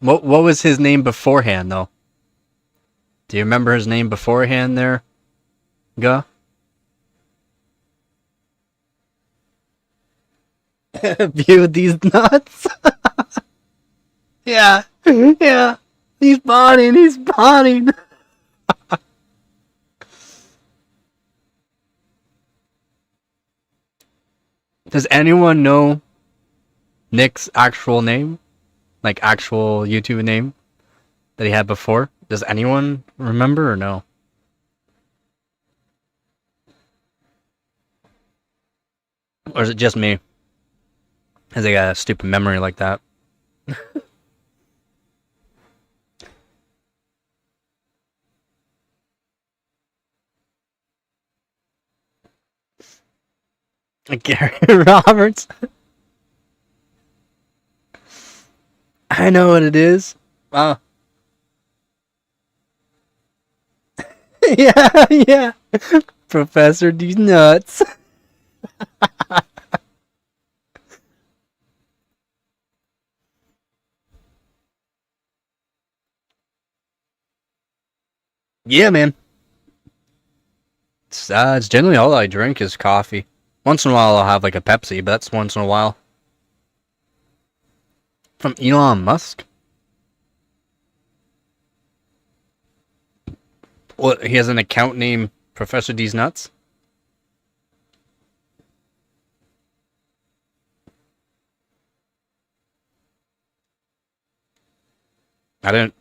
What was his name beforehand, though? Do you remember his name beforehand there, Guh? View these nuts? Yeah. Yeah. He's botting. Does anyone know Nick's actual name? Like, actual YouTube name that he had before? Does anyone remember or no? Or is it just me? Has I got a stupid memory like that? Gary Roberts. I know what it is. Wow. Yeah. Professor D's nuts. Yeah, man. It's generally all I drink is coffee. Once in a while I'll have like a Pepsi, but that's once in a while. From Elon Musk? What, he has an account named Professor D's Nuts? I'm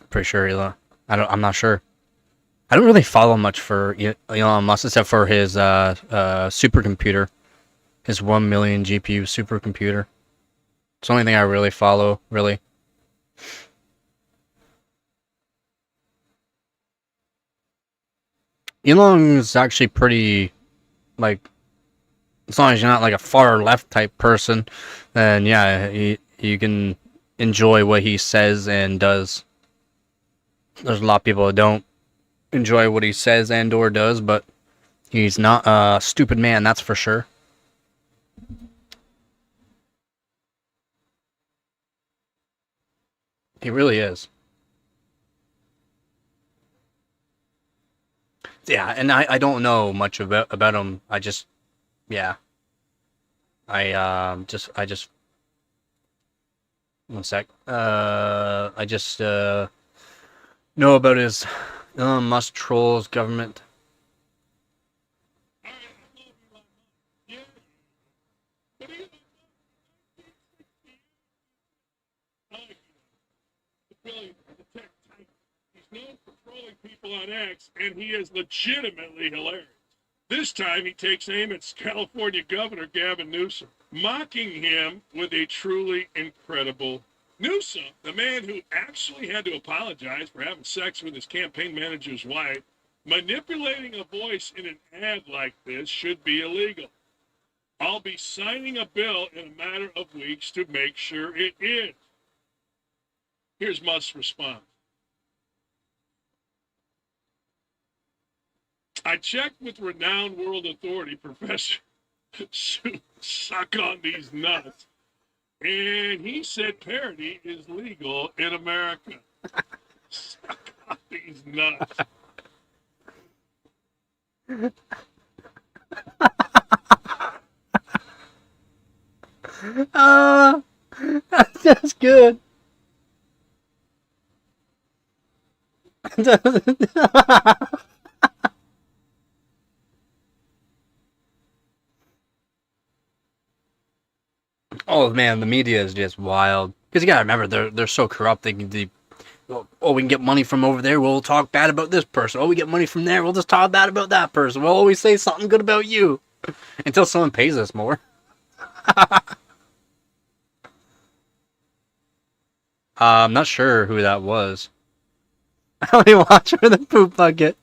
pretty sure Elon. I'm not sure. I don't really follow much for Elon Musk except for his supercomputer. His 1 million GPU supercomputer. It's the only thing I really follow, really. Elon's actually pretty, like, as long as you're not like a far left type person, then yeah, you can enjoy what he says and does. There's a lot of people that don't. enjoy what he says and or does, but he's not a stupid man, that's for sure. He really is. Yeah, and I don't know much about him. I just yeah. I just one sec. I just know about his Elon Musk trolls government. He's known for trolling people on X, and he is legitimately hilarious. This time he takes aim at California Governor Gavin Newsom, mocking him with a truly incredible Newsom, the man who actually had to apologize for having sex with his campaign manager's wife, manipulating a voice in an ad like this should be illegal. I'll be signing a bill in a matter of weeks to make sure it is. Here's Musk's response. I checked with renowned world authority Professor Suck on These Nuts, and he said parody is legal in America. Suck on these nuts. That's good. Oh man, the media is just wild. Because you gotta remember, they're so corrupt. Oh, we can get money from over there. We'll talk bad about this person. Oh, we get money from there. We'll just talk bad about that person. We'll always say something good about you until someone pays us more. I'm not sure who that was. I only watch for the poop bucket.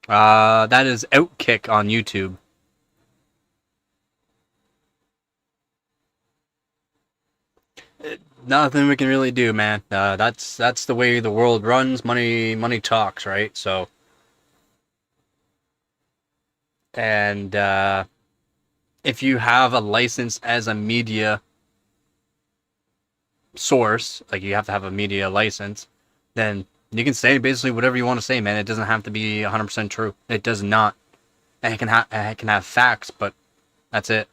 That is Outkick on YouTube. Nothing we can really do, man. That's the way the world runs. Money talks, right? So, and if you have a license as a media source, like you have to have a media license, then you can say basically whatever you want to say, man. It doesn't have to be 100% true. It does not. And it can have facts, but that's it.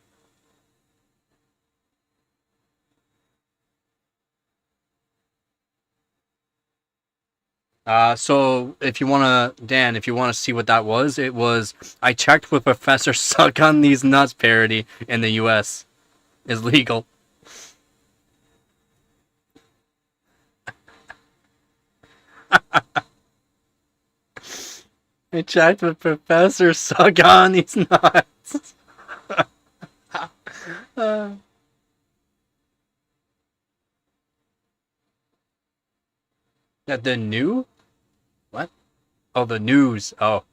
So if you wanna, Dan, if you wanna see what that was, it was I checked with Professor Suck on These Nuts parody in the U.S. is legal. I checked with Professor Suck on These Nuts. uh, the new what? Oh, the news. Oh.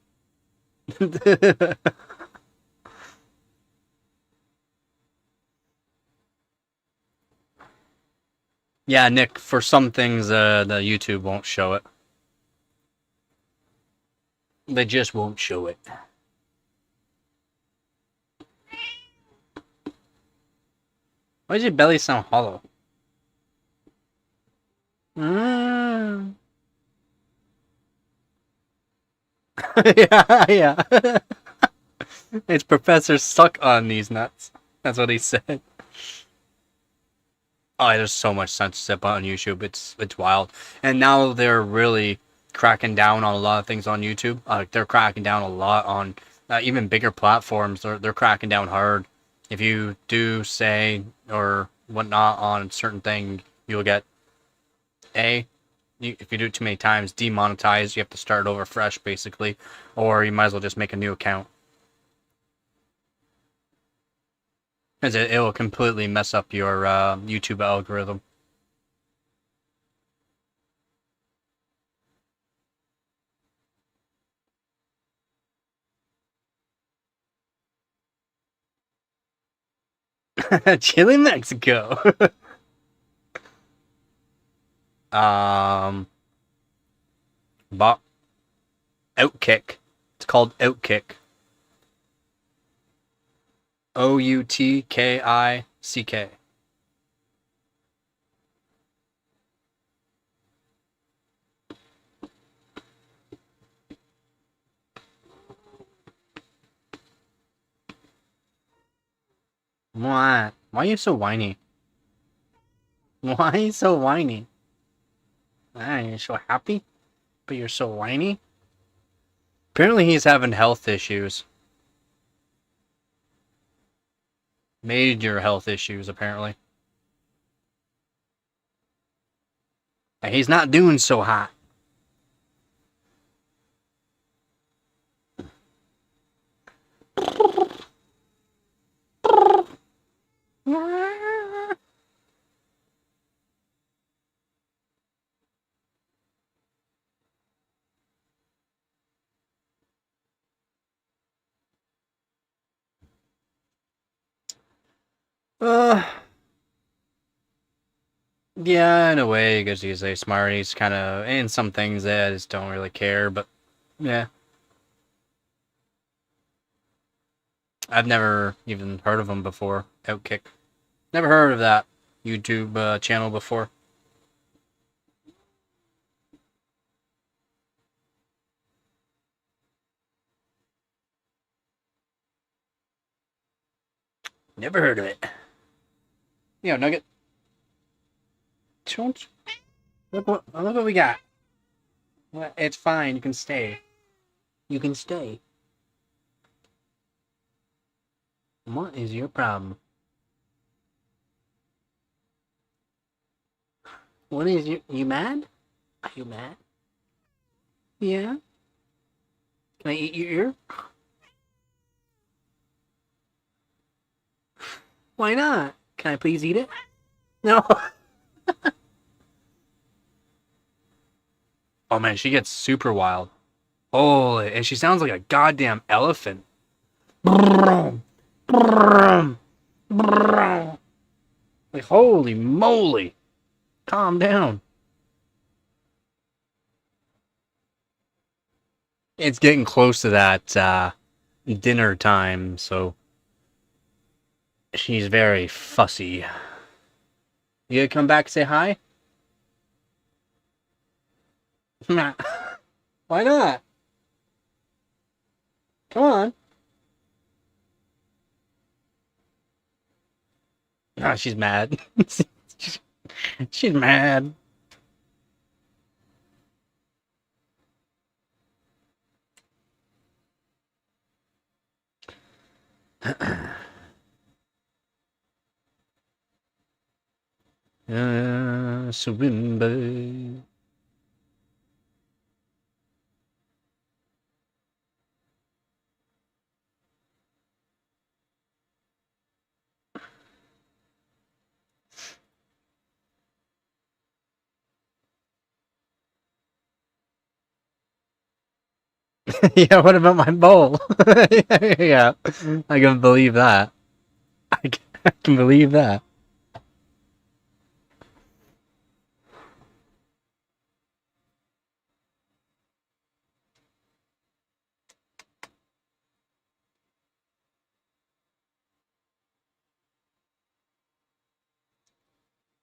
Yeah, Nick. For some things, the YouTube won't show it. They just won't show it. Why does your belly sound hollow? Mm. Yeah, yeah. It's Professor Suck on These Nuts. That's what he said. Oh, there's so much censorship on YouTube. It's wild. And now they're really cracking down on a lot of things on YouTube. They're cracking down a lot on even bigger platforms. They're cracking down hard. If you do say or whatnot on a certain thing, you'll get if you do it too many times, demonetized. You have to start over fresh, basically, or you might as well just make a new account. Because it will completely mess up your YouTube algorithm. Chile, Mexico. um, Bob Outkick. It's called Outkick. Outkick. What? Why are you so whiny? Why are you so whiny? You're so happy, but you're so whiny? Apparently he's having health issues. Major health issues, apparently. And he's not doing so hot. Yeah, in a way, because he's a smart. He's kind of in some things that I just don't really care, but yeah. I've never even heard of him before. Outkick. Never heard of that YouTube channel before. Never heard of it. Yo, Nugget. Look what we got. It's fine. You can stay. You can stay. What is your problem? What is you mad? Are you mad? Yeah? Can I eat your ear? Why not? Can I please eat it? No. Oh man, she gets super wild. Oh, and she sounds like a goddamn elephant. Like, holy moly. Calm down. It's getting close to that dinner time, so she's very fussy. You gonna come back and say hi? Why not? Come on. Oh, she's mad. She's mad. Swimbo. Yeah, what about my bowl? Yeah, I can believe that. I can believe that.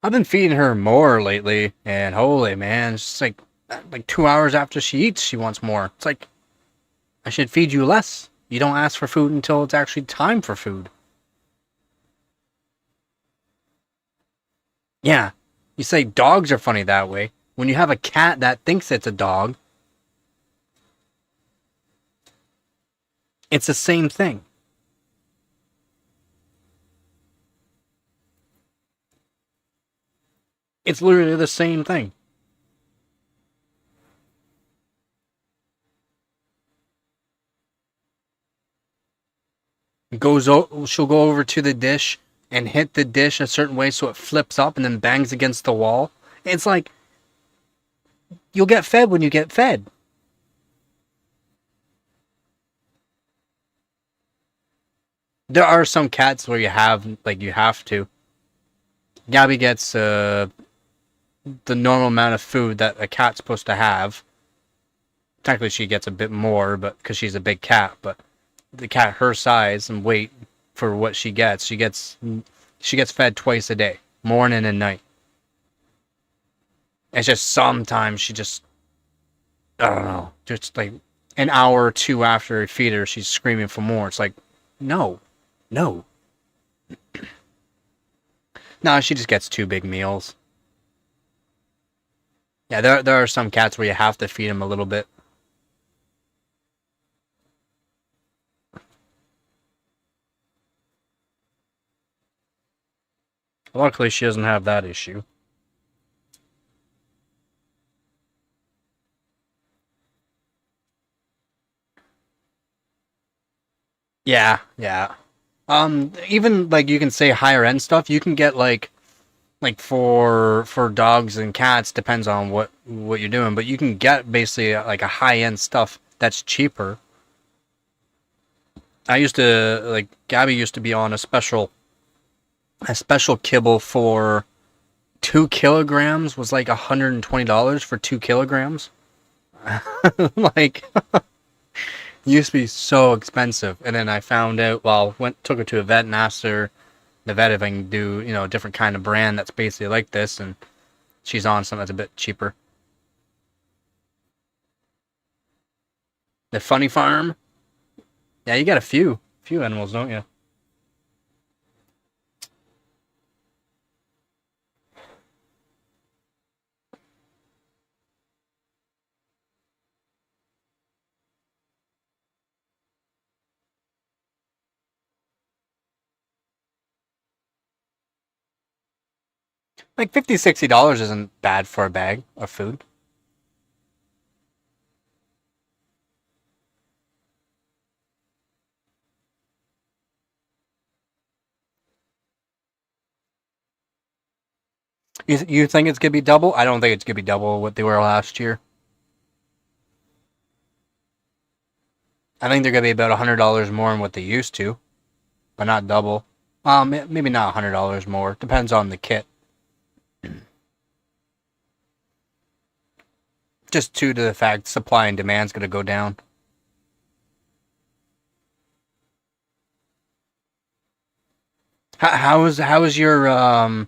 I've been feeding her more lately, and holy man, it's just like 2 hours after she eats, she wants more. It's like I should feed you less. You don't ask for food until it's actually time for food. Yeah, you say dogs are funny that way. When you have a cat that thinks it's a dog, it's the same thing. It's literally the same thing. She'll go over to the dish and hit the dish a certain way so it flips up and then bangs against the wall. It's like you'll get fed when you get fed. There are some cats where you have to. Gabby gets the normal amount of food that a cat's supposed to have. technically she gets a bit more, but because she's a big cat, but the cat her size and weight for what she gets fed twice a day, morning and night. It's just sometimes she just, I don't know, just like an hour or two after I feed her, she's screaming for more. It's like, no, no. No, she just gets two big meals. Yeah, there are some cats where you have to feed them a little bit. Luckily, she doesn't have that issue. Yeah, yeah. Even like you can say higher end stuff, you can get like for dogs and cats, depends on what you're doing, but you can get basically like a high end stuff that's cheaper. I used to like Gabby used to be on a special kibble for 2 kilograms was like $120 for 2 kilograms. Like used to be so expensive, and then I found out. Well, took her to a vet and asked her the vet if I can do a different kind of brand that's basically like this, and she's on something that's a bit cheaper. The Funny Farm. Yeah, you got a few animals, don't you? Like $50, $60 isn't bad for a bag of food. You think it's gonna be double? I don't think it's gonna be double what they were last year. I think they're gonna be about $100 more than what they used to, but not double. Maybe not $100 more. Depends on the kit. Just due to the fact supply and demand's gonna go down. How is your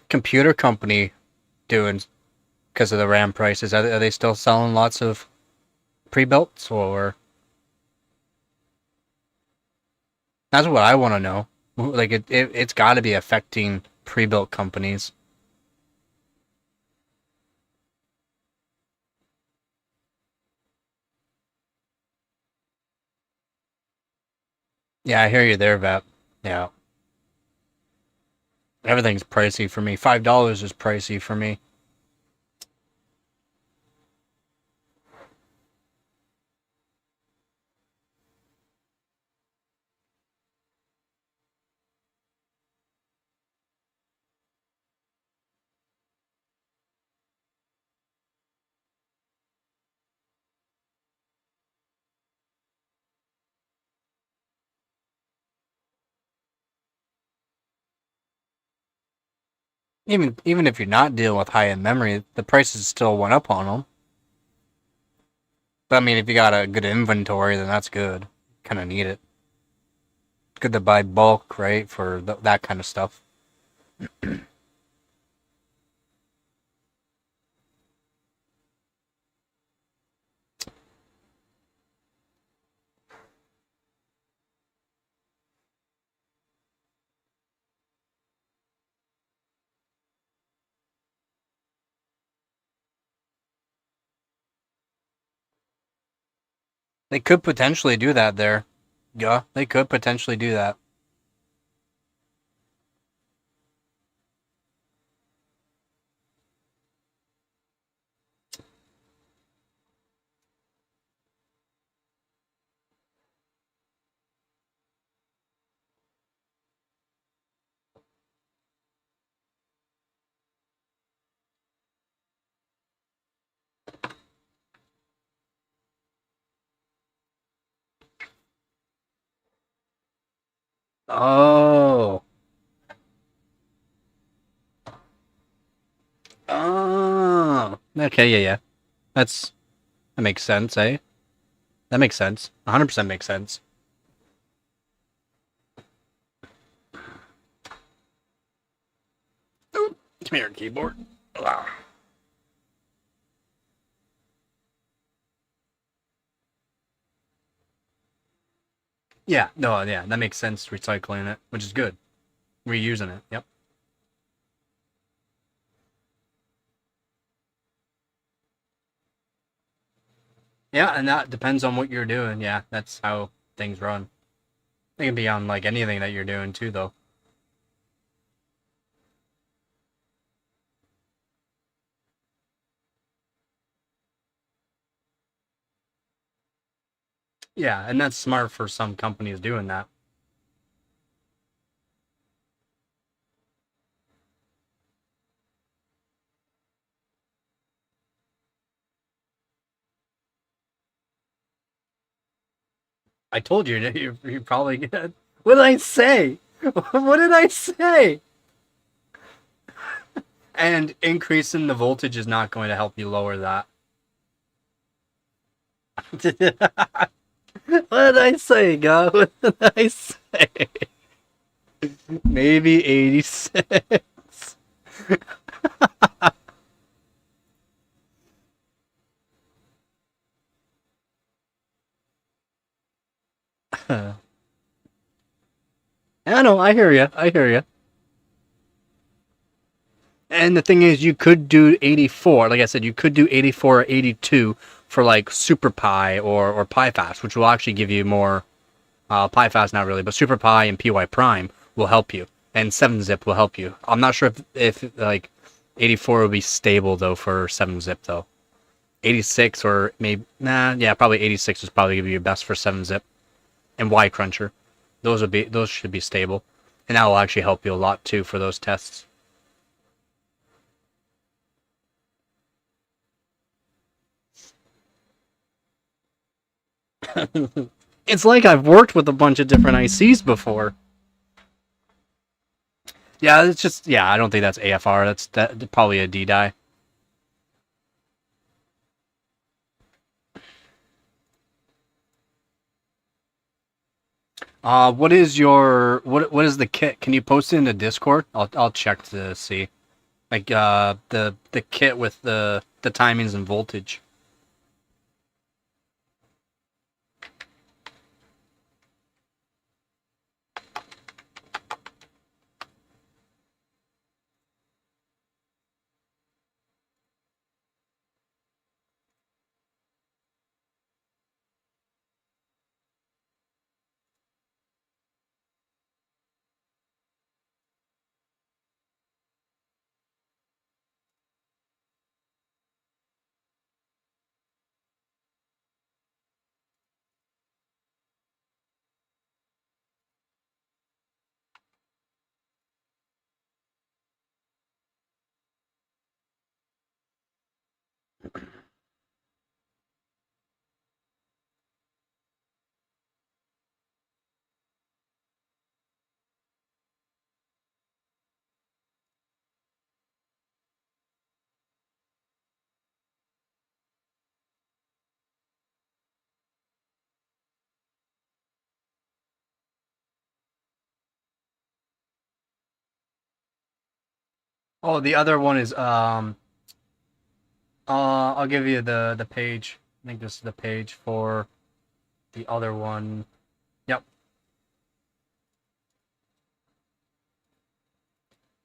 computer company doing because of the RAM prices? Are they still selling lots of pre-builts, or that's what I want to know. Like it's got to be affecting pre-built companies. Yeah, I hear you there, Vap. Yeah, everything's pricey for me. $5 is pricey for me. Even if you're not dealing with high end memory, the prices still went up on them. But I mean, if you got a good inventory, then that's good. Kind of need it. It's good to buy bulk, right, for that kind of stuff. They could potentially do that there. Yeah, they could potentially do that. Oh. Oh. Okay, yeah, yeah. That's That makes sense, eh? That makes sense. 100% makes sense. Come here, keyboard. Ugh. Yeah, no, yeah, that makes sense. Recycling it, which is good. Reusing it. Yep. Yeah, and that depends on what you're doing. Yeah, that's how things run. It can be on like anything that you're doing too, though. Yeah, and that's smart for some companies doing that. I told you, you probably get. What did I say? What did I say? And increasing the voltage is not going to help you lower that. What did I say, God? What did I say? Maybe 86. I know, I hear you. I hear you. And the thing is, you could do 84. Like I said, you could do 84 or 82 for like Super Pi or Pi Fast, which will actually give you more. Pi Fast, not really, but Super Pi and PY Prime will help you, and 7-zip will help you. I'm not sure if like 84 will be stable though for 7-zip though. 86 or maybe yeah, probably 86 is probably gonna be your best for 7-zip and Y Cruncher. Those should be stable, and that will actually help you a lot too for those tests. It's like I've worked with a bunch of different ICs before. Yeah, it's just yeah. I don't think that's AFR. That's probably a D die. What is your what is the kit? Can you post it in the Discord? I'll check to see. Like the kit with the timings and voltage. Oh, the other one is I'll give you the page. I think this is the page for the other one. Yep.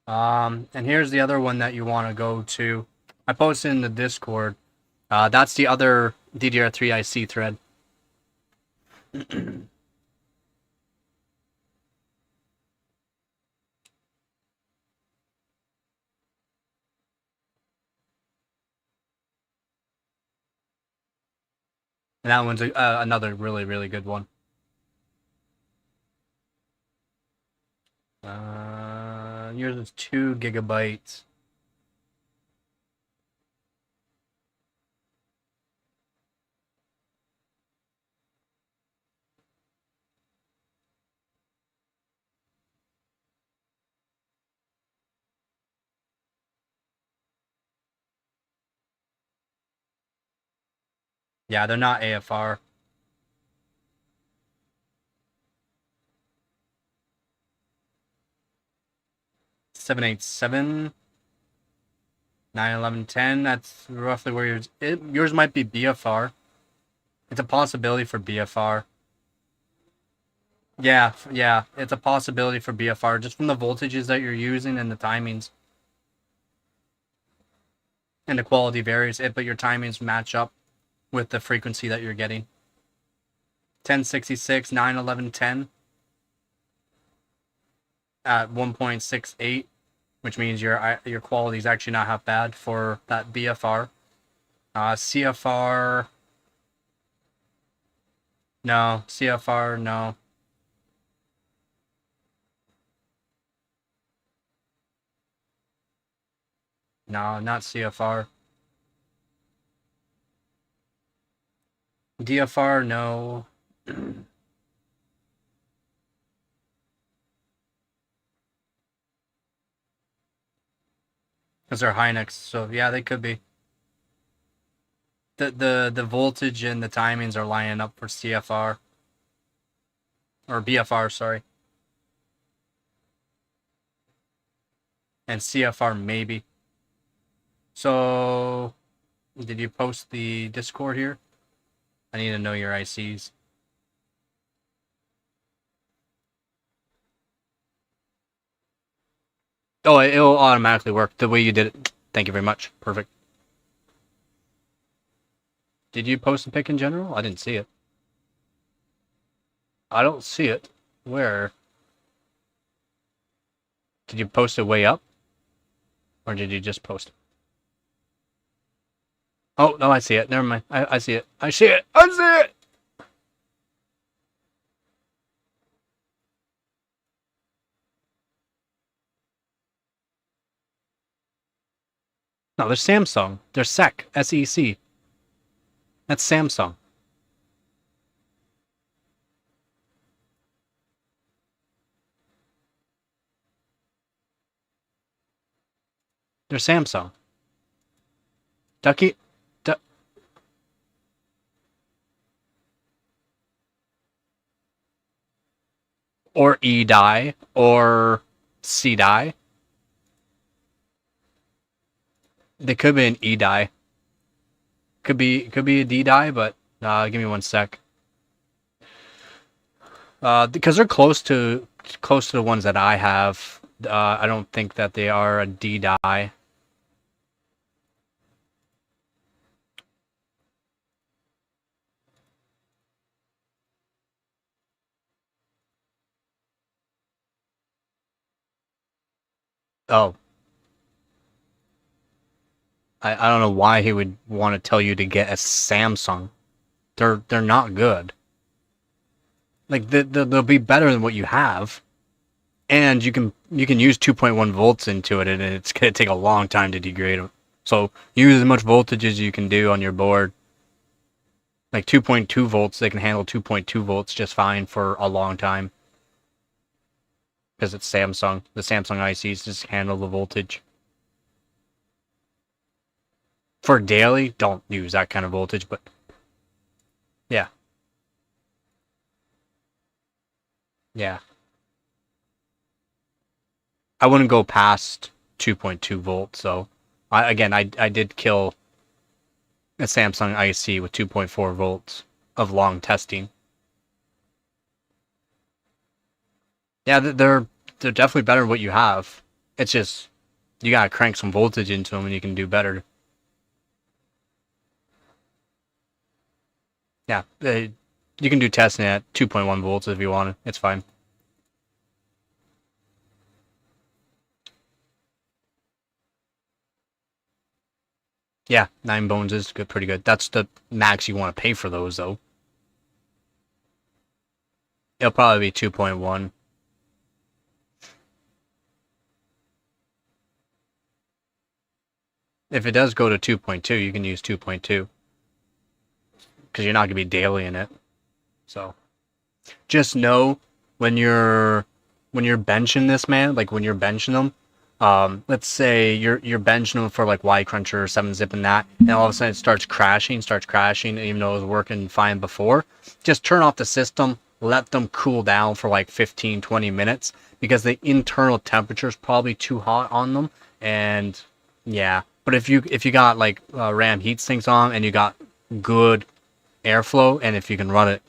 And here's the other one that you want to go to. I posted in the Discord. That's the other DDR3 IC thread. And that one's another really good one. Yours is 2 GB. Yeah, they're not AFR. Seven, 8, 7, 9, 11, 10. That's roughly where yours might be BFR. It's a possibility for BFR. Yeah, yeah, it's a possibility for BFR just from the voltages that you're using and the timings. And the quality varies, but your timings match up with the frequency that you're getting. 1066, 9, 11, 10 at 1.68, which means your quality is actually not half bad for that BFR. CFR, no. CFR, no. No, not CFR. DFR, no. Because they're Hynix, so yeah, they could be. The voltage and the timings are lining up for CFR. Or BFR, sorry. And CFR, maybe. So, did you post the Discord here? I need to know your ICs. Oh, it'll automatically work the way you did it. Thank you very much. Perfect. Did you post a pic in general? I didn't see it. I don't see it. Where? Did you post it way up? Or did you just post it? Oh, no, I see it. Never mind. I see it. I see it. I see it! No, there's Samsung. There's SEC. SEC. That's Samsung. There's Samsung. Ducky. Or E die. Or C die. They could be an E die. Could be a D die, but give me one sec. Because they're close to the ones that I have. I don't think that they are a D die. Oh. I don't know why he would want to tell you to get a Samsung. They're not good. Like they'll be better than what you have, and you can use 2.1 volts into it, and it's gonna take a long time to degrade them. So use as much voltage as you can do on your board. Like 2.2 volts, they can handle 2.2 volts just fine for a long time. Because it's Samsung. The Samsung ICs just handle the voltage. For daily, don't use that kind of voltage, but yeah. Yeah. I wouldn't go past 2.2 volts, so I did kill a Samsung IC with 2.4 volts of long testing. Yeah, they're definitely better than what you have. It's just you gotta crank some voltage into them and you can do better. Yeah, you can do testing at 2.1 volts if you want. It's fine. Yeah, 9 bones is good, pretty good. That's the max you want to pay for those, though. It'll probably be 2.1. If it does go to 2.2, you can use 2.2. Because you're not going to be daily in it. So, just know when you're benching this, man, like when you're benching them, let's say you're benching them for like Y Cruncher or 7-zip and that, and all of a sudden it starts crashing, even though it was working fine before. Just turn off the system, let them cool down for like 15-20 minutes, because the internal temperature is probably too hot on them. And yeah, but if you got like RAM heat sinks on and you got good airflow, and if you can run it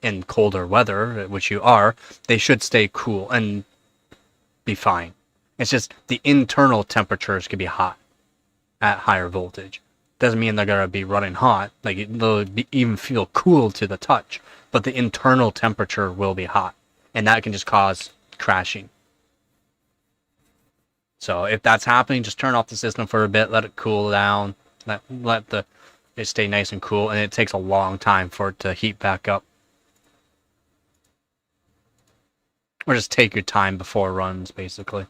in colder weather, which you are, they should stay cool and be fine. It's just the internal temperatures could be hot at higher voltage. Doesn't mean they're gonna be running hot. Like they'll even feel cool to the touch, but the internal temperature will be hot, and that can just cause crashing. So if that's happening, just turn off the system for a bit, let it cool down, let it stay nice and cool, and it takes a long time for it to heat back up. Or just take your time before runs, basically.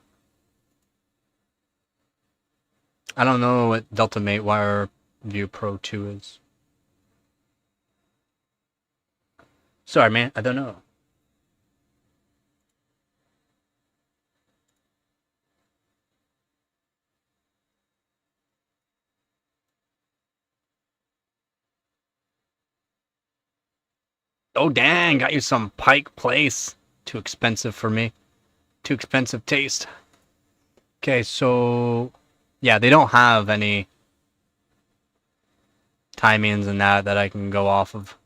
I don't know what Delta Mate Wire View Pro 2 is. Sorry, man, I don't know. Oh, dang, got you some Pike Place. Too expensive for me. Too expensive taste. Okay, so yeah, they don't have any timings and that I can go off of,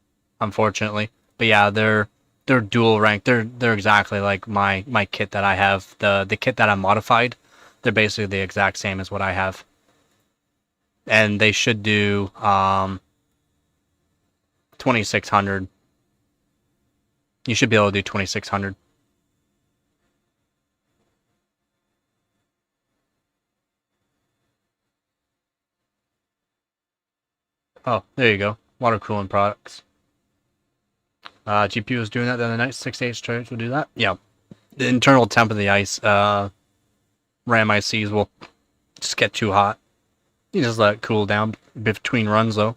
unfortunately. But yeah, they're dual rank. They're exactly like my kit that I have. The kit that I modified, they're basically the exact same as what I have. And they should do 2600. You should be able to do 2600. Oh, there you go. Water cooling products. GPU is doing that the other night. 6 to 8 straight will do that. Yeah. The internal temp of the ice, RAM ICs will just get too hot. You just let it cool down between runs, though.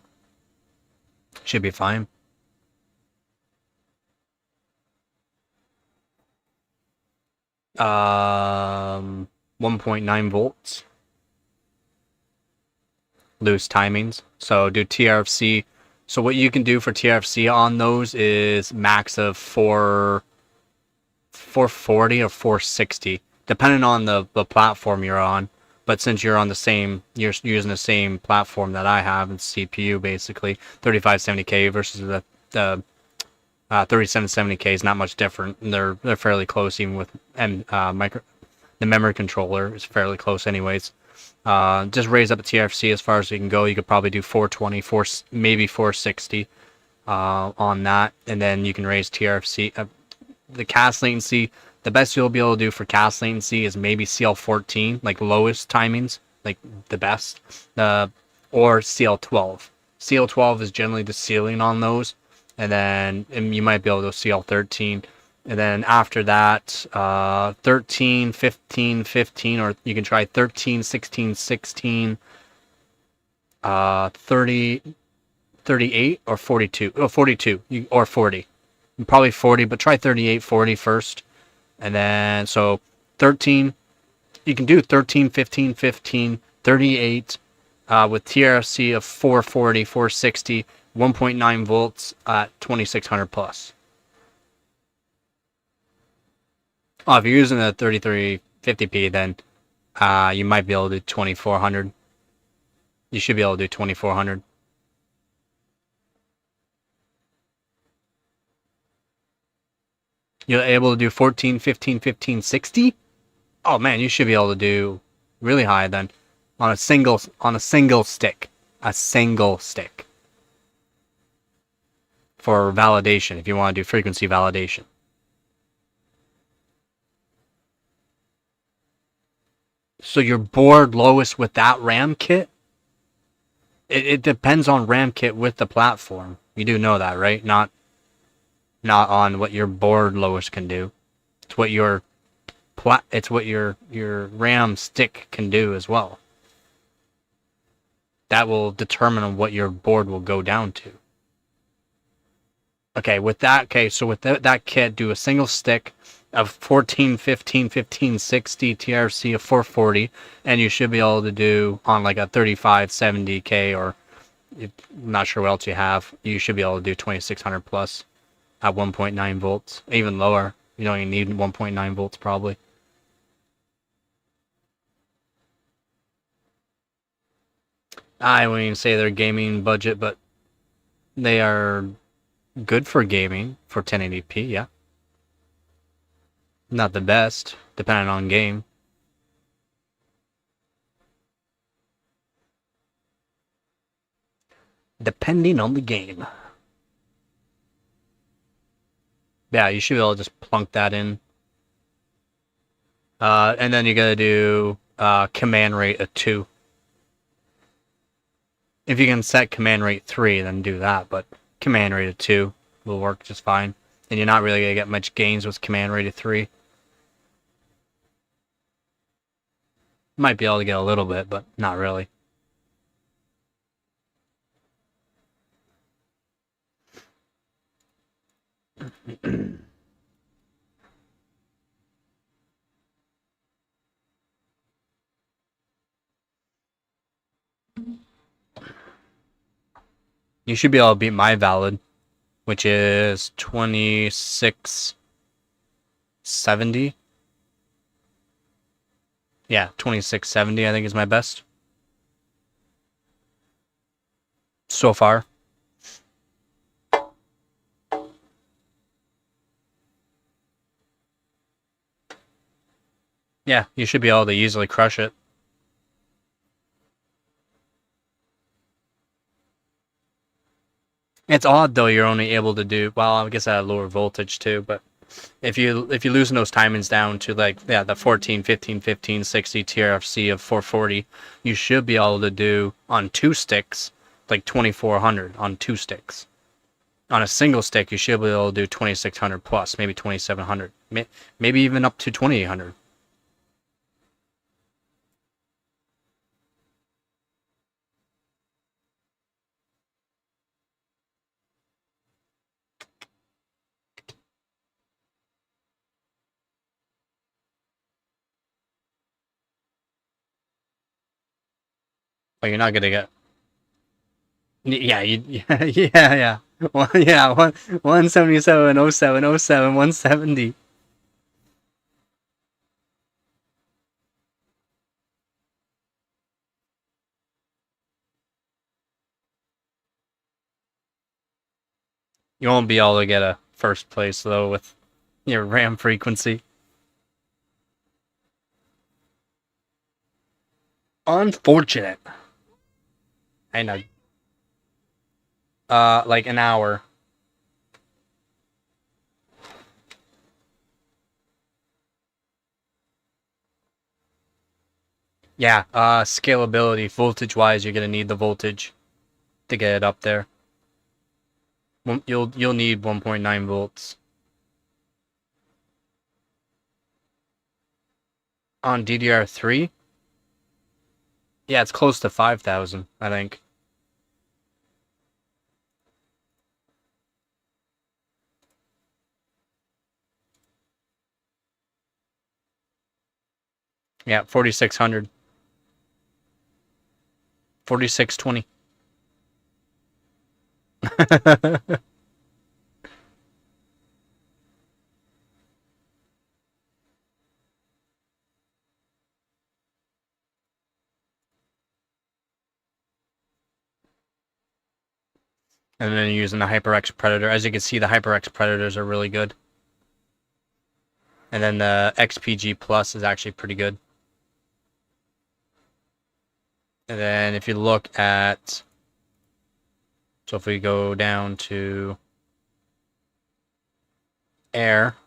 Should be fine. 1.9 volts. Loose timings. So do TRFC. So what you can do for TRFC on those is max of 440 or 460, depending on the platform you're on. But since you're you're using the same platform that I have, it's CPU basically. 3570K versus the 3770K is not much different. They're fairly close, even with the memory controller is fairly close anyways. Just raise up the TRFC as far as you can go. You could probably do 420, maybe 460 on that, and then you can raise TRFC. The cast latency, the best you'll be able to do for cast latency is maybe CL14, like lowest timings, like the best, or CL12. CL12 is generally the ceiling on those, and then you might be able to go CL13. And then after that, 13, 15, 15, or you can try 13, 16, 16, 30, 38, or 42. Oh, 42, or 40. Probably 40, but try 38, 40 first. And then, so 13, you can do 13, 15, 15, 38, with TRFC of 440, 460, 1.9 volts at 2600 plus. Oh, if you're using a 3350p, then you might be able to do 2400. You should be able to do 2400. You're able to do 14, 15, 15, 60? Oh man, you should be able to do really high then on a single stick. A single stick. For validation, if you want to do frequency validation. So your board lowest with that RAM kit? It depends on RAM kit with the platform. You do know that, right? Not on what your board lowest can do. It's what your RAM stick can do as well. That will determine what your board will go down to. Okay, with that, so with that kit, do a single stick, a 14, 15, 1560 TRC of 440, and you should be able to do on like a 35, 70K, or if, not sure what else you have, you should be able to do 2600 plus at 1.9 volts, even lower. You don't even need 1.9 volts probably. I wouldn't even say they're gaming budget, but they are good for gaming for 1080p, yeah. Not the best, depending on game. Depending on the game. Yeah, you should be able to just plunk that in. And then you gotta do command rate of 2. If you can set command rate 3, then do that, but command rate of 2 will work just fine. And you're not really gonna get much gains with command rate of 3. Might be able to get a little bit, but not really. You should be able to beat my valid, which is 2670. Yeah, 2670 I think is my best so far. Yeah, you should be able to easily crush it. It's odd though you're only able to do, well, I guess at a lower voltage too, but if you loosen those timings down to like, yeah, the 14, 15, 15, 60 TRFC of 440, you should be able to do on 2 sticks like 2400 on 2 sticks. On a single stick, you should be able to do 2600 plus, maybe 2700, maybe even up to 2800. But you're not gonna get. Yeah, yeah, yeah. Well, yeah, 177, 07, 07, 170. You won't be able to get a first place though with your RAM frequency. Unfortunate. I know. Like an hour. Yeah, scalability, voltage-wise, you're gonna need the voltage to get it up there. You'll need 1.9 volts. On DDR3? Yeah, it's close to 5,000, I think. Yeah, 4600. 4620. And then using the HyperX Predator. As you can see, the HyperX Predators are really good. And then the XPG Plus is actually pretty good. And then if you look at... So if we go down to Air,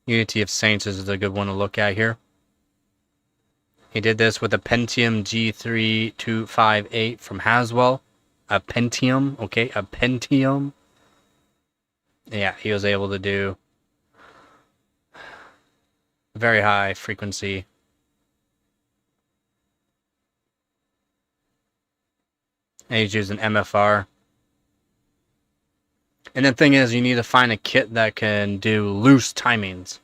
Unity of Saints is a good one to look at here. He did this with a Pentium G3258 from Haswell. A Pentium, okay, a Pentium. Yeah, he was able to do very high frequency. And he's using MFR. And the thing is, you need to find a kit that can do loose timings.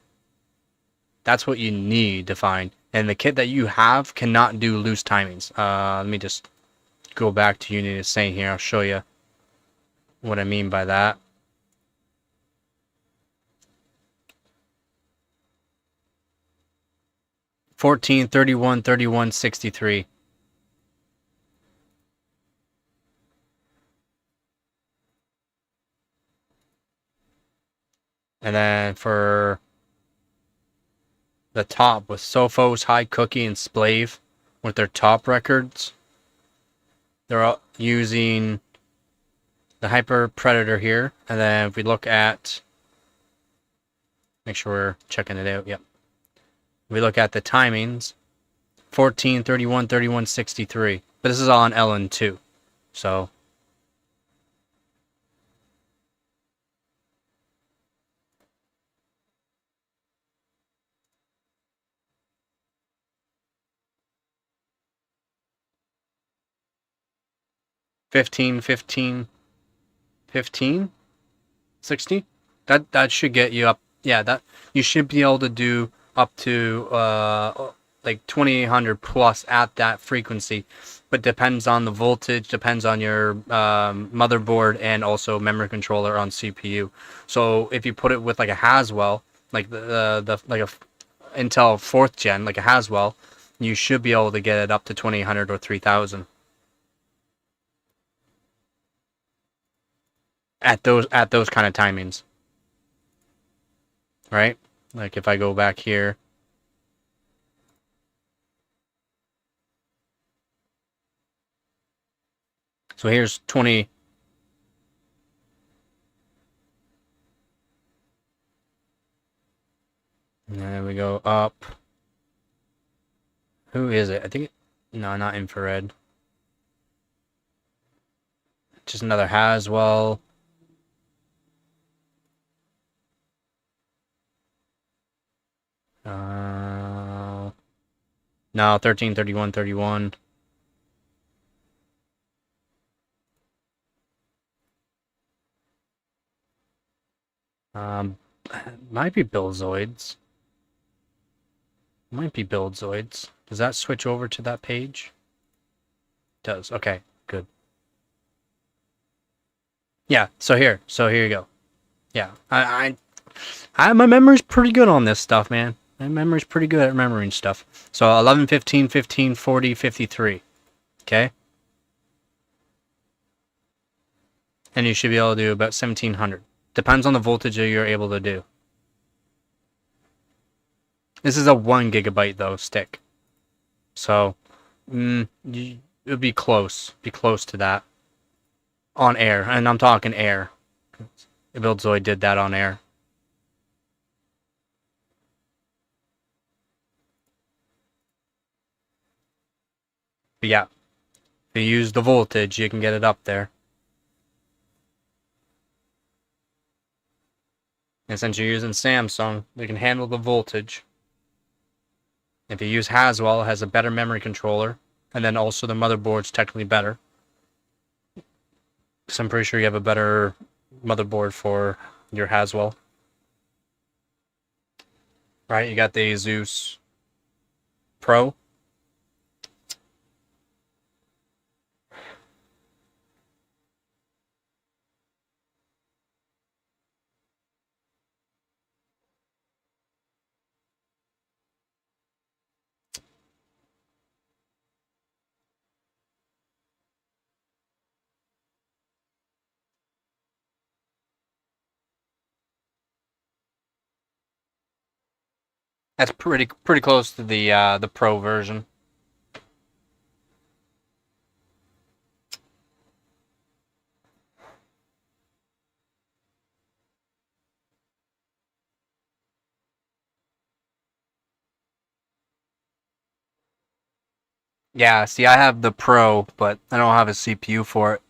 That's what you need to find. And the kit that you have cannot do loose timings. Let me just go back to Unity to Saint here. I'll show you what I mean by that. $14, $31, $31, $63. And then for the top with Sophos, High Cookie, and Splave with their top records, they're all using the Hyper Predator here. And then if we look at, make sure we're checking it out. Yep. If we look at the timings, 14, 31, 31, 63. But this is all on LN2. So 15, 15, 15, 60. That should get you up. Yeah, that you should be able to do up to like 2800 plus at that frequency, but depends on the voltage, depends on your motherboard, and also memory controller on CPU. So if you put it with like a Haswell, like the like a Intel 4th gen, like a Haswell, you should be able to get it up to 2800 or 3000 at those kind of timings, right? Like if I go back here, so here's 20. And then we go up. Who is it? I think no, not infrared. Just another Haswell. No, 13, 31, 31. Might be Billzoids. Might be Billzoids. Does that switch over to that page? Does. Okay, good. Yeah, so here you go. Yeah, my memory's pretty good on this stuff, man. My memory's pretty good at remembering stuff. So 11, 15, 15, 40, 53. Okay? And you should be able to do about 1700. Depends on the voltage that you're able to do. This is a 1 gigabyte though stick. So it would be close. Be close to that. On air. And I'm talking air. Billzoid did that on air. But yeah, if you use the voltage, you can get it up there. And since you're using Samsung, they can handle the voltage. If you use Haswell, it has a better memory controller, and then also the motherboard's technically better. Because I'm pretty sure you have a better motherboard for your Haswell. Right, you got the Asus Pro. That's pretty close to the Pro version. Yeah, see, I have the Pro, but I don't have a CPU for it.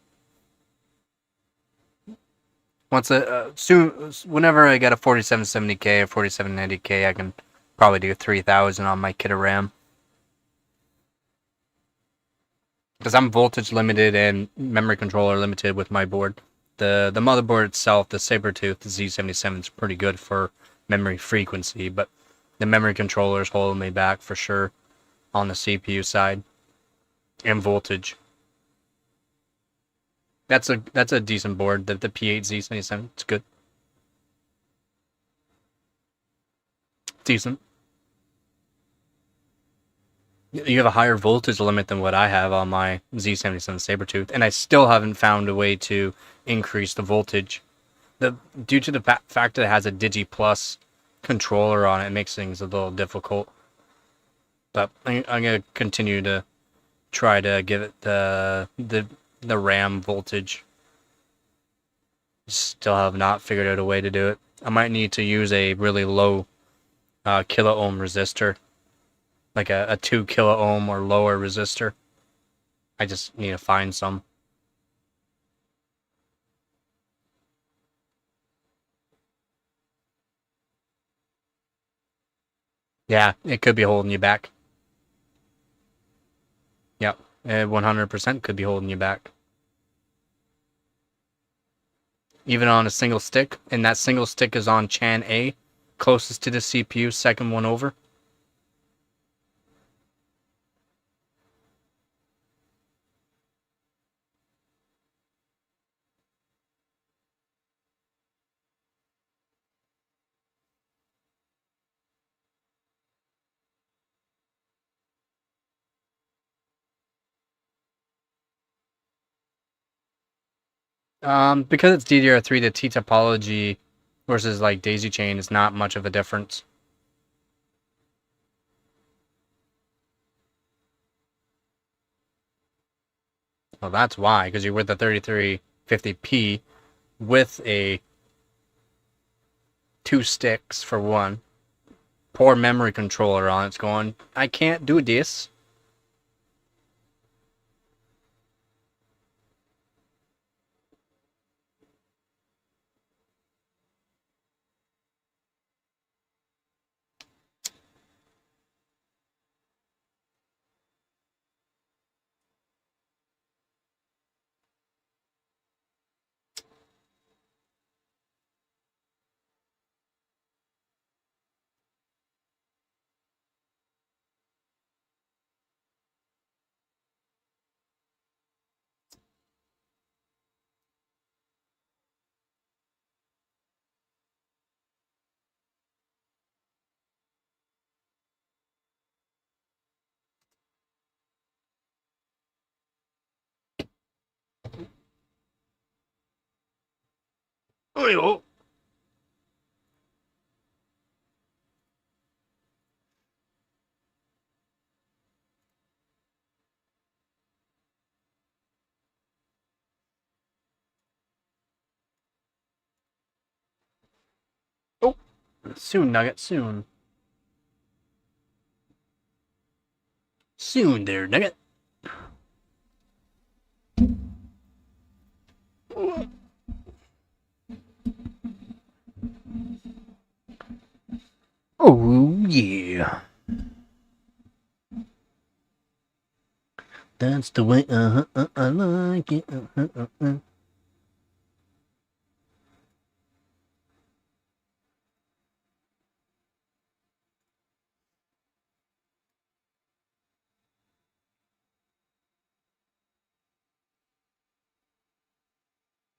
Whenever I get a 4770K or 4790K, I can probably do 3000 on my kit of RAM. Because I'm voltage limited and memory controller limited with my board. The motherboard itself, the Sabertooth Z77 is pretty good for memory frequency, but the memory controller is holding me back for sure on the CPU side and voltage. That's a decent board. The P8 Z77, it's good, decent. You have a higher voltage limit than what I have on my Z77 Sabertooth, and I still haven't found a way to increase the voltage. Due to the fact that it has a Digi Plus controller on it, makes things a little difficult. But I'm gonna continue to try to give it the RAM voltage. Still have not figured out a way to do it. I might need to use a really low kilo ohm resistor, like a 2 kilo ohm or lower resistor. I just need to find some. Yeah, it could be holding you back. Yep, 100% could be holding you back. Even on a single stick, and that single stick is on Chan A, closest to the CPU, second one over. Because it's DDR3, the T topology versus like daisy chain is not much of a difference. Well, that's why, because you're with the 3350p with a 2 sticks for one. Poor memory controller on it's going, I can't do this. Oh, oh, soon, Nugget, soon. Soon there, Nugget. Oh, yeah. That's the way I like it.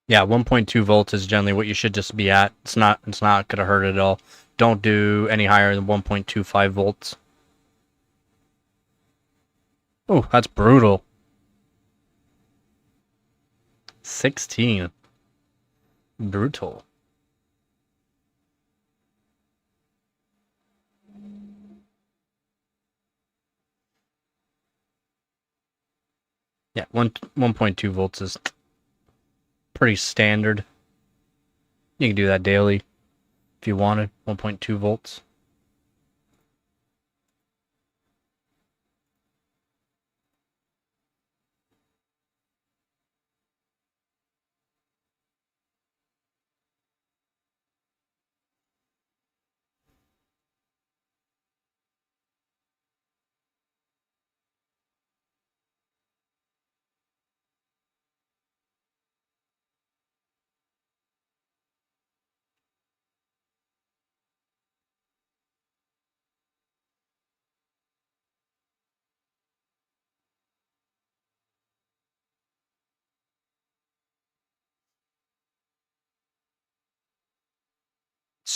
Yeah, 1.2 volts is generally what you should just be at. It's not gonna hurt at all. Don't do any higher than 1.25 volts. Oh, that's brutal. 16. Brutal. Yeah, 1.2 volts is pretty standard. You can do that daily if you wanted. 1.2 volts.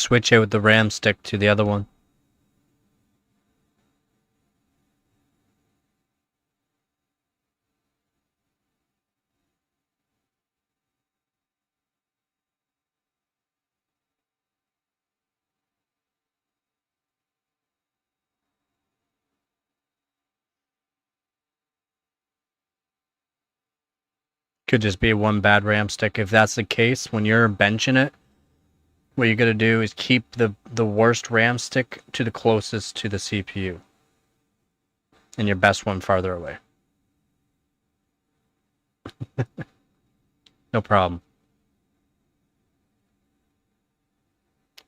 switch out the RAM stick to the other one. Could just be one bad RAM stick. If that's the case, when you're benching it, what you gotta do is keep the worst RAM stick to the closest to the CPU. And your best one farther away. No problem.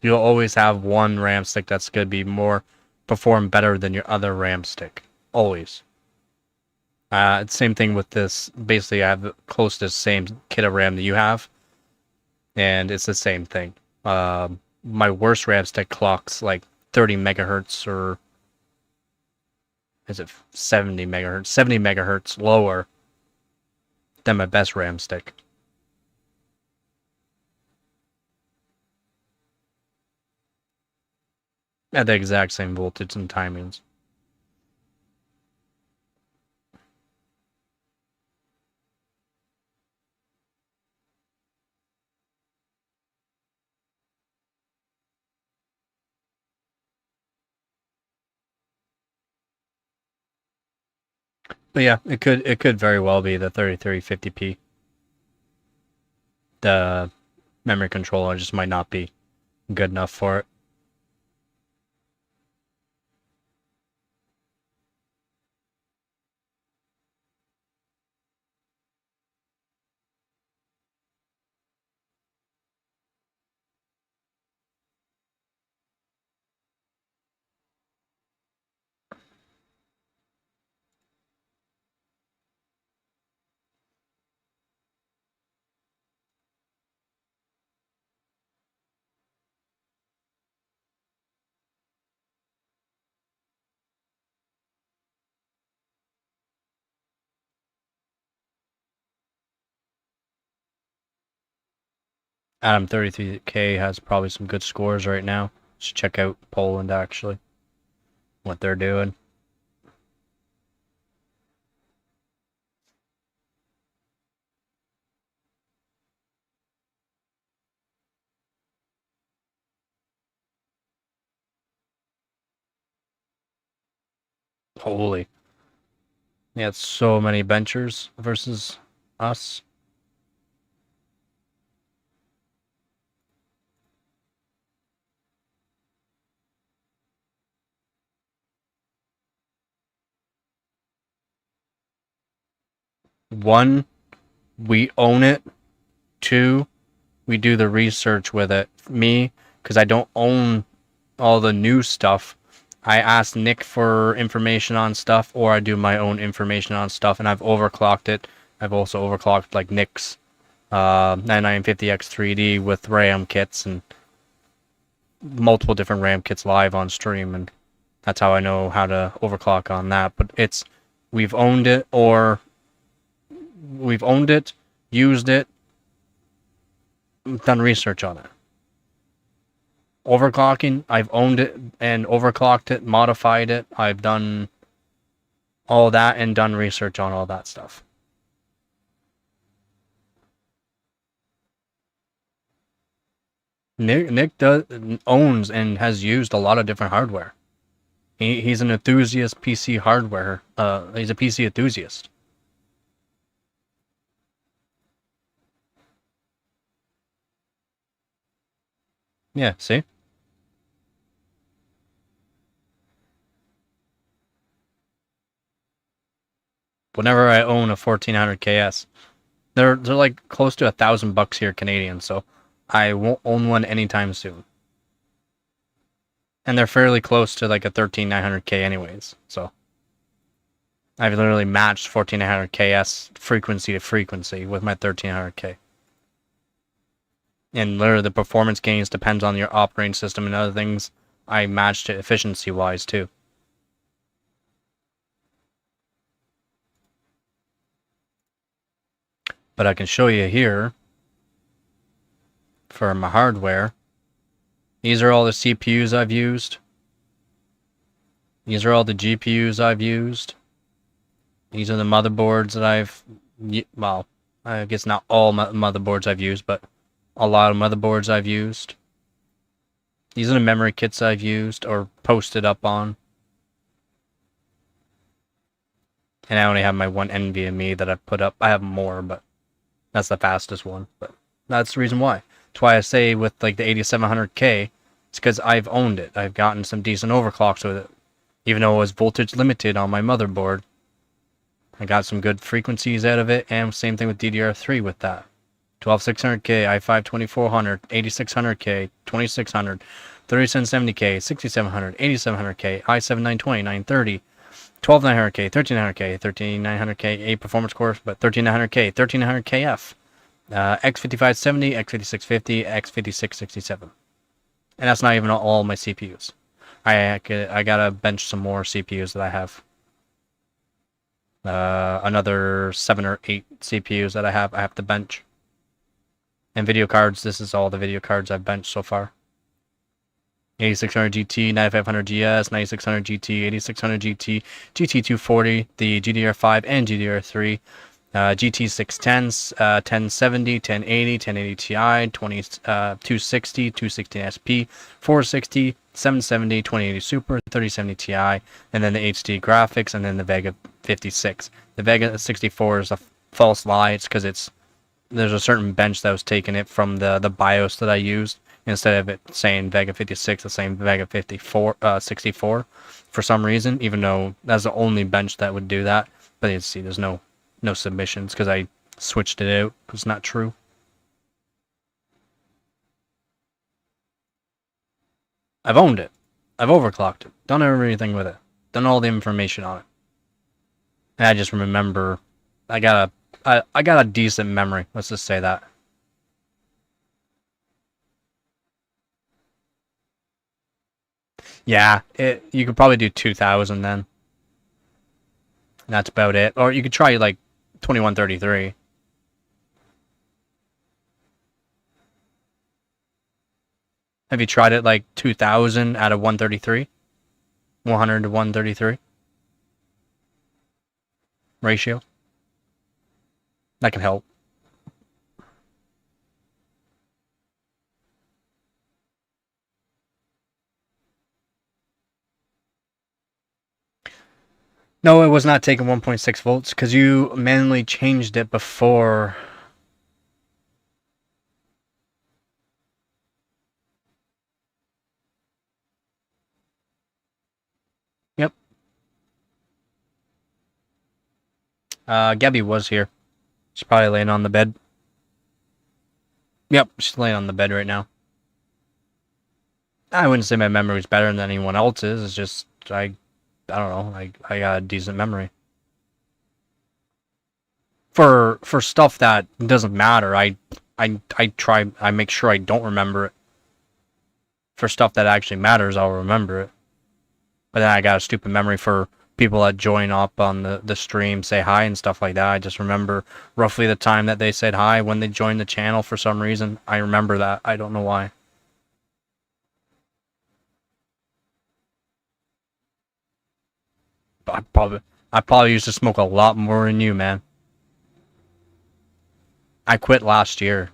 You'll always have one RAM stick that's gonna be perform better than your other RAM stick. Always. Same thing with this. Basically, I have close to the same kit of RAM that you have, and it's the same thing. My worst RAM stick clocks like 30 megahertz, or is it 70 megahertz? 70 megahertz lower than my best RAM stick. At the exact same voltage and timings. But yeah, it could very well be the 3050p. The memory controller just might not be good enough for it. Adam 33K has probably some good scores right now. Should check out Poland actually. What they're doing. Holy. Yeah, it's so many benchers versus us. One, we own it. Two, we do the research with it. Me, because I don't own all the new stuff, I ask Nick for information on stuff, or I do my own information on stuff, and I've overclocked it. I've also overclocked like Nick's 9950X 3D with RAM kits and multiple different RAM kits live on stream, and that's how I know how to overclock on that. But we've owned it, used it, done research on it. Overclocking, I've owned it and overclocked it, modified it. I've done all that and done research on all that stuff. Nick owns and has used a lot of different hardware. He's an enthusiast PC hardware. He's a PC enthusiast. Yeah, see? Whenever I own a 1400 KS, they're like close to $1,000 here Canadian, so I won't own one anytime soon. And they're fairly close to like a 13900K anyways, so I've literally matched 1400 KS frequency to frequency with my 1300K. And literally the performance gains depends on your operating system and other things. I matched it efficiency wise too. But I can show you here for my hardware. These are all the CPUs I've used. These are all the GPUs I've used. These are the motherboards that I've, well, I guess not all motherboards I've used, but a lot of motherboards I've used. These are the memory kits I've used or posted up on. And I only have my one NVMe that I've put up. I have more, but that's the fastest one. But that's the reason why. That's why I say with like the 8700K, it's because I've owned it. I've gotten some decent overclocks with it. Even though it was voltage limited on my motherboard, I got some good frequencies out of it, and same thing with DDR3 with that. 12600K, i5 2400, 8600K, 2600, 3770K, 6700, 8700K, i7 920, 930, 12900K, 1300K, 13900K, 8 performance cores, but 13900K, 1300KF, X5570, X5650, X5667. And that's not even all my CPUs. I gotta bench some more CPUs that I have. Another 7 or 8 CPUs that I have to bench. And video cards, this is all the video cards I've benched so far. 8600 GT, 9500 GS, 9600 GT, 8600 GT, GT240, the GDR5 and GDR3, GT610s, 1070, 1080, 1080 Ti, 260, 216 SP, 460, 770, 2080 Super, 3070 Ti, and then the HD graphics, and then the Vega 56. The Vega 64 is a false lie. It's because there's a certain bench that was taking it from the BIOS that I used. Instead of it saying Vega 56, it's saying Vega 64 for some reason, even though that's the only bench that would do that. But you see, there's no submissions because I switched it out. It's not true. I've owned it. I've overclocked it. Done everything with it. Done all the information on it. And I just remember I got a decent memory. Let's just say that. Yeah, you could probably do 2000 then. That's about it. Or you could try like 2133. Have you tried it like 2000 out of 133? 100 to 133 ratio? That can help. No, it was not taking 1.6 volts because you manually changed it before. Yep. Gabby was here. She's probably laying on the bed. Yep, she's laying on the bed right now. I wouldn't say my memory's better than anyone else's. It's just I don't know. I got a decent memory. For stuff that doesn't matter, I make sure I don't remember it. For stuff that actually matters, I'll remember it. But then I got a stupid memory for people that join up on the stream, say hi and stuff like that. I just remember roughly the time that they said hi when they joined the channel for some reason. I remember that. I don't know why. I probably used to smoke a lot more than you, man. I quit last year.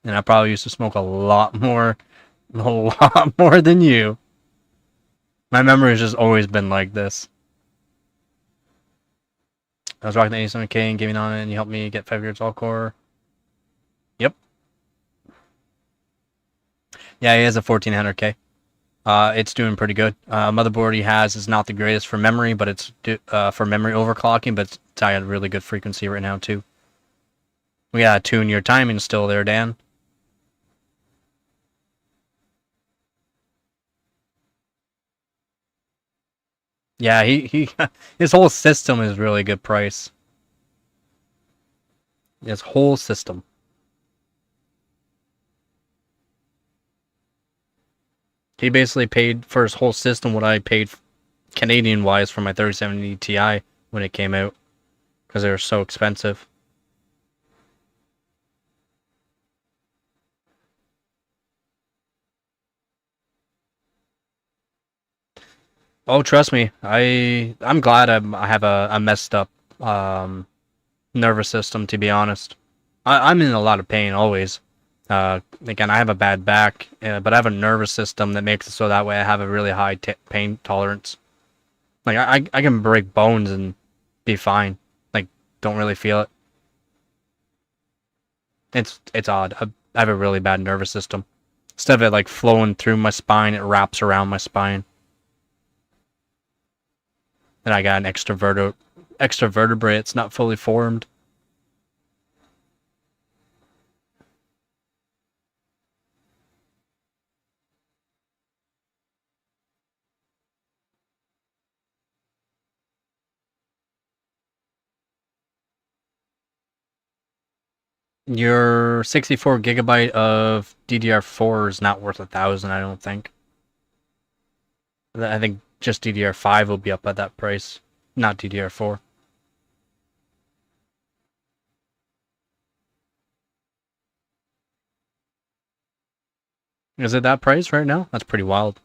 And I probably used to smoke a lot more than you. My memory has just always been like this. I was rocking the 87K and gaming on it, and you helped me get 5 years all core. Yep. Yeah, he has a 1400K. It's doing pretty good. Motherboard he has is not the greatest for memory, but it's for memory overclocking, but it's at a really good frequency right now too. We gotta tune your timing still there, Dan. Yeah, he his whole system is really good price. His whole system. He basically paid for his whole system what I paid Canadian wise for my 3070 Ti when it came out, because they were so expensive. Oh, trust me, I'm glad I have a messed up nervous system. To be honest, I'm in a lot of pain always. Again, I have a bad back, but I have a nervous system that makes it so that way I have a really high pain tolerance. Like I can break bones and be fine. Like don't really feel it. It's odd. I have a really bad nervous system. Instead of it like flowing through my spine, it wraps around my spine. And I got an extra vertebrae. It's not fully formed. Your 64 gigabyte of DDR4 is not worth 1,000, I don't think. I think just DDR5 will be up at that price, not DDR4. Is it that price right now? That's pretty wild.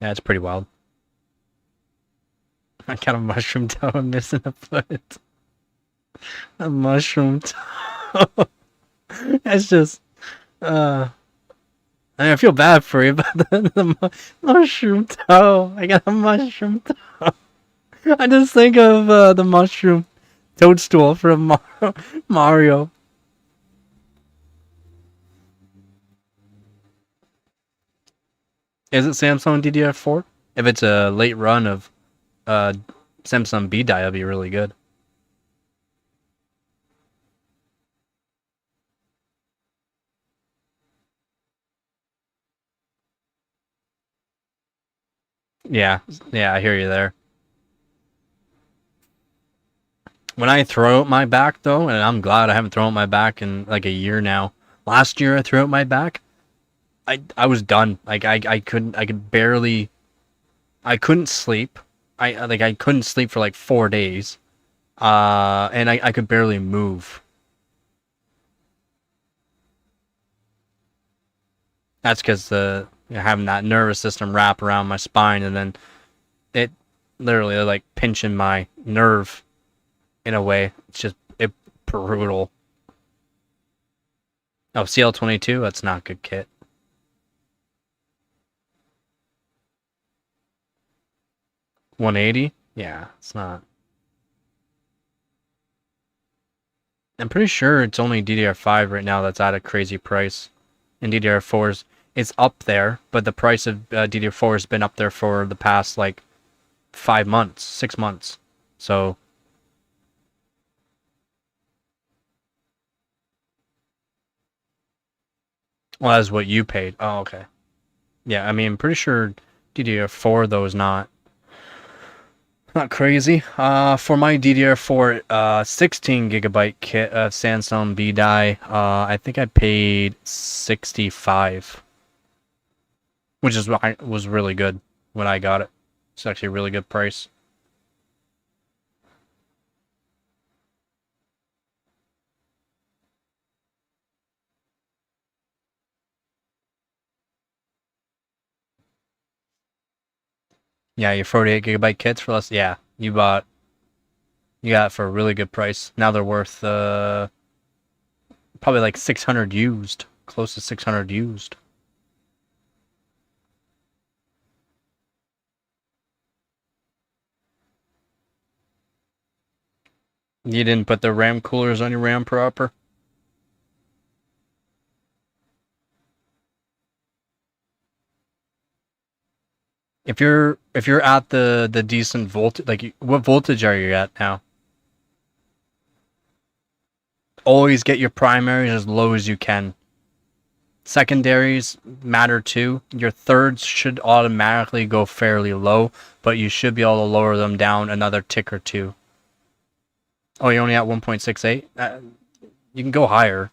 Yeah, it's pretty wild. I got a mushroom toe. I'm missing a foot. A mushroom toe. It's just, I feel bad for you, but the mushroom toe. I got a mushroom toe. I just think of the mushroom toadstool from Mario. Is it Samsung DDR4? If it's a late run of uh, Samsung B die, it'll be really good. Yeah, yeah, I hear you there. When I throw out my back though, and I'm glad I haven't thrown out my back in like a year now. Last year I threw out my back. I was done. Like I could barely I couldn't sleep. I couldn't sleep for like 4 days. And I could barely move. That's because having that nervous system wrap around my spine, and then it literally like pinching my nerve in a way. It's just brutal. Oh, CL22, that's not good kit. 180? Yeah, it's not. I'm pretty sure it's only DDR5 right now that's at a crazy price. And DDR4's is up there, but the price of DDR4 has been up there for the past like 5 months, 6 months. So, well, that's what you paid. Oh, okay. Yeah, I mean, I'm pretty sure DDR4 though is not crazy. For my DDR4 16 gigabyte kit of Samsung B die, I think I paid 65, which is was really good when I got it. It's actually a really good price. Yeah, your 48 gigabyte kits for less. Yeah, you got it for a really good price. Now they're worth probably like 600 used, close to 600 used. You didn't put the RAM coolers on your RAM proper? If you're at the decent voltage, like what voltage are you at now? Always get your primaries as low as you can. Secondaries matter too. Your thirds should automatically go fairly low, but you should be able to lower them down another tick or two. Oh, you're only at 1.68? You can go higher.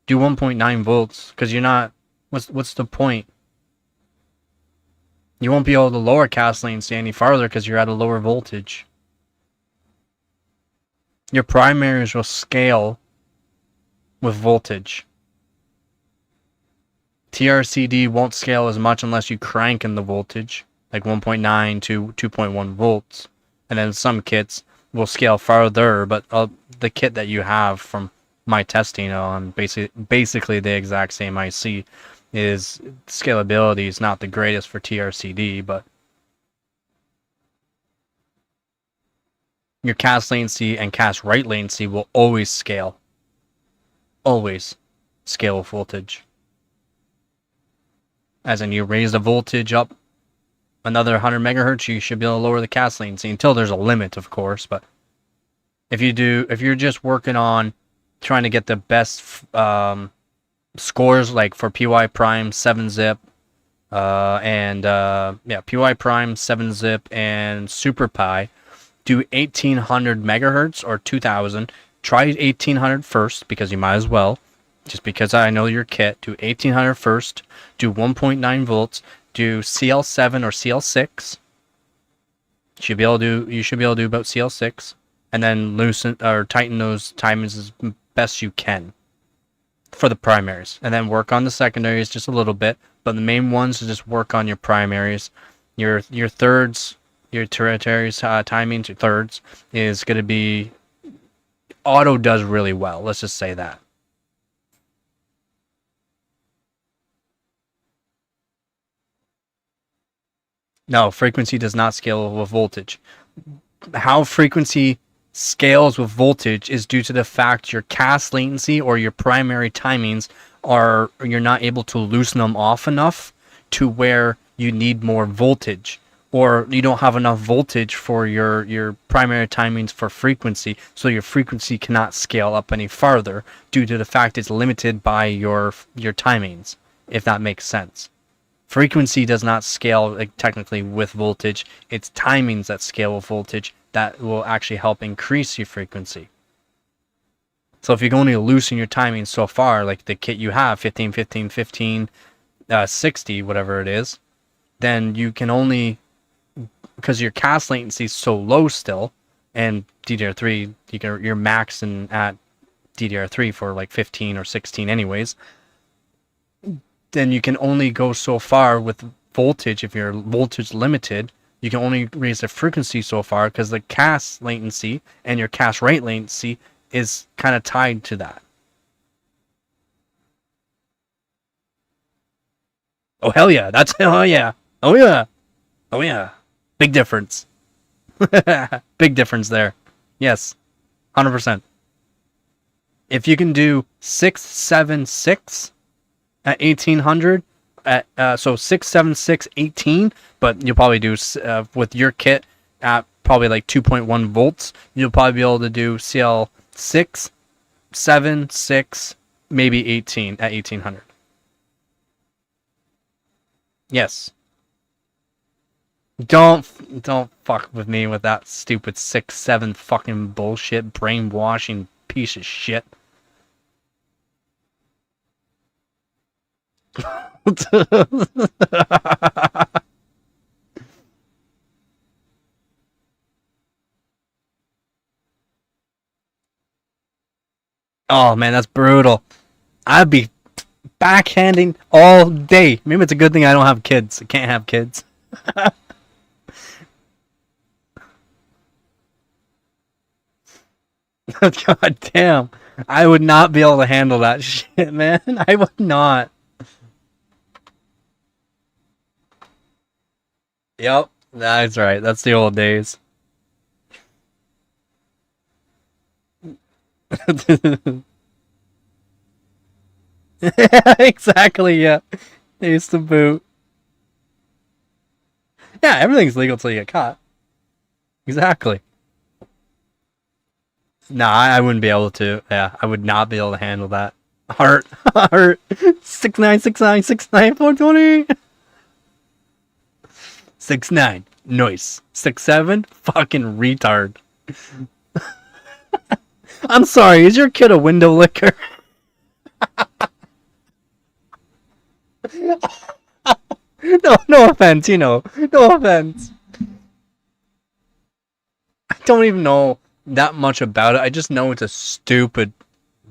Do 1.9 volts, because you're not... What's the point? You won't be able to lower cast latency any farther because you're at a lower voltage. Your primaries will scale with voltage. TRCD won't scale as much unless you crank in the voltage, like 1.9 to 2.1 volts. And then some kits will scale farther, but the kit that you have from my testing on basically the exact same IC is scalability is not the greatest for TRCD, but your cast latency and cast write latency will always scale. Always scale with voltage. As in, you raise the voltage up another 100 megahertz, you should be able to lower the cast latency until there's a limit, of course. But if you're just working on trying to get the best scores, like for PY Prime 7-zip, PY Prime 7-zip and Super Pi, do 1800 megahertz or 2000. Try 1800 first because you might as well. Just because I know your kit, do 1800 first, do 1.9 volts, do CL7 or CL6. You should be able to do about CL6, and then loosen or tighten those timings as best you can for the primaries, and then work on the secondaries just a little bit. But the main ones is just work on your primaries, your thirds, your tertiaries timing to thirds is going to be auto does really well. Let's just say that. No, frequency does not scale with voltage. How frequency scales with voltage is due to the fact your cast latency or your primary timings you're not able to loosen them off enough to where you need more voltage, or you don't have enough voltage for your primary timings for frequency, so your frequency cannot scale up any farther due to the fact it's limited by your timings, if that makes sense. Frequency does not scale technically with voltage. It's timings that scale with voltage that will actually help increase your frequency. So if you're going to loosen your timing so far, like the kit you have, 15, 15, 15, 60, whatever it is, then you can only, because your cast latency is so low still, and DDR3, you're maxing at DDR3 for like 15 or 16 anyways, then you can only go so far with voltage. If you're voltage limited, you can only raise the frequency so far because the cast latency and your cast write latency is kind of tied to that. Oh, hell yeah. Oh yeah. Oh yeah. Oh yeah. Big difference. Big difference there. Yes. 100%. If you can do 676 at 1800, so 676 18, but you'll probably do with your kit at probably like 2.1 volts, you'll probably be able to do CL 6, 7, 6, maybe 18 at 1800. Yes. Don't fuck with me with that stupid 6, 7 fucking bullshit brainwashing piece of shit. Oh man, that's brutal. I'd be backhanding all day. Maybe it's a good thing I don't have kids. I can't have kids. God damn. I would not be able to handle that shit, man. I would not. Yep, that's right. That's the old days. Exactly, yeah. They used to boot. Yeah, everything's legal till you get caught. Exactly. No, I wouldn't be able to. Yeah, I would not be able to handle that. Heart. 6969 69420. 69. Nice. 67. Fucking retard. I'm sorry, is your kid a window licker? No offense, no offense. I don't even know that much about it. I just know it's a stupid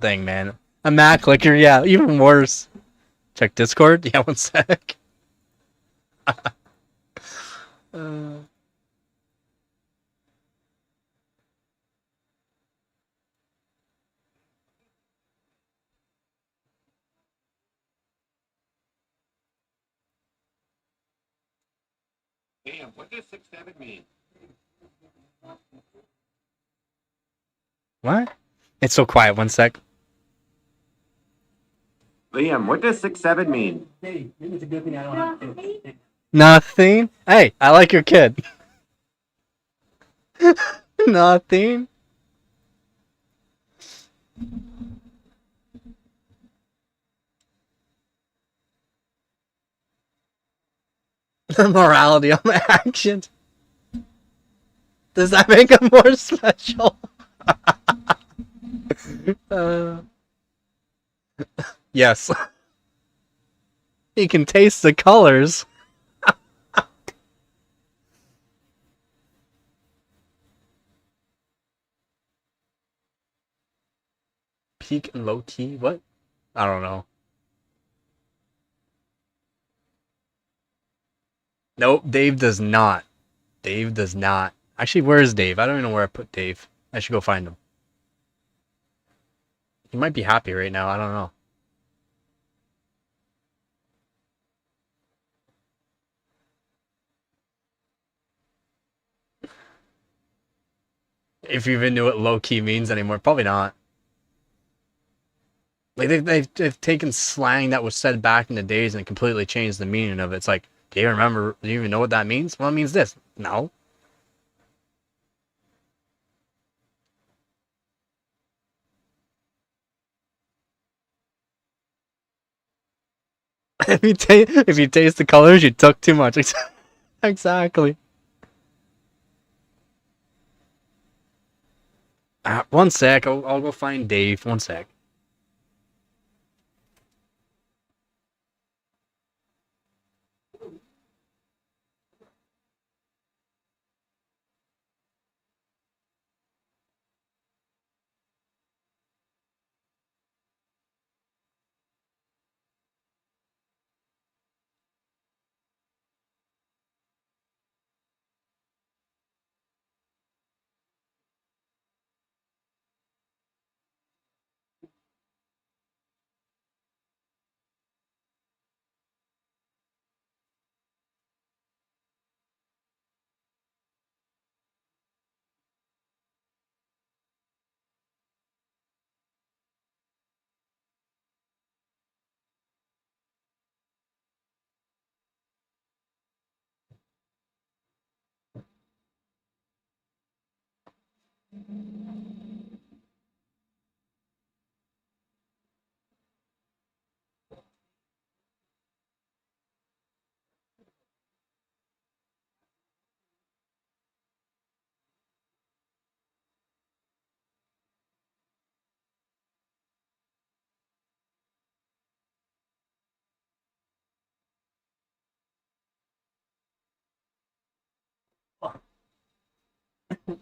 thing, man. A Mac clicker, yeah, even worse. Check Discord. Yeah, one sec. Uh, Damn, what does 6-7 mean? what? It's so quiet. One sec. Liam, what does 6-7 mean? Nothing. Hey, I like your kid. Nothing. Morality on my actions. Does that make him more special? uh, yes. He can taste the colors. Peak and low key? What? I don't know. Nope, Dave does not. Dave does not. Actually, where is Dave? I don't even know where I put Dave. I should go find him. He might be happy right now. I don't know. If you even knew what low key means anymore, probably not. Like they've taken slang that was said back in the days and completely changed the meaning of it. It's like, do you remember? Do you even know what that means? Well, it means this. No. If you taste the colors, you took too much. Exactly. One sec. I'll go find Dave. One sec.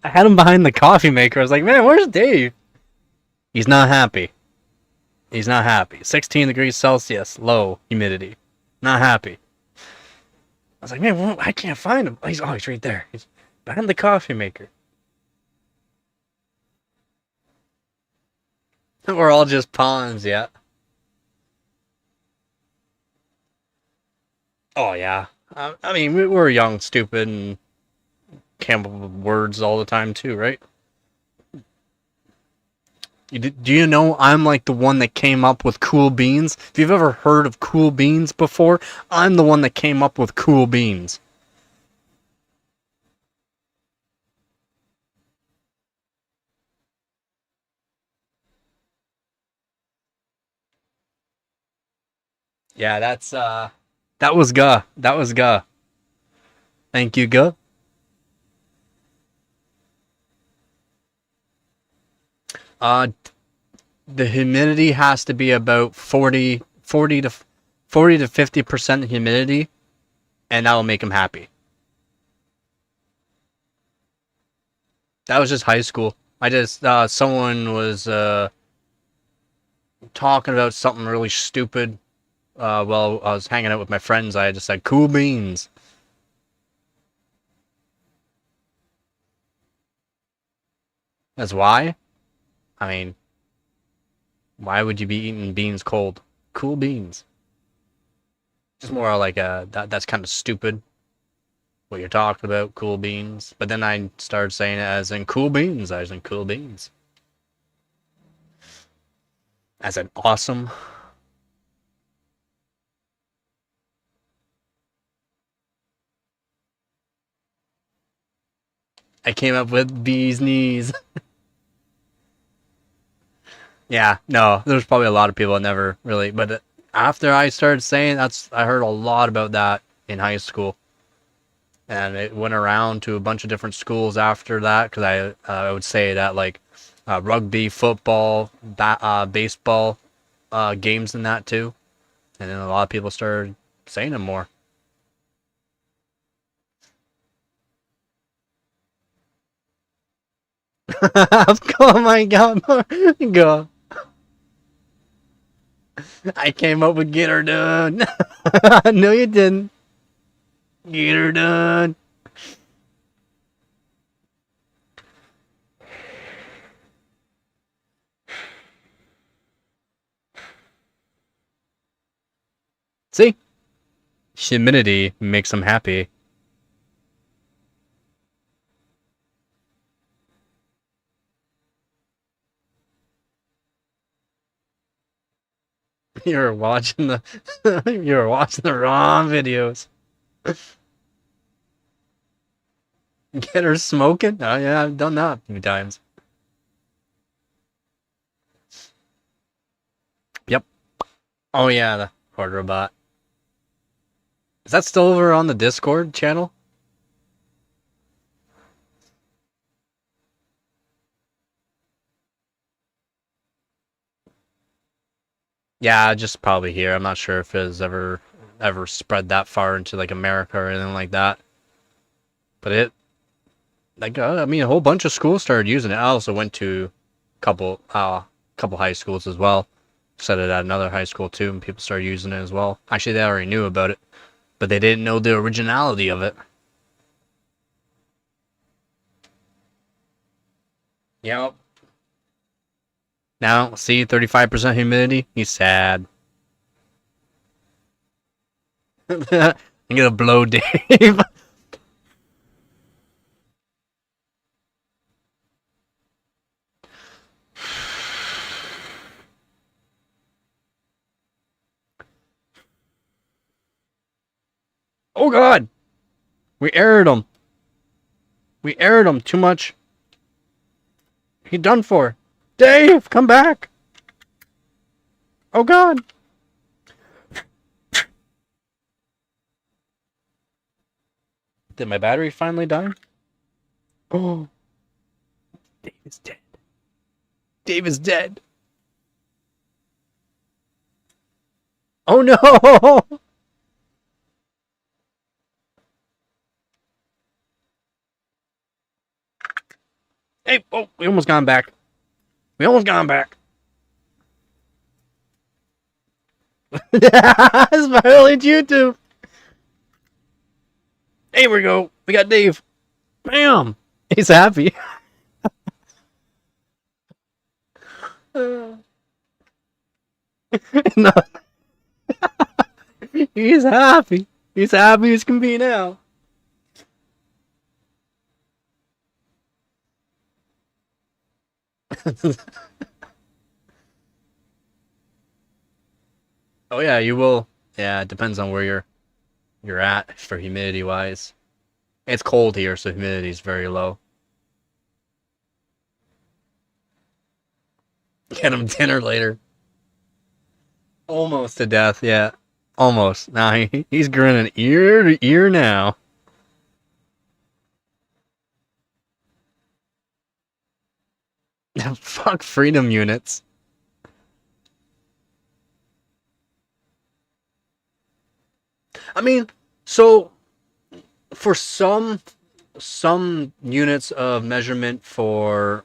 I had him behind the coffee maker. I was like, man, where's Dave? He's not happy. He's not happy. 16 degrees Celsius, low humidity. Not happy. I was like, man, well, I can't find him. He's right there. He's behind the coffee maker. We're all just pawns, yeah. Oh yeah. I mean, we're young, stupid, and came up with words all the time too, right? Do you know I'm like the one that came up with cool beans? If you've ever heard of cool beans before, I'm the one that came up with cool beans. Yeah, that was Guh. That was Guh. Thank you, Guh. Uh, the humidity has to be about 40 to 50% humidity, and that will make him happy. That was just high school. I just someone was talking about something really stupid. While I was hanging out with my friends, I just said cool beans. That's why. I mean, why would you be eating beans cold? Cool beans. Just more like that's kind of stupid. What you're talking about, cool beans. But then I started saying it as in cool beans, as in cool beans. As in awesome. I came up with bee's knees. Yeah, no, there's probably a lot of people that never really, but after I started saying I heard a lot about that in high school. And it went around to a bunch of different schools after that because I would say that like rugby, football, baseball games and that too. And then a lot of people started saying them more. Oh my god, go. I came up with get her done. No, you didn't. Get her done. See? Humidity makes them happy. You're watching the you're watching the wrong videos. Get her smoking? Oh yeah, I've done that a few times. Yep. Oh yeah, the horde robot. Is that still over on the Discord channel? Yeah, just probably here. I'm not sure if it has ever spread that far into like America or anything like that. But it like I mean a whole bunch of schools started using it. I also went to couple high schools as well. Said it at another high school too, and people started using it as well. Actually, they already knew about it, but they didn't know the originality of it. Yep. Now, see, 35% humidity. He's sad. I'm gonna blow Dave. Oh god! We aired him. We aired him too much. He done for. Dave, come back. Oh god. Did my battery finally die? Oh. Dave is dead. Dave is dead. Oh no! Hey, oh, we almost got him back. We almost got him back. It's violent YouTube. There we go. We got Dave. Bam. He's happy. No. He's happy. He's happy as can be now. Oh yeah, you will. Yeah, it depends on where you're at for humidity wise. It's cold here, so humidity is very low. Get him dinner later. Almost to death, yeah. Almost. Now he's grinning ear to ear now. Fuck freedom units. I mean, so for some units of measurement for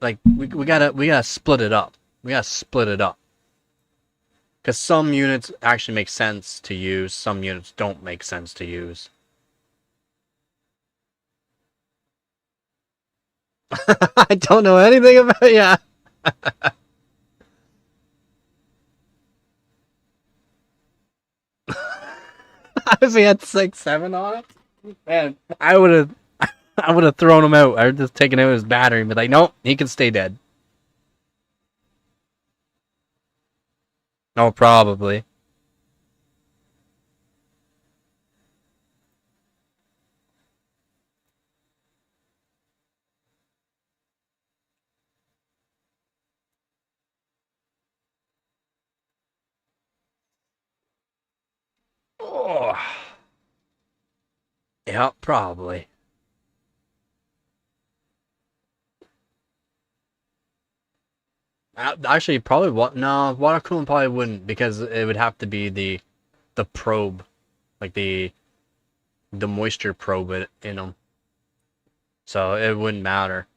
like we gotta split it up. We gotta split it up. Because some units actually make sense to use, some units don't make sense to use. I don't know anything about it. Yeah. If he had 6-7 on it, man, I would have thrown him out. I would just taken out his battery and be like, nope, he can stay dead. Oh, probably. Oh. Yeah, probably. Actually, probably what? No, water cooling probably wouldn't, because it would have to be the probe, like the moisture probe in them. So it wouldn't matter.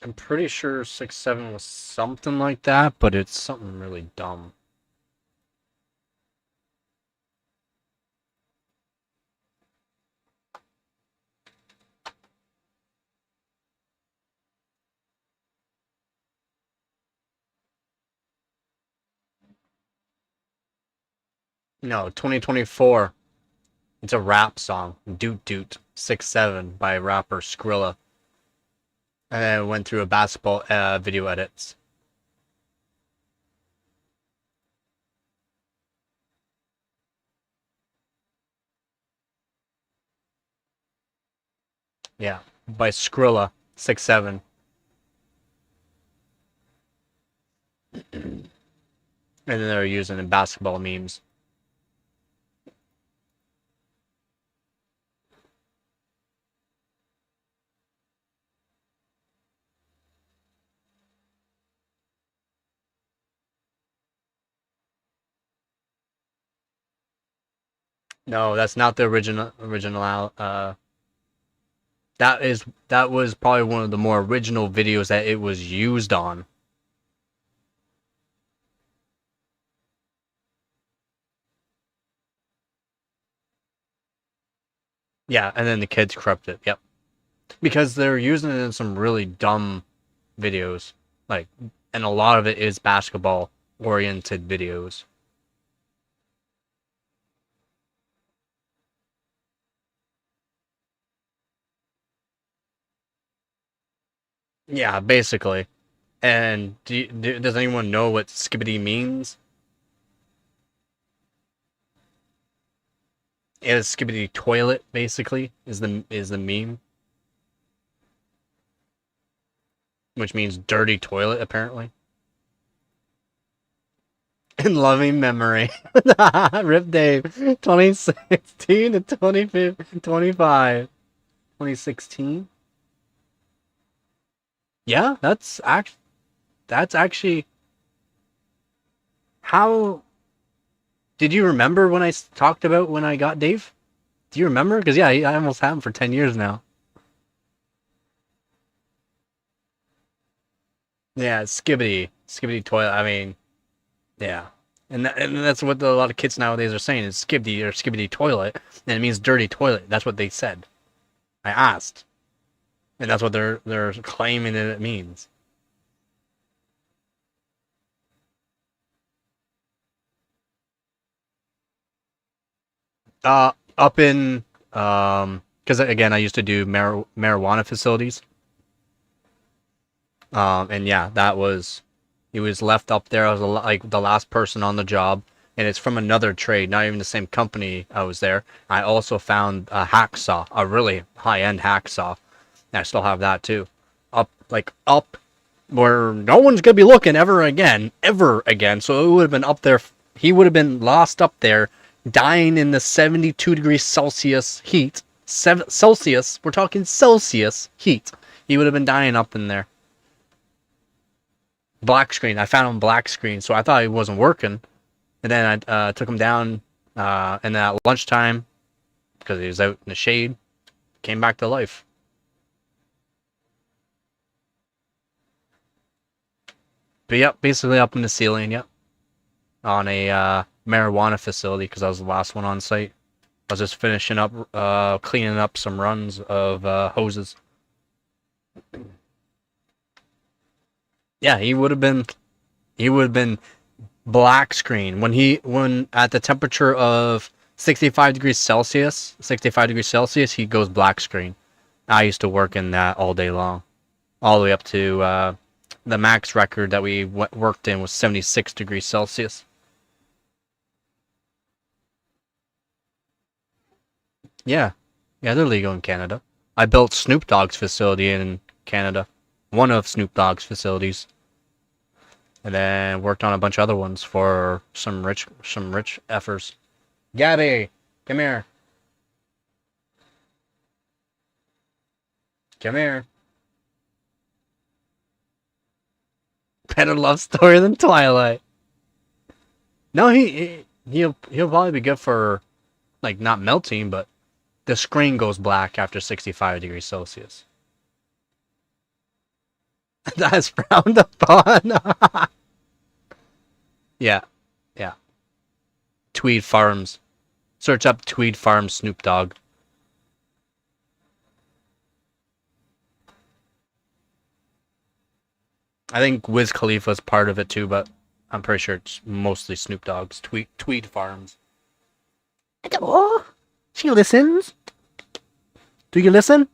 I'm pretty sure 6-7 was something like that, but it's something really dumb. No, 2024. It's a rap song, Doot Doot 6-7 by rapper Skrilla. And then it went through a basketball video edits. Yeah, by Skrilla 6-7. And then they're using in basketball memes. No, that's not the original. That was probably one of the more original videos that it was used on. Yeah, and then the kids corrupted it. Yep, because they're using it in some really dumb videos, like, and a lot of it is basketball oriented videos. Yeah, basically. And does anyone know what skibbity means? It is skibbity toilet, basically, is the meme, which means dirty toilet, apparently. In loving memory. Rip Dave, 2016 to 25. 2016? Yeah, that's actually how. Did you remember when I talked about when I got Dave? Do you remember? Because yeah, I almost had him for 10 years now. Yeah, skibbity toilet. I mean, yeah, and that's what a lot of kids nowadays are saying is skibbity or skibbity toilet, and it means dirty toilet. That's what they said. I asked, and that's what they're claiming that it means. Up in because again, I used to do marijuana facilities. And yeah, he was left up there. I was like the last person on the job, and it's from another trade, not even the same company I was there. I also found a hacksaw, a really high-end hacksaw. And I still have that too. Up where no one's gonna be looking ever again. So it would have been up there. He would have been lost up there, dying in the 72 degrees Celsius heat. Celsius, we're talking Celsius heat. He would have been dying up in there. Black screen. I found him black screen, so I thought he wasn't working. And then I took him down, and then at lunchtime, because he was out in the shade, came back to life. But yep, basically up in the ceiling, yep. On a marijuana facility, because I was the last one on site. I was just finishing up, cleaning up some runs of hoses. Yeah, he would have been black screen when at the temperature of 65 degrees Celsius, he goes black screen. I used to work in that all day long, all the way up to the max record that we worked in was 76 degrees Celsius. Yeah, they're legal in Canada. I built Snoop Dogg's facility in Canada, one of Snoop Dogg's facilities, and then worked on a bunch of other ones for some rich effers. Gabby, come here. Come here. Better love story than Twilight. No, he'll probably be good for like not melting, but the screen goes black after 65 degrees Celsius. That's frowned upon. Yeah. Tweed Farms. Search up Tweed Farms Snoop Dogg. I think Wiz Khalifa's part of it too, but I'm pretty sure it's mostly Snoop Dogg's Tweed Farms. Oh, she listens. Do you listen?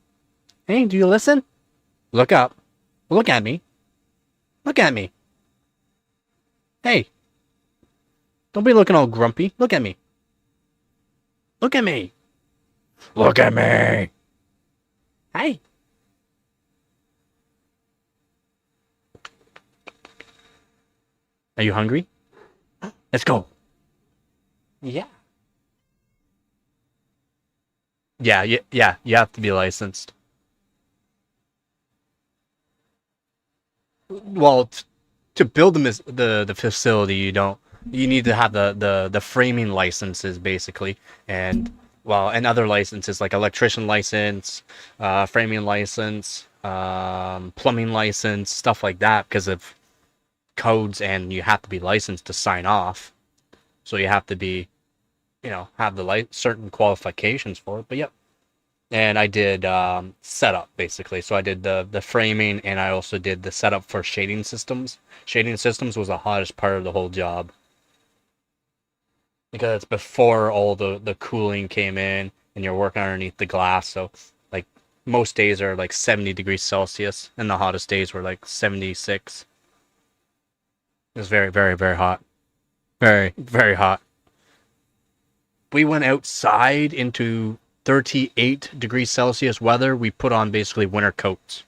Hey, do you listen? Look up. Look at me. Look at me. Hey. Don't be looking all grumpy. Look at me. Look at me. Look at me. Hey. Are you hungry? Let's go. Yeah. Yeah, you have to be licensed. Well, to build the facility, you need to have the framing licenses basically, and other licenses like electrician license, framing license, plumbing license, stuff like that, because of codes, and you have to be licensed to sign off. So you have to be, have the certain qualifications for it. But yep. And I did setup basically. So I did the framing, and I also did the setup for shading systems. Shading systems was the hottest part of the whole job, because it's before all the cooling came in, and you're working underneath the glass. So like most days are like 70 degrees Celsius, and the hottest days were like 76. It was very, very, very hot. Very, very hot. We went outside into 38 degrees Celsius weather. We put on basically winter coats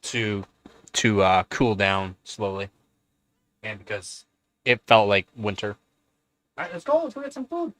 to cool down slowly, and because it felt like winter. All right, let's go. Let's go get some food.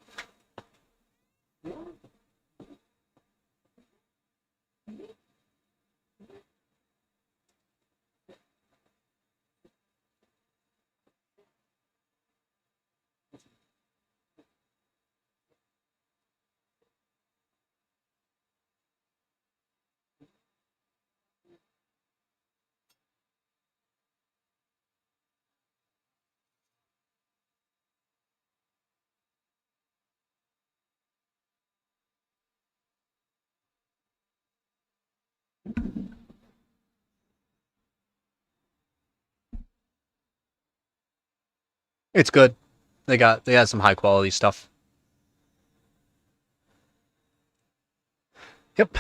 It's good. They got some high quality stuff. Yep.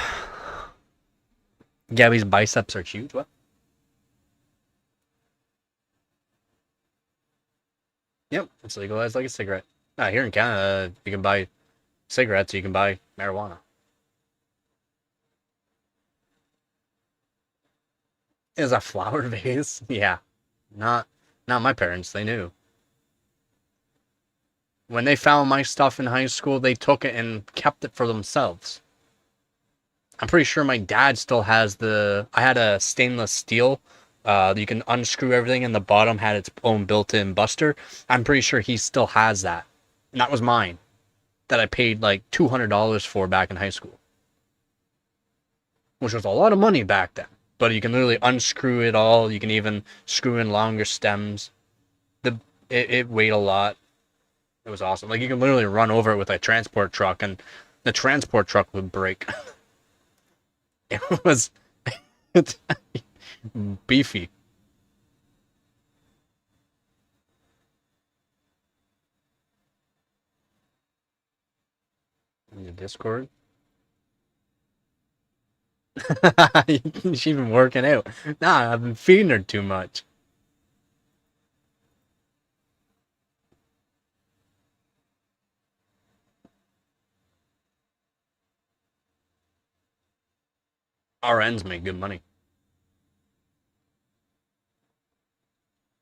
Gabby's biceps are huge. What? Yep, it's legalized like a cigarette. Here in Canada, you can buy cigarettes. You can buy marijuana. Is a flower vase? Yeah, not my parents. They knew. When they found my stuff in high school, they took it and kept it for themselves. I'm pretty sure my dad still has the. I had a stainless steel. You can unscrew everything, and the bottom had its own built-in buster. I'm pretty sure he still has that. And that was mine. That I paid like $200 for back in high school, which was a lot of money back then. But you can literally unscrew it all. You can even screw in longer stems. It weighed a lot. It was awesome. Like you can literally run over it with a transport truck, and the transport truck would break. It was beefy. In the Discord. She's been working out. Nah, I've been feeding her too much. RNs make good money.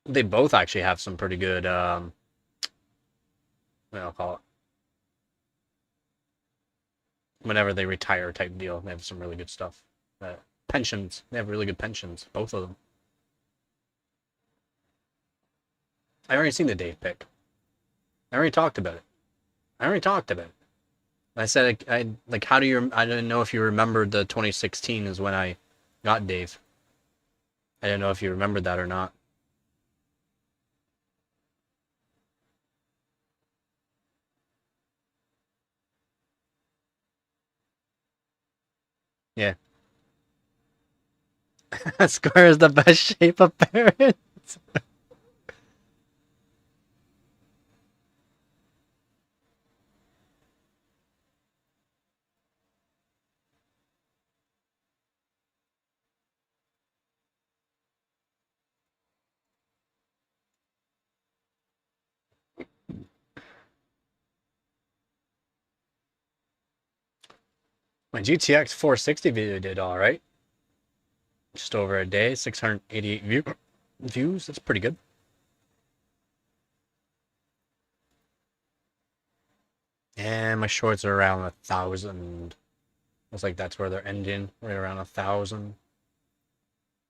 They both actually have some pretty good, what I'll call it, whenever they retire type deal. They have some really good stuff. Pensions. They have really good pensions, both of them. I already seen the Dave pick. I already talked about it. I said, I like, how do you? I didn't know if you remembered the 2016 is when I got Dave. I didn't know if you remembered that or not. Yeah. Square is the best shape of parents. My GTX 460 video did all right. Just over a day, 688 views. That's pretty good. And my shorts are around 1,000. Looks like that's where they're ending, right around 1,000.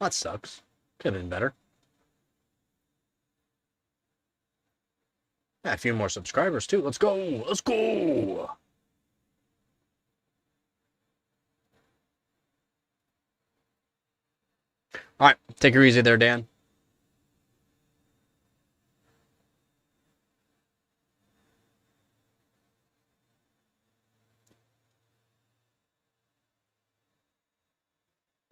That sucks. Could have been better. Yeah, a few more subscribers too. Let's go. Let's go. All right, take her easy there, Dan.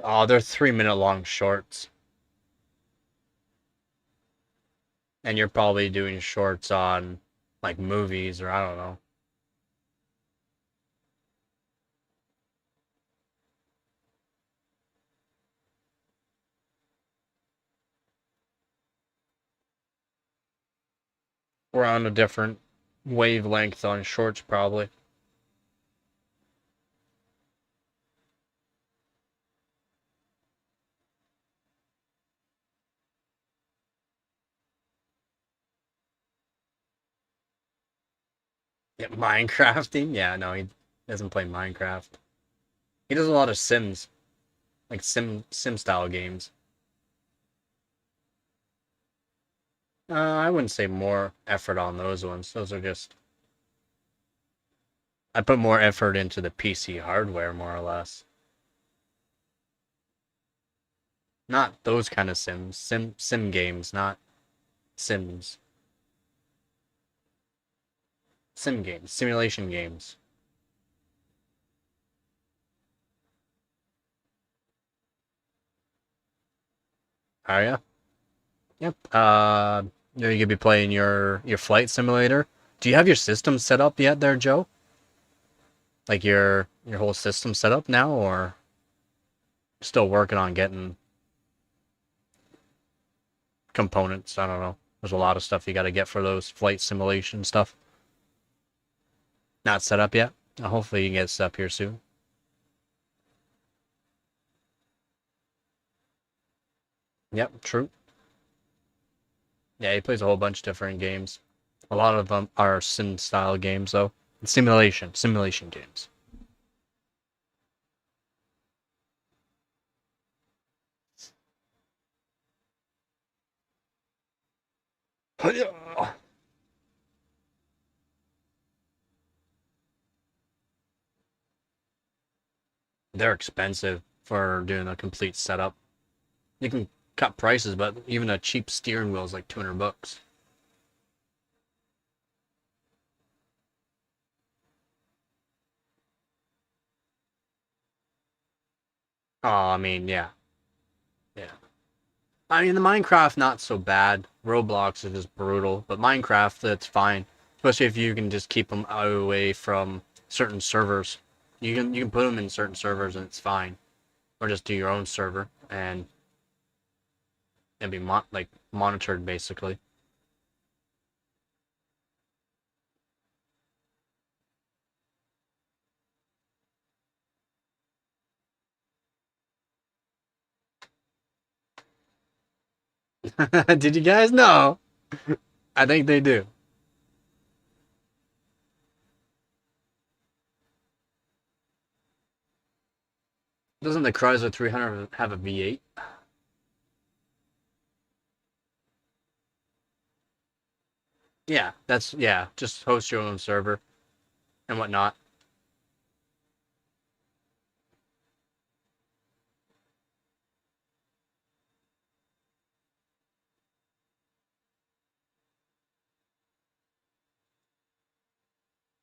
Oh, they're 3-minute long shorts. And you're probably doing shorts on like movies or I don't know. We're on a different wavelength on shorts probably. Yeah, Minecrafting? Yeah, no, he doesn't play Minecraft. He does a lot of Sims, like sim style games. I wouldn't say more effort on those ones. Those are just I put more effort into the PC hardware more or less. Not those kind of sims. Sim games, not Sims. Sim games, simulation games. Are ya? Yep. You could be playing your flight simulator. Do you have your system set up yet there, Joe? Like your whole system set up now, or still working on getting components? I don't know. There's a lot of stuff you got to get for those flight simulation stuff. Not set up yet. Hopefully you can get set up here soon. Yep, true. Yeah, he plays a whole bunch of different games. A lot of them are sim style games though. Simulation games. They're expensive for doing a complete setup. You can cut prices, but even a cheap steering wheel is like 200 bucks. Oh, I mean, yeah. Yeah. I mean, the Minecraft, not so bad. Roblox is just brutal, but Minecraft, that's fine. Especially if you can just keep them away from certain servers. You can put them in certain servers and it's fine. Or just do your own server and it'll be like monitored basically. Did you guys know? I think they do. Doesn't the Chrysler 300 have a V8? Yeah, yeah, just host your own server and whatnot.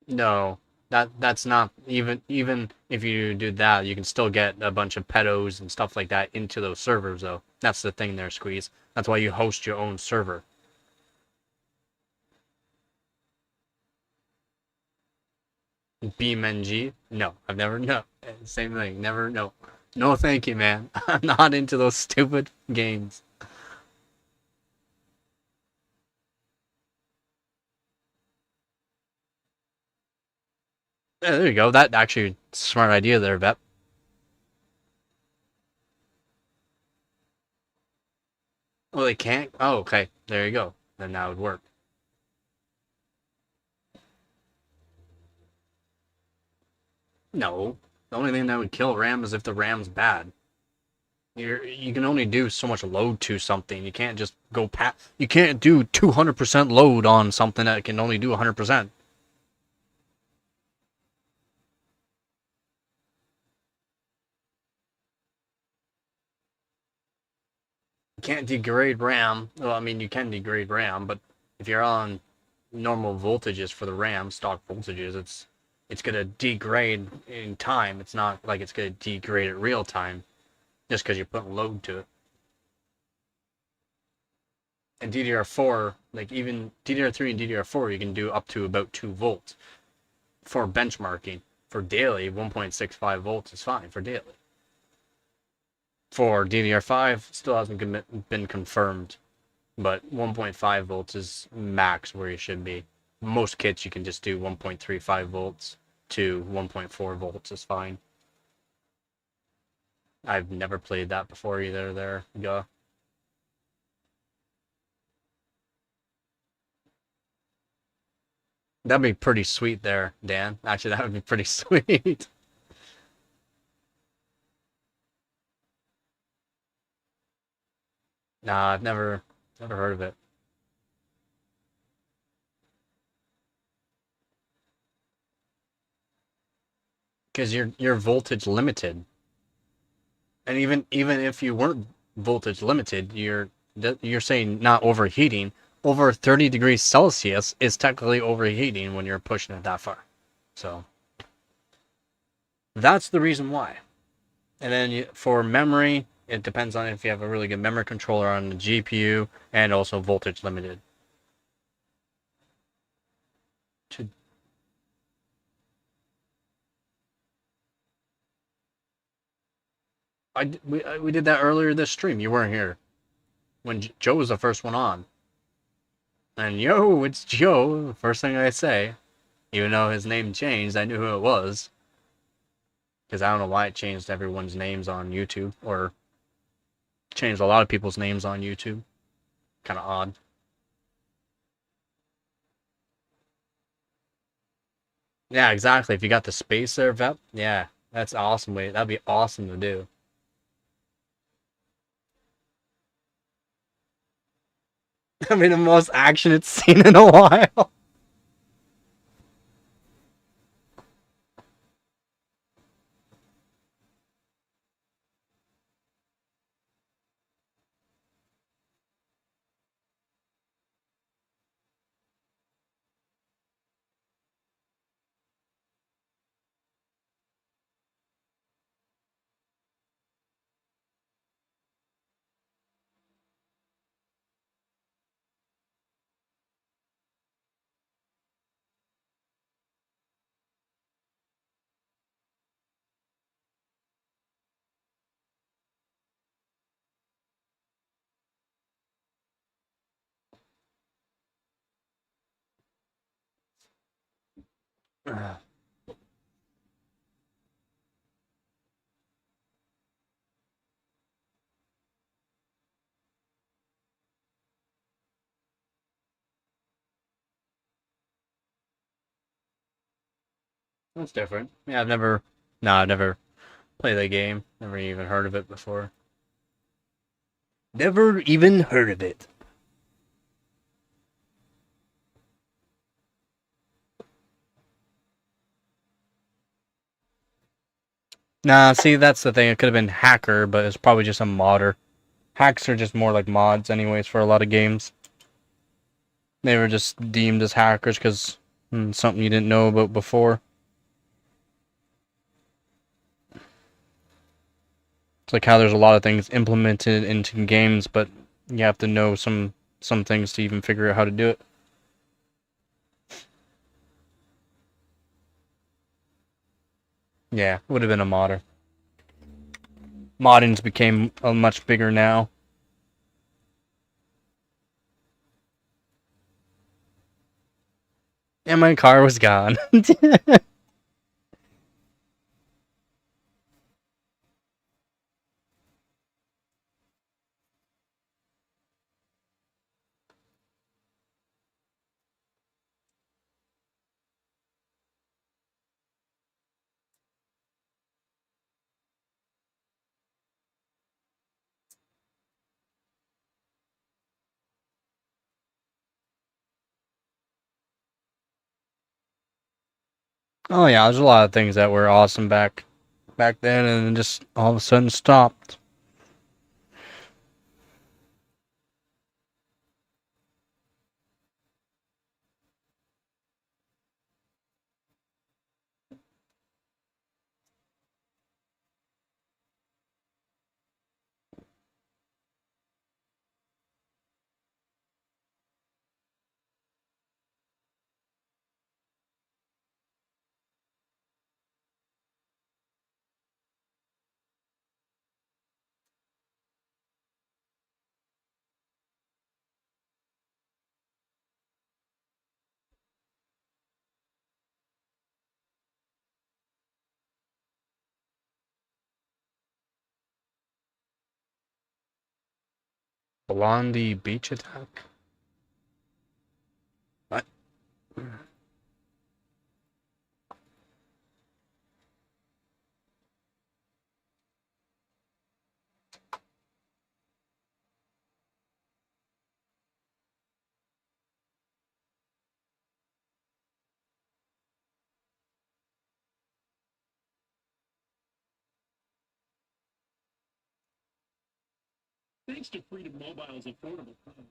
No, that's not even if you do that, you can still get a bunch of pedos and stuff like that into those servers though. That's the thing there, Squeeze. That's why you host your own server. BeamNG? No, I've never no. Same thing, never no. No, thank you, man. I'm not into those stupid games. Yeah, there you go. That actually smart idea there, Vep. Oh, they can't. Oh, okay. There you go. Then that would work. No, the only thing that would kill RAM is if the RAM's bad. You can only do so much load to something. You can't just go pat. You can't do 200% load on something that can only do 100%. You can't degrade RAM. Well, I mean, you can degrade RAM, but if you're on normal voltages for the RAM, stock voltages, it's gonna degrade in time. It's not like it's gonna degrade at real time just because you're putting load to it. And DDR4, like even DDR3 and DDR4, you can do up to about 2 volts for benchmarking. For daily, 1.65 volts is fine for daily. For DDR5, still hasn't been confirmed, but 1.5 volts is max where you should be. Most kits you can just do 1.35 volts to 1.4 volts is fine. I've never played that before either there, Guh. That'd be pretty sweet there, Dan. Actually, that would be pretty sweet. Nah, I've never heard of it. Because you're voltage limited. And even if you weren't voltage limited, you're saying not overheating. Over 30 degrees Celsius is technically overheating when you're pushing it that far. So that's the reason why. And then for memory, it depends on if you have a really good memory controller on the GPU and also voltage limited. To we did that earlier this stream. You weren't here when Joe was the first one on. And yo, it's Joe. The first thing I say, even though his name changed, I knew who it was. Because I don't know why it changed everyone's names on YouTube, or changed a lot of people's names on YouTube. Kind of odd. Yeah, exactly. If you got the space there, Vep, yeah, that's awesome. That'd be awesome to do. I mean, the most action it's seen in a while. That's different. Yeah, I've never played that game. Never even heard of it before. Never even heard of it. Nah, see, that's the thing. It could have been hacker, but it's probably just a modder. Hacks are just more like mods, anyways, for a lot of games. They were just deemed as hackers because something you didn't know about before. It's like how there's a lot of things implemented into games, but you have to know some things to even figure out how to do it. Yeah, would have been a modder. Modding's became much bigger now. And my car was gone. Oh yeah, there's a lot of things that were awesome back then, and then just all of a sudden stopped. Blondie beach attack. What? Thanks to Freedom Mobile's affordable plan.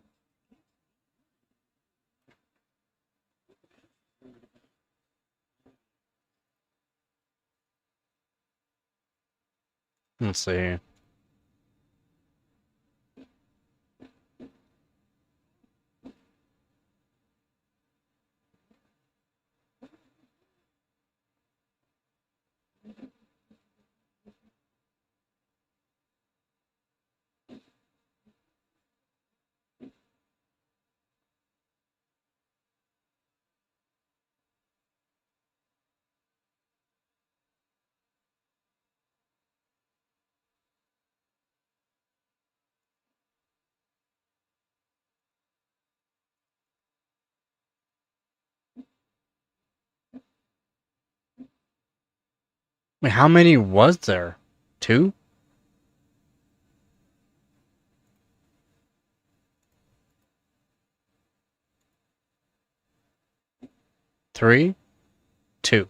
Let's see. Wait, how many was there? Two? 3, 2.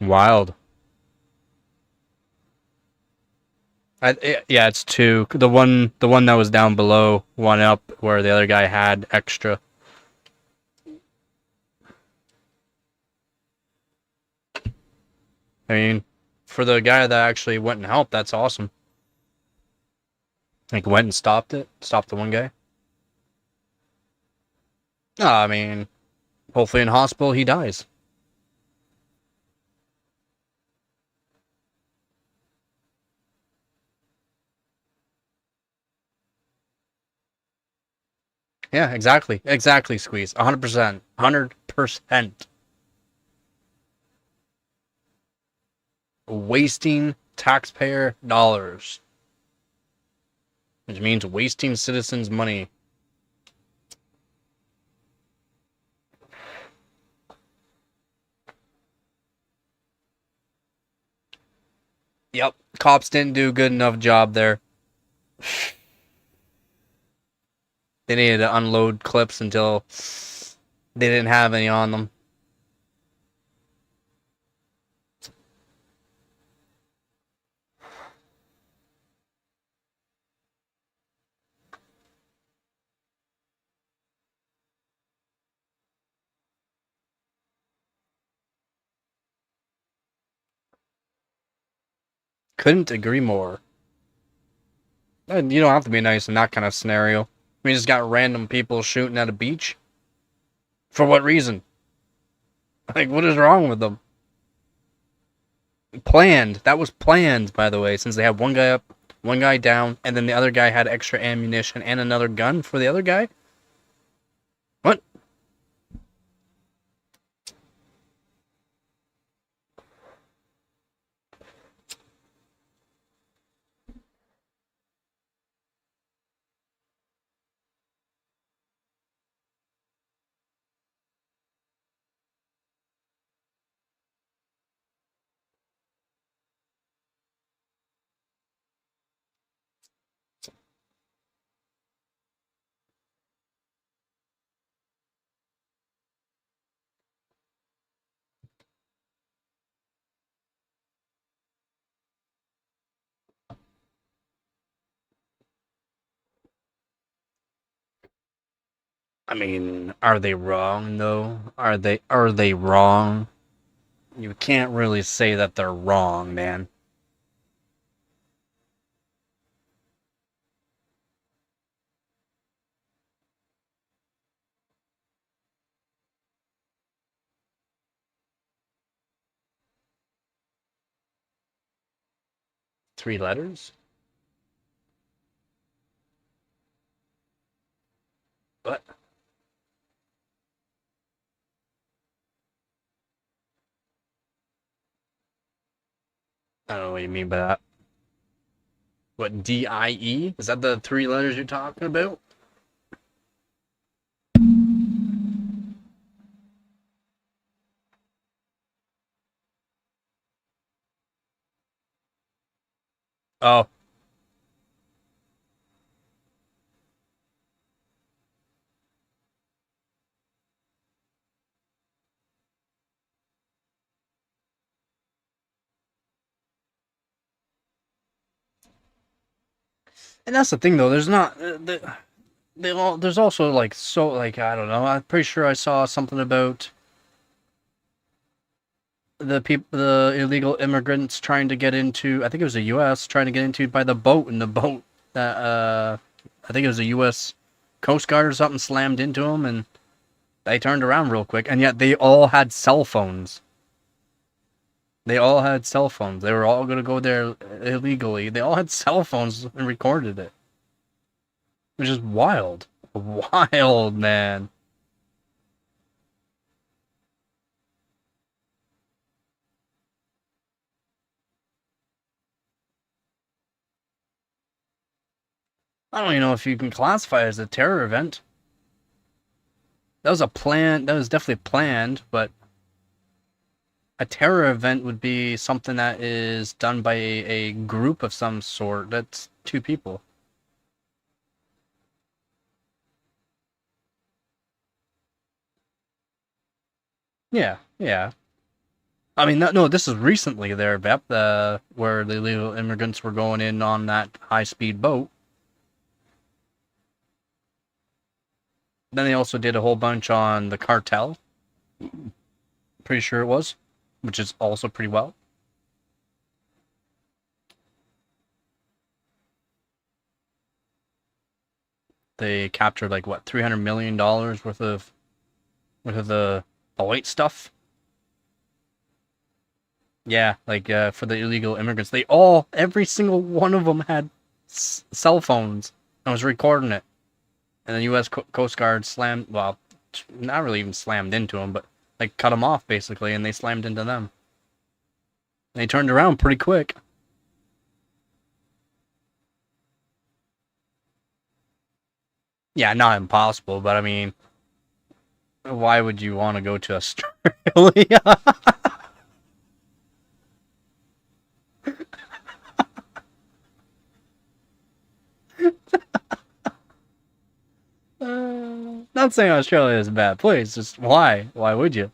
Wild. Yeah, it's 2. The one that was down below, one up, where the other guy had extra. I mean, for the guy that actually went and helped, that's awesome. Like, went and stopped it? Stopped the one guy? I mean, hopefully in hospital he dies. Yeah, exactly. Exactly, Squeeze. 100%. 100%. Wasting taxpayer dollars. Which means wasting citizens' money. Yep. Cops didn't do a good enough job there. They needed to unload clips until they didn't have any on them. Couldn't agree more. And you don't have to be nice in that kind of scenario. We just got random people shooting at a beach. For what reason? Like, what is wrong with them? Planned. That was planned, by the way, since they had one guy up, one guy down, and then the other guy had extra ammunition and another gun for the other guy? What? I mean, are they wrong though? Are they wrong? You can't really say that they're wrong, man. Three letters? What? I don't know what you mean by that. What, DIE? Is that the three letters you're talking about? Oh, and that's the thing though. There's not. There's also like so like I don't know. I'm pretty sure I saw something about the illegal immigrants trying to get into. I think it was the U.S. trying to get into by the boat, and the boat that I think it was the U.S. Coast Guard or something slammed into them, and they turned around real quick. And yet they all had cell phones. They all had cell phones. They were all gonna go there illegally. They all had cell phones and recorded it, which is wild. Wild, man. I don't even know if you can classify it as a terror event. That was a plan. That was definitely planned, but a terror event would be something that is done by a group of some sort. That's two people. Yeah, yeah. I mean, no, this is recently there, Vep, where the illegal immigrants were going in on that high-speed boat. Then they also did a whole bunch on the cartel. Pretty sure it was, which is also pretty well. They captured like what, $300 million worth of the white stuff. Yeah, like for the illegal immigrants, every single one of them had cell phones and was recording it. And the U.S. Coast Guard slammed, well, not really even slammed into them, but like cut them off basically, and they slammed into them. They turned around pretty quick. Yeah, not impossible, but I mean, why would you want to go to Australia? Not saying Australia is a bad place, just why? Why would you?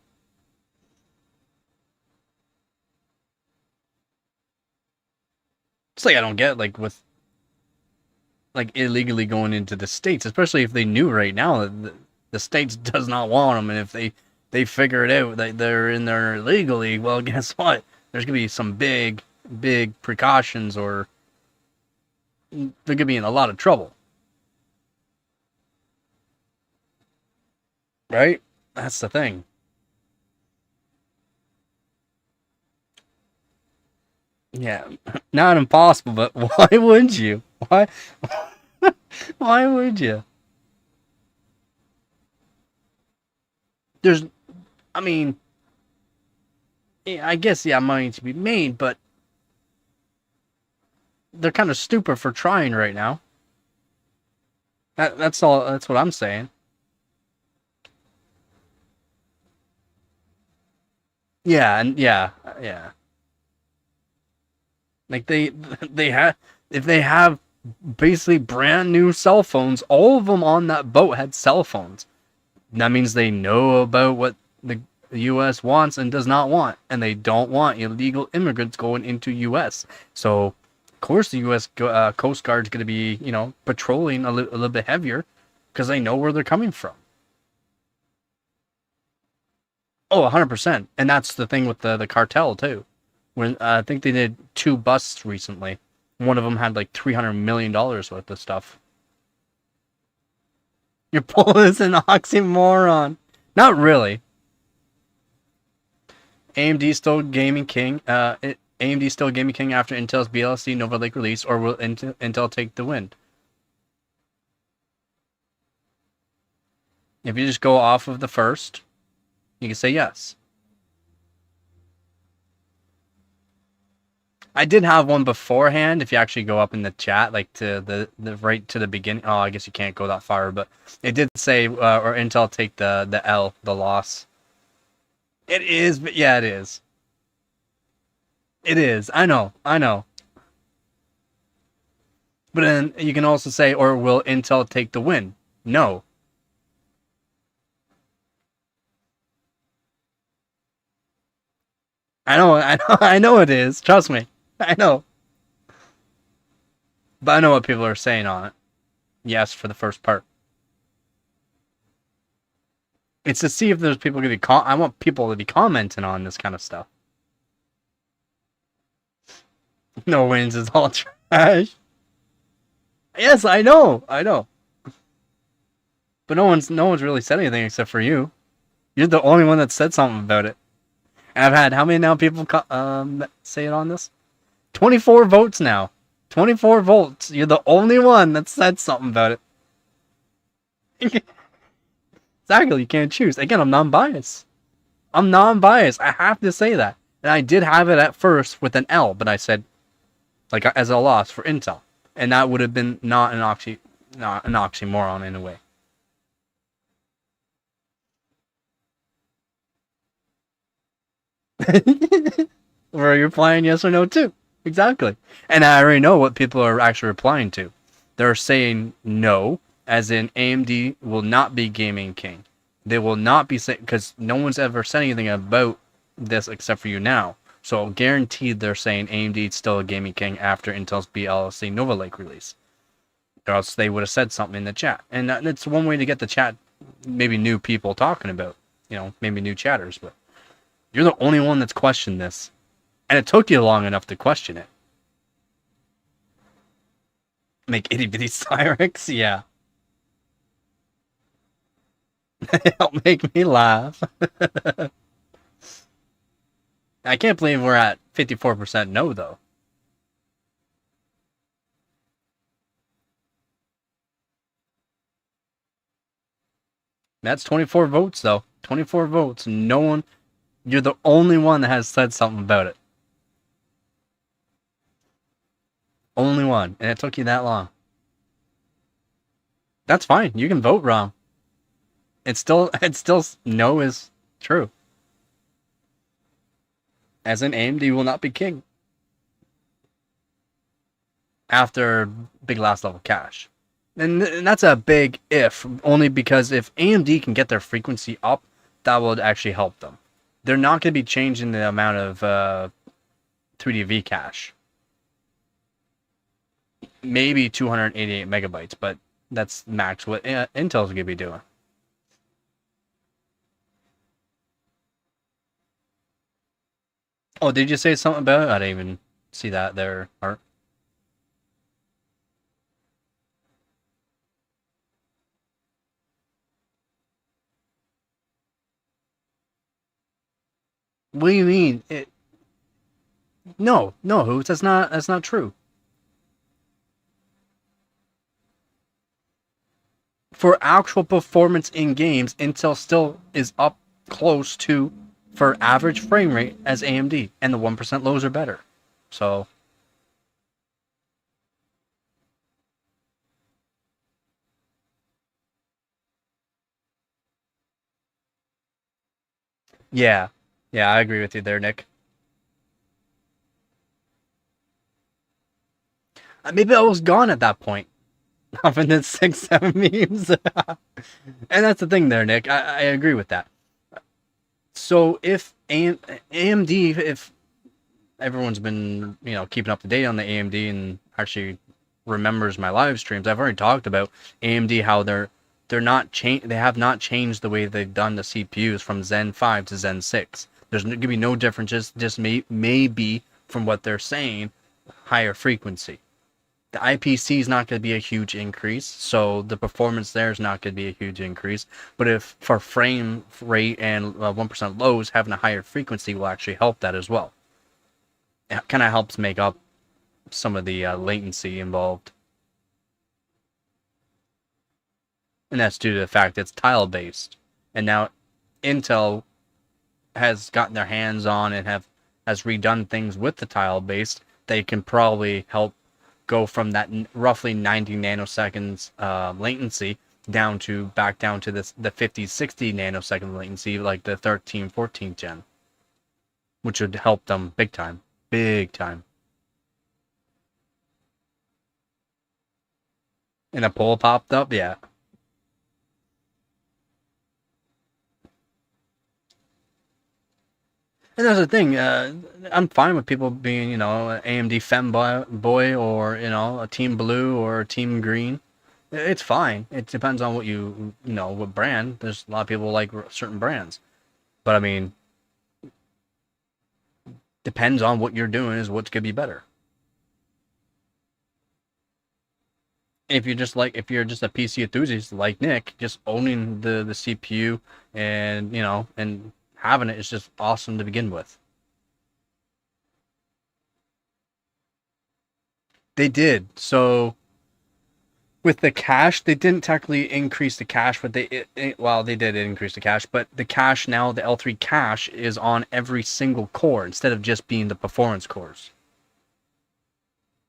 It's like I don't get, like, with like illegally going into the States, especially if they knew right now that the States does not want them, and if they figure it out that they're in there illegally, well, guess what? There's gonna be some big precautions, or they're gonna be in a lot of trouble. Right? That's the thing. Yeah, not impossible, but why would you? Why? Why would you? There's, I mean, yeah, I guess yeah, money to be made, but they're kind of stupid for trying right now. That's all. That's what I'm saying. Yeah, and yeah. Like they have, if they have basically brand new cell phones, all of them on that boat had cell phones. That means they know about what the U.S. wants and does not want, and they don't want illegal immigrants going into U.S. So, of course, the U.S. Coast Guard's going to be, patrolling a little bit heavier because they know where they're coming from. Oh, 100%. And that's the thing with the cartel, too. When I think they did 2 busts recently. One of them had like $300 million worth of stuff. Your poll is an oxymoron. Not really. AMD still gaming king. AMD still gaming king after Intel's Bllc Nova Lake release, or will Intel take the win? If you just go off of the first, you can say yes. I did have one beforehand. If you actually go up in the chat, like to the right to the beginning. Oh, I guess you can't go that far, but it did say or Intel take the L, the loss. It is, but yeah, it is. It is. I know. But then you can also say, or will Intel take the win? No. I know it is. Trust me. I know. But I know what people are saying on it. Yes, for the first part. It's to see if there's people going to be... I want people to be commenting on this kind of stuff. No wins is all trash. Yes, I know. But no one's really said anything except for you. You're the only one that said something about it. And I've had how many now people say it on this? 24 votes now. 24 votes. You're the only one that said something about it. Exactly, you can't choose. Again, I'm non-biased. I have to say that. And I did have it at first with an L, but I said, like, as a loss for Intel. And that would have been not an oxymoron in a way. Where you're replying yes or no too. Exactly. And I already know what people are actually replying to. They're saying no, as in AMD will not be gaming king. They will not be saying, because no one's ever said anything about this except for you now. So guaranteed they're saying AMD is still a gaming king after Intel's Bllc Nova Lake release. Or else they would have said something in the chat. And that's one way to get the chat, maybe new people talking about, maybe new chatters. But you're the only one that's questioned this. And it took you long enough to question it. Make itty bitty Cyrex? Yeah. Help make me laugh. I can't believe we're at 54% no, though. That's 24 votes, though. 24 votes. No one... You're the only one that has said something about it. Only one. And it took you that long. That's fine. You can vote wrong. It's still no is true. As in AMD will not be king. After big last level cache. And that's a big if, only because if AMD can get their frequency up, that would actually help them. They're not going to be changing the amount of 3D cache. Maybe 288 megabytes, but that's max what Intel's going to be doing. Oh, did you say something about it? I didn't even see that there, Art. What do you mean? No, Hoots, that's not true. For actual performance in games, Intel still is up close to, for average frame rate, as AMD, and the 1% lows are better. So yeah, I agree with you there, Nick. Maybe I was gone at that point. Off in the 6-7 memes. And that's the thing there, Nick. I agree with that. So if AMD, if everyone's been, keeping up to date on the AMD and actually remembers my live streams, I've already talked about AMD, how they have not changed the way they've done the CPUs from Zen 5 to Zen 6. There's going to be no differences, just maybe from what they're saying, higher frequency. The IPC is not going to be a huge increase, so the performance there is not going to be a huge increase. But if for frame rate and 1% lows, having a higher frequency will actually help that as well. It kind of helps make up some of the latency involved. And that's due to the fact it's tile-based. And now Intel has gotten their hands on and has redone things with the tile-based. They can probably help go from that roughly 90 nanoseconds latency back down to the 50-60 nanosecond latency, like the 13-14 gen, which would help them big time. And a poll popped up, yeah. And that's the thing. I'm fine with people being, an AMD femboy or, a Team Blue or a Team Green. It's fine. It depends on what what brand. There's a lot of people like certain brands. But I mean, depends on what you're doing is what's going to be better. If you're just a PC enthusiast like Nick, just owning the CPU and, and having it is just awesome to begin with. They did. So with the cache, they didn't technically increase the cache, but they did increase the cache, but the cache now, the L3 cache is on every single core instead of just being the performance cores.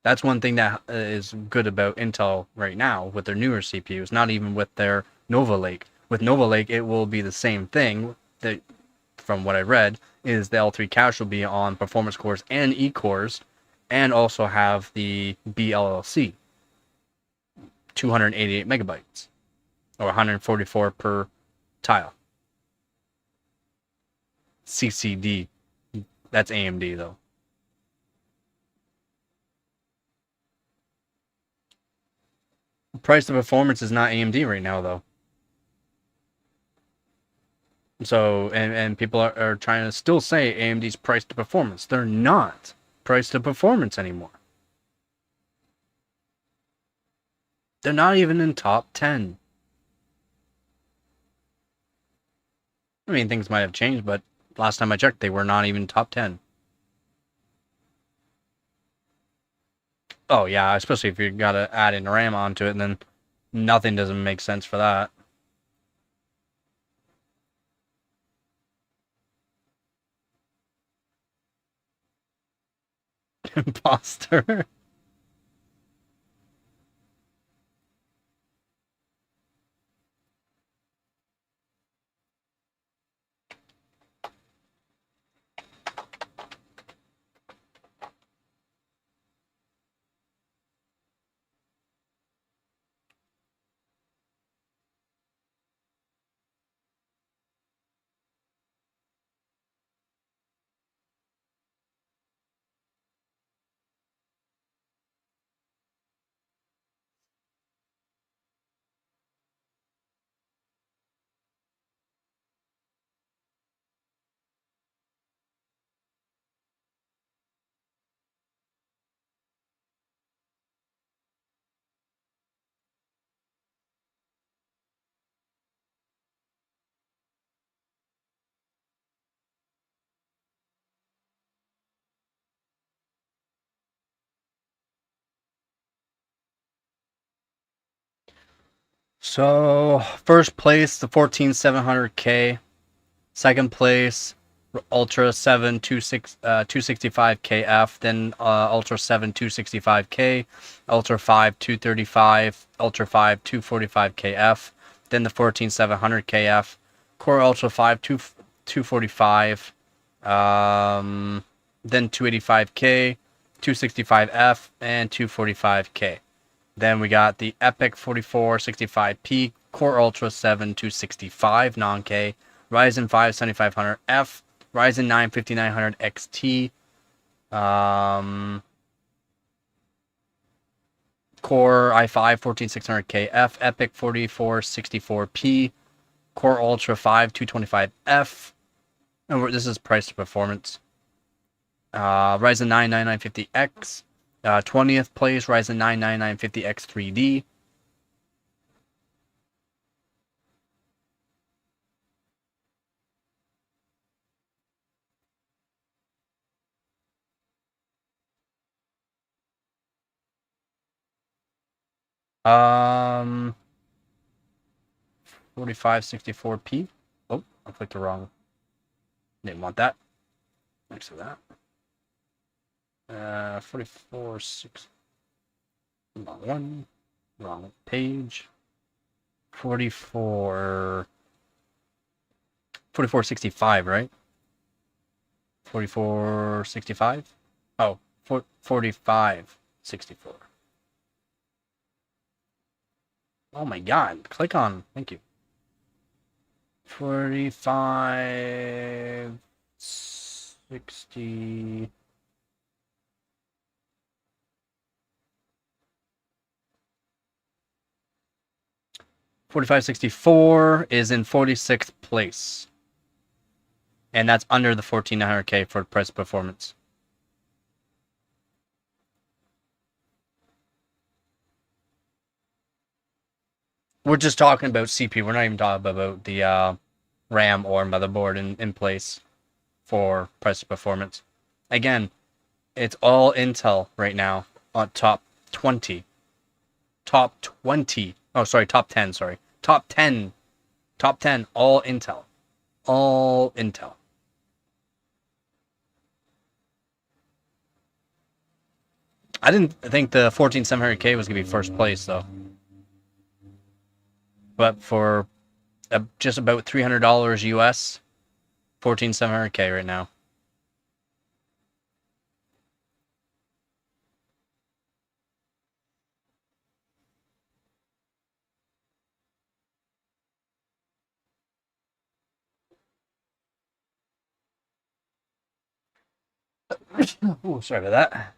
That's one thing that is good about Intel right now with their newer CPUs, not even with their Nova Lake. With Nova Lake, it will be the same thing. The from what I read, is the L3 cache will be on performance cores and E-cores, and also have the Bllc, 288 megabytes, or 144 per tile. CCD, that's AMD though. Price to performance is not AMD right now though. So, and people are trying to still say AMD's price to performance. They're not price to performance anymore. They're not even in top 10. I mean, things might have changed, but last time I checked, they were not even top 10. Oh, yeah, especially if you got to add in RAM onto it, and then nothing doesn't make sense for that. Imposter. So, first place, the 14700K. Second place, Ultra 7 265KF, then Ultra 7 265K, Ultra 5 235, Ultra 5 245KF, then the 14700KF, Core Ultra 5 245, then 285K, 265F, and 245K. Then we got the Epic 4465P, Core Ultra 7 265 non-K, Ryzen 5 7500F, Ryzen 9 5900 XT, Core i5 14600KF, Epic 4464P, Core Ultra 5 225F, and this is price to performance. Ryzen 9 9950X, 20th place, Ryzen 9 9950X 3D. Um, 4564P. Oh, I clicked the wrong. Didn't want that. Next to that. 446. Wrong one. Wrong page. 4465, right? 4465? Oh, 4564. Oh my god, click on. Thank you. 4560. $45.64 is in 46th place. And that's under the 14900K for price performance. We're just talking about CPU. We're not even talking about the RAM or motherboard in place for price performance. Again, it's all Intel right now on top 20. Top 20. Oh, sorry, top 10, sorry. Top 10. Top 10, all Intel. All Intel. I didn't think the 14700K was going to be first place, though. But for just about $300 US 14,700K right now. Oh, sorry about that.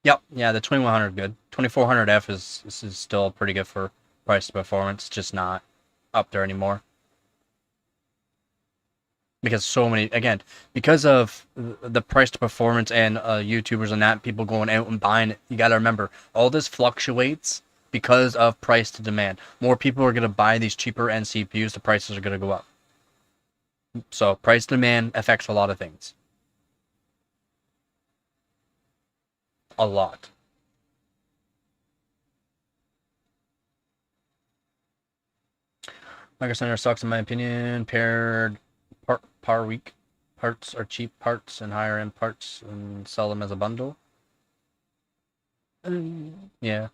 Yep, yeah, the 2100 good. 2400F is still pretty good for price to performance, just not up there anymore. Because so many, again, because of the price to performance and YouTubers and that, people going out and buying it, you got to remember, all this fluctuates because of price to demand. More people are going to buy these cheaper end CPUs, the prices are going to go up. So price demand affects a lot of things. A lot. Micro Center sucks in my opinion. Paired par week parts are cheap parts and higher end parts and sell them as a bundle. Yeah.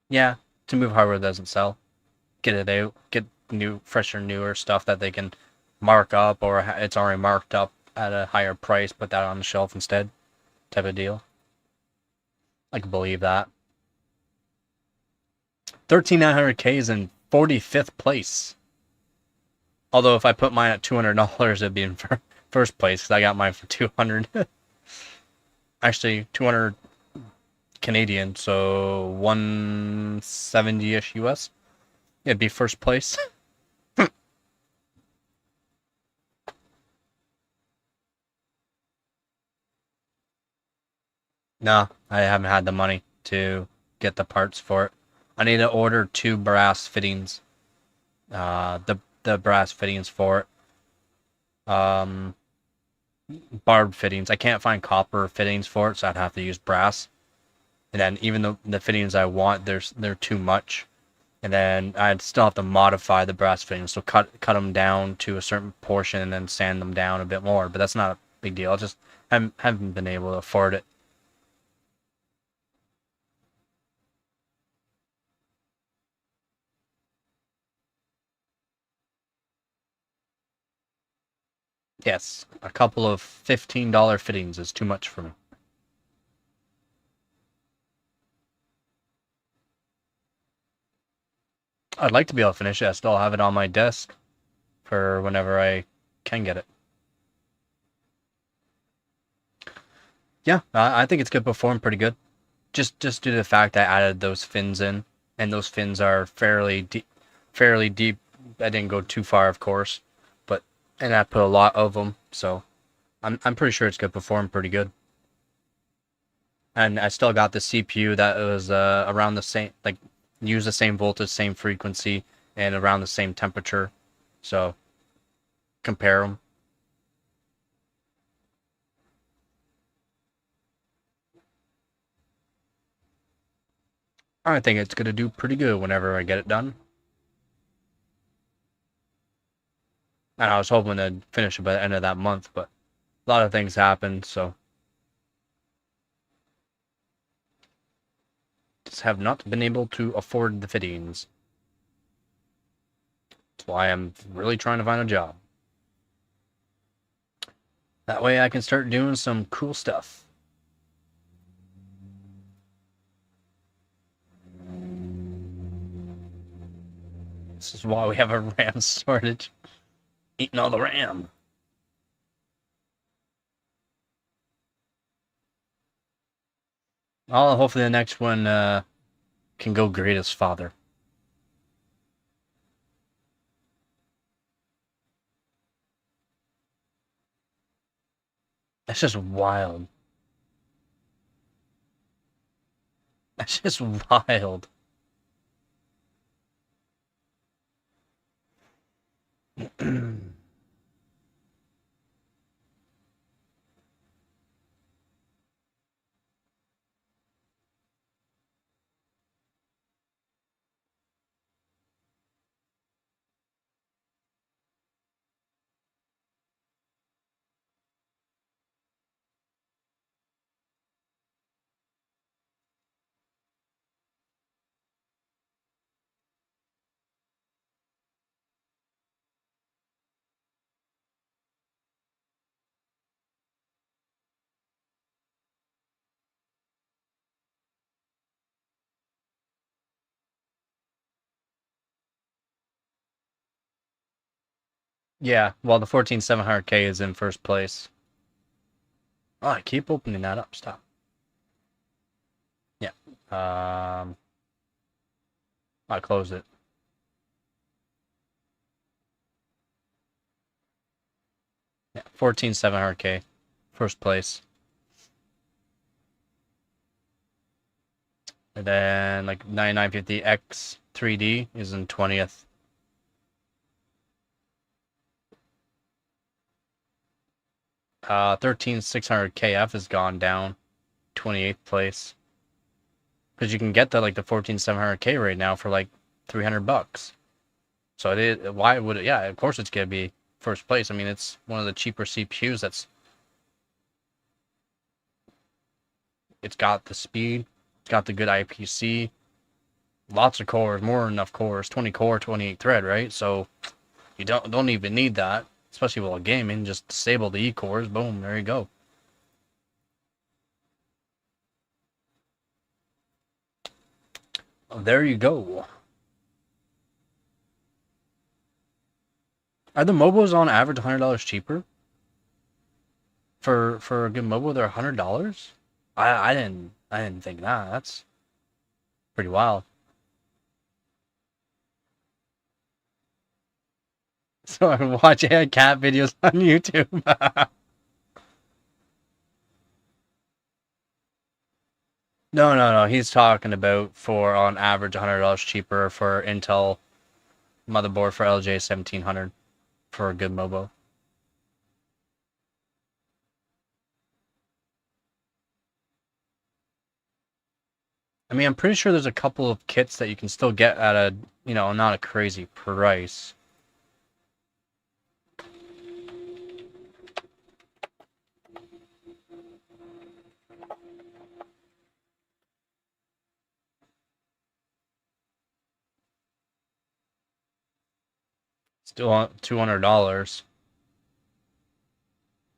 Yeah. To move hardware doesn't sell. Get it out. Get new, fresher, newer stuff that they can mark up, or it's already marked up at a higher price. Put that on the shelf instead. Type of deal. I can believe that. 13,900K is in 45th place. Although if I put mine at $200, it'd be in first place because I got mine for 200. Actually, 200 Canadian, so 170-ish US. It'd be first place. No, I haven't had the money to get the parts for it. I need to order 2 brass fittings. The brass fittings for it. Barb fittings. I can't find copper fittings for it, so I'd have to use brass. And then even though the fittings I want, they're too much. And then I'd still have to modify the brass fittings, so cut them down to a certain portion and then sand them down a bit more. But that's not a big deal. I just haven't been able to afford it. Yes, a couple of $15 fittings is too much for me. I'd like to be able to finish it. I still have it on my desk for whenever I can get it. Yeah, I think it's good performed pretty good. Just due to the fact I added those fins in, and those fins are fairly deep. Fairly deep. I didn't go too far, of course, but and I put a lot of them, so I'm pretty sure it's good performed pretty good. And I still got the CPU that was around the same, like use the same voltage, same frequency, and around the same temperature. So compare them. I think it's gonna do pretty good whenever I get it done. And I was hoping to finish it by the end of that month, but a lot of things happened, so just have not been able to afford the fittings. That's why I'm really trying to find a job. That way I can start doing some cool stuff. This is why we have a RAM shortage. Eating all the RAM. Oh, hopefully the next one can go great as father. That's just wild. That's just wild. Yeah, well, the 14700K is in first place. Oh, I keep opening that up. Stop. Yeah. I closed it. Yeah, 14700K, first place. And then like 9950X 3D is in 20th. 13600KF has gone down, 28th place. Because you can get the 14700K right now for like $300. So it is. Why would it? Yeah, of course it's gonna be first place. I mean, it's one of the cheaper CPUs. It's got the speed, it's got the good IPC, lots of cores, more than enough cores, 20 core, 28 thread, right? So you don't even need that, especially while gaming. Just disable the E cores. Boom, there you go. There you go. Are the mobos on average $100 cheaper? For a good mobile, they're $100. I didn't think that. That's pretty wild. So I watch cat videos on YouTube. No. He's talking about for on average $100 cheaper for Intel motherboard for LJ 1700 for a good MOBO. I mean, I'm pretty sure there's a couple of kits that you can still get at a, not a crazy price. Still $200,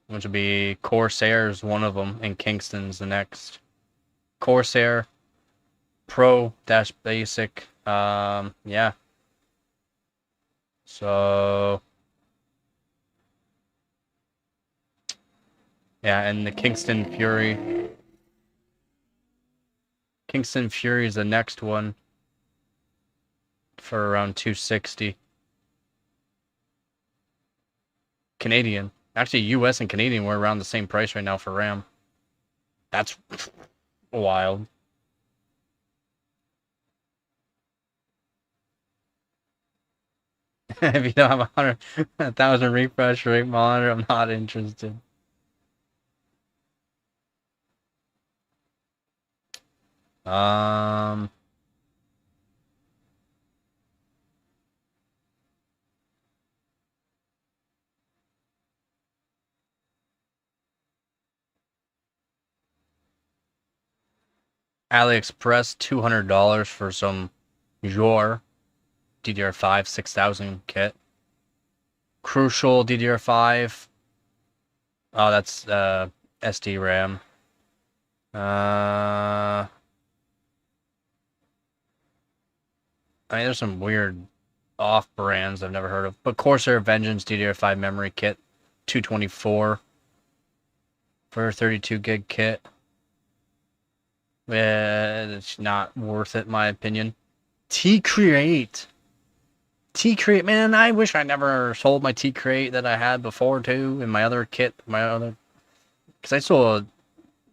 which would be Corsair's one of them, and Kingston's the next. Corsair, Pro dash Basic. Yeah. So yeah, and the Kingston Fury. Kingston Fury is the next one for around 260 Canadian. Actually, US and Canadian were around the same price right now for RAM. That's wild. If you don't have 1,000 refresh rate monitor, I'm not interested. Um, AliExpress $200 for some Your DDR5 6000 kit. Crucial DDR5. Oh, that's SD RAM. I mean, there's some weird off brands I've never heard of. But Corsair Vengeance DDR5 memory kit, 224 for a 32 gig kit. It's not worth it, in my opinion. T-Create, man, I wish I never sold my T-Create that I had before too, in my other kit, because I sold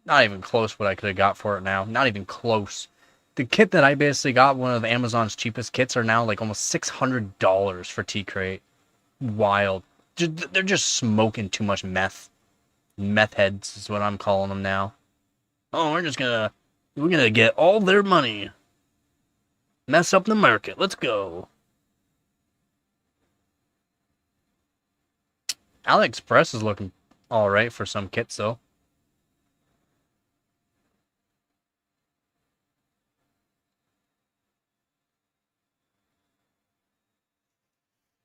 not even close what I could have got for it now. Not even close. The kit that I basically got, one of Amazon's cheapest kits, are now like almost $600 for T-Crate. Wild. They're just smoking too much meth. Meth heads is what I'm calling them now. Oh, we're gonna get all their money. Mess up the market. Let's go. AliExpress is looking alright for some kits though.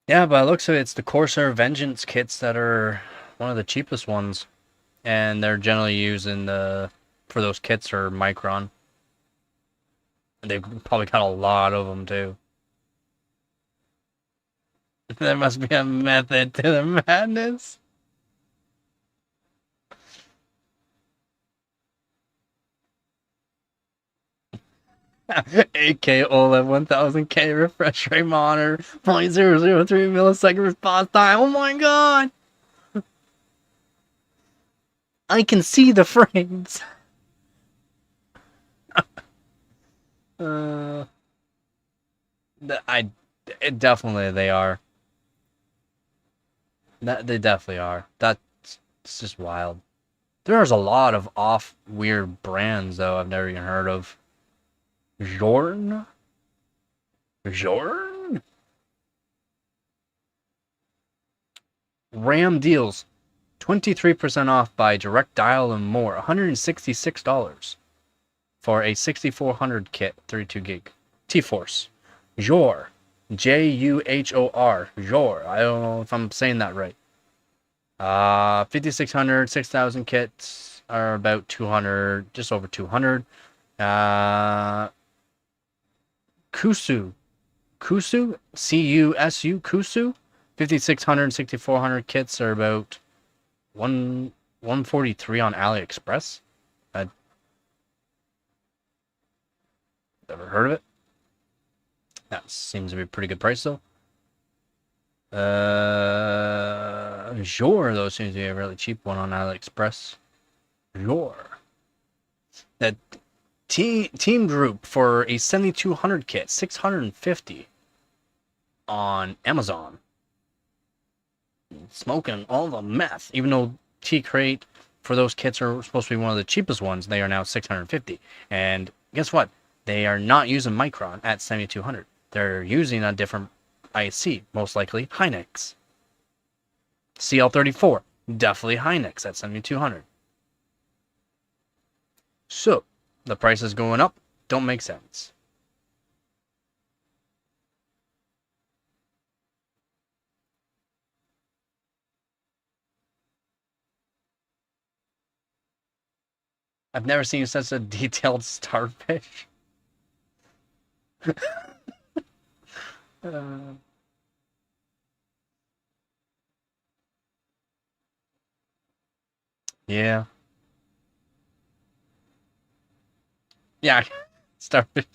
Yeah, but it looks like it's the Corsair Vengeance kits that are one of the cheapest ones. And they're generally using for those kits are Micron. And they've probably got a lot of them too. There must be a method to the madness. AK OLED 1000K refresh rate monitor, 0.003 millisecond response time. Oh my god! I can see the frames. uh, definitely they are. They definitely are. That's just wild. There's a lot of off weird brands though I've never even heard of. Jorn? Jorn? RAM deals 23% off by direct dial and more. $166 for a 6400 kit, 32 gig. T-Force. Jor. Juhor. Jor. I don't know if I'm saying that right. 5600, 6000 kits are about 200, just over 200. Kusu. Kusu? C-U-S-U? Kusu? 5600, 6400 kits are about 143 on AliExpress. I've never heard of it. That seems to be a pretty good price though. Jor though seems to be a really cheap one on AliExpress. Jor. That team group for a 7200 kit, 650 on Amazon. Smoking all the meth, even though T-Crate for those kits are supposed to be one of the cheapest ones, they are now 650. And guess what? They are not using Micron at 7200. They're using a different IC, most likely Hynix. CL34, definitely Hynix at 7200. So, the prices going up don't make sense. I've never seen such a detailed starfish. uh, yeah. Yeah. Starfish.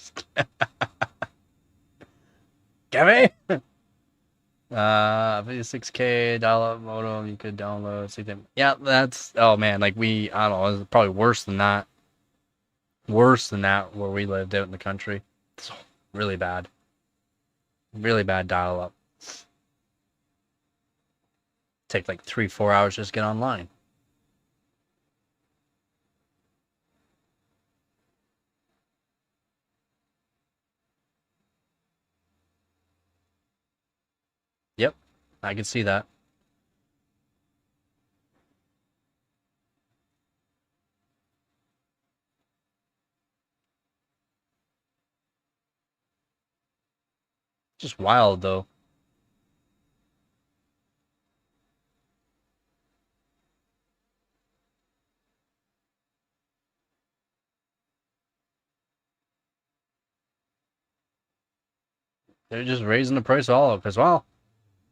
Give me! 56K dial-up modem you could download. Yeah, that's, oh man, like I don't know, it's probably worse than that. Worse than that where we lived out in the country. It's really bad. Really bad dial-up. Take like 3-4 hours just to get online. Yep, I can see that. Just wild though. They're just raising the price all because, well,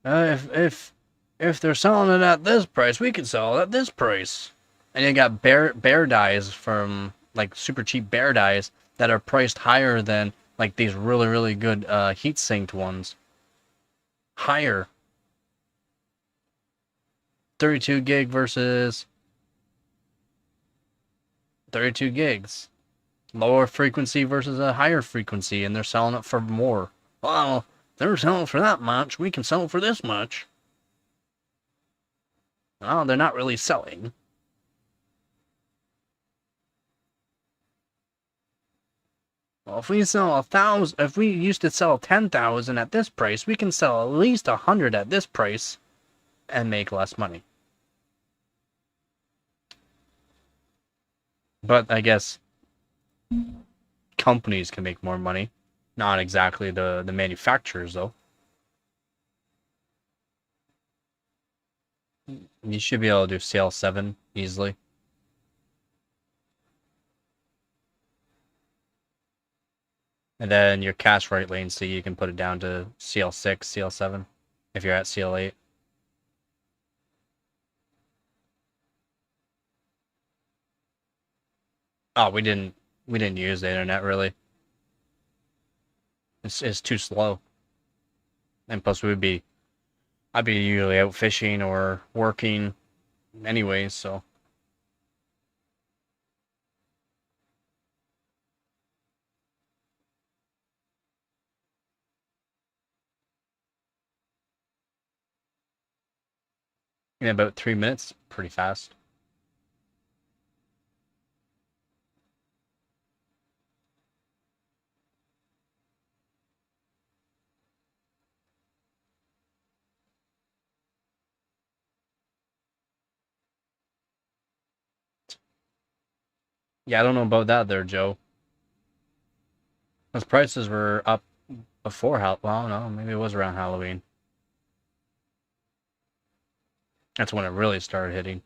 if they're selling it at this price, we can sell it at this price. And you got bear dies from like super cheap bear dies that are priced higher than like these really good heat sinked ones. Higher. 32 gig versus 32 gigs. Lower frequency versus a higher frequency, and they're selling it for more. Well, they're selling for that much, we can sell it for this much. Well, they're not really selling. Well, if we sell 1,000, if we used to sell 10,000 at this price, we can sell at least 100 at this price and make less money. But I guess companies can make more money. Not exactly the manufacturers, though. You should be able to do CL7 easily. And then your cache write latency, you can put it down to CL6, CL7. if you're at CL8. Oh, we didn't use the internet really. It's too slow. And plus I'd be usually out fishing or working anyways, so in about 3 minutes, pretty fast. Yeah, I don't know about that there, Joe. Those prices were up before well, no, maybe it was around Halloween. That's when it really started hitting.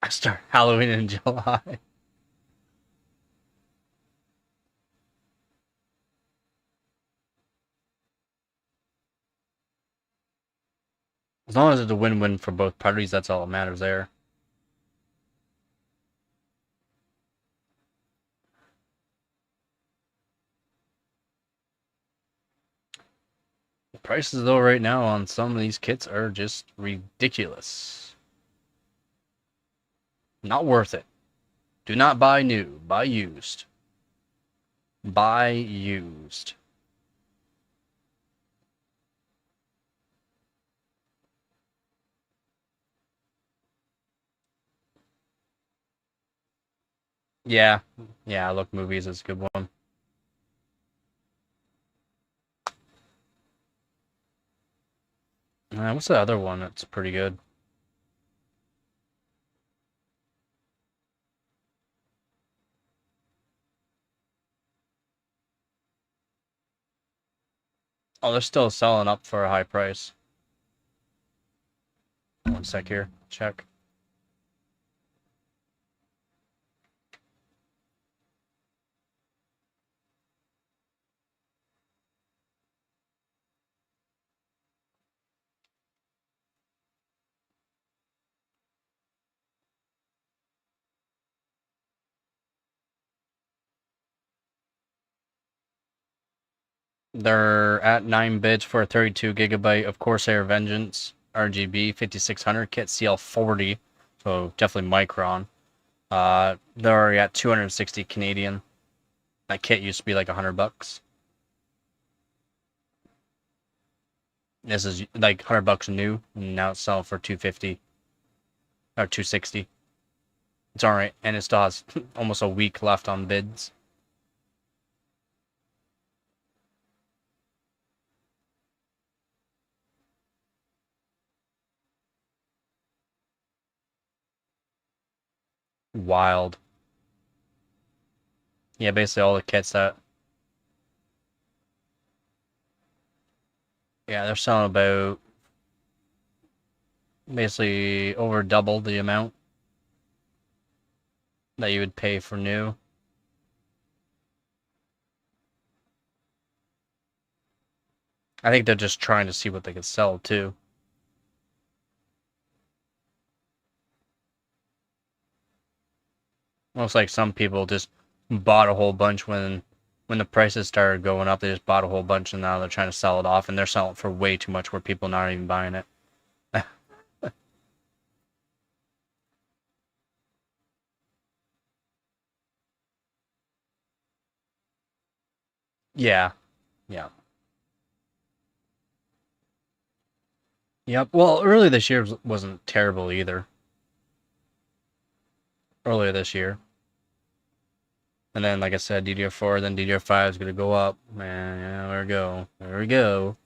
I start Halloween in July. As long as it's a win-win for both parties, that's all that matters there. The prices, though, right now on some of these kits are just ridiculous. Not worth it. Do not buy new. Buy used. Buy used. Yeah. Yeah, Look Movies is a good one. What's the other one that's pretty good? Oh, they're still selling up for a high price. One sec here. Check. They're at 9 bids for a 32 gigabyte of Corsair Vengeance RGB 5600 kit CL40, so definitely Micron. They're already at 260 Canadian. That kit used to be like $100. This is like $100 new, and now it's selling for 250 or 260. It's all right, and it still has almost a week left on bids. Wild. Yeah, basically all the kits that. Yeah, they're selling about basically over double the amount that you would pay for new. I think they're just trying to see what they can sell too. Looks like some people just bought a whole bunch when the prices started going up. They just bought a whole bunch and now they're trying to sell it off, and they're selling it for way too much where people not even buying it. Yeah, yeah, yep. Well, early this year wasn't terrible either. Earlier this year, and then like I said, DDR4, then DDR5 is gonna go up. Man, yeah, there we go. There we go.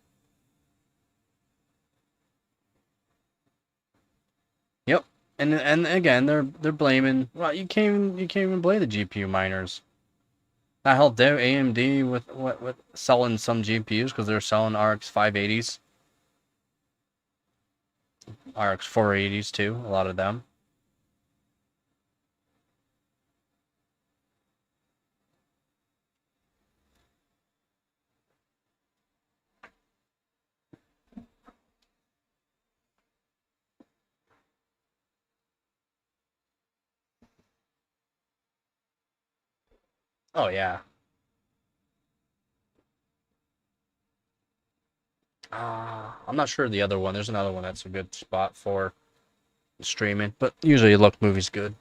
Yep. And again, they're blaming. Well, you can't even blame the GPU miners. That helped out AMD with what selling some GPUs because they're selling RX 580s. RX 480s too, a lot of them. Oh yeah. I'm not sure the other one. There's another one that's a good spot for streaming, but usually Look Movie's good.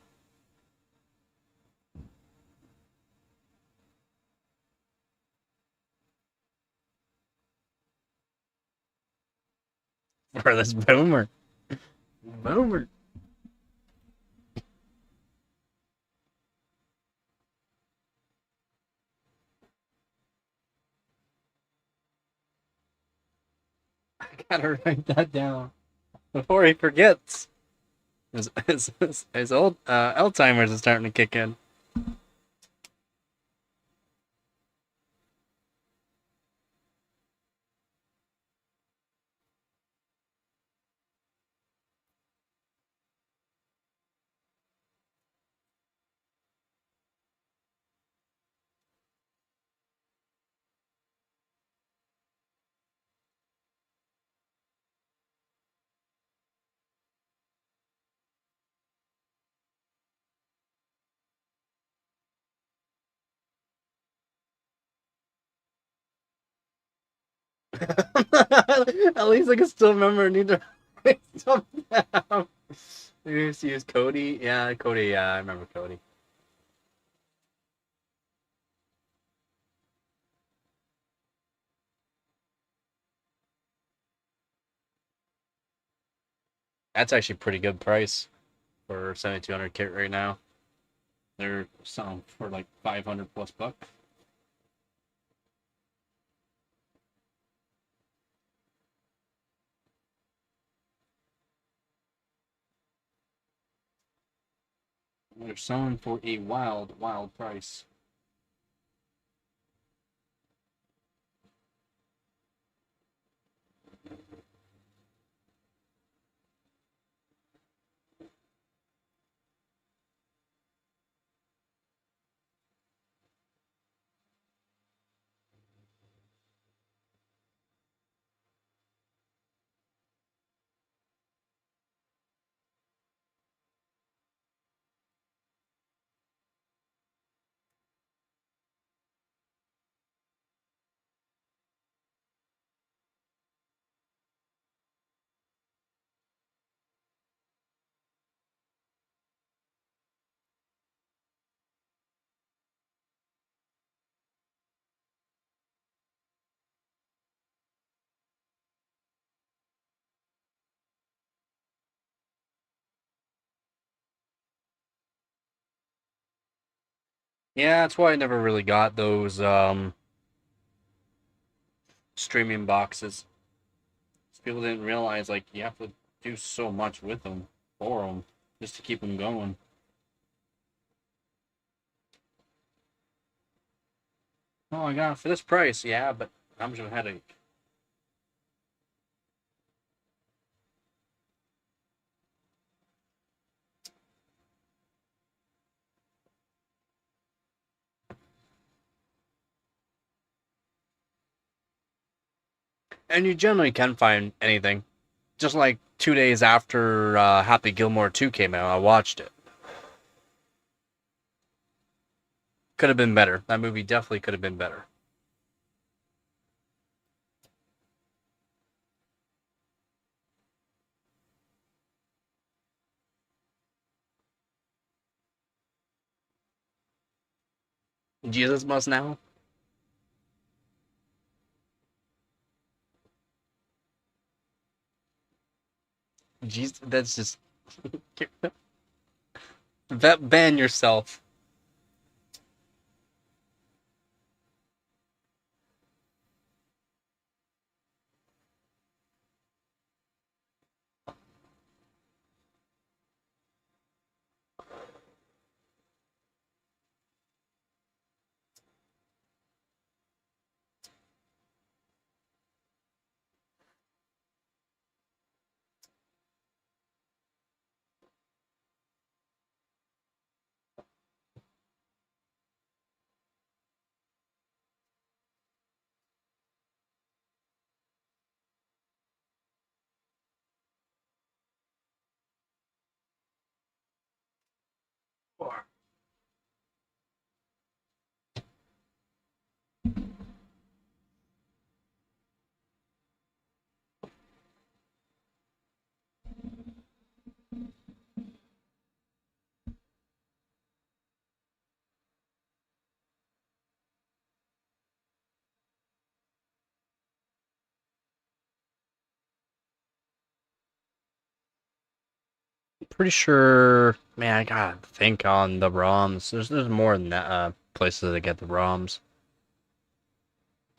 For this boomer. Boomer. I gotta write that down before he forgets. His old Alzheimer's is starting to kick in. At least I can still remember. Need to write something down. We used to use Cody. Yeah, Cody. Yeah, I remember Cody. That's actually a pretty good price for 7200 kit right now. They're selling for like 500 plus bucks. They're selling for a wild, wild price. Yeah, that's why I never really got those streaming boxes. People didn't realize like you have to do so much with them for them just to keep them going. Oh, I got it for this price. Yeah, but how much of a headache? And you generally can find anything. Just like 2 days after Happy Gilmore 2 came out, I watched it. Could have been better. That movie definitely could have been better. Jesus Must Now? Jesus, that's just. Ban yourself. Pretty sure, man, I gotta think on the ROMs. There's more than that, places to get the ROMs.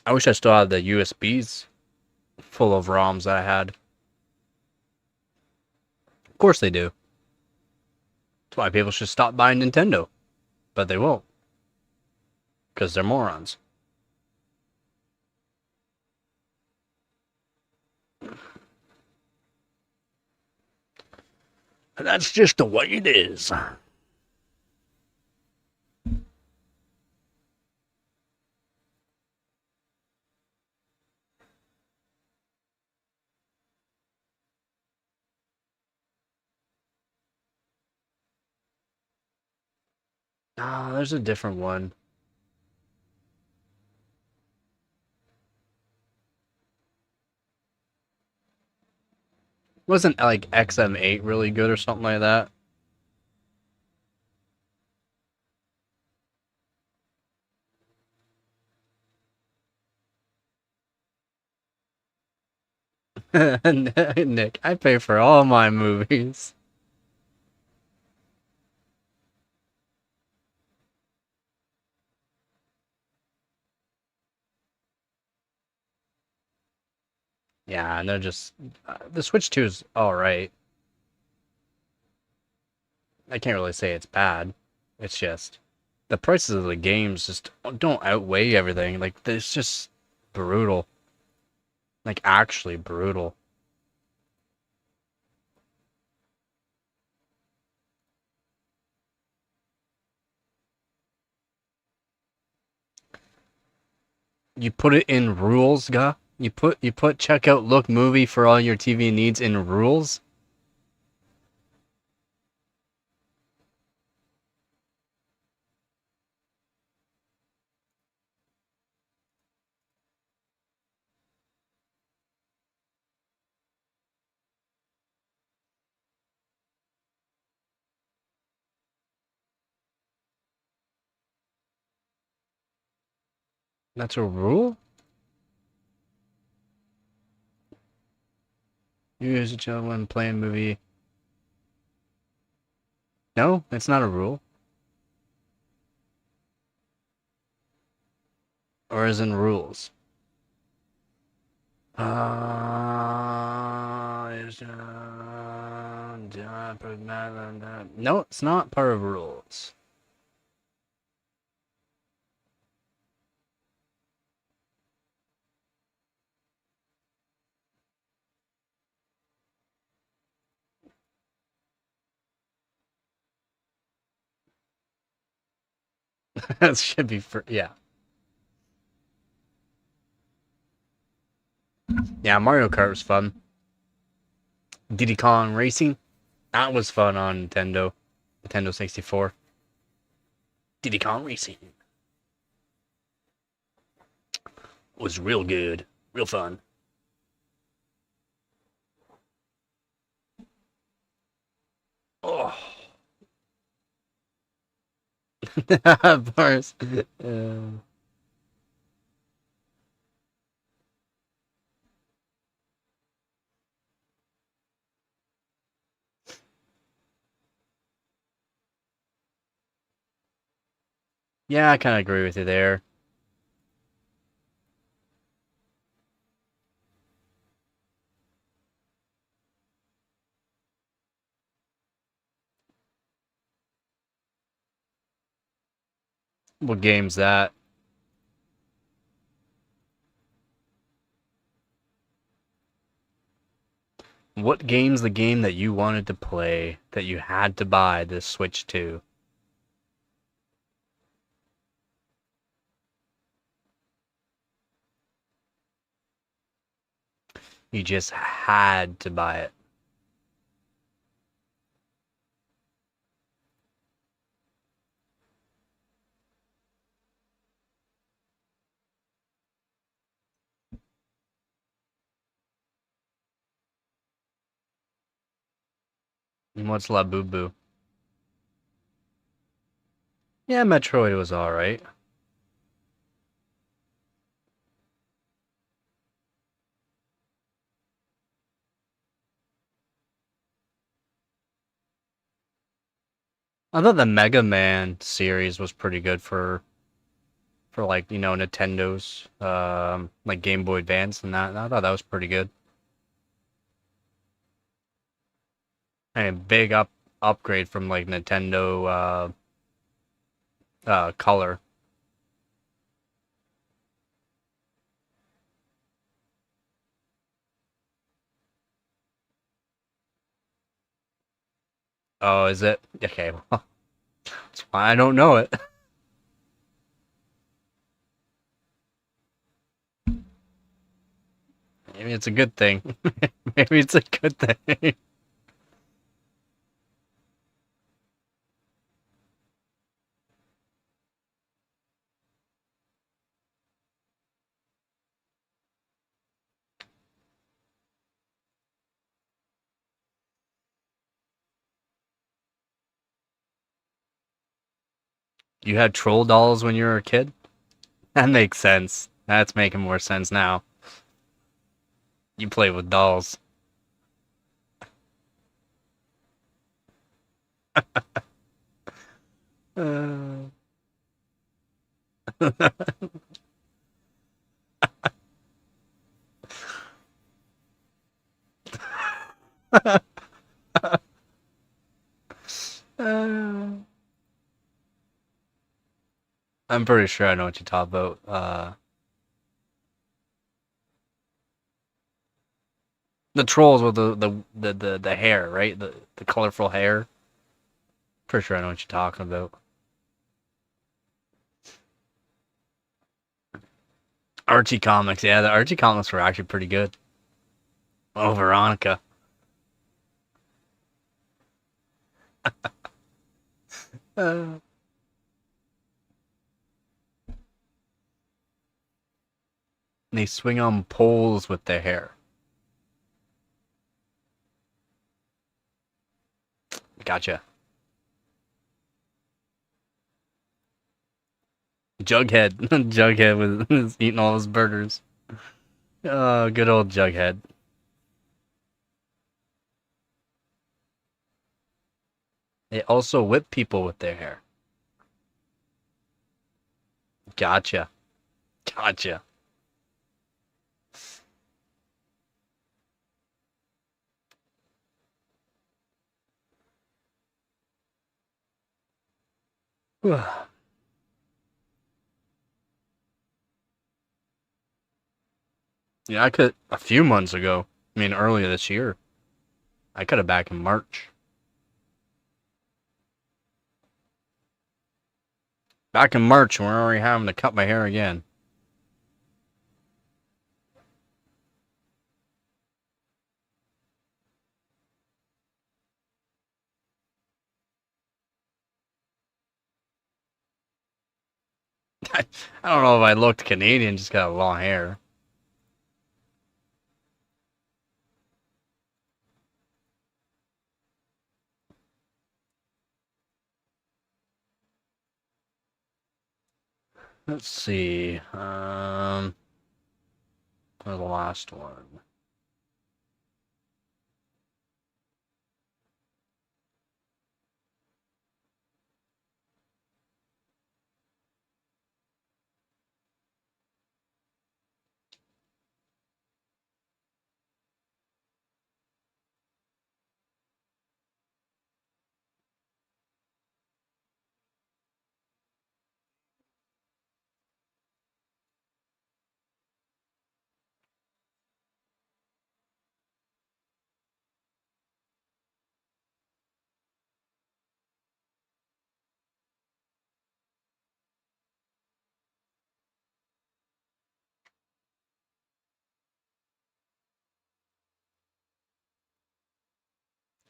I wish I still had the USBs full of ROMs that I had. Of course they do. That's why people should stop buying Nintendo. But they won't. Because they're morons. And that's just the way it is. Ah, there's a different one. Wasn't like XM8 really good or something like that? Nick, I pay for all my movies. Yeah, and they're just the Switch 2 is all right. I can't really say it's bad. It's just the prices of the games just don't outweigh everything. Like it's just brutal. Like actually brutal. You put it in rules, guy. You put checkout look movie for all your TV needs in rules. That's a rule? You use a channel when playing movie. No, it's not a rule. Or is in rules. No, it's not part of rules. That should be for yeah. Yeah, Mario Kart was fun. Diddy Kong Racing, that was fun on Nintendo 64. Diddy Kong Racing was real good, real fun. Oh, of course. Yeah, I kind of agree with you there. What game's that? What game's the game that you wanted to play that you had to buy the Switch 2? You just had to buy it. And what's La Boo Boo? Yeah, Metroid was alright. I thought the Mega Man series was pretty good for like, you know, Nintendo's like Game Boy Advance and that. I thought that was pretty good. And a big upgrade from like Nintendo Color. Oh, is it? Okay, well, that's why I don't know it. Maybe it's a good thing. Maybe it's a good thing. You had troll dolls when you were a kid? That makes sense. That's making more sense now. You play with dolls. Uh... I'm pretty sure I know what you talk about. The trolls with the hair, right? The colorful hair. Pretty sure I know what you're talking about. Archie comics, yeah, the Archie comics were actually pretty good. Oh, Veronica. Uh, they swing on poles with their hair. Gotcha. Jughead. Jughead was eating all his burgers. Oh, good old Jughead. They also whip people with their hair. Gotcha. Gotcha. Yeah, I could a few months ago. I mean, earlier this year. I could have back in March. Back in March, we're already having to cut my hair again. I don't know if I looked Canadian, just got long hair. Let's see. The last one.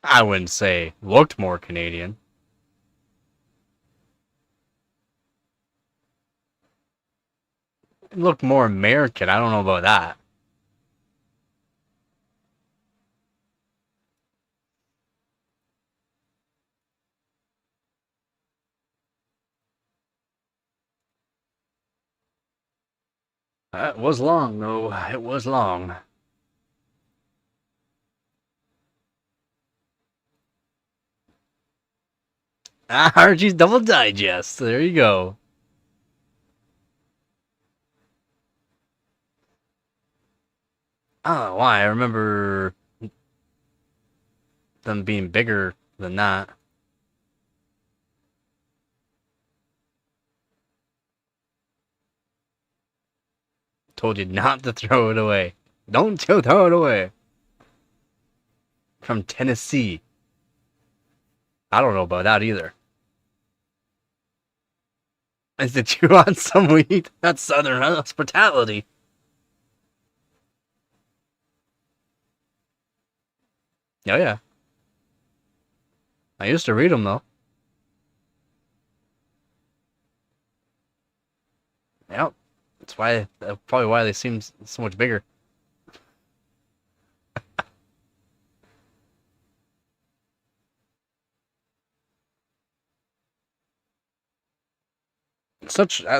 I wouldn't say looked more Canadian. It looked more American. I don't know about that. It was long, though. It was long. Ah, Archie's Double Digest. There you go. I don't know why. I remember them being bigger than that. Told you not to throw it away. Don't you throw it away. From Tennessee. I don't know about that either. Is that you want some weed? That's Southern hospitality. Oh yeah. I used to read them though. Yep. That's why. Probably why they seem so much bigger.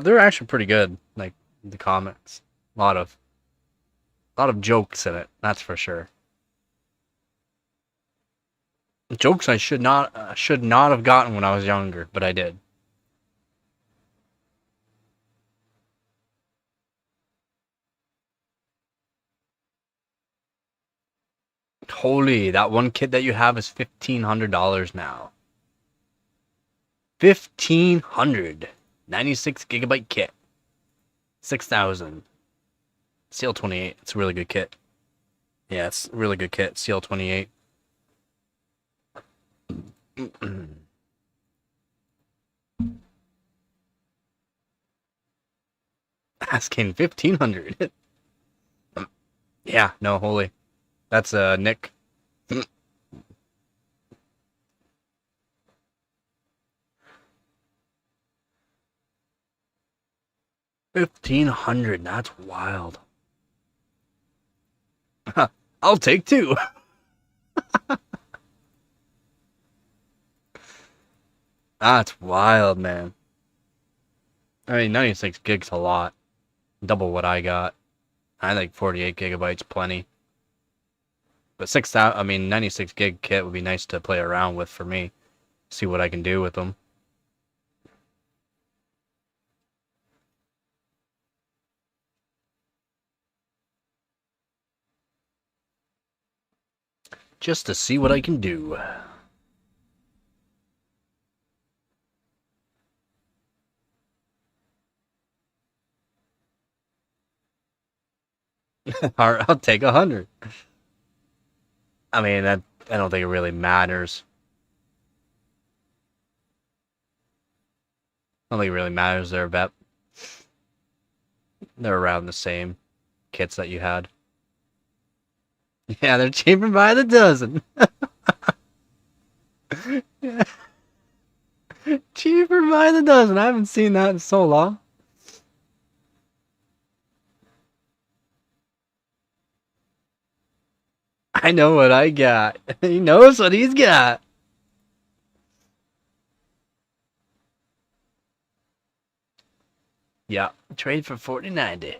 They're actually pretty good. Like the comics, a lot of jokes in it. That's for sure. Jokes I should not have gotten when I was younger, but I did. Holy, that one kit that you have is $1,500 now. 1,500. 96 GB kit. 6,000. CL28. It's a really good kit. Yeah, it's a really good kit. CL28. Asking 1,500. Yeah, no, holy. That's Nick. 1,500. That's wild. I'll take two. That's wild, man. I mean, 96 gigs a lot. Double what I got. I think 48 gigabytes plenty. But 6,000, I mean, 96 gig kit would be nice to play around with for me. See what I can do with them. Just to see what I can do. I'll take 100. I mean, I don't think it really matters. I don't think it really matters there, bet. They're around the same kits that you had. Yeah, they're cheaper by the dozen. Yeah. Cheaper by the dozen. I haven't seen that in so long. I know what I got. He knows what he's got. Yeah, trade for 4090.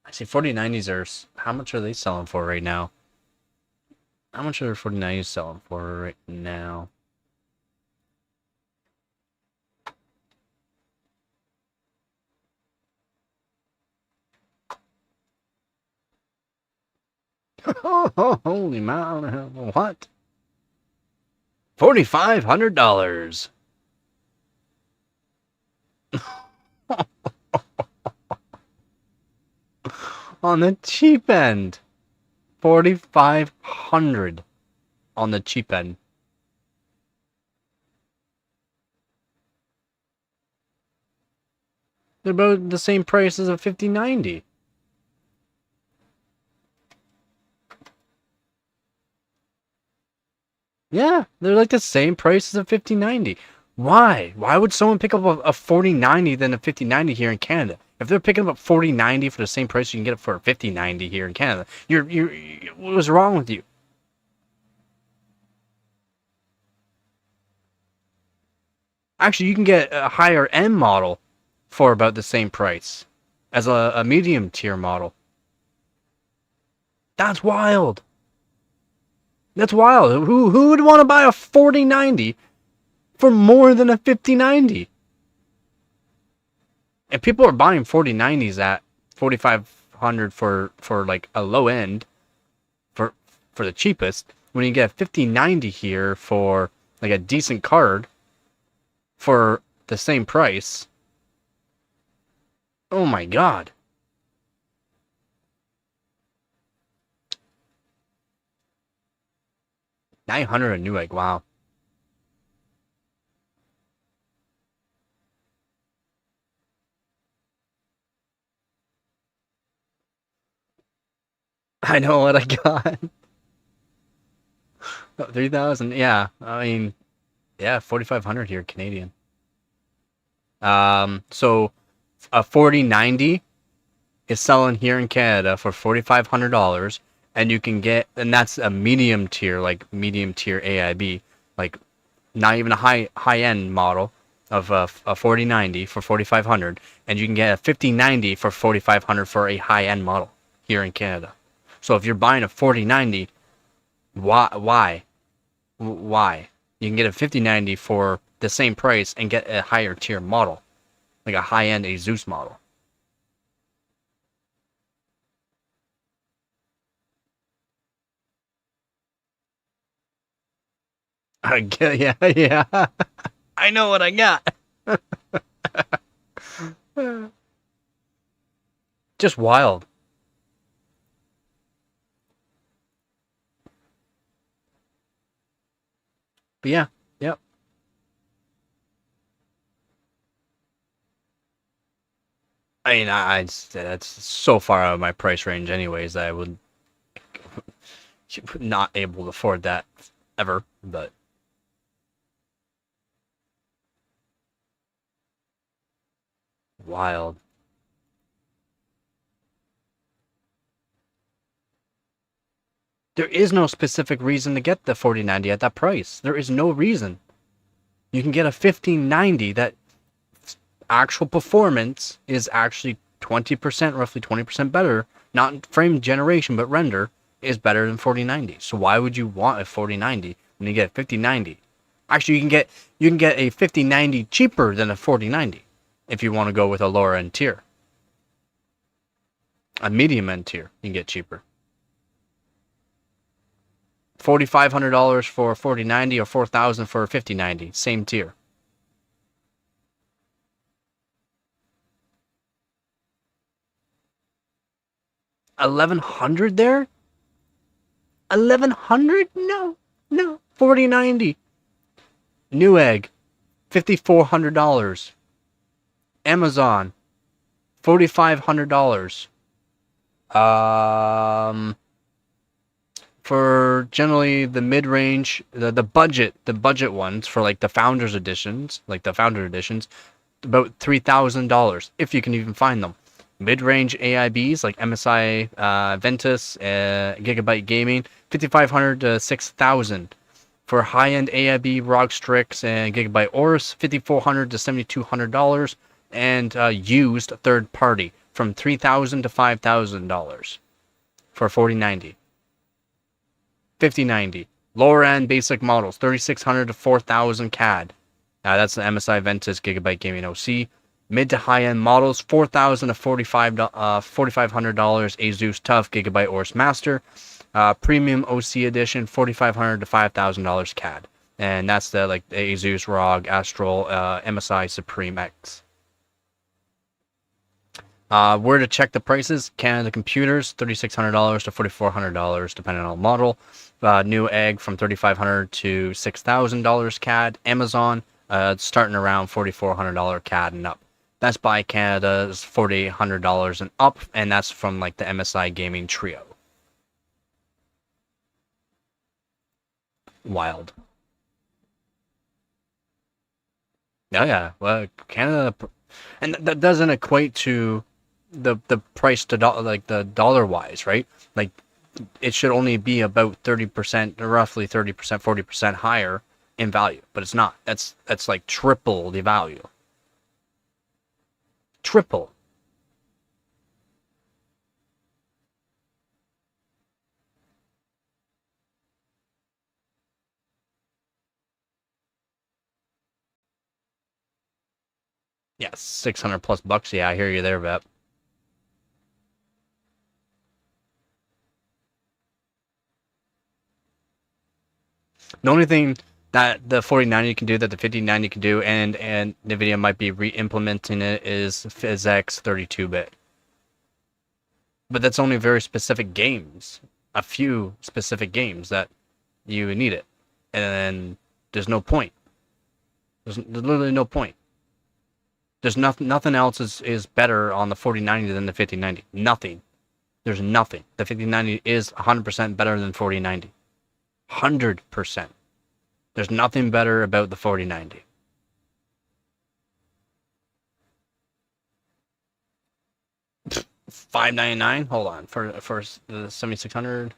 I see 4090s are. How much are they selling for right now? How much are 4090s selling for right now? Oh, holy mountain! What? $4,500. On the cheap end. 4,500 on the cheap end. They're about the same price as a 5090. Yeah, they're like the same price as a 5090. Why? Why would someone pick up a 4090 than a 5090 here in Canada? If they're picking up a 4090 for the same price you can get it for a 5090 here in Canada, what was wrong with you? Actually, you can get a higher end model for about the same price as a medium tier model. That's wild. That's wild. Who would want to buy a 4090 for more than a 5090. And people are buying 4090s at 4500 for like a low end for the cheapest, when you get a 5090 here for like a decent card for the same price. Oh my god. $900 a Newegg, wow. I know what I got. 3,000, yeah. I mean, yeah, 4,500 here, Canadian. So a 4090 is selling here in Canada for $4,500, and you can get, and that's a medium tier, like medium tier AIB, like not even a high end model of a 4090 for 4,500, and you can get a 5090 for 4,500 for a high end model here in Canada. So if you're buying a 4090, why? You can get a 5090 for the same price and get a higher tier model, like a high end Asus model. I get, yeah, yeah. I know what I got. Just wild. But yeah, yep. I mean, that's so far out of my price range, anyways. That I would not able to afford that ever. But wild. There is no specific reason to get the 4090 at that price. There is no reason. You can get a 1590 that actual performance is actually 20%, roughly 20% better. Not frame generation, but render is better than 4090. So why would you want a 4090 when you get a 5090? Actually, you can get a 5090 cheaper than a 4090 if you want to go with a lower end tier. A medium end tier you can get cheaper. $4,500 for a 4090 or $4,000 for a 5090, same tier. $1,100 there? 1,100? No, no. 4090. Newegg, $5,400. Amazon, $4,500. For generally the mid-range, the budget ones for like the founders editions, about $3,000 if you can even find them. Mid-range AIBs like MSI, Ventus, Gigabyte Gaming, 5,500 to 6,000. For high-end AIB, ROG Strix and Gigabyte Aorus, $5,400 to $7,200, and used third-party from $3,000 to $5,000 for 4090. 5090. Lower end basic models, 3600 to 4000 CAD. That's the MSI Ventus Gigabyte Gaming OC. Mid to high end models, 4000 to $4,500 Asus TUF Gigabyte Aorus Master. Premium OC edition, 4500 to $5,000 CAD. And that's the like Asus ROG Astral MSI Supreme X. Where to check the prices? Canada Computers, $3,600 to $4,400, depending on the model. Newegg from $3,500 to $6,000 CAD. Amazon, starting around $4,400 CAD and up. Best Buy Canada is $4,800 and up, and that's from like the MSI Gaming Trio. Wild. Oh yeah, well, Canada, and that doesn't equate to the price to like the dollar wise, right? Like it should only be about 30%, roughly 30%, 40% higher in value, but it's not. That's like triple the value. Triple. Yeah, 600 plus bucks. Yeah, I hear you there, Vep. The only thing that the 4090 can do that the 5090 can do, and NVIDIA might be re-implementing it, is PhysX 32-bit. But that's only very specific games. A few specific games that you need it. And there's no point. There's literally no point. There's nothing else is better on the 4090 than the 5090. Nothing. There's nothing. The 5090 is 100% better than 4090. 100%. There's nothing better about the 4090. $599. Hold on for the 7600.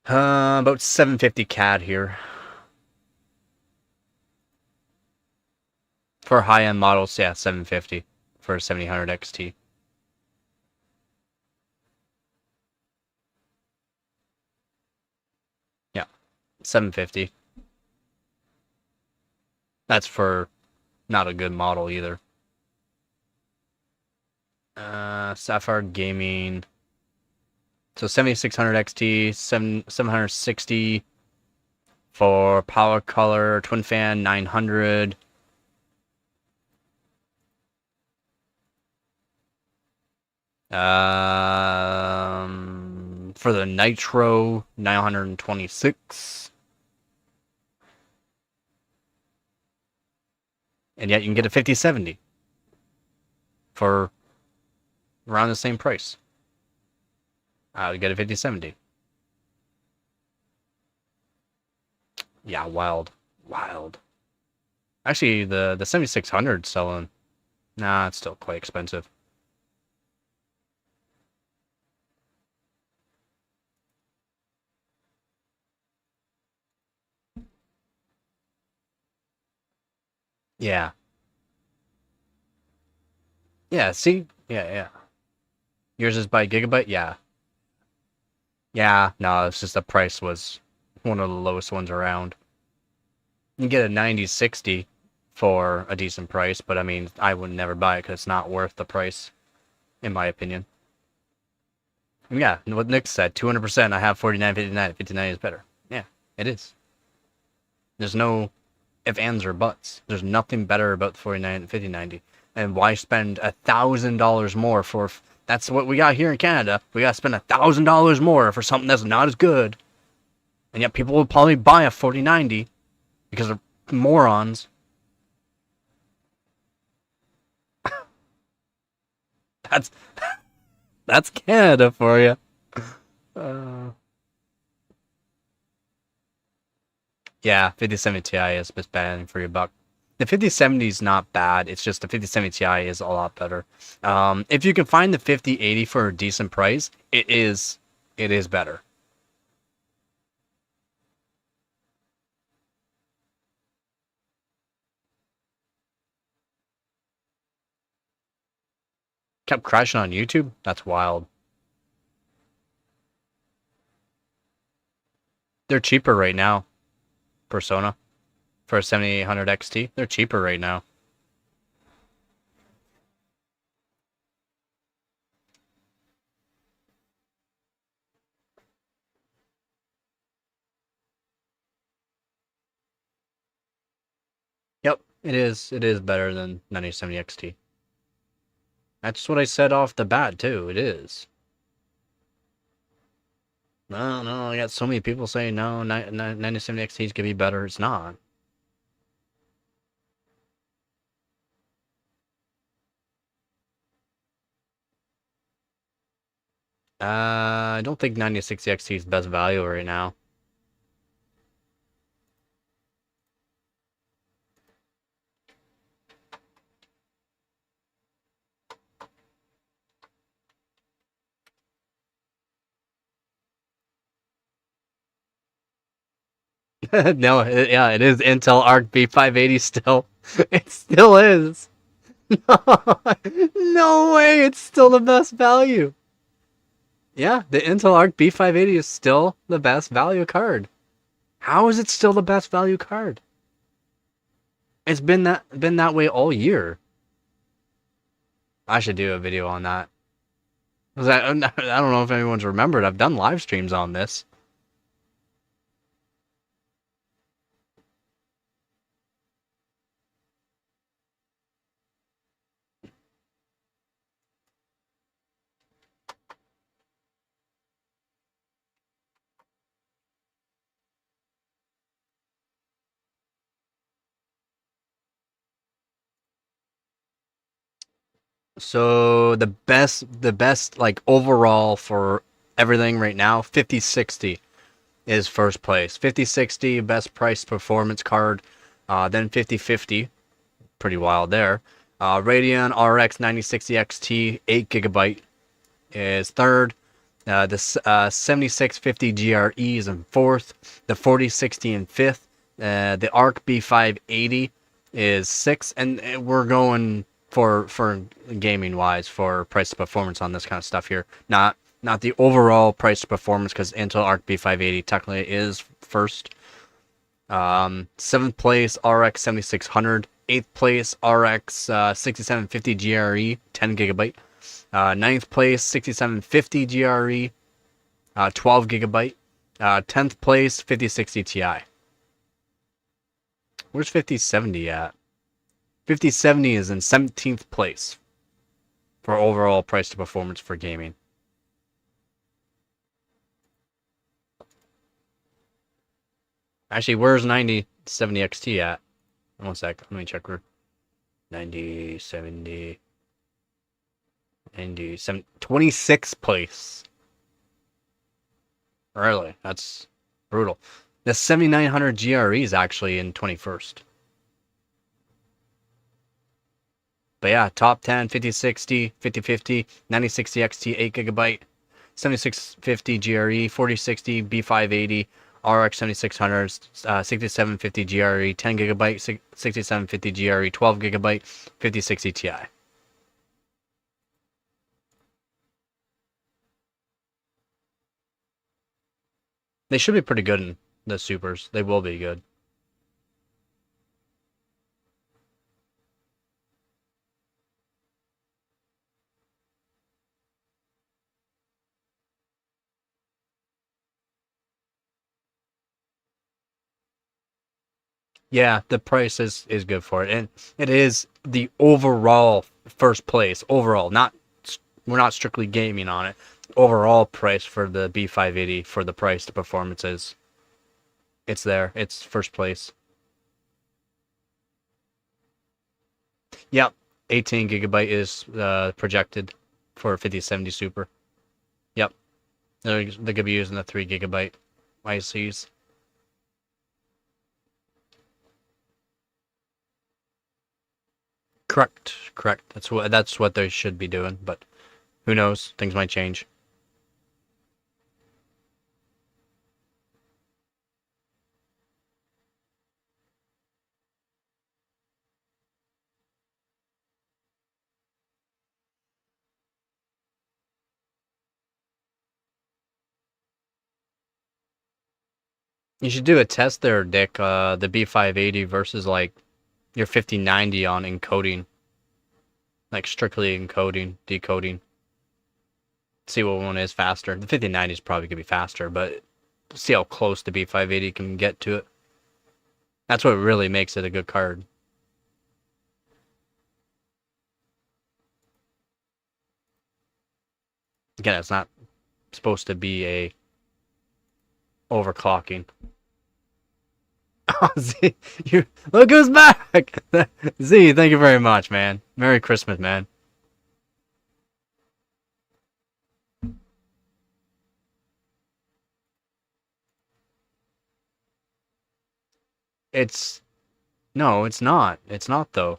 About 750 CAD here. For high-end models, yeah, 750 for a 7000 XT. Yeah, 750. That's for not a good model either. Sapphire Gaming. So 7600 XT, 760 for power color, twin fan 900. For the Nitro 926. And yet you can get a 5070 for around the same price. You get a 5070. Yeah, wild. Actually, the 7600 selling. Nah, it's still quite expensive. Yeah. Yeah, see? Yeah. Yours is by gigabyte? Yeah. Yeah, no, it's just the price was one of the lowest ones around. You can get a 9060 for a decent price, but I mean, I would never buy it because it's not worth the price, in my opinion. And yeah, what Nick said, 200%, I have 4959, 59 is better. Yeah, it is. There's no if, ands, or buts. There's nothing better about the 49 and 5090. And why spend $1,000 more for... That's what we got here in Canada. We got to spend $1,000 more for something that's not as good. And yet people will probably buy a 4090 because they're morons. That's Canada for you. Yeah, 5070 Ti is best bang for your buck. The 5070 is not bad. It's just the 5070 Ti is a lot better. If you can find the 5080 for a decent price, it is better. Kept crashing on YouTube? That's wild. They're cheaper right now. Persona. For a 7800 XT. They're cheaper right now. Yep, it is. It is better than 9070 XT. That's what I said off the bat, too. It is. No, I got so many people saying no, 9070 XT is going to be better. It's not. I don't think 9060 XT is best value right now. No, yeah, it is Intel Arc B580 still. It still is. No, no way, it's still the best value. Yeah, the Intel Arc B580 is still the best value card. How is it still the best value card? It's been that way all year. I should do a video on that. 'Cause I don't know if anyone's remembered. I've done live streams on this. So the best like overall for everything right now, 5060 is first place. 5060 best price performance card. Then 5050, pretty wild there. Radeon RX 9060 XT 8 GB is third. The 7650 GRE is in fourth. The 4060 in fifth. The Arc B580 is sixth, and we're going for gaming wise for price to performance on this kind of stuff here. Not the overall price to performance, because Intel Arc B580 technically is first. Seventh place RX 7600. Eighth place RX 6750 GRE 10 GB. Ninth place 6750 GRE 12 GB. 10th place 5060 Ti. Where's 5070 at? 5070 is in 17th place for overall price to performance for gaming. Actually, where's 9070 XT at? One sec, let me check her. 9070 26th place. Really? That's brutal. The 7900 GRE is actually in 21st. But yeah, top 10, 5060, 5050, 9060 XT 8 GB, 7650 GRE, 4060, B580, RX 7600, 6750 GRE, 10 GB, 6750 GRE, 12 GB, 5060 Ti. They should be pretty good in the supers. They will be good. Yeah, the price is good for it, and it is the overall first place. Overall, not we're not strictly gaming on it. Overall price for the B580 for the price to performances. It's there. It's first place. Yep, 18 GB is projected for 5070 Super. Yep, they're going to be using the 3 GB ICs. Correct. That's what they should be doing, but who knows? Things might change. You should do a test there, Dick. The B580 versus like your 5090 on encoding, like strictly encoding, decoding. See what one is faster. The 5090 is probably gonna be faster, but see how close the B580 can get to it. That's what really makes it a good card. Again, it's not supposed to be a overclocking. Oh, Z, you look who's back! Z, thank you very much, man. Merry Christmas, man. It's no, it's not. It's not though.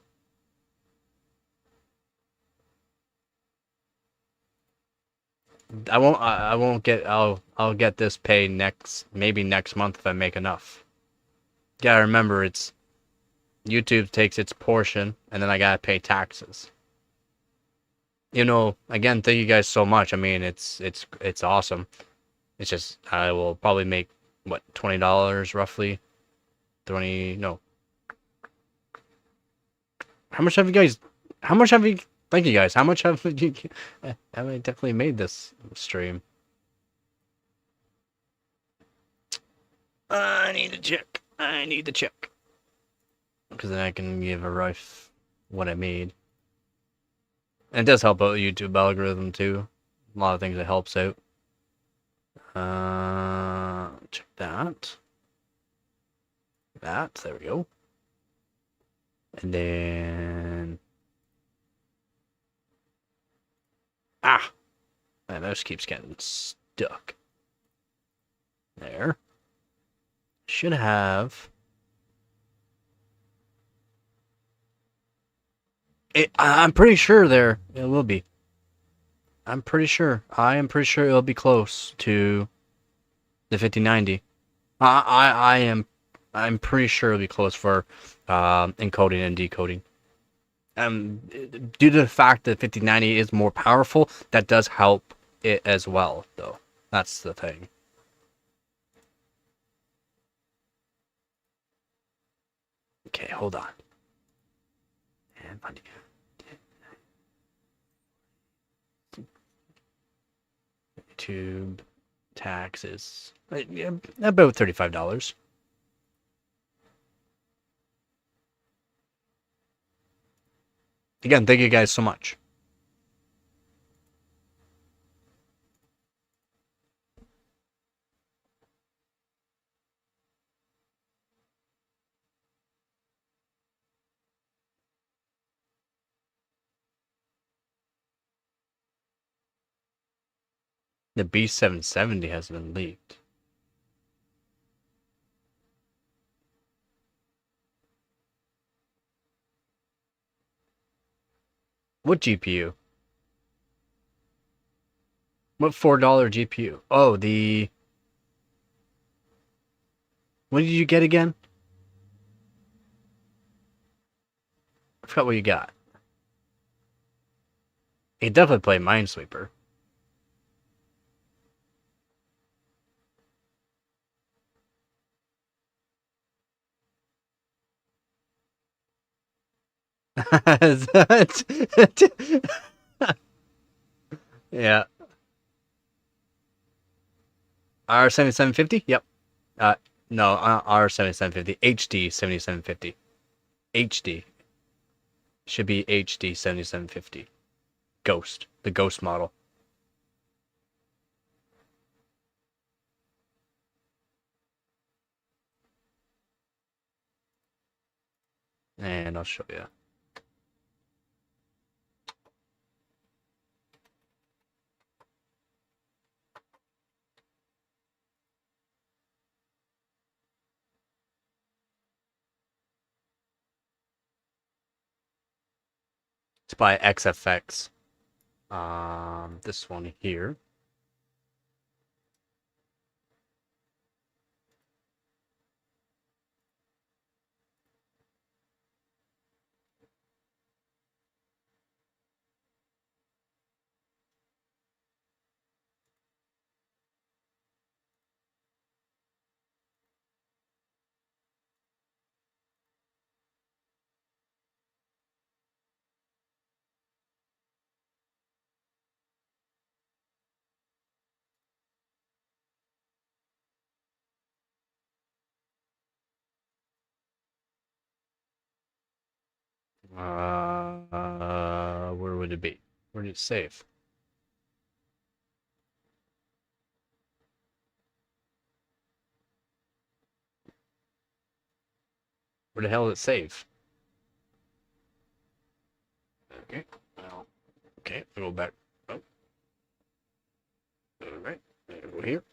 I won't get. I'll get this pay maybe next month if I make enough. Gotta remember, it's YouTube takes its portion, and then I gotta pay taxes. You know, again, thank you guys so much. I mean, it's awesome. It's just I will probably make what, $20 roughly. 20, no. How much have you guys how much have you thank you guys. How much have you have I definitely made this stream? I need to check. I need to check. Because then I can give a rough what I made. And it does help out the YouTube algorithm too. A lot of things it helps out. Check that. There we go. And then my mouse keeps getting stuck. There. Should have I'm pretty sure it will be. I am pretty sure it'll be close to the 5090. I'm pretty sure it'll be close for encoding and decoding. Due to the fact that 5090 is more powerful, that does help it as well, though. That's the thing. Okay, hold on. And YouTube taxes about $35. Again, thank you guys so much. The B770 has been leaked. What GPU? What $4 GPU? Oh, what did you get again? I forgot what you got. You definitely play Minesweeper. Yeah. R7750? Yep. No, R7750. HD 7750. HD. Should be HD 7750. Ghost. The Ghost model. And I'll show you. It's by XFX. This one here. Where would it be? Where did it save? Where the hell did it save? Okay. Well, okay, I'll go back. Oh. All right. Go here.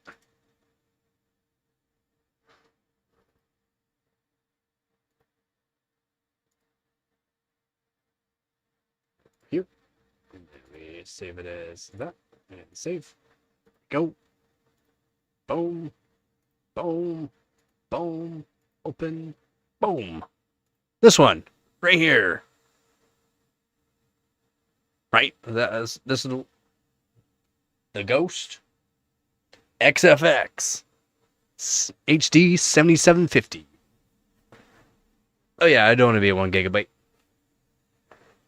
Here. And then we save it as that. And save. Go. Boom. Boom. Boom. Open. Boom. This one. Right here. Right? This is the Ghost XFX HD 7750. Oh yeah, I don't want to be at 1 GB.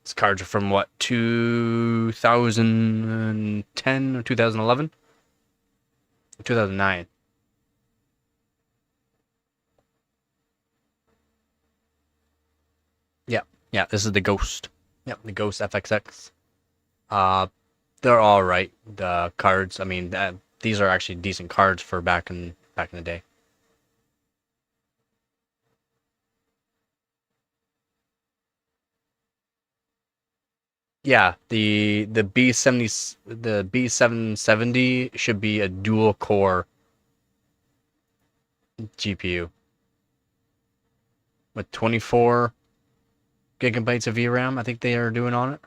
These cards are from what, 2010 or 2011? 2009. Yeah, yeah, this is the Ghost. Yep, the Ghost FXX. Uh, they're all right. The cards, I mean, these are actually decent cards for back in the day. Yeah, the B770 should be a dual core GPU with 24 gigabytes of VRAM. I think they are doing on it.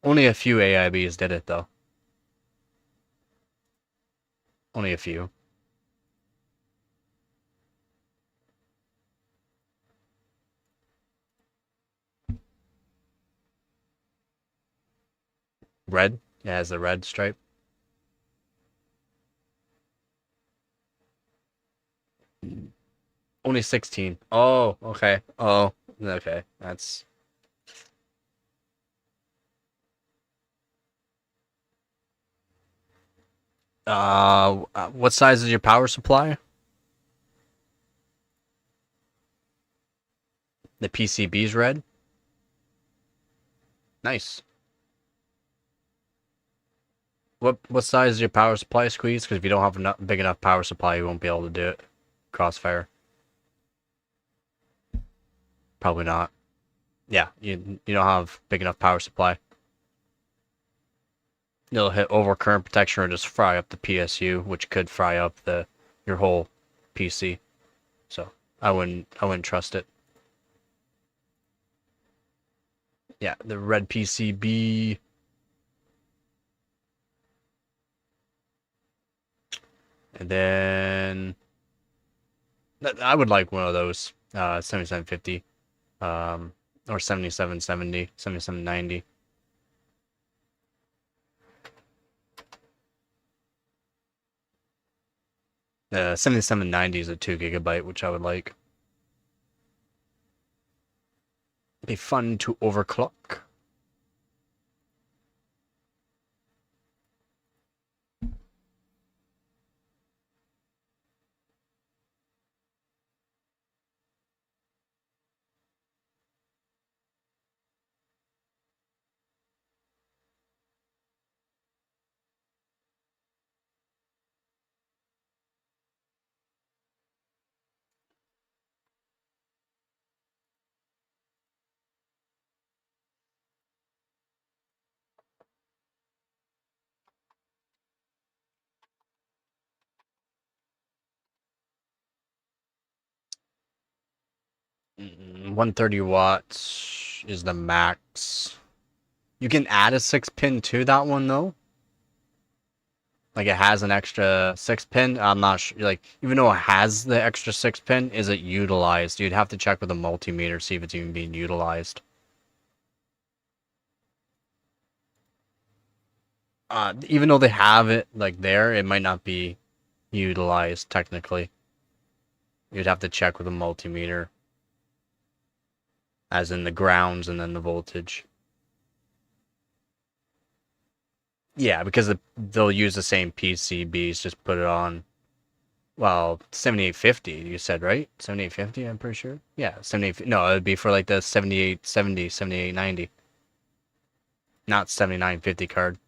Only a few AIBs did it though. Only a few. Red? Yeah, it has the red stripe. Only 16. Oh, okay. Oh, okay. That's what size is your power supply? The PCB's red. Nice. What size is your power supply, Squeeze? Because if you don't have enough big enough power supply, you won't be able to do it. Crossfire. Probably not. Yeah, you don't have big enough power supply. It'll hit overcurrent protection or just fry up the PSU, which could fry up your whole PC. So I wouldn't trust it. Yeah, the red PCB. And then I would like one of those 7750 or 7770, 7790. The 7790 is a 2 GB, which I would like. It'd be fun to overclock. Mm, 130 watts is the max. You can add a 6-pin to that one though. Like it has an extra 6-pin. I'm not sure. Like even though it has the extra 6-pin, is it utilized? You'd have to check with a multimeter, see if it's even being utilized. Even though they have it like there, it might not be utilized technically. You'd have to check with a multimeter, as in the grounds and then the voltage. Yeah, because they'll use the same PCBs, just put it on. Well, 7850, you said, right? 7850, I'm pretty sure. Yeah, 78. No, it would be for like the 7870, 7890. Not 7950 card.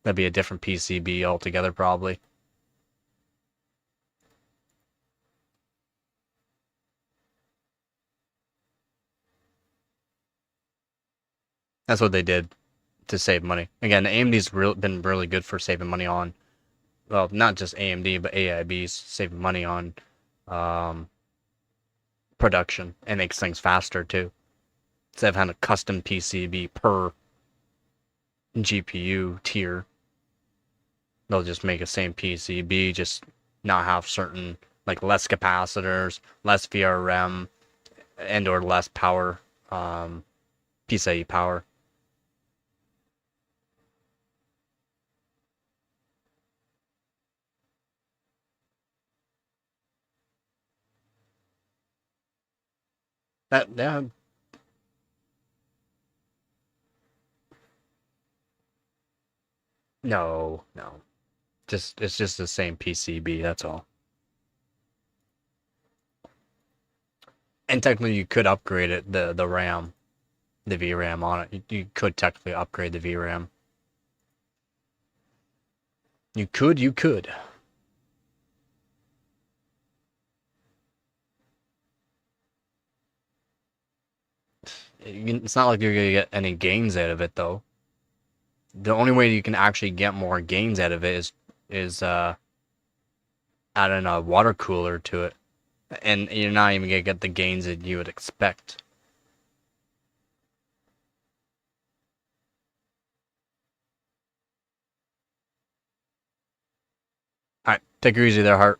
That'd be a different PCB altogether, probably. That's what they did to save money. Again, AMD's been really good for saving money on, well, not just AMD, but AIB's saving money on production and makes things faster too. Instead of having a custom PCB per GPU tier, they'll just make a same PCB, just not have certain, like less capacitors, less VRM, and or less power, PCIe power. Yeah. No, no. It's just the same PCB. That's all. And technically, you could upgrade it, the RAM, the VRAM on it. You could technically upgrade the VRAM. You could, you could. It's not like you're gonna get any gains out of it, though. The only way you can actually get more gains out of it is adding a water cooler to it, and you're not even gonna get the gains that you would expect. All right, take her easy there, Hart.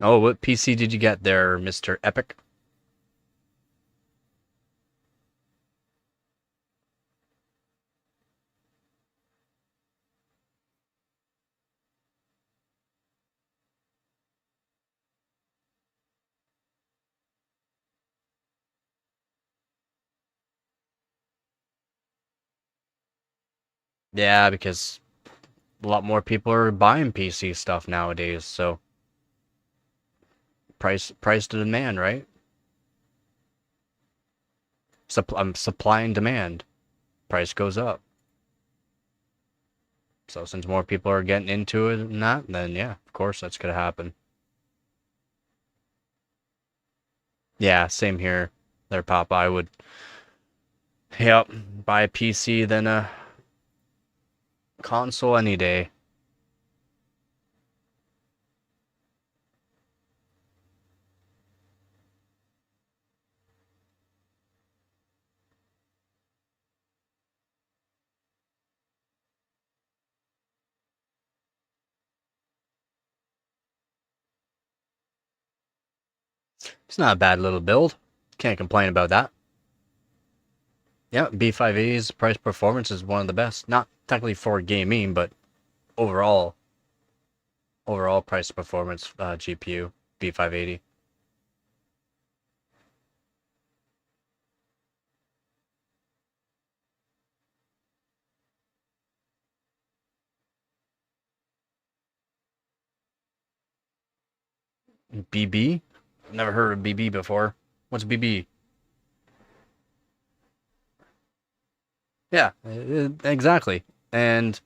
Oh, what PC did you get there, Mr. Epic? Yeah, because a lot more people are buying PC stuff nowadays, so price to demand, right? Supply and demand. Price goes up. So since more people are getting into it and that, then yeah, of course that's gonna happen. Yeah, same here. There, Papa. I would, yep, buy a PC than a console any day. It's not a bad little build. Can't complain about that. Yeah, B580's price performance is one of the best. Not technically for gaming, but overall, overall price performance GPU B580. BB? Never heard of BB before. What's BB? Yeah, exactly. And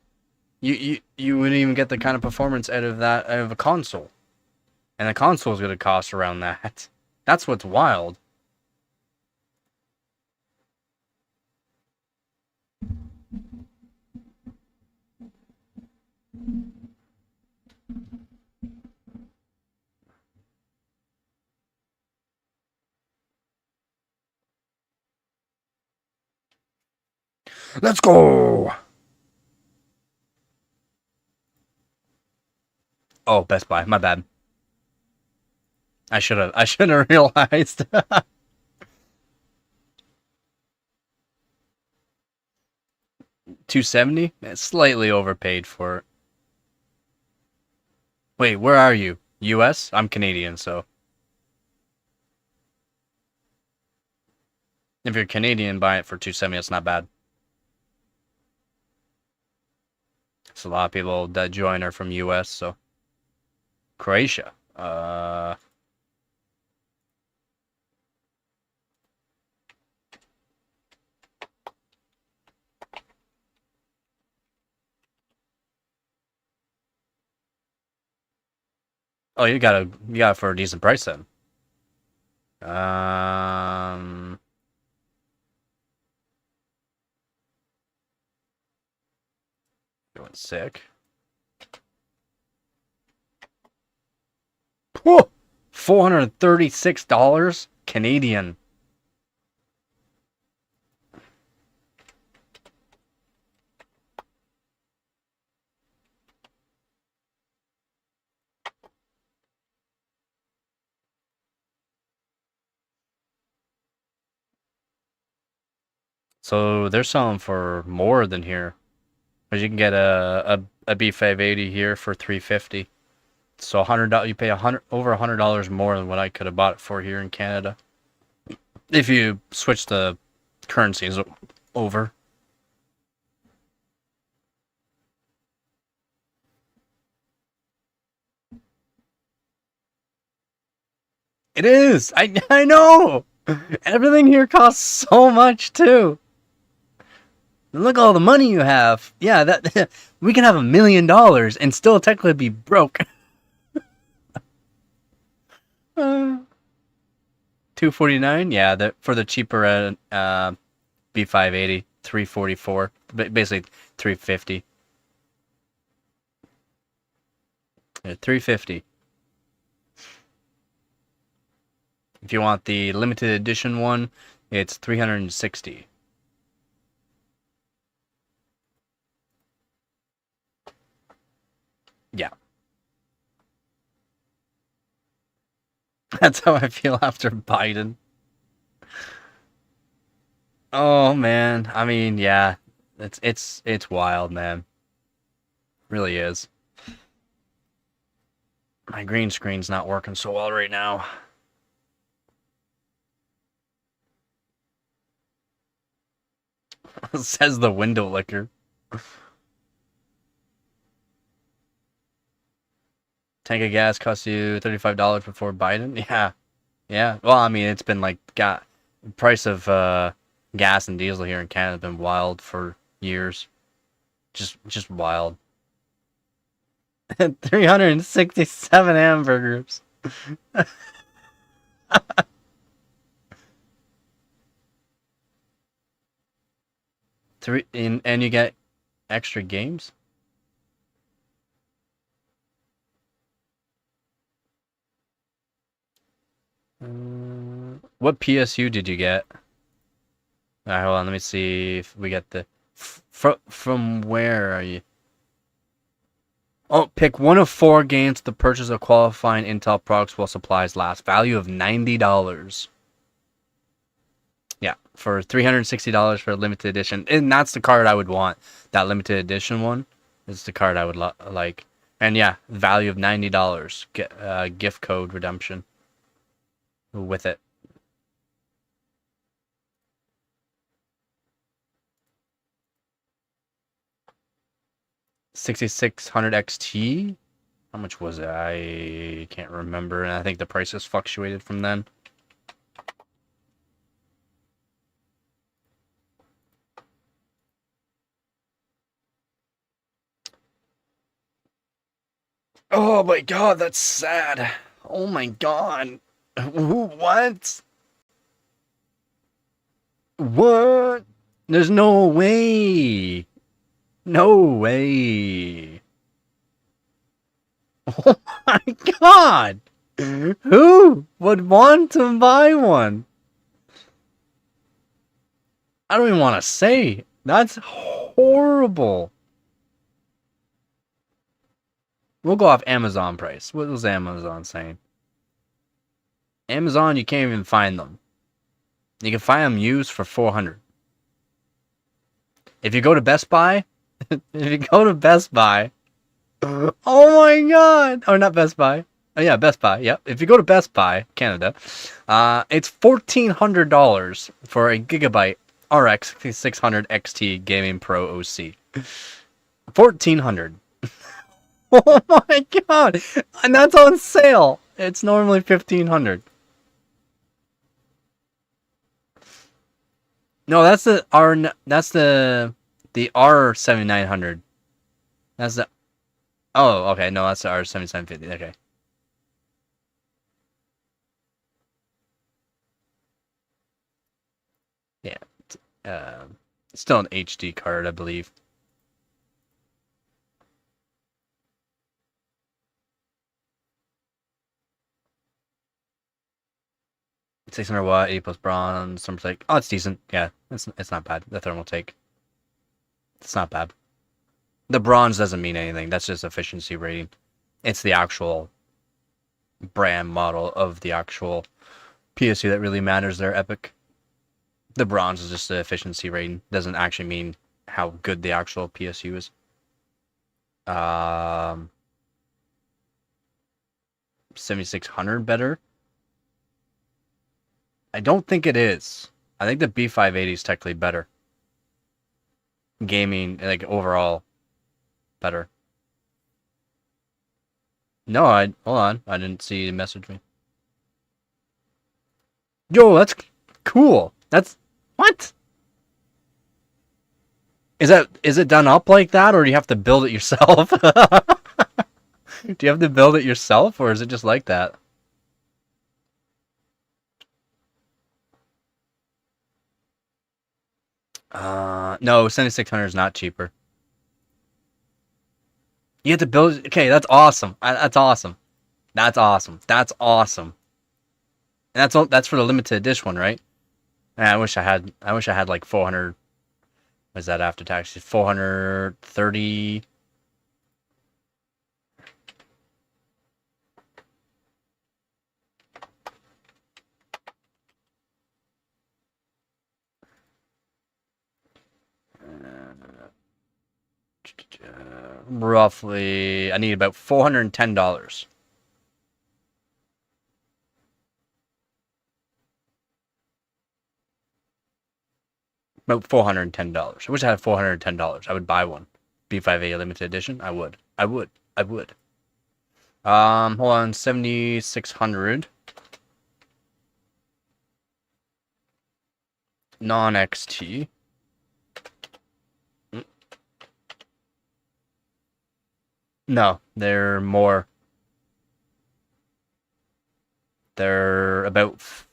you wouldn't even get the kind of performance out of that out of a console. And the console is going to cost around that. That's what's wild. Let's go. Oh, Best Buy. My bad. I should have. I should have realized. 270. It's slightly overpaid for it. Wait, where are you? U.S. I'm Canadian, so if you're Canadian, buy it for 270. It's not bad. It's a lot of people that join are from U.S. So Croatia. Oh, you got it for a decent price then. Doing sick. Whoa! $436 Canadian. So they're selling for more than here. Because you can get a B580 here for $350. So $100, you pay over $100 more than what I could have bought it for here in Canada. If you switch the currencies over. It is. I know. Everything here costs so much too. Look at all the money you have. Yeah, that we can have $1 million and still technically be broke. 249. Yeah, for the cheaper B580, 344. Basically 350. 350. If you want the limited edition one, it's 360. Yeah. That's how I feel after Biden. Oh man, I mean, yeah. It's wild, man. Really is. My green screen's not working so well right now. Says the window licker. Tank of gas costs you $35 before Biden? Yeah. Yeah. Well, I mean, it's been like price of gas and diesel here in Canada has been wild for years. Just wild. 367 hamburgers. And you get extra games? What PSU did you get? Alright, hold on, let me see if we get the... From where are you? Oh, pick one of 4 games to purchase of qualifying Intel products while supplies last. Value of $90. Yeah, for $360 for a limited edition. And that's the card I would want. That limited edition one is the card I would like. And yeah, value of $90. Get gift code redemption with it. 6600 XT? How much was it? I can't remember, and I think the prices fluctuated from then. Oh my god, that's sad. Oh my god. What? What? There's no way. No way. Oh my god! Who would want to buy one? I don't even want to say. That's horrible. We'll go off Amazon price. What was Amazon saying? Amazon, you can't even find them. You can find them used for $400. If you go to Best Buy, oh my god! Oh, not Best Buy. Oh yeah, Best Buy. Yep. If you go to Best Buy, Canada, it's $1,400 for a Gigabyte RX 6600 XT Gaming Pro OC. $1,400. Oh my god! And that's on sale. It's normally $1,500. No, that's the R7900. That's the... Oh, okay. No, that's the R7750. Okay. Yeah. Still an HD card, I believe. 600 watt, 80 plus bronze, thermal take. Oh, it's decent. Yeah, it's not bad. The thermal take. It's not bad. The bronze doesn't mean anything. That's just efficiency rating. It's the actual brand model of the actual PSU that really matters there, Epic. The bronze is just the efficiency rating. Doesn't actually mean how good the actual PSU is. 7600 better? I don't think it is. I think the B580 is technically better. Gaming, like, overall, better. No, hold on. I didn't see you message me. Yo, that's cool. That's, what? Is it done up like that, or do you have to build it yourself? Do you have to build it yourself, or is it just like that? No, 7600 is not cheaper. You have to build. Okay, that's awesome. That's awesome. That's awesome. That's awesome. And that's all. That's for the limited edition one, right? Man, I wish I had. I wish I had like 400. What is that after tax? 430. Roughly, I need about $410. About $410. I wish I had $410. I would buy one. B5A limited edition. I would. Hold on, 7600. Non-XT. No, they're more. They're about for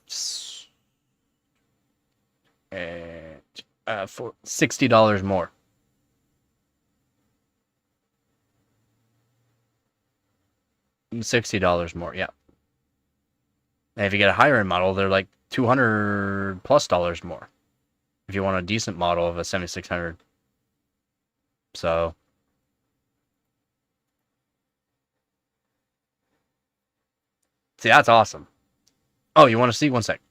$60 more. $60 more, yeah. And if you get a higher end model, they're like $200+ more. If you want a decent model of a 7600. So see, that's awesome. Oh, you want to see? One sec.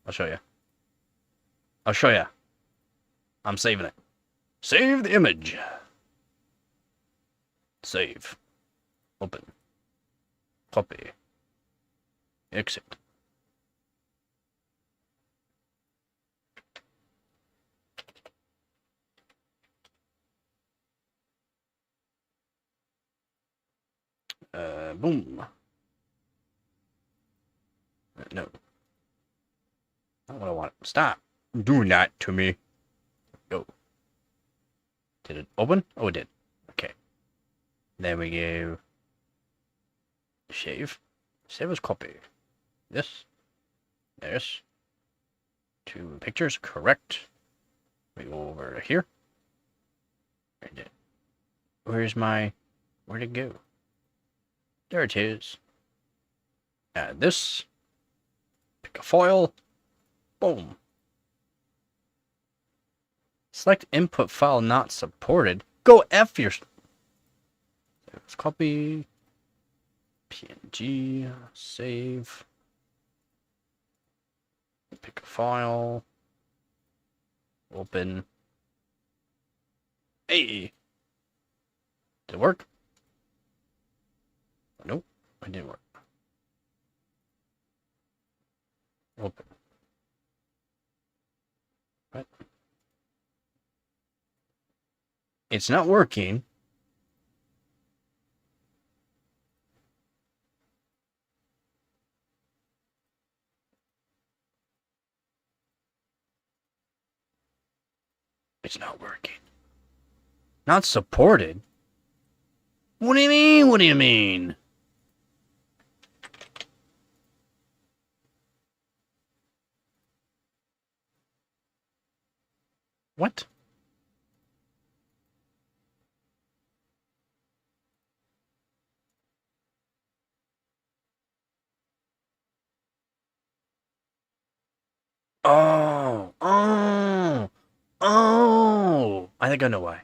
I'll show you. I'm saving it. Save the image. Save. Open. Copy. Exit. Boom. No. Not what I want. Stop doing that to me. Go. Did it open? Oh, it did. Okay. Then we go. Save. Save as copy. This. This. Two pictures. Correct. We go over to here. Where's my... Where'd it go? There it is. Add this. Pick a file. Boom. Select input file not supported. Go F your... Let's copy. PNG. Save. Pick a file. Open. Hey! Did it work? Nope, it didn't work. Open. What? It's not working. It's not working. Not supported? What do you mean? What do you mean? What? I think I know why.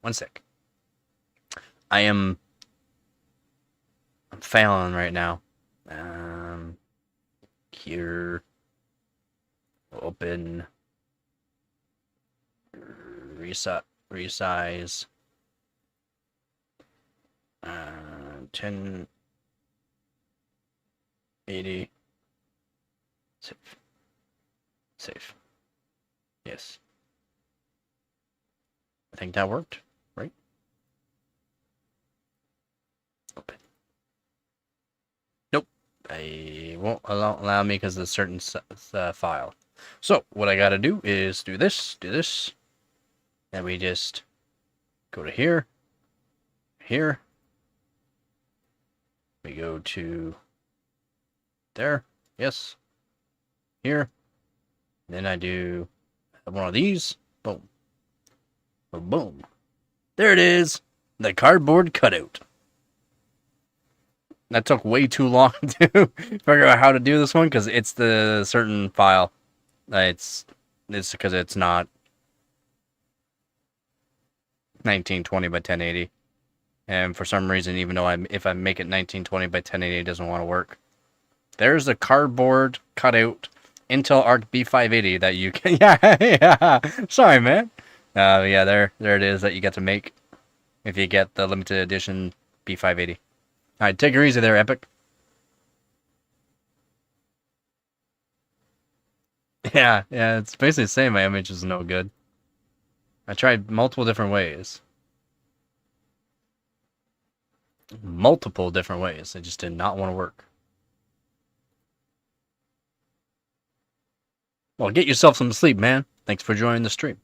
One sec. I'm failing right now. Here. Open. Resize. 1080. Save. Save. Yes. I think that worked, right? Open. Nope. I won't allow me because of a certain file. So what I gotta do is do this, and we just go to here, here. We go to there, yes, here. Then I do one of these, boom, boom, boom. There it is, the cardboard cutout. That took way too long to figure out how to do this one because it's the certain file. It's because it's not 1920 by 1080, and for some reason, even though if I make it 1920 by 1080, it doesn't want to work. There's a cardboard cutout Intel Arc B580 that you can. Yeah. Sorry, man. Yeah, there it is that you get to make if you get the limited edition B580. All right, take her easy there, Epic. Yeah, it's basically the same. My image is no good. I tried multiple different ways. Multiple different ways. It just did not want to work. Well, get yourself some sleep, man. Thanks for joining the stream.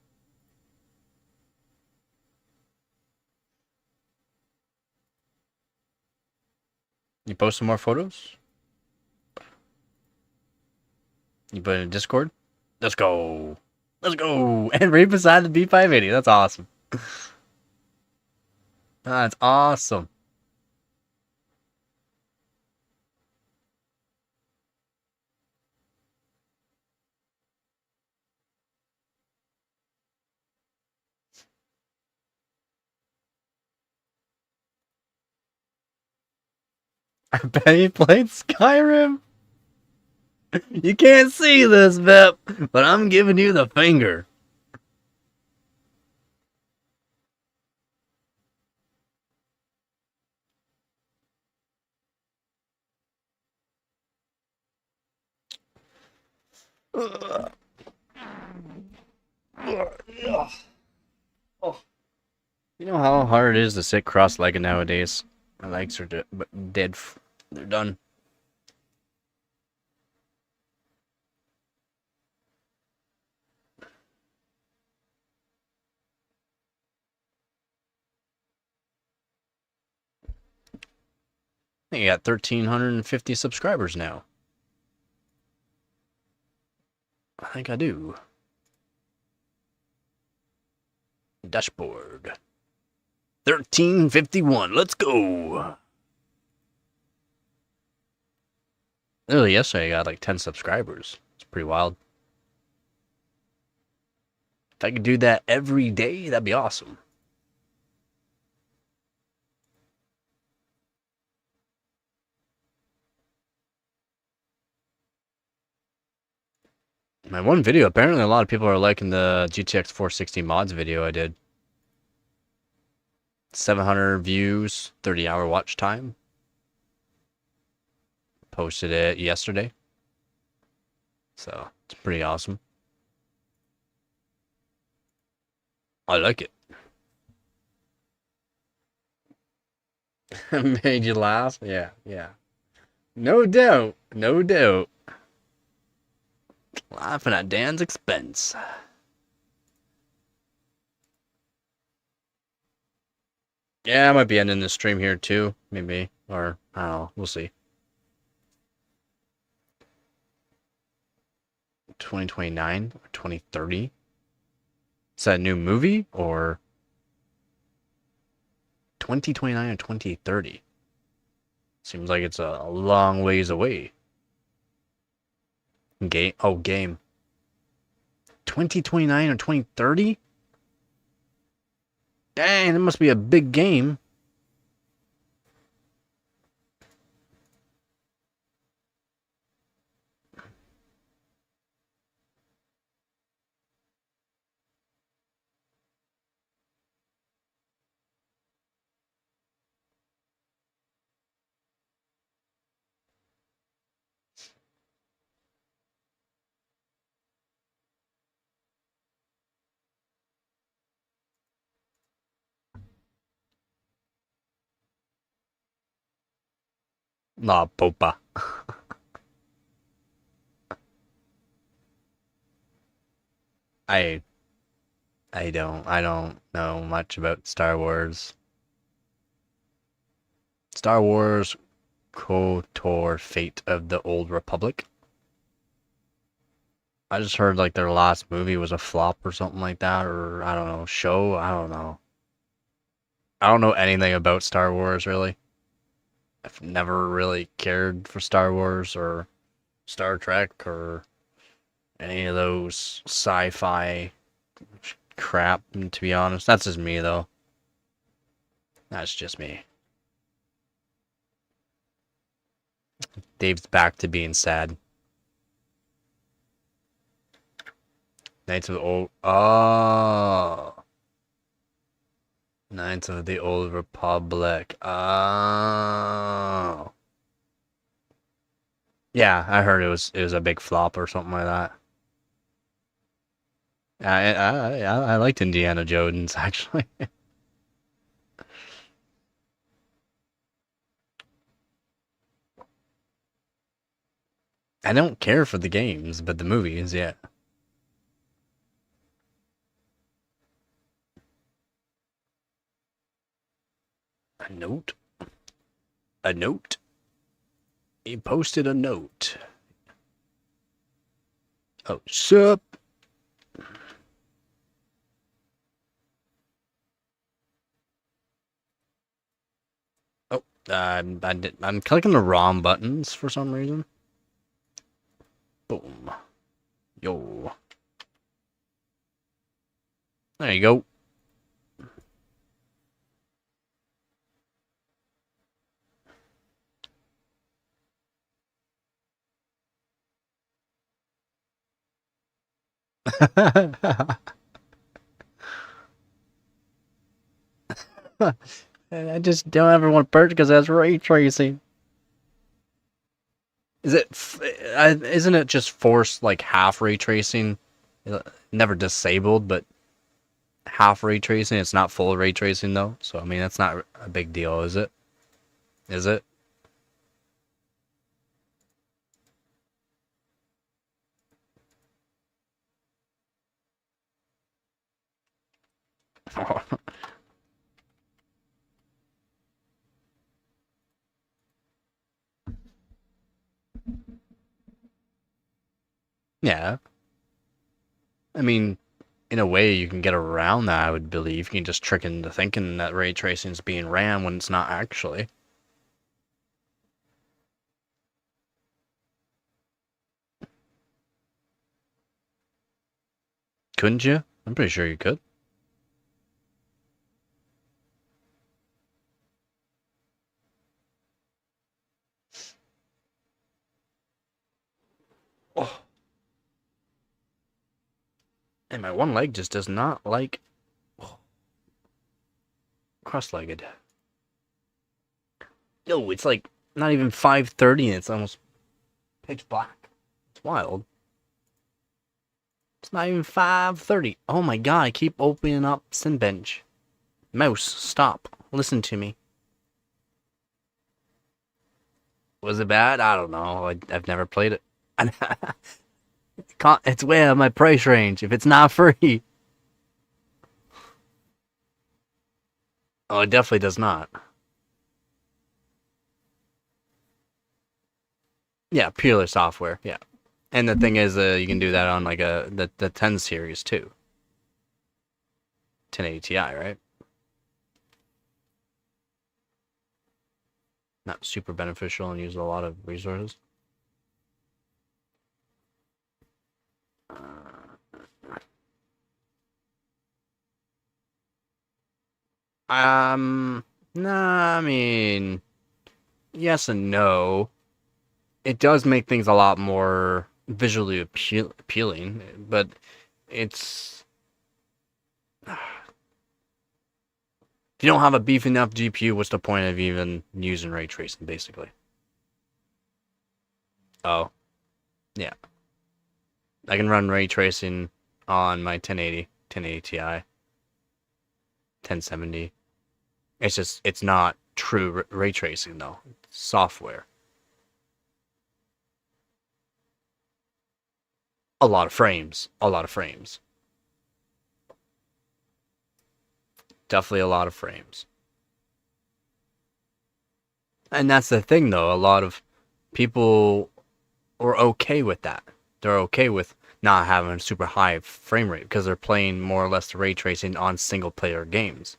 You post some more photos? You put it in Discord? Let's go. Let's go. And right beside the B580. That's awesome. That's awesome. I bet he played Skyrim. You can't see this, Vep, but I'm giving you the finger. Oh. You know how hard it is to sit cross-legged nowadays? My legs are dead. They're done. I think you got 1,350 subscribers now. I think I do. Dashboard. 1351. Let's go. Literally yesterday I got like 10 subscribers. It's pretty wild. If I could do that every day, that'd be awesome. My one video, apparently a lot of people are liking the GTX 460 mods video I did. 700 views, 30-hour watch time. Posted it yesterday. So, it's pretty awesome. I like it. Made you laugh? Yeah. No doubt. Laughing at Dan's expense. Yeah, I might be ending the stream here too. Maybe. Or, I don't know. We'll see. 2029 or 2030? Is that a new movie? Or 2029 or 2030? Seems like it's a long ways away. Game. 2029 or 2030? Dang, it must be a big game. La Popa. I I don't know much about Star Wars. Star Wars KOTOR Fate of the Old Republic. I just heard like their last movie was a flop or something like that, or I don't know, show. I don't know. I don't know anything about Star Wars really. I've never really cared for Star Wars or Star Trek or any of those sci-fi crap, to be honest. That's just me though. That's just me. Dave's back to being sad. Knights of the Old... Oh. Knights of the Old Republic. Oh. Yeah, I heard it was a big flop or something like that. I liked Indiana Jones actually. I don't care for the games, but the movies, yeah. A note? A note? He posted a note. Oh, sup? Oh, I'm clicking the wrong buttons for some reason. Boom. Yo. There you go. I just don't ever want to purchase because that's ray tracing. Is it? Isn't it just forced like half ray tracing? Never disabled, but half ray tracing. It's not full ray tracing though. So I mean, that's not a big deal, is it? Is it? Yeah. I mean, in a way, you can get around that. I would believe you can just trick into thinking that ray tracing is being ran when it's not actually. Couldn't you? I'm pretty sure you could. Oh. And my one leg just does not like cross-legged. Yo, it's like not even 5:30 and it's almost pitch black. It's wild. It's not even 5:30. Oh my god, I keep opening up Cinebench. Mouse, stop. Listen to me. Was it bad? I don't know. I've never played it. It's way out of my price range if it's not free. Oh, it definitely does not. Yeah, purely software. Yeah. And the thing is, you can do that on like the 10 series too. 1080 Ti, right? Not super beneficial and use a lot of resources. Nah, I mean, yes and no. It does make things a lot more visually appealing, but it's if you don't have a beefy enough GPU, what's the point of even using ray tracing, basically? Oh, yeah. I can run ray tracing on my 1080 Ti, 1070. It's not true ray tracing though. It's software. A lot of frames. A lot of frames. Definitely a lot of frames. And that's the thing though, a lot of people are okay with that. They're okay with not having a super high frame rate because they're playing more or less ray tracing on single player games.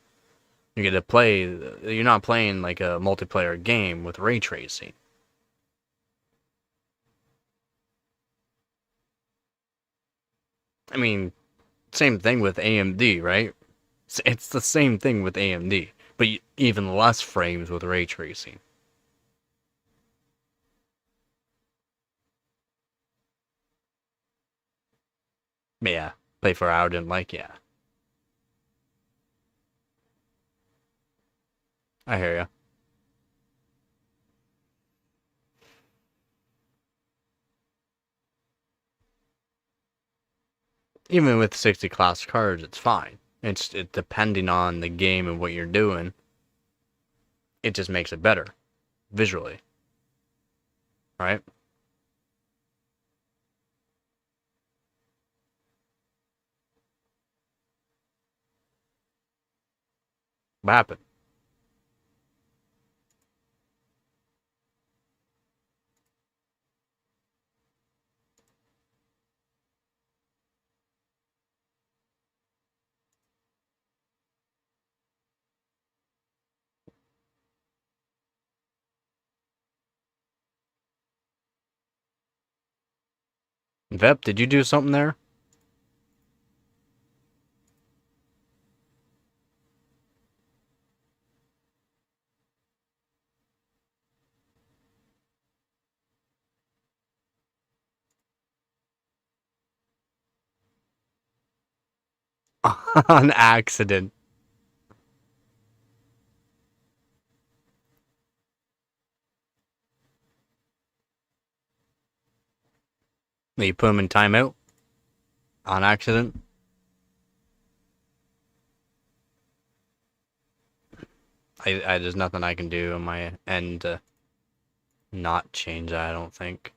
You get to play, you're not playing like a multiplayer game with ray tracing. I mean, same thing with AMD, right? It's the same thing with AMD, but even less frames with ray tracing. Yeah, play for hour didn't like, yeah. I hear ya. Even with 60 class cards, it's fine. It's depending on the game and what you're doing, it just makes it better visually, right? What happened? Vep, did you do something there? On accident. You put him in timeout? On accident? There's nothing I can do on my end to not change that, I don't think.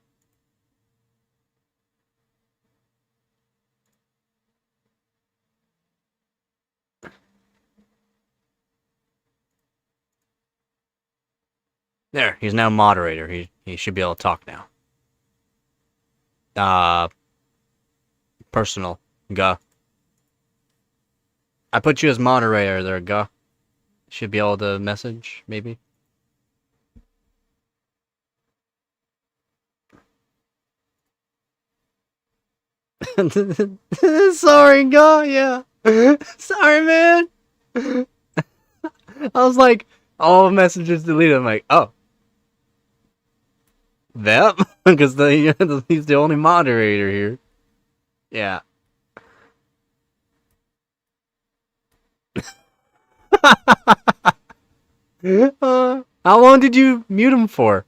There, he's now moderator. He should be able to talk now. Personal. Guh. I put you as moderator there, Guh. Should be able to message, maybe? Sorry, Guh, yeah. Sorry, man. I was like, all messages deleted. I'm like, oh. That? Because he's the only moderator here. Yeah. How long did you mute him for?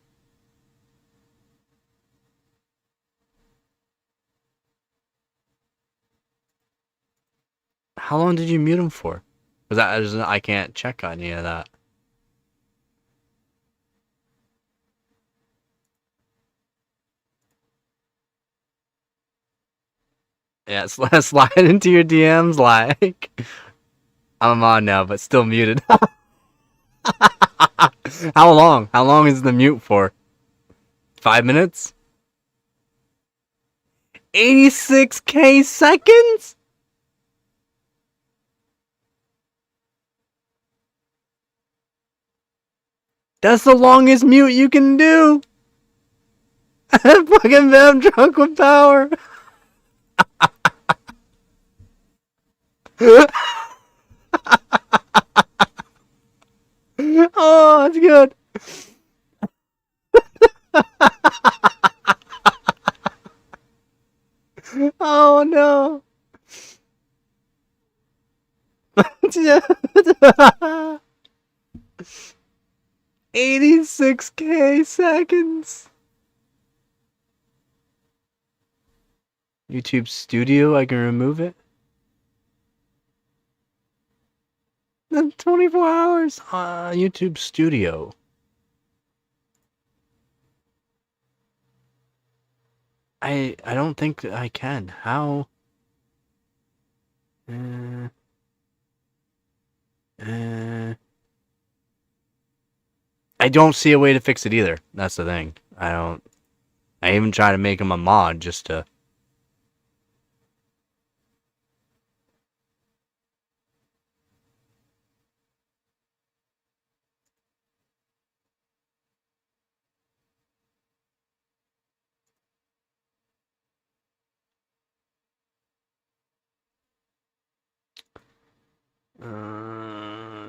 How long did you mute him for? Because I can't check on any of that. Yeah, slide into your DMs like I'm on now, but still muted. How long? How long is the mute for? 5 minutes? 86k seconds? That's the longest mute you can do. Fucking them drunk with power. $86K seconds. YouTube Studio, I can remove it. Then 24 hours. YouTube Studio. I don't think I can. How? I don't see a way to fix it either. That's the thing. I even try to make him a mod just to.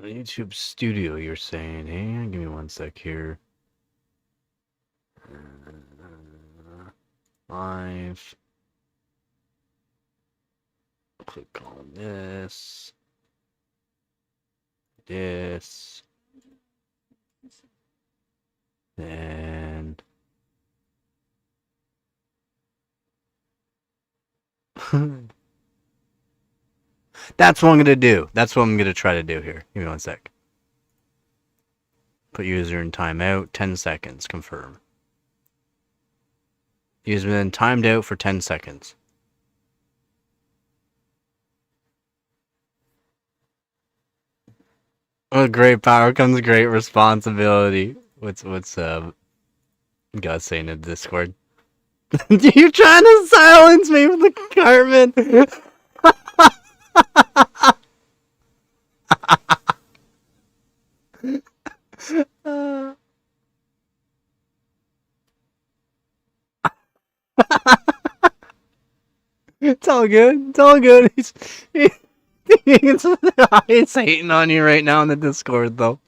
YouTube Studio, you're saying? Hang on, give me one sec here. Live. Click on this. This. And. That's what I'm going to do. That's what I'm going to try to do here. Give me one sec. Put user in timeout. 10 seconds. Confirm. User been timed out for 10 seconds. With great power comes great responsibility. What's God saying in Discord? You're trying to silence me with the Cartman. It's all good. It's all good. He's hating on you right now in the Discord, though.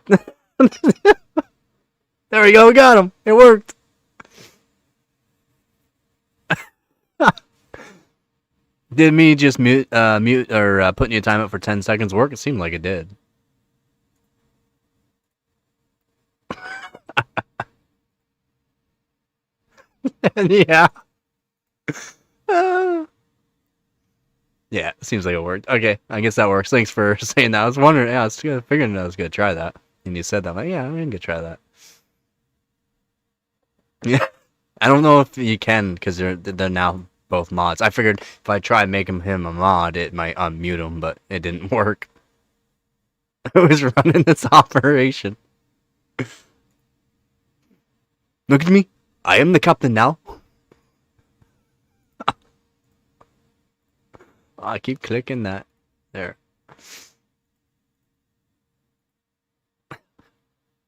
There we go. We got him. It worked. Did me just mute or putting your time up for 10 seconds work? It seemed like it did. Yeah. Yeah, it seems like it worked. Okay, I guess that works. Thanks for saying that. I was wondering. Yeah, I was figuring I was gonna try that, and you said that. I'm like, yeah, I'm gonna try that. Yeah, I don't know if you can because they're now both mods. I figured if I try making him a mod, it might unmute him, but it didn't work. I was running this operation. Look at me. I am the captain now. I keep clicking that. There.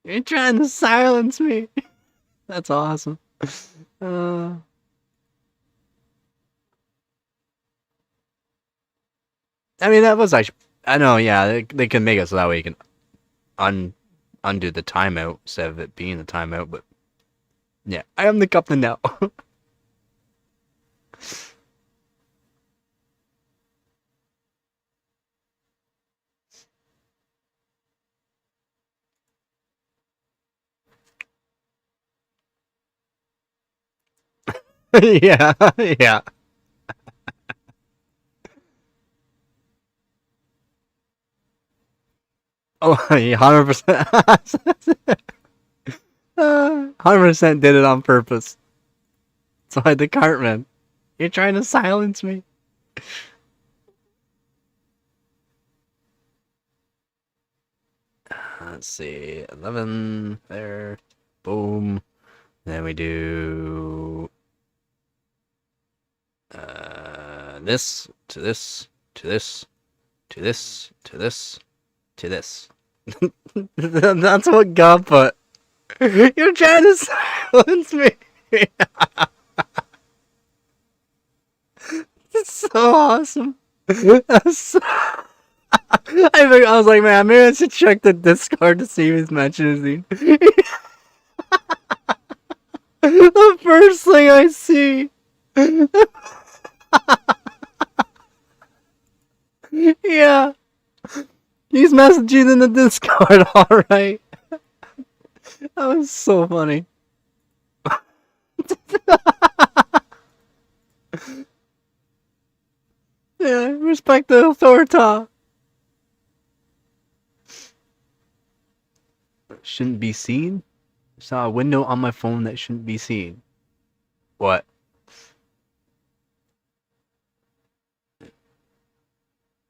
You're trying to silence me. That's awesome. I mean, that was actually. I know, yeah, they can make it so that way you can undo the timeout instead of it being the timeout, but yeah, I am the captain now. Yeah, yeah. Oh, 100%. 100% did it on purpose. That's why the Cartman. You're trying to silence me. Let's see. 11 there. Boom. Then we do this to this to this to this to this to this. That's what God put. You're trying to silence me. It's so awesome. I was like, man, maybe I should check the Discord to see if he's mentioned his name. The first thing I see. Yeah. He's messaging in the Discord, alright. That was so funny. Yeah, respect the authority. Shouldn't be seen? Saw a window on my phone that shouldn't be seen. What?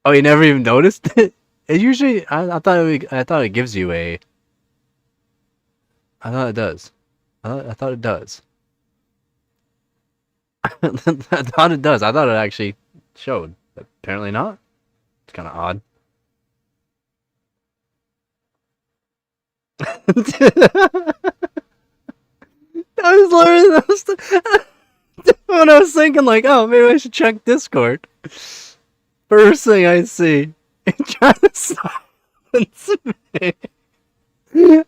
Oh, you never even noticed it? It usually, I thought it gives you a. I thought it does. I thought it does. I thought it does. I thought it actually showed. Apparently not. It's kind of odd. I was literally when I was thinking like, oh, maybe I should check Discord. First thing I see, trying to silence me. I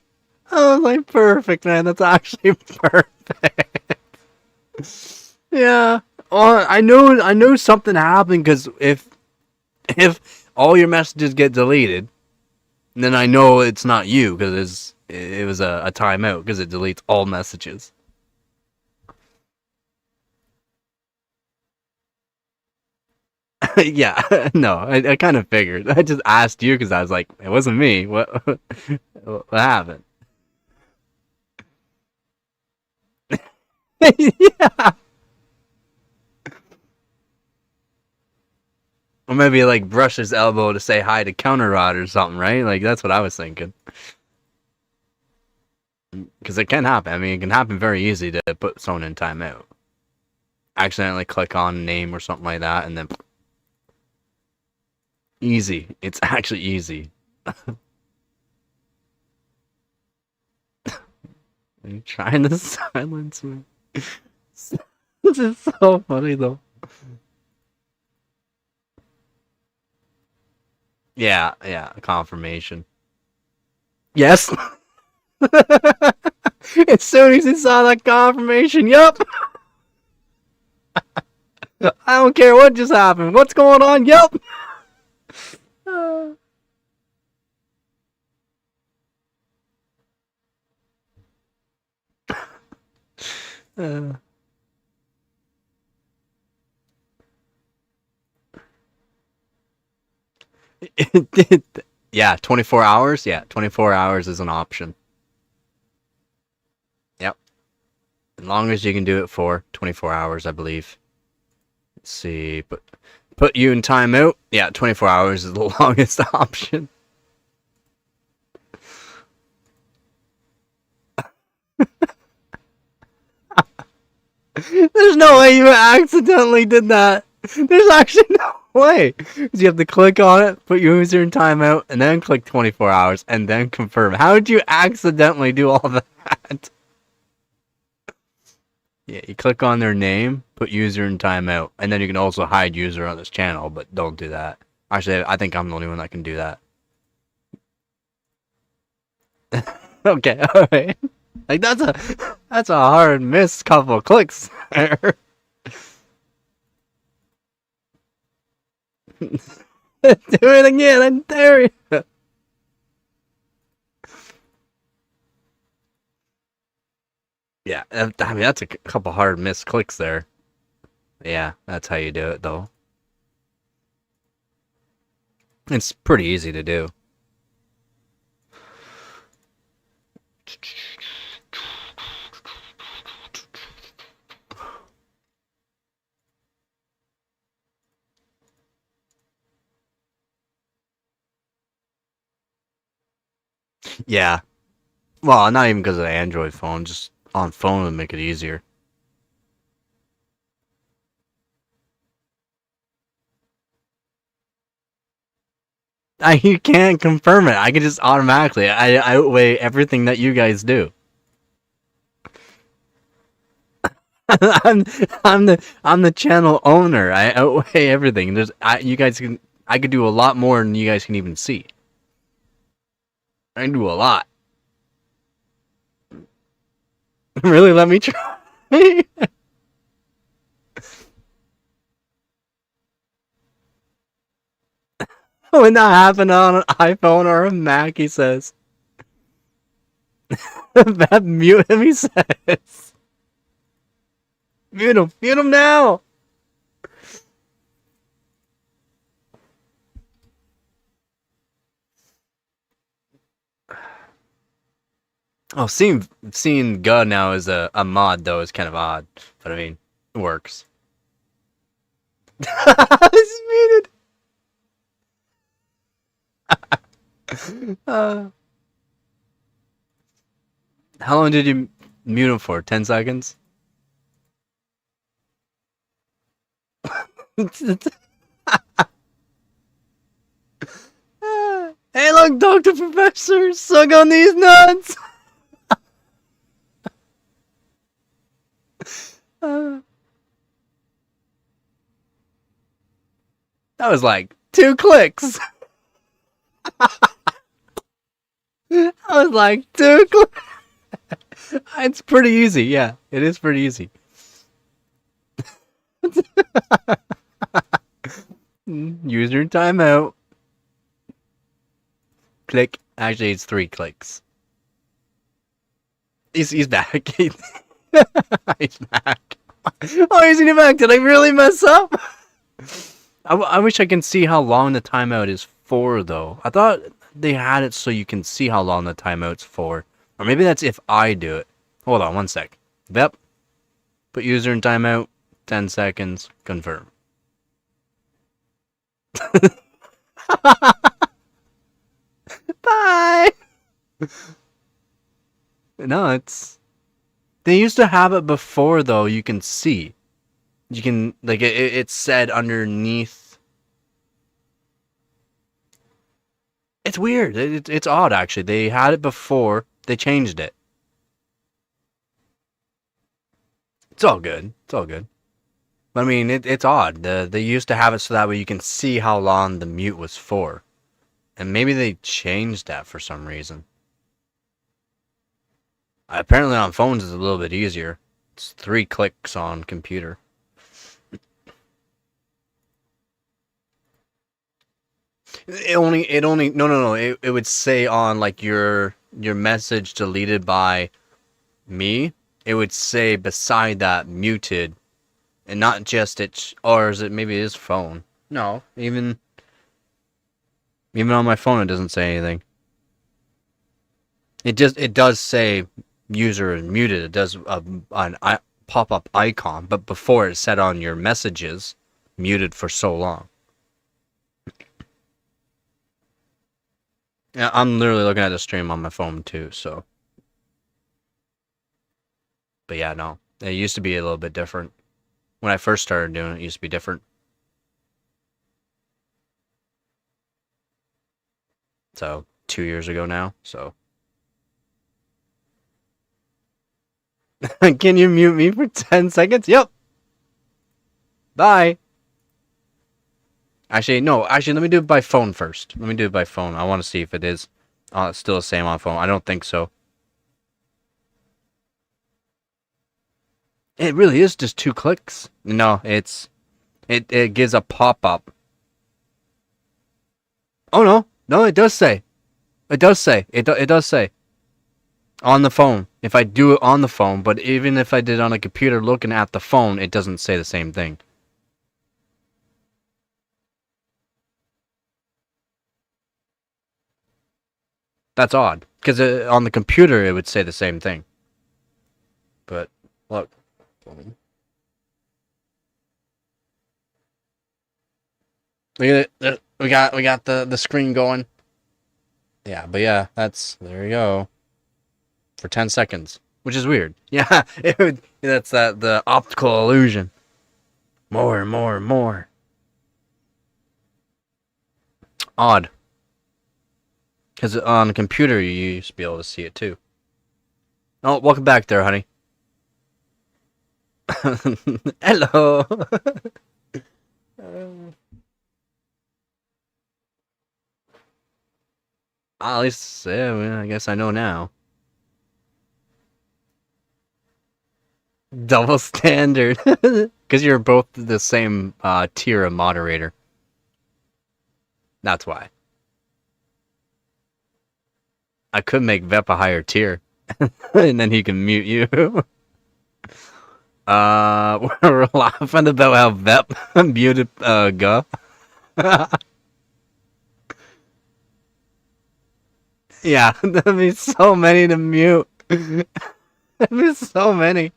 was like, perfect, man. That's actually perfect. Yeah. Well, I know something happened because if all your messages get deleted, then I know it's not you because it was a timeout because it deletes all messages. Yeah, no, I kind of figured. I just asked you because I was like, it wasn't me. What happened? Yeah. Or maybe like brush his elbow to say hi to Counter Rod or something, right? Like that's what I was thinking. Because it can happen. I mean, it can happen very easy to put someone in timeout. Accidentally click on name or something like that, and then easy. It's actually easy. Are you trying to silence me? This is so funny though. Yeah, confirmation. Yes. As soon as he saw that confirmation, yup. I don't care what just happened. What's going on? Yup. Uh, yeah, 24 hours. Yeah, 24 hours is an option. Yep. As long as you can do it for 24 hours, I believe. Let's see. Put you in timeout. Yeah, 24 hours is the longest option. There's no way you accidentally did that. There's actually no way. Because you have to click on it, put user in timeout, and then click 24 hours, and then confirm. How did you accidentally do all that? Yeah, you click on their name, put user in timeout, and then you can also hide user on this channel, but don't do that. Actually, I think I'm the only one that can do that. Okay, alright. Like that's a hard miss couple of clicks there. Do it again, I dare you. Yeah, I mean that's a couple hard missed clicks there. Yeah, that's how you do it though. It's pretty easy to do. Yeah. Well, not even because of the Android phone, just on phone would make it easier. You can't confirm it. I can just automatically. I outweigh everything that you guys do. I'm I'm the channel owner. I outweigh everything. You guys can I could do a lot more than you guys can even see. I can do a lot. Really, let me try. When that happened on an iPhone or a Mac, he says. That mute him, he says. Mute him now. Oh, seeing God now as a mod though is kind of odd, but I mean, it works. This is muted. How long did you mute him for? 10 seconds? Hey, look, Dr. Professor, suck on these nuts! That was like 2 clicks. That was like 2 clicks. It's pretty easy, yeah. It is pretty easy. User timeout. Click. Actually, it's 3 clicks. He's back. He's back. Oh, he's in the back. Did I really mess up? I wish I can see how long the timeout is for, though. I thought they had it so you can see how long the timeout's for. Or maybe that's if I do it. Hold on, 1 sec. Yep. Put user in timeout. 10 seconds. Confirm. Bye! No, it's... They used to have it before, though, you can see. You can, like, it said underneath. It's weird. It's odd, actually. They had it before. They changed it. It's all good. It's all good. But, I mean, it's odd. They used to have it so that way you can see how long the mute was for. And maybe they changed that for some reason. Apparently on phones it's a little bit easier. It's 3 clicks on computer. No. It would say on like your message deleted by me. It would say beside that muted, and not just it. Or is it maybe it is phone? No, even on my phone it doesn't say anything. It does say user is muted. It does an pop-up icon, but before it said on your messages muted for so long. Yeah, I'm literally looking at the stream on my phone too, so. But yeah, no. It used to be a little bit different. When I first started doing it, it used to be different. So, 2 years ago now, so. Can you mute me for 10 seconds? Yep. Bye. Actually, no. Actually, let me do it by phone first. Let me do it by phone. I want to see if it is still the same on phone. I don't think so. It really is just 2 clicks. No, it gives a pop-up. Oh, no. No, it does say. It does say. It does say. On the phone. If I do it on the phone, but even if I did it on a computer looking at the phone, it doesn't say the same thing. That's odd. Because on the computer, it would say the same thing. But, look. Look at it. We got the screen going. Yeah, but yeah, there you go. For 10 seconds. Which is weird. Yeah, that's the optical illusion. More and more and more. Odd. Because on a computer, you used to be able to see it too. Oh, welcome back there, honey. Hello. At least, yeah, well, I guess I know now. Double standard. Because you're both the same tier of moderator. That's why. I could make Vep a higher tier, and then he can mute you. We're laughing about how Vep muted Guh. Yeah, that'd be so many to mute. That'd be so many.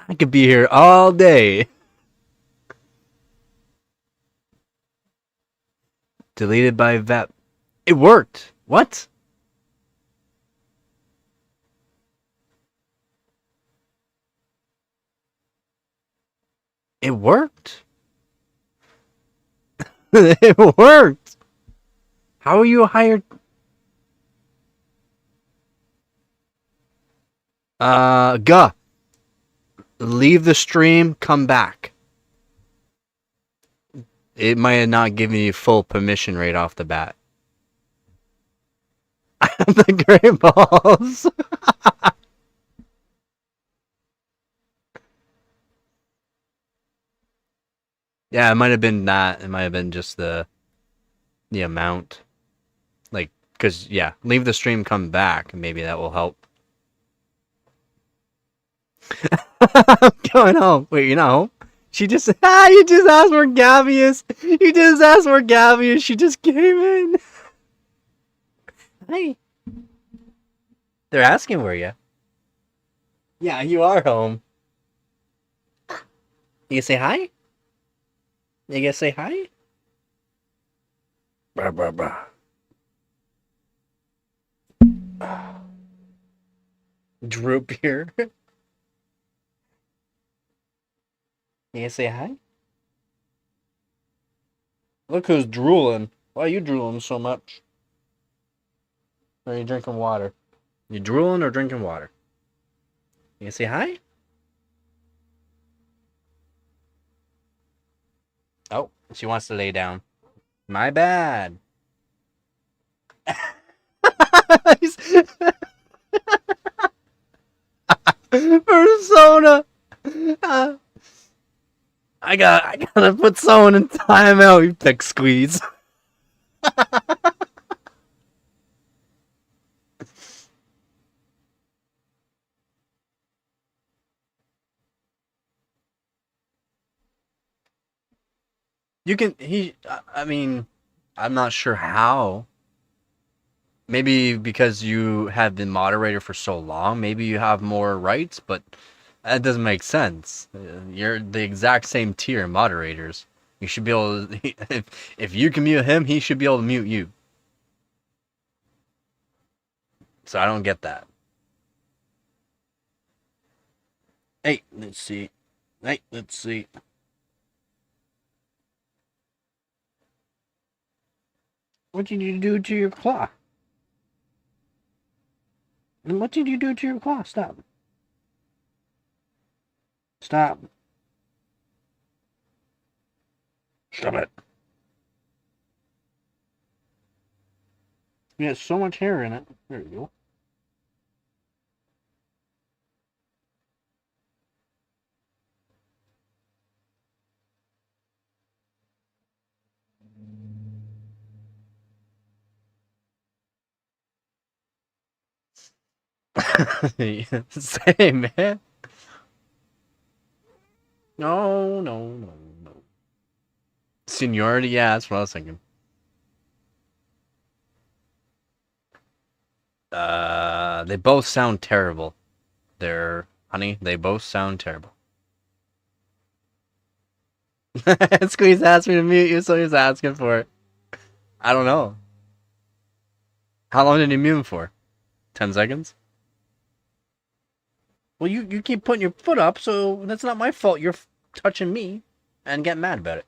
I could be here all day. Deleted by Vep. It worked. What? It worked. It worked. How are you hired? Guh. Leave the stream, come back. It might have not given you full permission right off the bat. The gray balls. Yeah, it might have been that. It might have been just the amount. Like, because, yeah, leave the stream, come back. Maybe that will help. I'm going home. Wait, you're not home? She just, you just asked where Gabby is. You just asked where Gabby is. She just came in. Hey. They're asking where you. Yeah, you are home. You say hi? You gonna say hi? Bah, bah, bah. Droop here. You gonna say hi? Look who's drooling. Why are you drooling so much? Or are you drinking water? You drooling or drinking water? You gonna say hi? Oh, she wants to lay down. My bad. Persona. I gotta put someone in timeout. You thick squeeze. You can. I mean, I'm not sure how. Maybe because you have been moderator for so long, maybe you have more rights, but that doesn't make sense. You're the exact same tier moderators. You should be able to, if you can mute him, he should be able to mute you. So I don't get that. Hey, let's see. Hey, let's see. What did you do to your claw? What did you do to your claw? Stop. Stop. Stop it. You got so much hair in it. There you go. Same, man. No, no, no, no. Seniority, yeah, that's what I was thinking. They both sound terrible. Honey, they both sound terrible. Squeeze asked me to mute you, so he's asking for it. I don't know. How long did he mute him for? 10 seconds? Well, you keep putting your foot up, so that's not my fault. You're touching me and getting mad about it.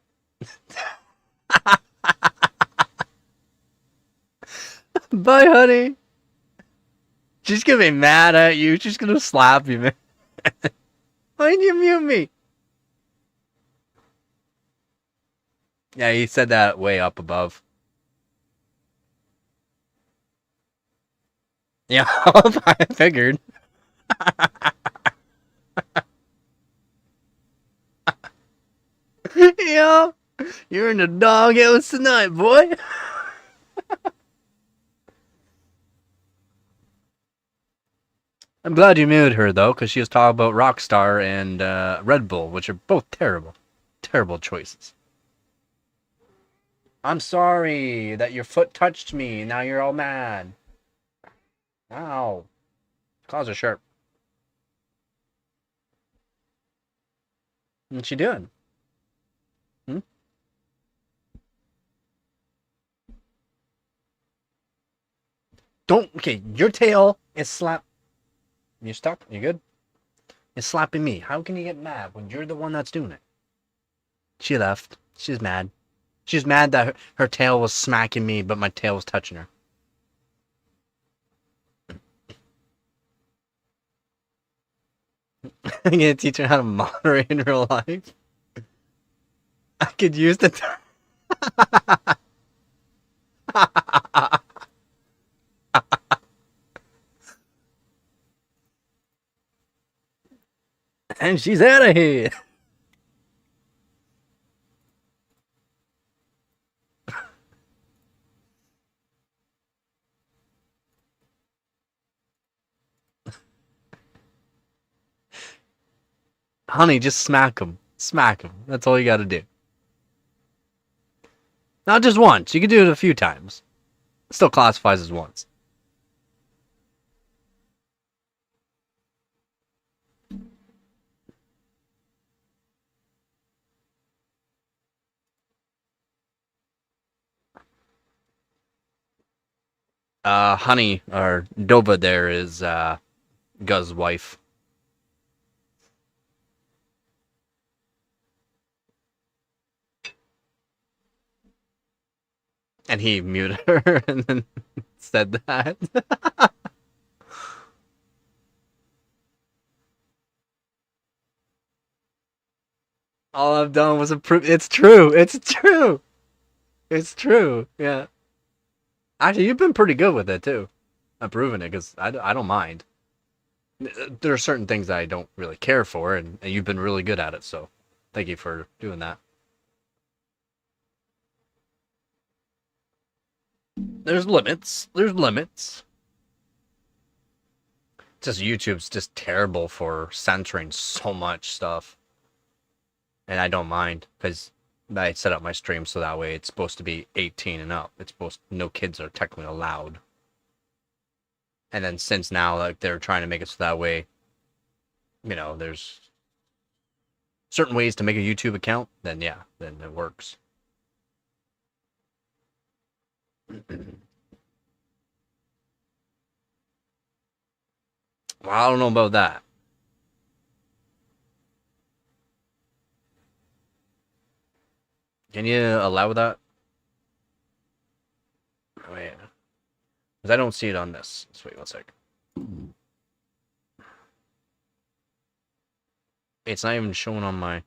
Bye, honey. She's gonna be mad at you. She's gonna slap you, man. Why did you mute me? Yeah, he said that way up above. Yeah, I figured. Yeah, you're in the doghouse tonight, boy. I'm glad you muted her though, because she was talking about Rockstar and Red Bull, which are both terrible, terrible choices. I'm sorry that your foot touched me. Now you're all mad. Ow. Claws are sharp. What's she doing? Hmm? Don't. Okay, your tail is slap. You stuck? You good? It's slapping me. How can you get mad when you're the one that's doing it? She left. She's mad. She's mad that her tail was smacking me, but my tail was touching her. I'm gonna teach her how to moderate in real life. I could use the. And she's out of here. Honey, just smack him. Smack him. That's all you gotta do. Not just once. You can do it a few times. It still classifies as once. Honey, or Dova there is, Guz's wife. And he muted her and then said that. All I've done was approve. It's true. It's true. It's true. Yeah. Actually, you've been pretty good with it too. Approving it because I don't mind. There are certain things that I don't really care for, and you've been really good at it. So, thank you for doing that. There's limits. There's limits. Just YouTube's just terrible for censoring so much stuff, and I don't mind because I set up my stream so that way it's supposed to be 18 and up. It's supposed no kids are technically allowed. And then since now, like they're trying to make it so that way, there's certain ways to make a YouTube account. Then yeah, then it works. Well, I don't know about that. Can you allow that? Oh, yeah. Because I don't see it on this. Let's wait one sec. It's not even showing on my...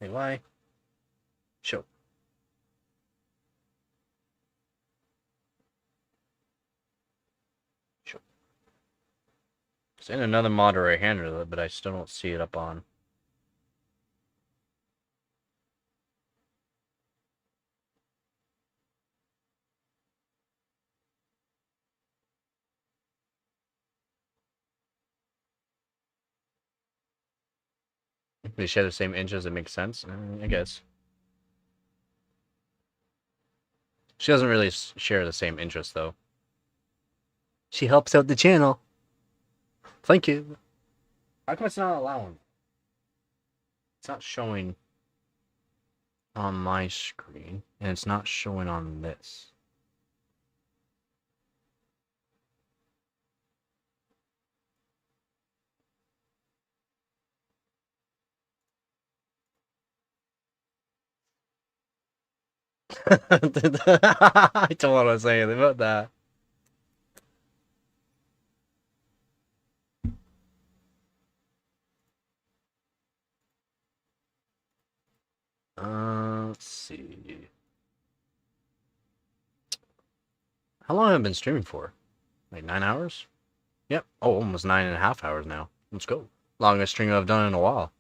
Hey, why? Show. Show. There's another moderator handler, but I still don't see it up on. They share the same inches, it makes sense. I guess. She doesn't really share the same interests, though. She helps out the channel. Thank you. How come it's not allowing? It's not showing on my screen, and it's not showing on this. I don't want to say anything about that. Let's see. How long have I been streaming for? Like 9 hours? Yep. Oh, almost 9.5 hours now. Let's go. Longest stream I've done in a while.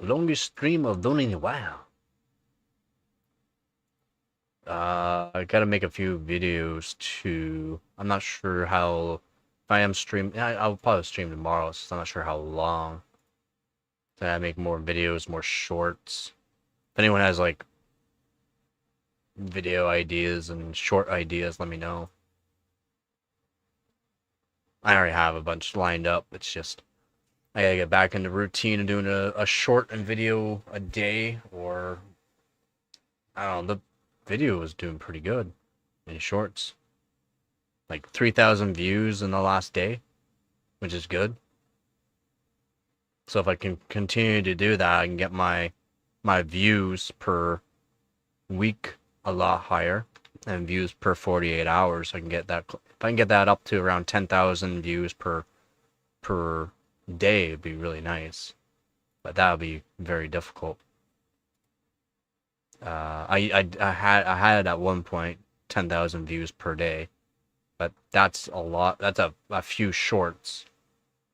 Longest stream I've done in a while. I gotta make a few videos too. I'm not sure how. If I am stream, I'll probably stream tomorrow. So I'm not sure how long. So I make more videos, more shorts. If anyone has like video ideas and short ideas, let me know. I already have a bunch lined up. It's just I gotta get back into routine of doing a short and video a day, or I don't know. The video was doing pretty good in shorts, like 3,000 views in the last day, which is good. So if I can continue to do that, I can get my views per week a lot higher, and views per 48 hours. I can get that. If I can get that up to around 10,000 views per day, it'd be really nice. But that would be very difficult. I had at one point 10,000 views per day, but that's a lot. That's a few shorts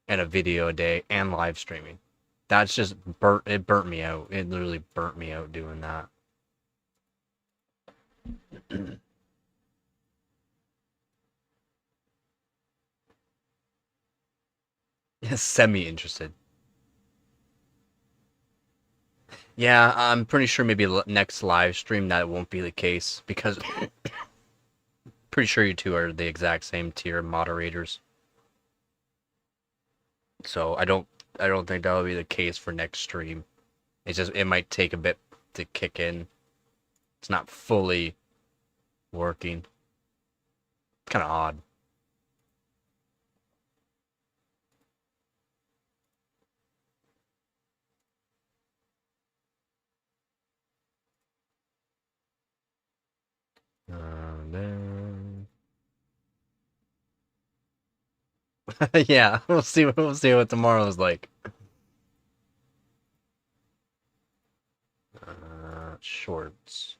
and a video a day and live streaming. That's just burnt me out. It literally burnt me out doing that. Semi-interested. Yeah, I'm pretty sure maybe next live stream that won't be the case, because pretty sure you two are the exact same tier moderators. So I don't think that'll be the case for next stream. It's just it might take a bit to kick in. It's not fully working. It's kind of odd. Then... yeah, we'll see what tomorrow's like. Shorts,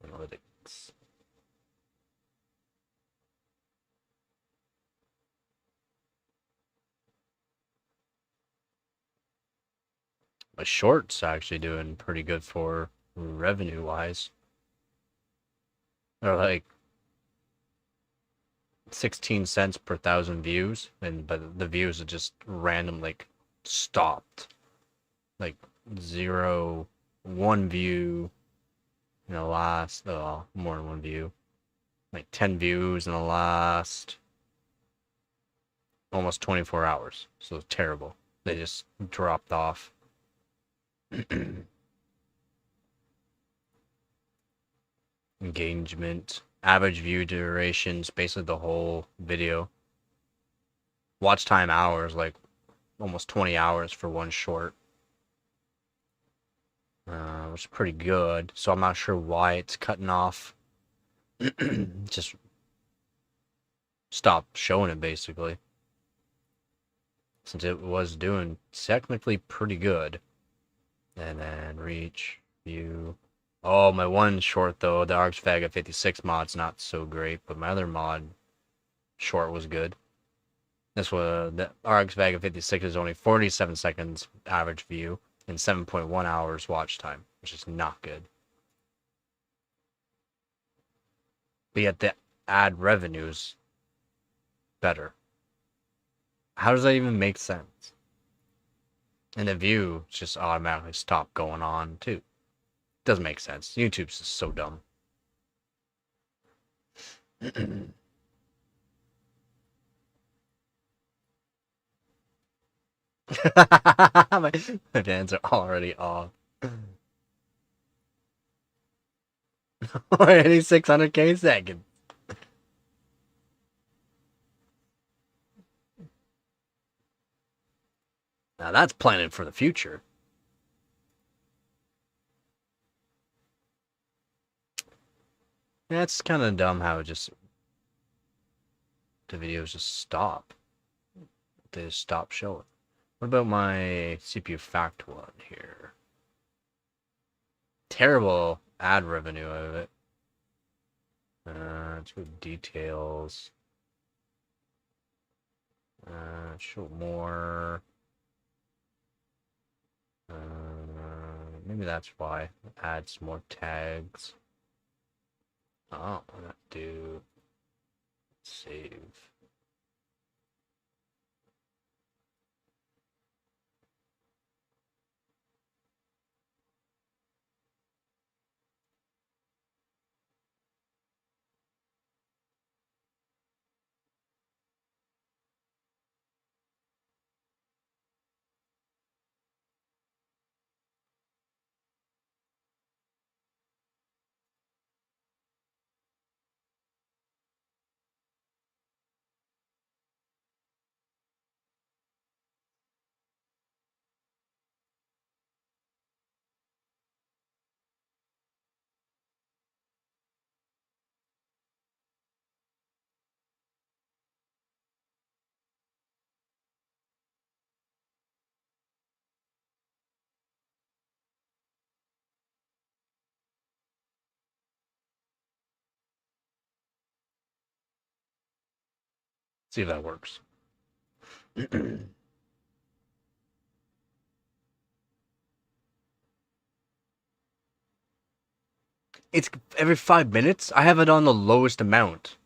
analytics. My shorts actually doing pretty good for revenue wise. They're like 16 cents per 1,000 views, but the views are just random, like stopped, like 1 view in the last more than 1 view, like 10 views in the last almost 24 hours. So it's terrible. They just dropped off. Engagement, average view durations, basically the whole video. Watch time hours, like almost 20 hours for one short, which is pretty good. So I'm not sure why it's cutting off. Just stopped showing it basically, since it was doing technically pretty good. And then reach, view. Oh, my one short though, the Vega 56 mod's not so great, but my other mod short was good. This was the Vega 56 is only 47 seconds average view and 7.1 hours watch time, which is not good. But yet the ad revenue's better. How does that even make sense? And the view just automatically stopped going on too. Doesn't make sense. YouTube's just so dumb. my fans are already off. Already 600k seconds. Now that's planning for the future. Yeah, it's kind of dumb how the videos just stop. They just stop showing. What about my CPU fact one here? Terrible ad revenue out of it. Let's go details. Show more. Maybe that's why. Add some more tags. Oh, I'm gonna do save. See if that works. It's every 5 minutes? I have it on the lowest amount.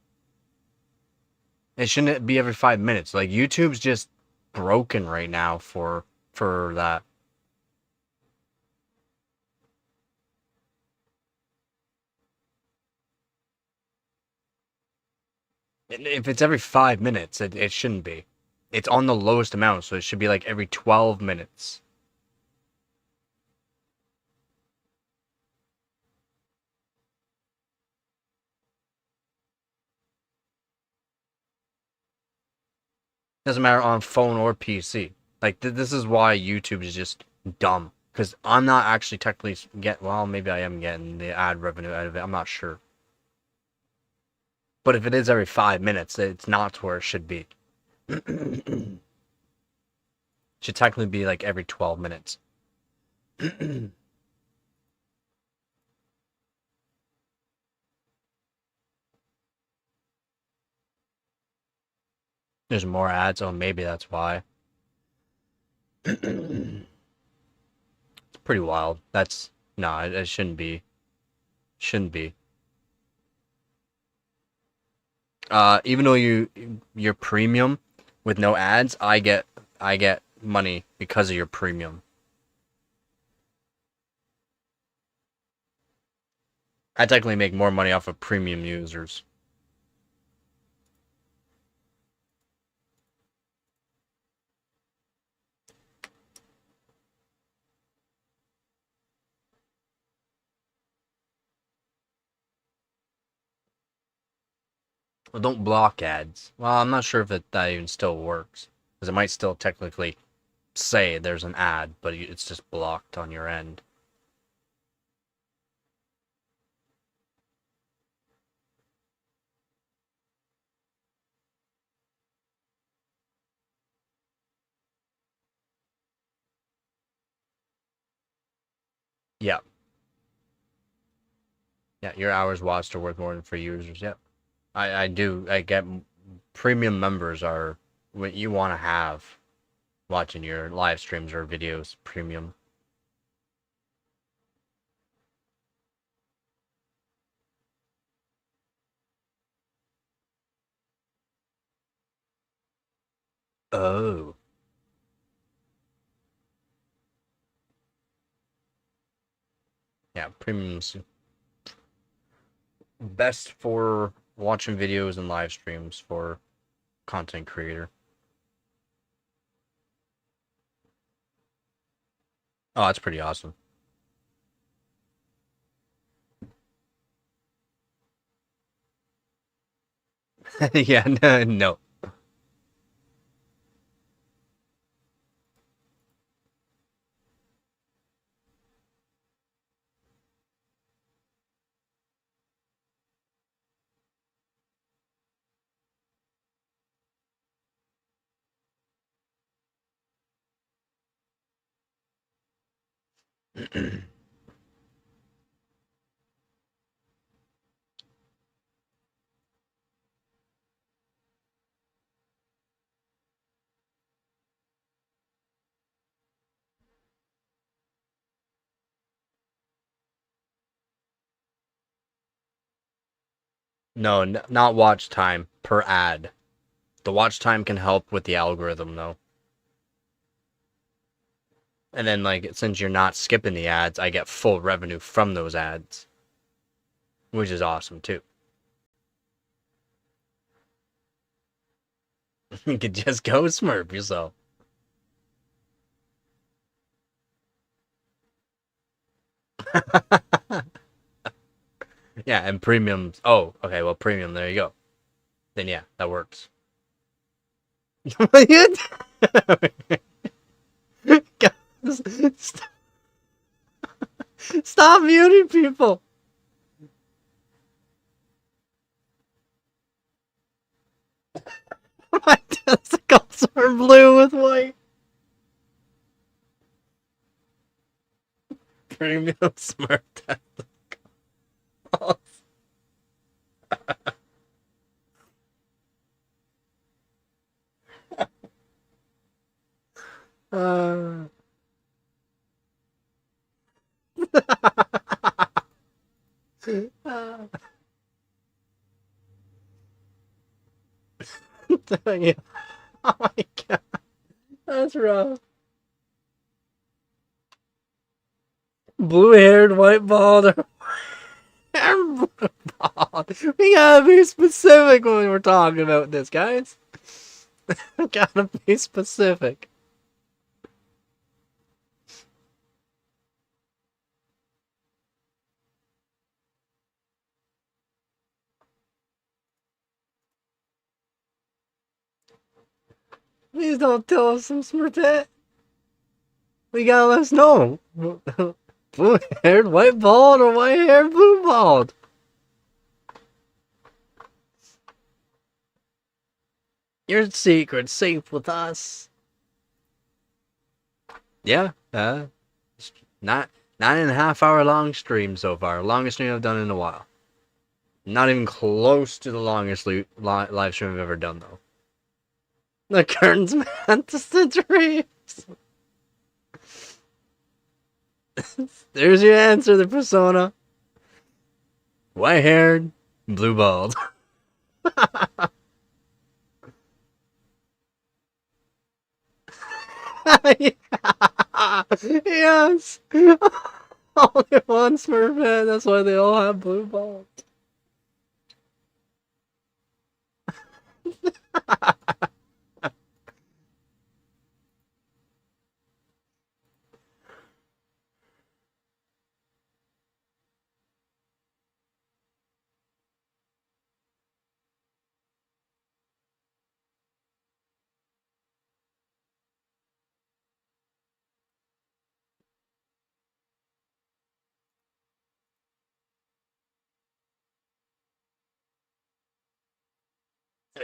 It shouldn't be every 5 minutes. Like YouTube's just broken right now for that. If it's every 5 minutes, it shouldn't be. It's on the lowest amount, so it should be like every 12 minutes. Doesn't matter on phone or PC. Like this is why YouTube is just dumb. Because I'm not actually technically well, maybe I am getting the ad revenue out of it. I'm not sure. But if it is every 5 minutes, it's not where it should be. Should technically be like every 12 minutes. There's more ads. Oh, maybe that's why. It's pretty wild. That's no, it shouldn't be. Shouldn't be. Even though you're premium with no ads, I get money because of your premium. I technically make more money off of premium users. Well, don't block ads. Well, I'm not sure if that even still works. Because it might still technically say there's an ad, but it's just blocked on your end. Yeah. Yeah, your hours watched are worth more than free users. Yep. I do. I get premium members are what you want to have watching your live streams or videos. Premium. Oh. Yeah, premium's best for watching videos and live streams for content creator. Oh, that's pretty awesome. Yeah, no. No, not watch time per ad. The watch time can help with the algorithm though. And then like since you're not skipping the ads, I get full revenue from those ads, which is awesome too. You could just go smurf yourself. Yeah, and premiums. Oh, okay. Well, premium. There you go. Then yeah, that works. What you Guys, stop muting people. My testicles are blue with white. Premium smurf testicles. Uh, yeah. Oh my god, that's rough. Blue-haired, white-balled, or blue-balled. We gotta be specific when we're talking about this, guys. We gotta be specific. Please don't tell us some smurfette. We gotta let us know. Blue-haired, white-balled, or white-haired, blue-balled. Your secret's safe with us. Yeah, not 9.5 hour long stream so far. Longest stream I've done in a while. Not even close to the longest live stream I've ever done though. The curtains mantis dreams. There's your answer, the persona. White haired, blue balled. Yes. Only one Smurfette. That's why they all have blue balls.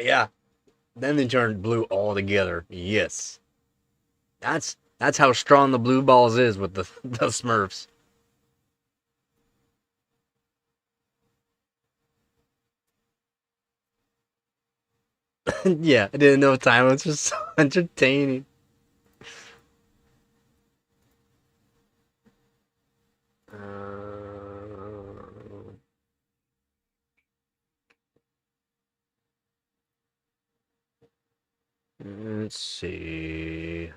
Yeah. Then they turned blue all together. Yes. That's how strong the blue balls is with the Smurfs. Yeah, I didn't know time was just so entertaining. Let's see.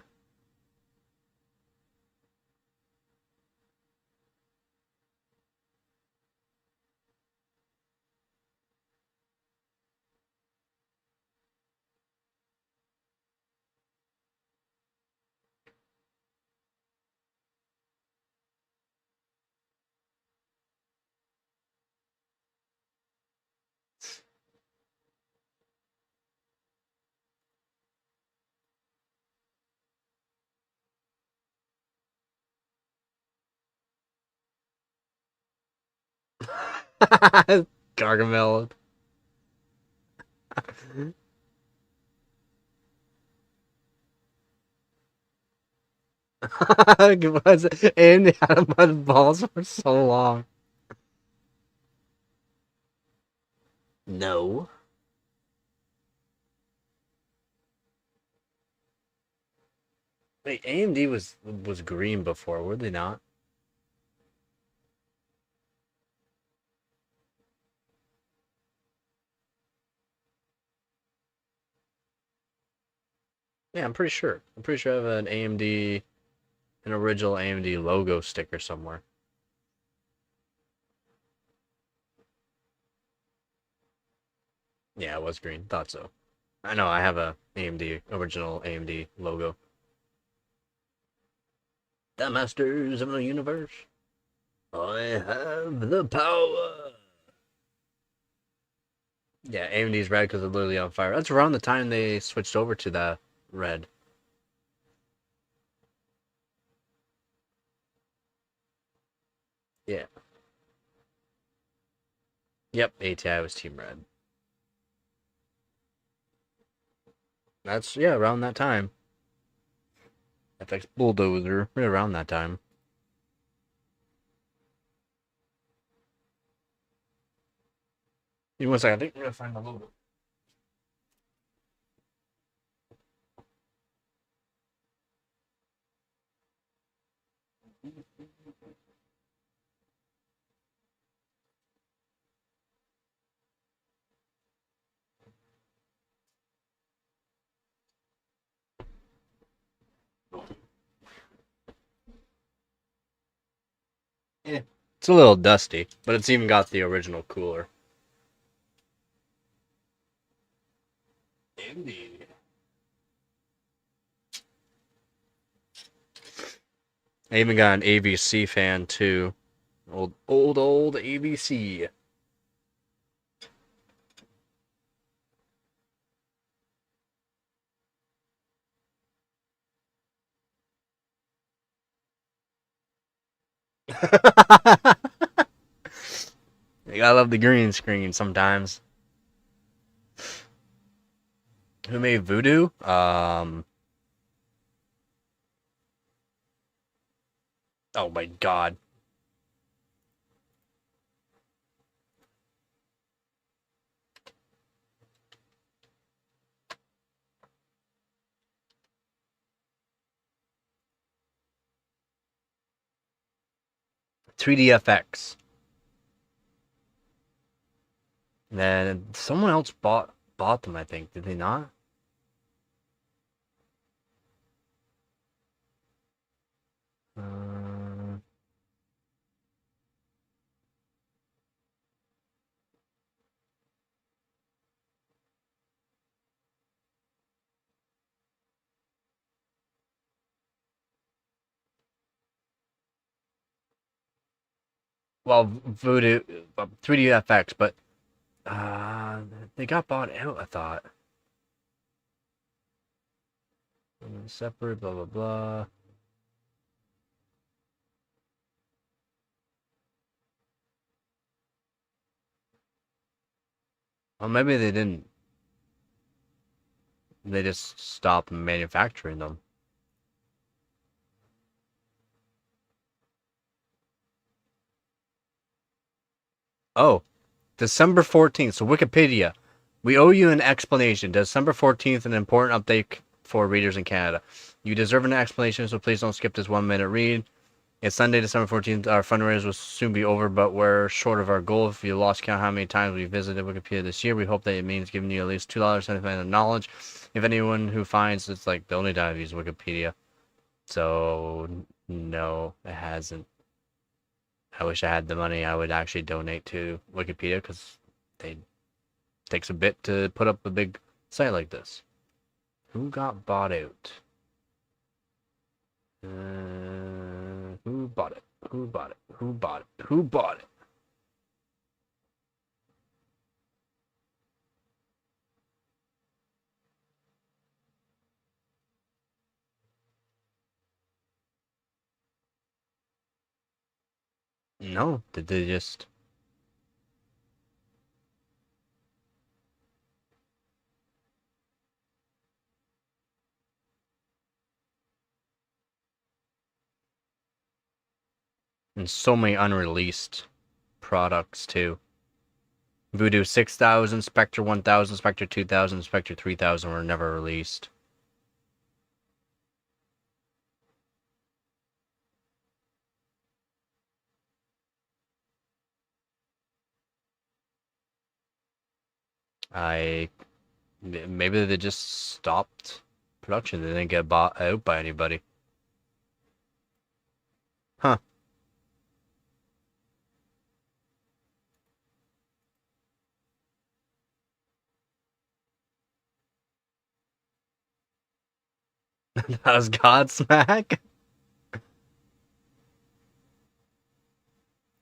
Gargamel. Was and they had mud balls for so long. No. Wait, AMD was green before, were they not? Yeah, I'm pretty sure. I'm pretty sure I have an AMD, an original AMD logo sticker somewhere. Yeah, it was green. Thought so. I know I have a AMD, original AMD logo. The Masters of the Universe. I have the power. Yeah, AMD's red because it's literally on fire. That's around the time they switched over to the red. Yeah. Yep, ATI was Team Red. That's, yeah, around that time. FX Bulldozer, right around that time. Give me one second, I think we're gonna find the logo. Yeah. It's a little dusty, but it's even got the original cooler. Indeed. I even got an ABC fan too. Old ABC. You gotta love the green screen sometimes. Who made Voodoo? Oh my god. 3DFX. Then someone else bought them, I think. Did they not? Uh, well, Voodoo, 3DFX, but they got bought out, I thought. Separate, blah blah blah. Well, maybe they didn't. They just stopped manufacturing them. Oh, December 14th. So Wikipedia. We owe you an explanation. December 14th, an important update for readers in Canada. You deserve an explanation, so please don't skip this 1 minute read. It's Sunday, December 14th. Our fundraiser will soon be over, but we're short of our goal. If you lost count how many times we visited Wikipedia this year, we hope that it means giving you at least $2.75 of knowledge. If anyone who finds it's like the only time I've used Wikipedia. So, no, it hasn't. I wish I had the money. I would actually donate to Wikipedia because they takes a bit to put up a big site like this. Who got bought out? Who bought it? Who bought it? Who bought it? Who bought it? No, did they just... And so many unreleased products too. Voodoo 6000, Spectre 1000, Spectre 2000, Spectre 3000 were never released. I... Maybe they just stopped Production didn't get bought out by anybody. Huh. That was Godsmack?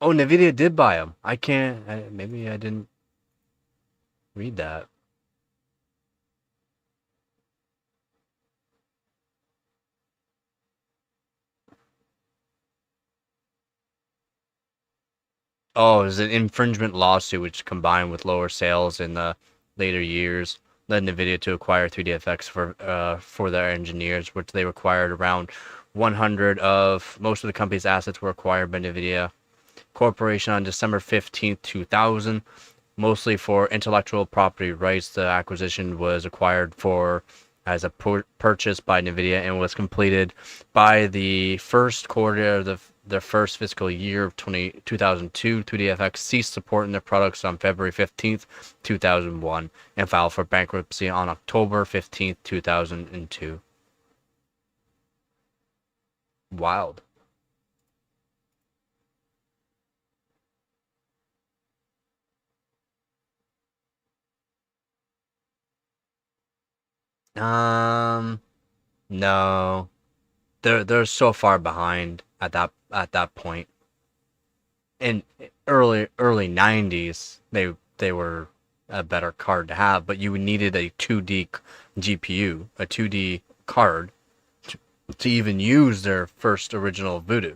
Oh, Nvidia did buy them. I can't. Maybe I didn't read that. Oh, it was an infringement lawsuit which combined with lower sales in the later years led Nvidia to acquire 3DFX for their engineers, which they required around 100 of most of the company's assets were acquired by Nvidia Corporation on December 15th, 2000, mostly for intellectual property rights. The acquisition was acquired for as a purchase by Nvidia and was completed by the first quarter of the first fiscal year of 2002. 3DFX ceased supporting their products on February 15th, 2001, and filed for bankruptcy on October 15th, 2002. Wild. Um, no. They're so far behind at that point. In early 90s, they were a better card to have, but you needed a 2D GPU, a 2D card to even use their first original Voodoo,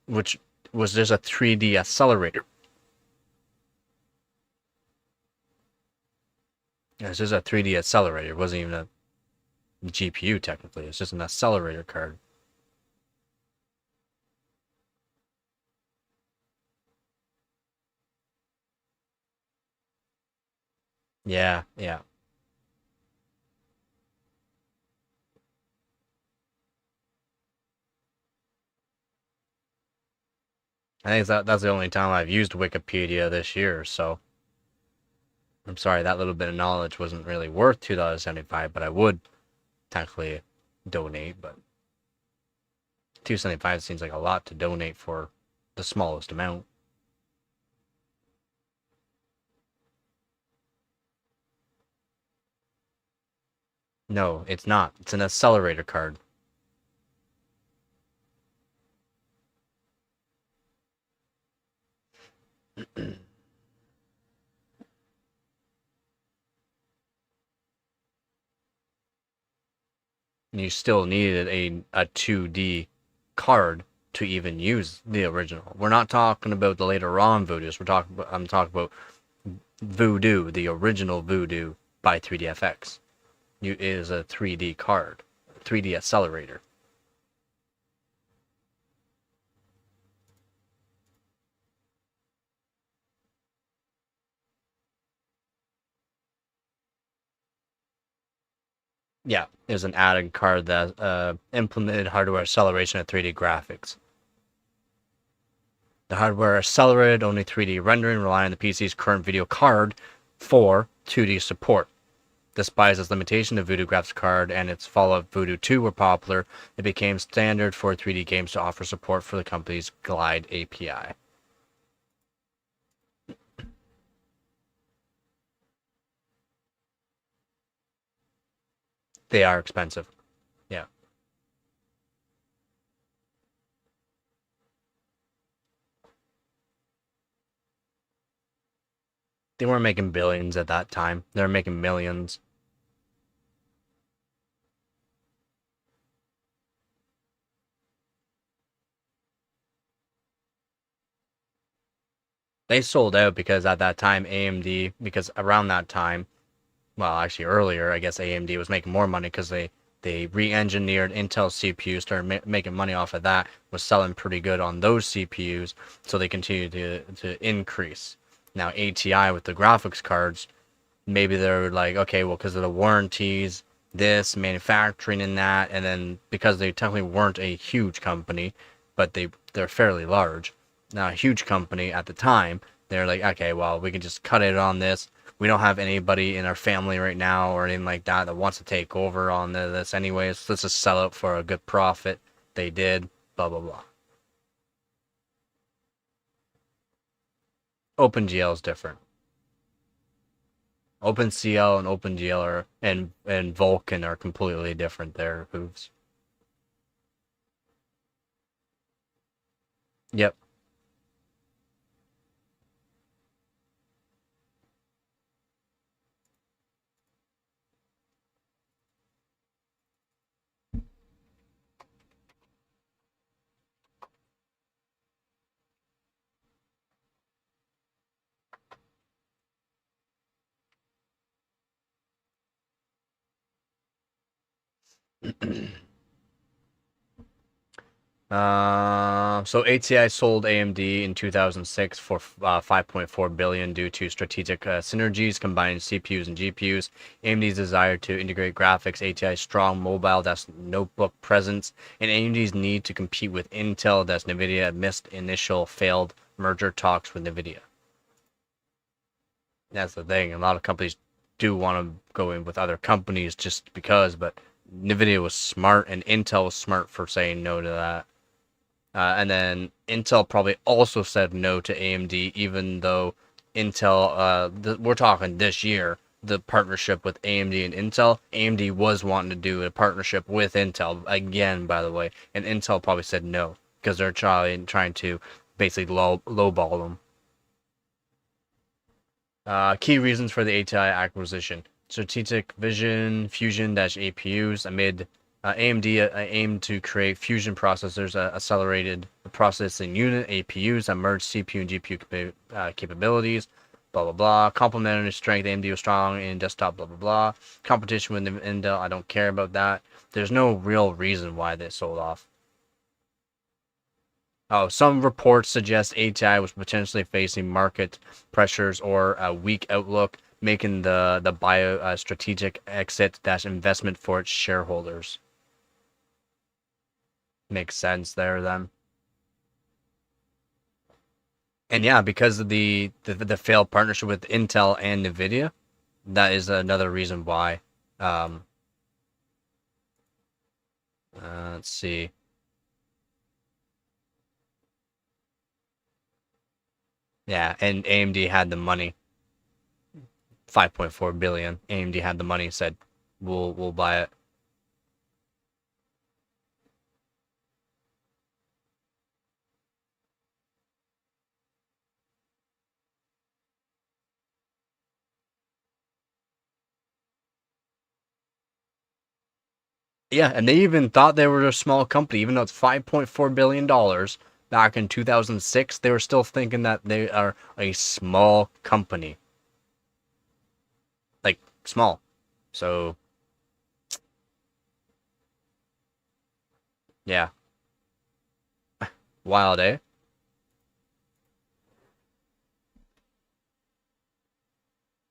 which was just a 3D accelerator. It's just a 3D accelerator. It wasn't even a GPU technically. It's just an accelerator card. Yeah, yeah. I think that's the only time I've used Wikipedia this year, so I'm sorry that little bit of knowledge wasn't really worth $2.75, but I would technically donate, but $2.75 seems like a lot to donate for the smallest amount. No, it's not. It's an accelerator card. You still needed a 2D card to even use the original. We're not talking about the later on Voodoos. I'm talking about Voodoo, the original Voodoo by 3DFX. Is a 3D card, 3D accelerator. Yeah, there's an added card that implemented hardware acceleration of 3D graphics. The hardware accelerated only 3D rendering, relying on the PC's current video card for 2D support. Despite its limitation, the Voodoo graphics card and its follow-up Voodoo 2 were popular. It became standard for 3D games to offer support for the company's Glide API. They are expensive. Yeah. They weren't making billions at that time. They were making millions. They sold out because at that time AMD, because around that time, well, actually earlier, I guess AMD was making more money because they re-engineered Intel CPUs, started making money off of that, was selling pretty good on those CPUs, so they continued to increase. Now ATI with the graphics cards, maybe they're like, okay, well, because of the warranties, this manufacturing and that, and then because they technically weren't a huge company, but they're fairly large. Now a huge company at the time, they're like, okay, well, we can just cut it on this. we don't have anybody in our family right now or anything like that that wants to take over on this anyways. Let's just sell it for a good profit. They did, blah, blah, blah. OpenGL is different. OpenCL and OpenGL are, and Vulkan are completely different. They're hooves. Yep. So ATI sold AMD in 2006 for 5.4 billion due to strategic synergies combining CPUs and GPUs. AMD's desire to integrate graphics, ATI's strong mobile notebook presence, and AMD's need to compete with Intel that's NVIDIA missed initial failed merger talks with NVIDIA. That's the thing. A lot of companies do want to go in with other companies just because, but NVIDIA was smart and Intel was smart for saying no to that. And then Intel probably also said no to AMD, even though Intel, we're talking this year, the partnership with AMD and Intel. AMD was wanting to do a partnership with Intel again, by the way, and Intel probably said no because they're trying to basically lowball them. Key reasons for the ATI acquisition: strategic vision, Fusion-APUs amid AMD aimed to create Fusion processors, accelerated processing unit, APUs that merge CPU and GPU capabilities, blah, blah, blah. Complementary strength, AMD was strong in desktop, blah, blah, blah. Competition with Intel, I don't care about that. There's no real reason why they sold off. Oh, some reports suggest ATI was potentially facing market pressures or a weak outlook, making the bio strategic exit investment for its shareholders. Makes sense there then. And yeah, because of the failed partnership with Intel and NVIDIA, that is another reason why. Let's see. Yeah, and AMD had the money. 5.4 billion. AMD had the money, said we'll buy it. Yeah, and they even thought they were a small company, even though it's $5.4 billion back in 2006. They were still thinking that they are a small company. Like, small. So, yeah. Wild, eh?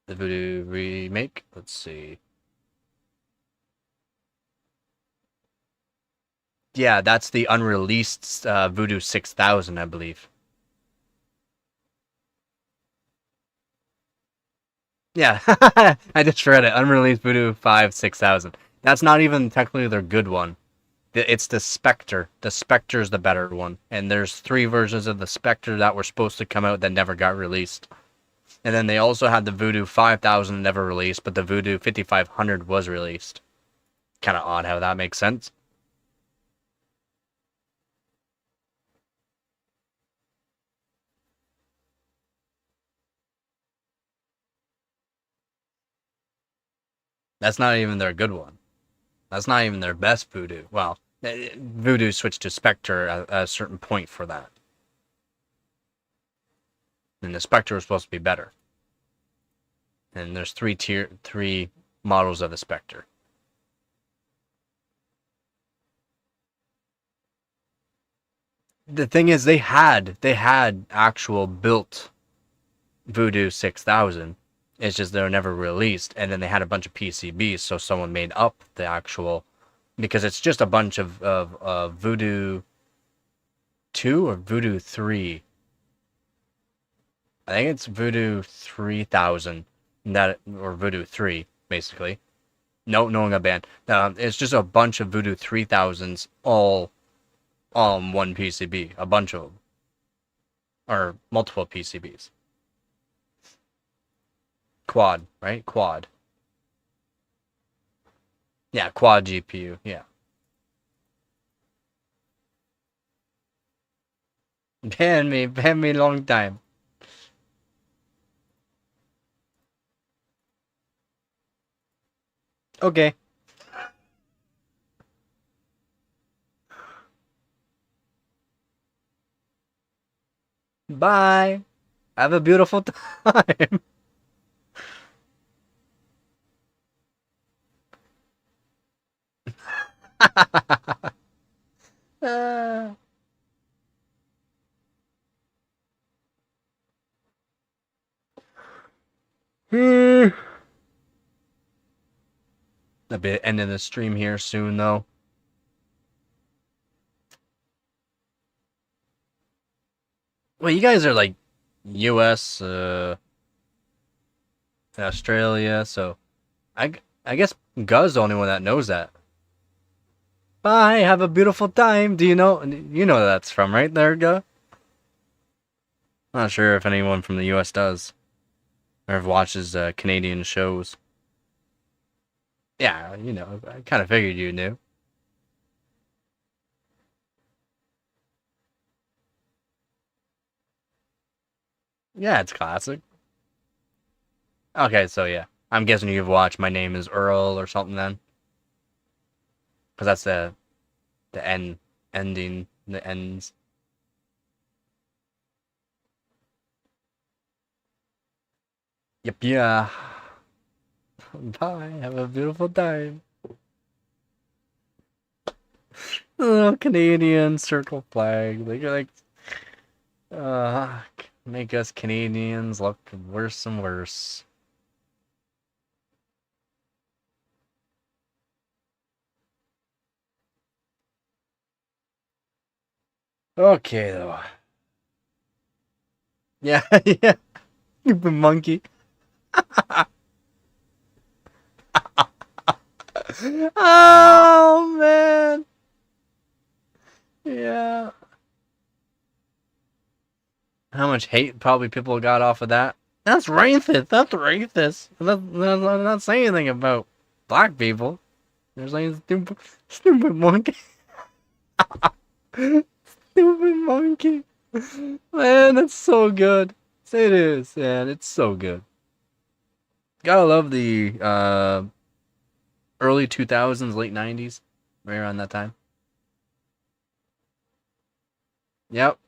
The Voodoo remake? Let's see. Yeah, that's the unreleased Voodoo 6000, I believe. Yeah, I just read it. Unreleased Voodoo 5 6000. That's not even technically their good one. It's the Spectre. The Spectre is the better one. And there's 3 versions of the Spectre that were supposed to come out that never got released. And then they also had the Voodoo 5000 never released, but the Voodoo 5500 was released. Kind of odd how that makes sense. That's not even their good one. That's not even their best Voodoo. Well, Voodoo switched to Spectre at a certain point for that. And the Spectre was supposed to be better. And there's 3 models of the Spectre. The thing is, they had actual built Voodoo 6000. It's just they were never released, and then they had a bunch of PCBs, so someone made up the actual, because it's just a bunch of Voodoo 2 or Voodoo 3. I think it's Voodoo 3000 That or Voodoo 3, basically. No one got banned. It's just a bunch of Voodoo 3000s all on one PCB. A bunch of them. Or multiple PCBs. Quad, right? Quad. Yeah, quad GPU. Yeah. Ban me long time. Okay. Bye. Have a beautiful time. Ah. I'll be ending the stream here soon, though. Well, you guys are like U.S., Australia, so I guess Guz's the only one that knows that. Bye. Have a beautiful time. Do you know? You know that's from right there, Gu. Not sure if anyone from the U.S. does or if watches Canadian shows. Yeah, you know, I kind of figured you knew. Yeah, it's classic. Okay, so yeah, I'm guessing you've watched My Name Is Earl or something then, because that's the ending, the ends. Yep, yeah. Bye. Have a beautiful time. Oh, Canadian circle flag. They like uh make us Canadians look worse and worse. Okay though. Yeah, yeah. Stupid monkey. Oh man. Yeah. How much hate probably people got off of that? That's racist. That's racist. I'm not saying anything about black people. They're saying stupid monkey. Stupid monkey. Man, that's so good. It is, man. It's so good. Gotta love the early 2000s, late 90s. Right around that time. Yep.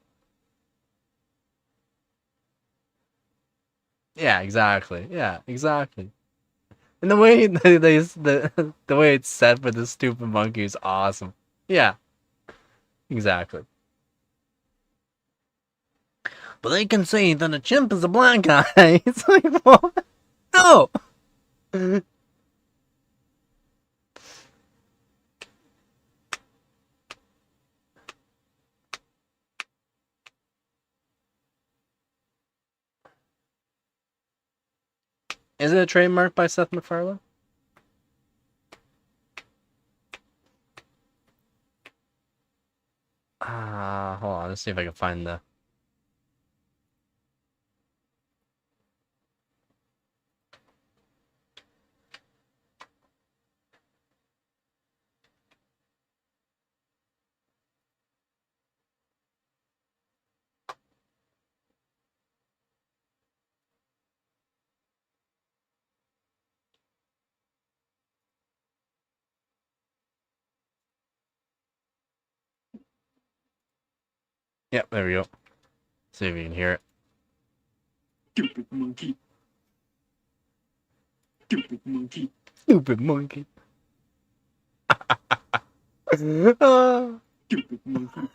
Yeah, exactly. Yeah, exactly. And the way the way it's set for this stupid monkey is awesome. Yeah, exactly. But they can say that a chimp is a black guy. It's like, what? No. Is it a trademark by Seth MacFarlane? Hold on. Let's see if I can find the. Yep, there we go. See if you can hear it. Stupid monkey. Stupid monkey. Stupid monkey. Stupid monkey.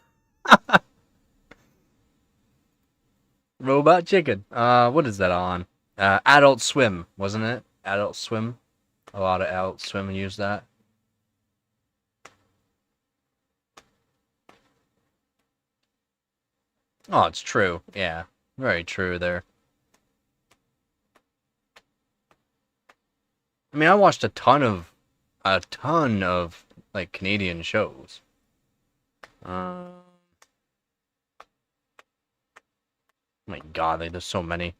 Robot Chicken. What is that on? Adult Swim, wasn't it? Adult Swim. A lot of Adult Swim use that. Oh, it's true. Yeah, very true there. I mean, I watched a ton of like Canadian shows. Oh my God, like, there's so many.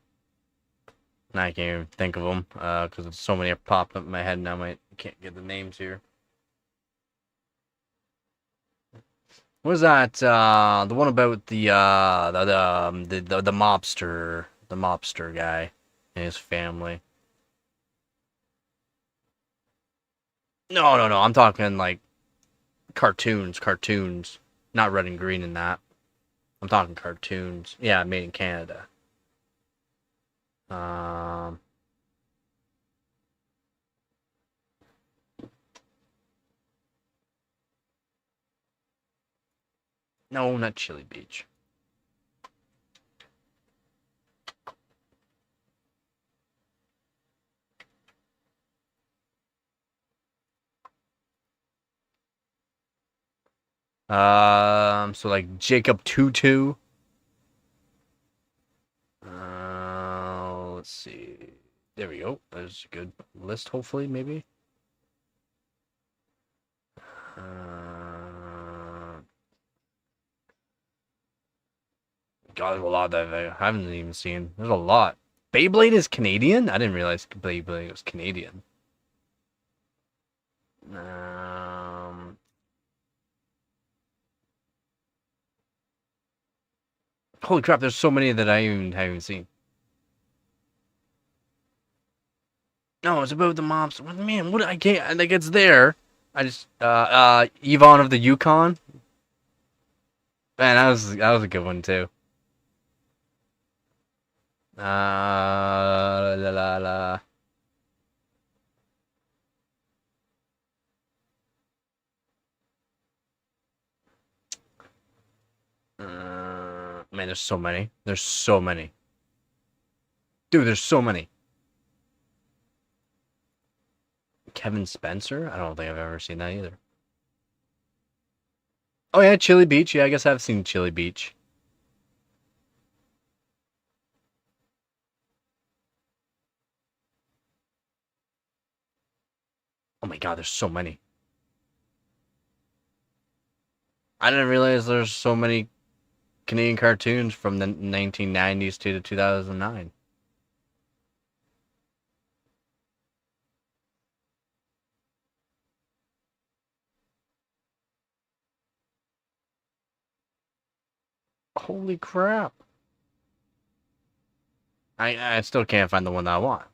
And I can't even think of them because there's so many are popping up in my head now. I can't get the names here. What was that? The one about the mobster guy and his family. No, no, no. I'm talking like cartoons, not red and green in that. I'm talking cartoons. Yeah, made in Canada. Um, no, not Chili Beach. So like Jacob Tutu. Let's see. There we go. There's a good list, hopefully, maybe. God, there's a lot that I haven't even seen. There's a lot. Beyblade is Canadian? I didn't realize Beyblade was Canadian. Um, Holy crap, there's so many that I haven't seen. No, it's about the mobs. Man, what I can't like it's there. I just Yvonne of the Yukon. Man, that was a good one too. La la la. Man, there's so many. There's so many. Dude, there's so many. Kevin Spencer? I don't think I've ever seen that either. Oh yeah, Chili Beach. Yeah, I guess I've seen Chili Beach. Oh my God, there's so many. I didn't realize there's so many Canadian cartoons from the 1990s to 2009. Holy crap. I still can't find the one that I want.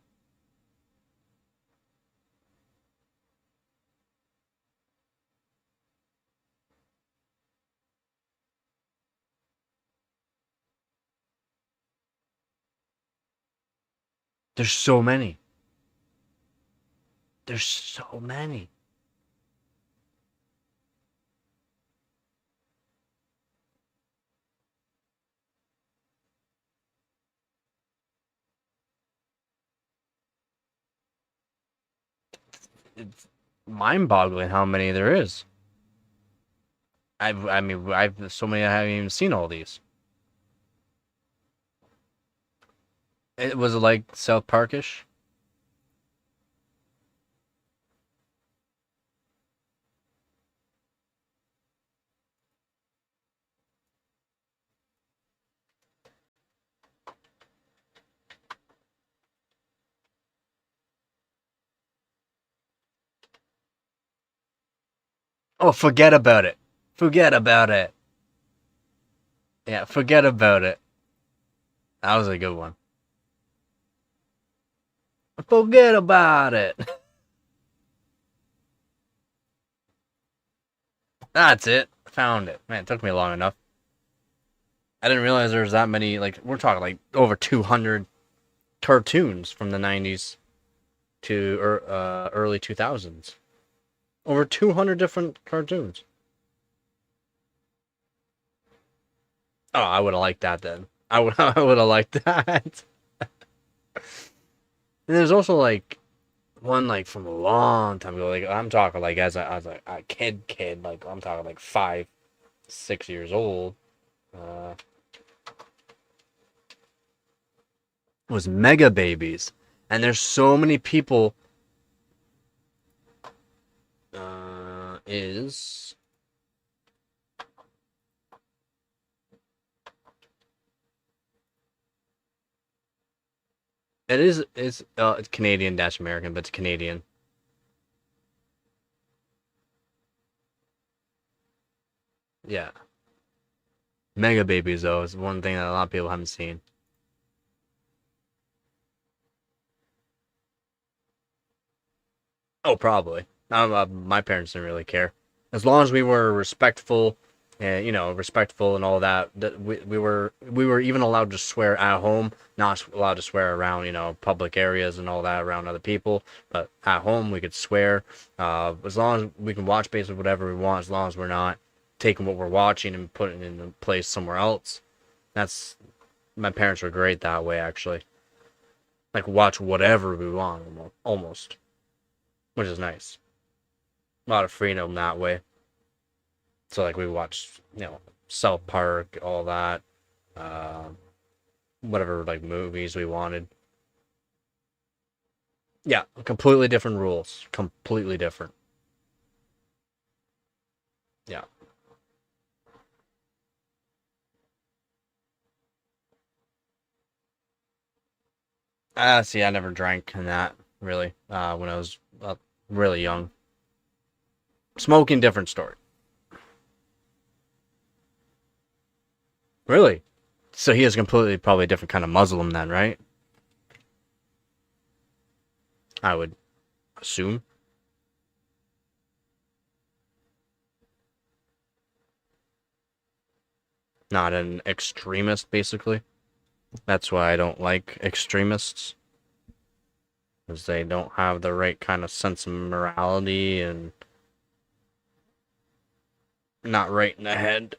There's so many. There's so many. It's mind-boggling how many there is. I've so many I haven't even seen all these. It was like South Parkish. Oh, forget about it. Forget about it. Yeah, forget about it. That was a good one. Forget about it. That's it. Found it. Man, it took me long enough. I didn't realize there was that many. Like, we're talking like over 200 cartoons from the 90s to early 2000s. Over 200 different cartoons. Oh, I would have liked that then. I would have liked that. And there's also like one like from a long time ago. Like I'm talking like as a kid. Like I'm talking like 5, 6 years old. Uh, was Mega Babies, and there's so many people is it's Canadian dash American, but it's Canadian. Yeah. Mega babies though is one thing that a lot of people haven't seen. Oh, probably. My parents didn't really care. As long as we were respectful, and respectful and all that. That we were even allowed to swear at home, not allowed to swear around public areas and all that around other people. But at home we could swear, as long as we can watch basically whatever we want, as long as we're not taking what we're watching and putting it in a place somewhere else. That's My parents were great that way actually. Like watch whatever we want almost, which is nice. A lot of freedom that way. So like we watched, South Park, all that, uh, whatever like movies we wanted. Yeah, completely different rules. Completely different. Yeah. See, I never drank in that really. When I was really young. Smoking, different story. Really? So he is completely probably a different kind of Muslim then, right? I would assume. Not an extremist, basically. That's why I don't like extremists. Because they don't have the right kind of sense of morality and not right in the head.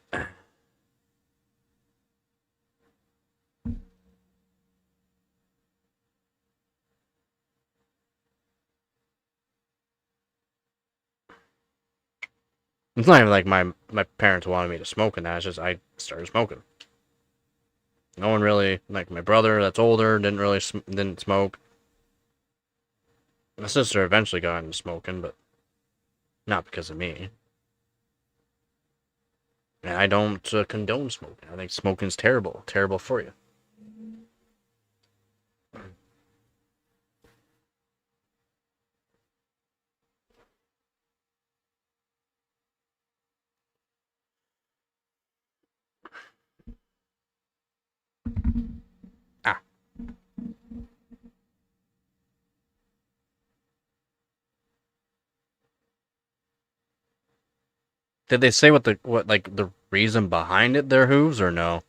It's not even like my parents wanted me to smoke and that. It's just I started smoking. No one really like my brother that's older didn't smoke. My sister eventually got into smoking, but not because of me. And I don't condone smoking. I think smoking's terrible, terrible for you. Ah, did they say what like the reason behind it? Their hooves or no?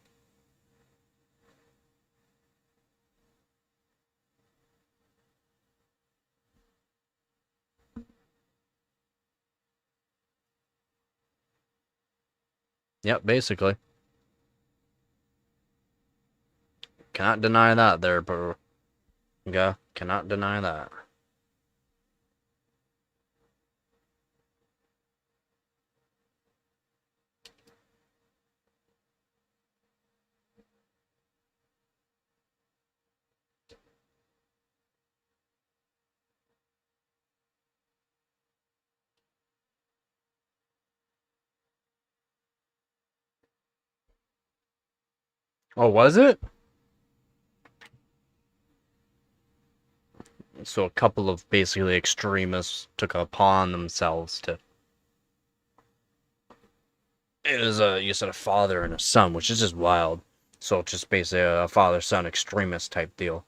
Yep, basically. Cannot deny that there, bro. Yeah, cannot deny that. Oh, was it? So a couple of basically extremists took it upon themselves to. It was you said a father and a son, which is just wild. So just basically a father-son extremist type deal.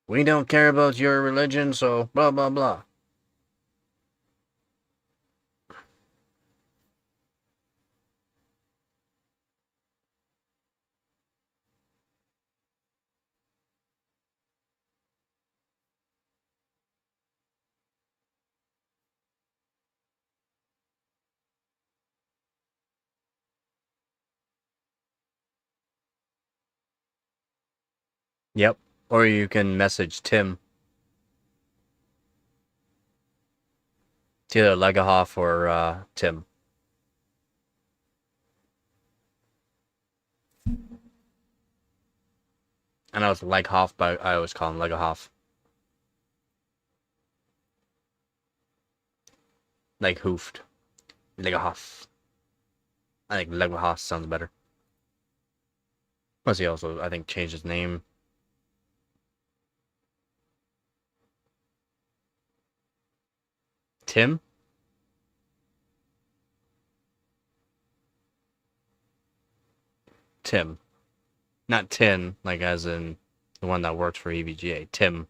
We don't care about your religion, so blah blah blah. Yep. Or you can message Tim. It's either Legahoff or Tim. I know it's Leghoff, but I always call him Legahoff. Like hoofed. Legahoff. I think Legahoff sounds better. Plus he also, I think, changed his name. Tim? Tim. Not Tin, like as in the one that works for EVGA. Tim.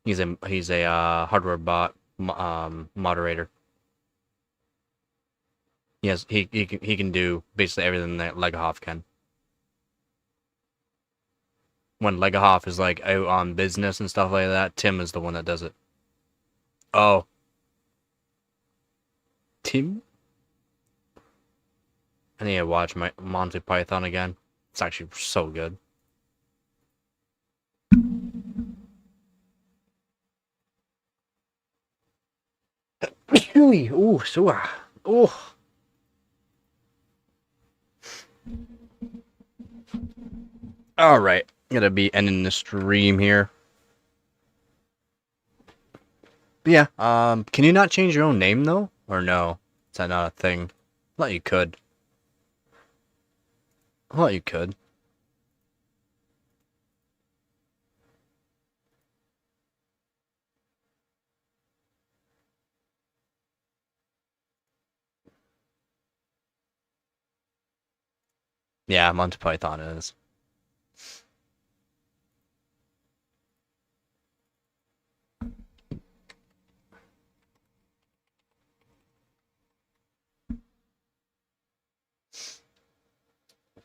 He's a hardware bot moderator. Yes, he can do basically everything that Legahoff can. When Legahoff is like out on business and stuff like that, Tim is the one that does it. Oh. Tim? I need to watch my Monty Python again. It's actually so good. Ooh, so oh. All right, gonna be ending the stream here. But yeah, can you not change your own name though, or no? Is that not a thing? I thought you could. I thought you could. Yeah, Monty Python is.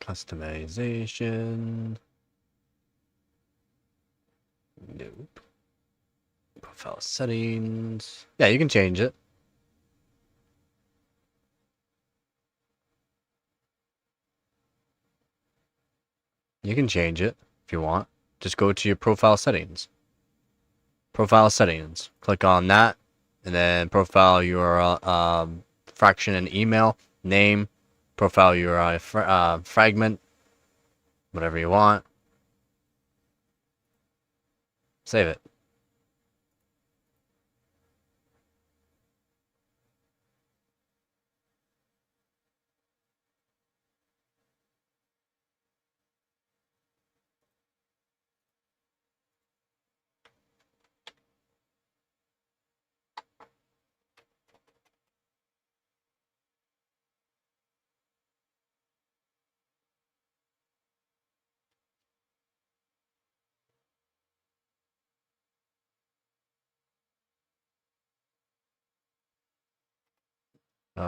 Customization. Nope. Profile settings. Yeah, you can change it. You can change it if you want. Just go to your profile settings. Profile settings. Click on that, and then profile URL, fraction and email, name, profile URI fragment, whatever you want. Save it.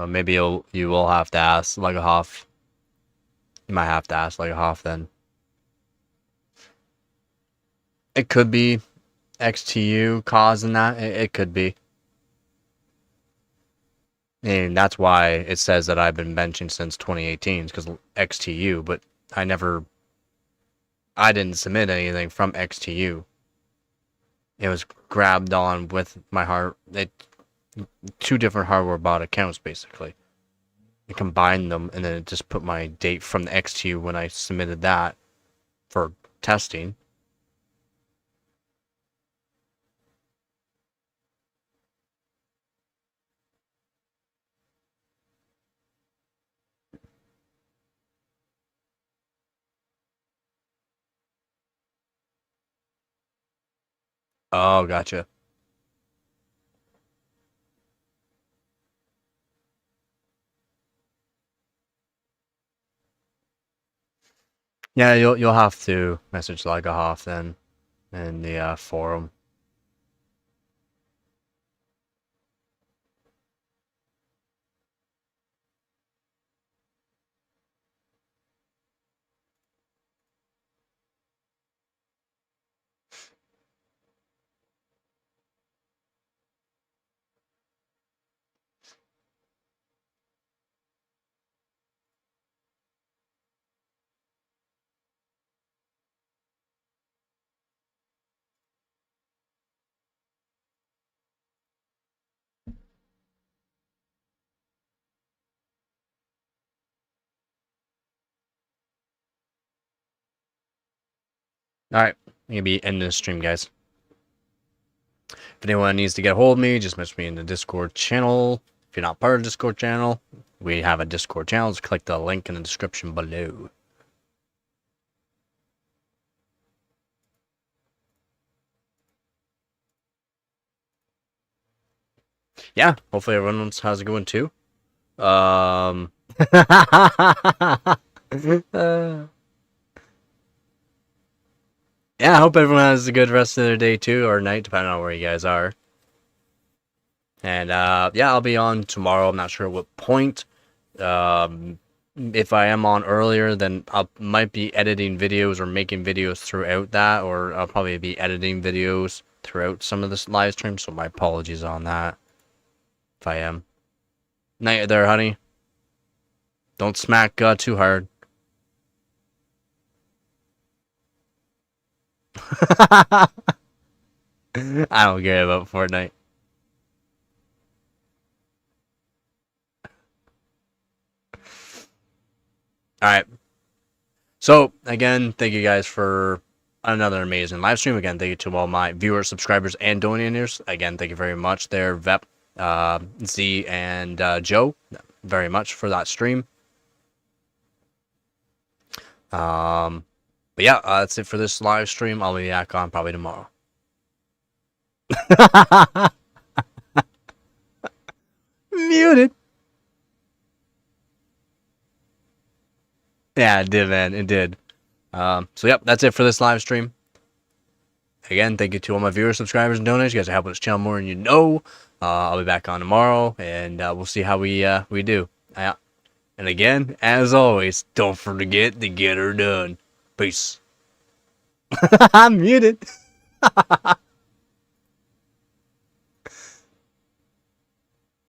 Maybe you will have to ask Legahoff. You might have to ask Legahoff then. It could be XTU causing that. It could be. And that's why it says that I've been benching since 2018, because XTU, but I didn't submit anything from XTU. It was grabbed on with my two different hardware bot accounts, basically. I combined them, and then it just put my date from the XTU when I submitted that for testing. Oh, gotcha. Yeah, you'll have to message Legahoff then in the forum. All right, I'm gonna be ending the stream, guys. If anyone needs to get a hold of me, just message me in the Discord channel. If you're not part of the Discord channel, we have a Discord channel. Just click the link in the description below. Yeah, hopefully everyone else has a good one too. Yeah, I hope everyone has a good rest of their day too, or night, depending on where you guys are. And yeah, I'll be on tomorrow. I'm not sure what point. If I am on earlier, then I might be editing videos or making videos throughout that, or I'll probably be editing videos throughout some of this live stream. So my apologies on that. If I am. Night there, honey. Don't smack too hard. I don't care about Fortnite. Alright. So, again, thank you guys for another amazing live stream. Again, thank you to all my viewers, subscribers, and donators. Again, thank you very much there, Vep, Z, and Joe, very much for that stream. But yeah, that's it for this live stream. I'll be back on probably tomorrow. Muted. Yeah, it did, man. It did. So, yep, that's it for this live stream. Again, thank you to all my viewers, subscribers, and donors. You guys are helping this channel more than you know. I'll be back on tomorrow, and we'll see how we do. And again, as always, don't forget to get her done. Peace. I'm muted.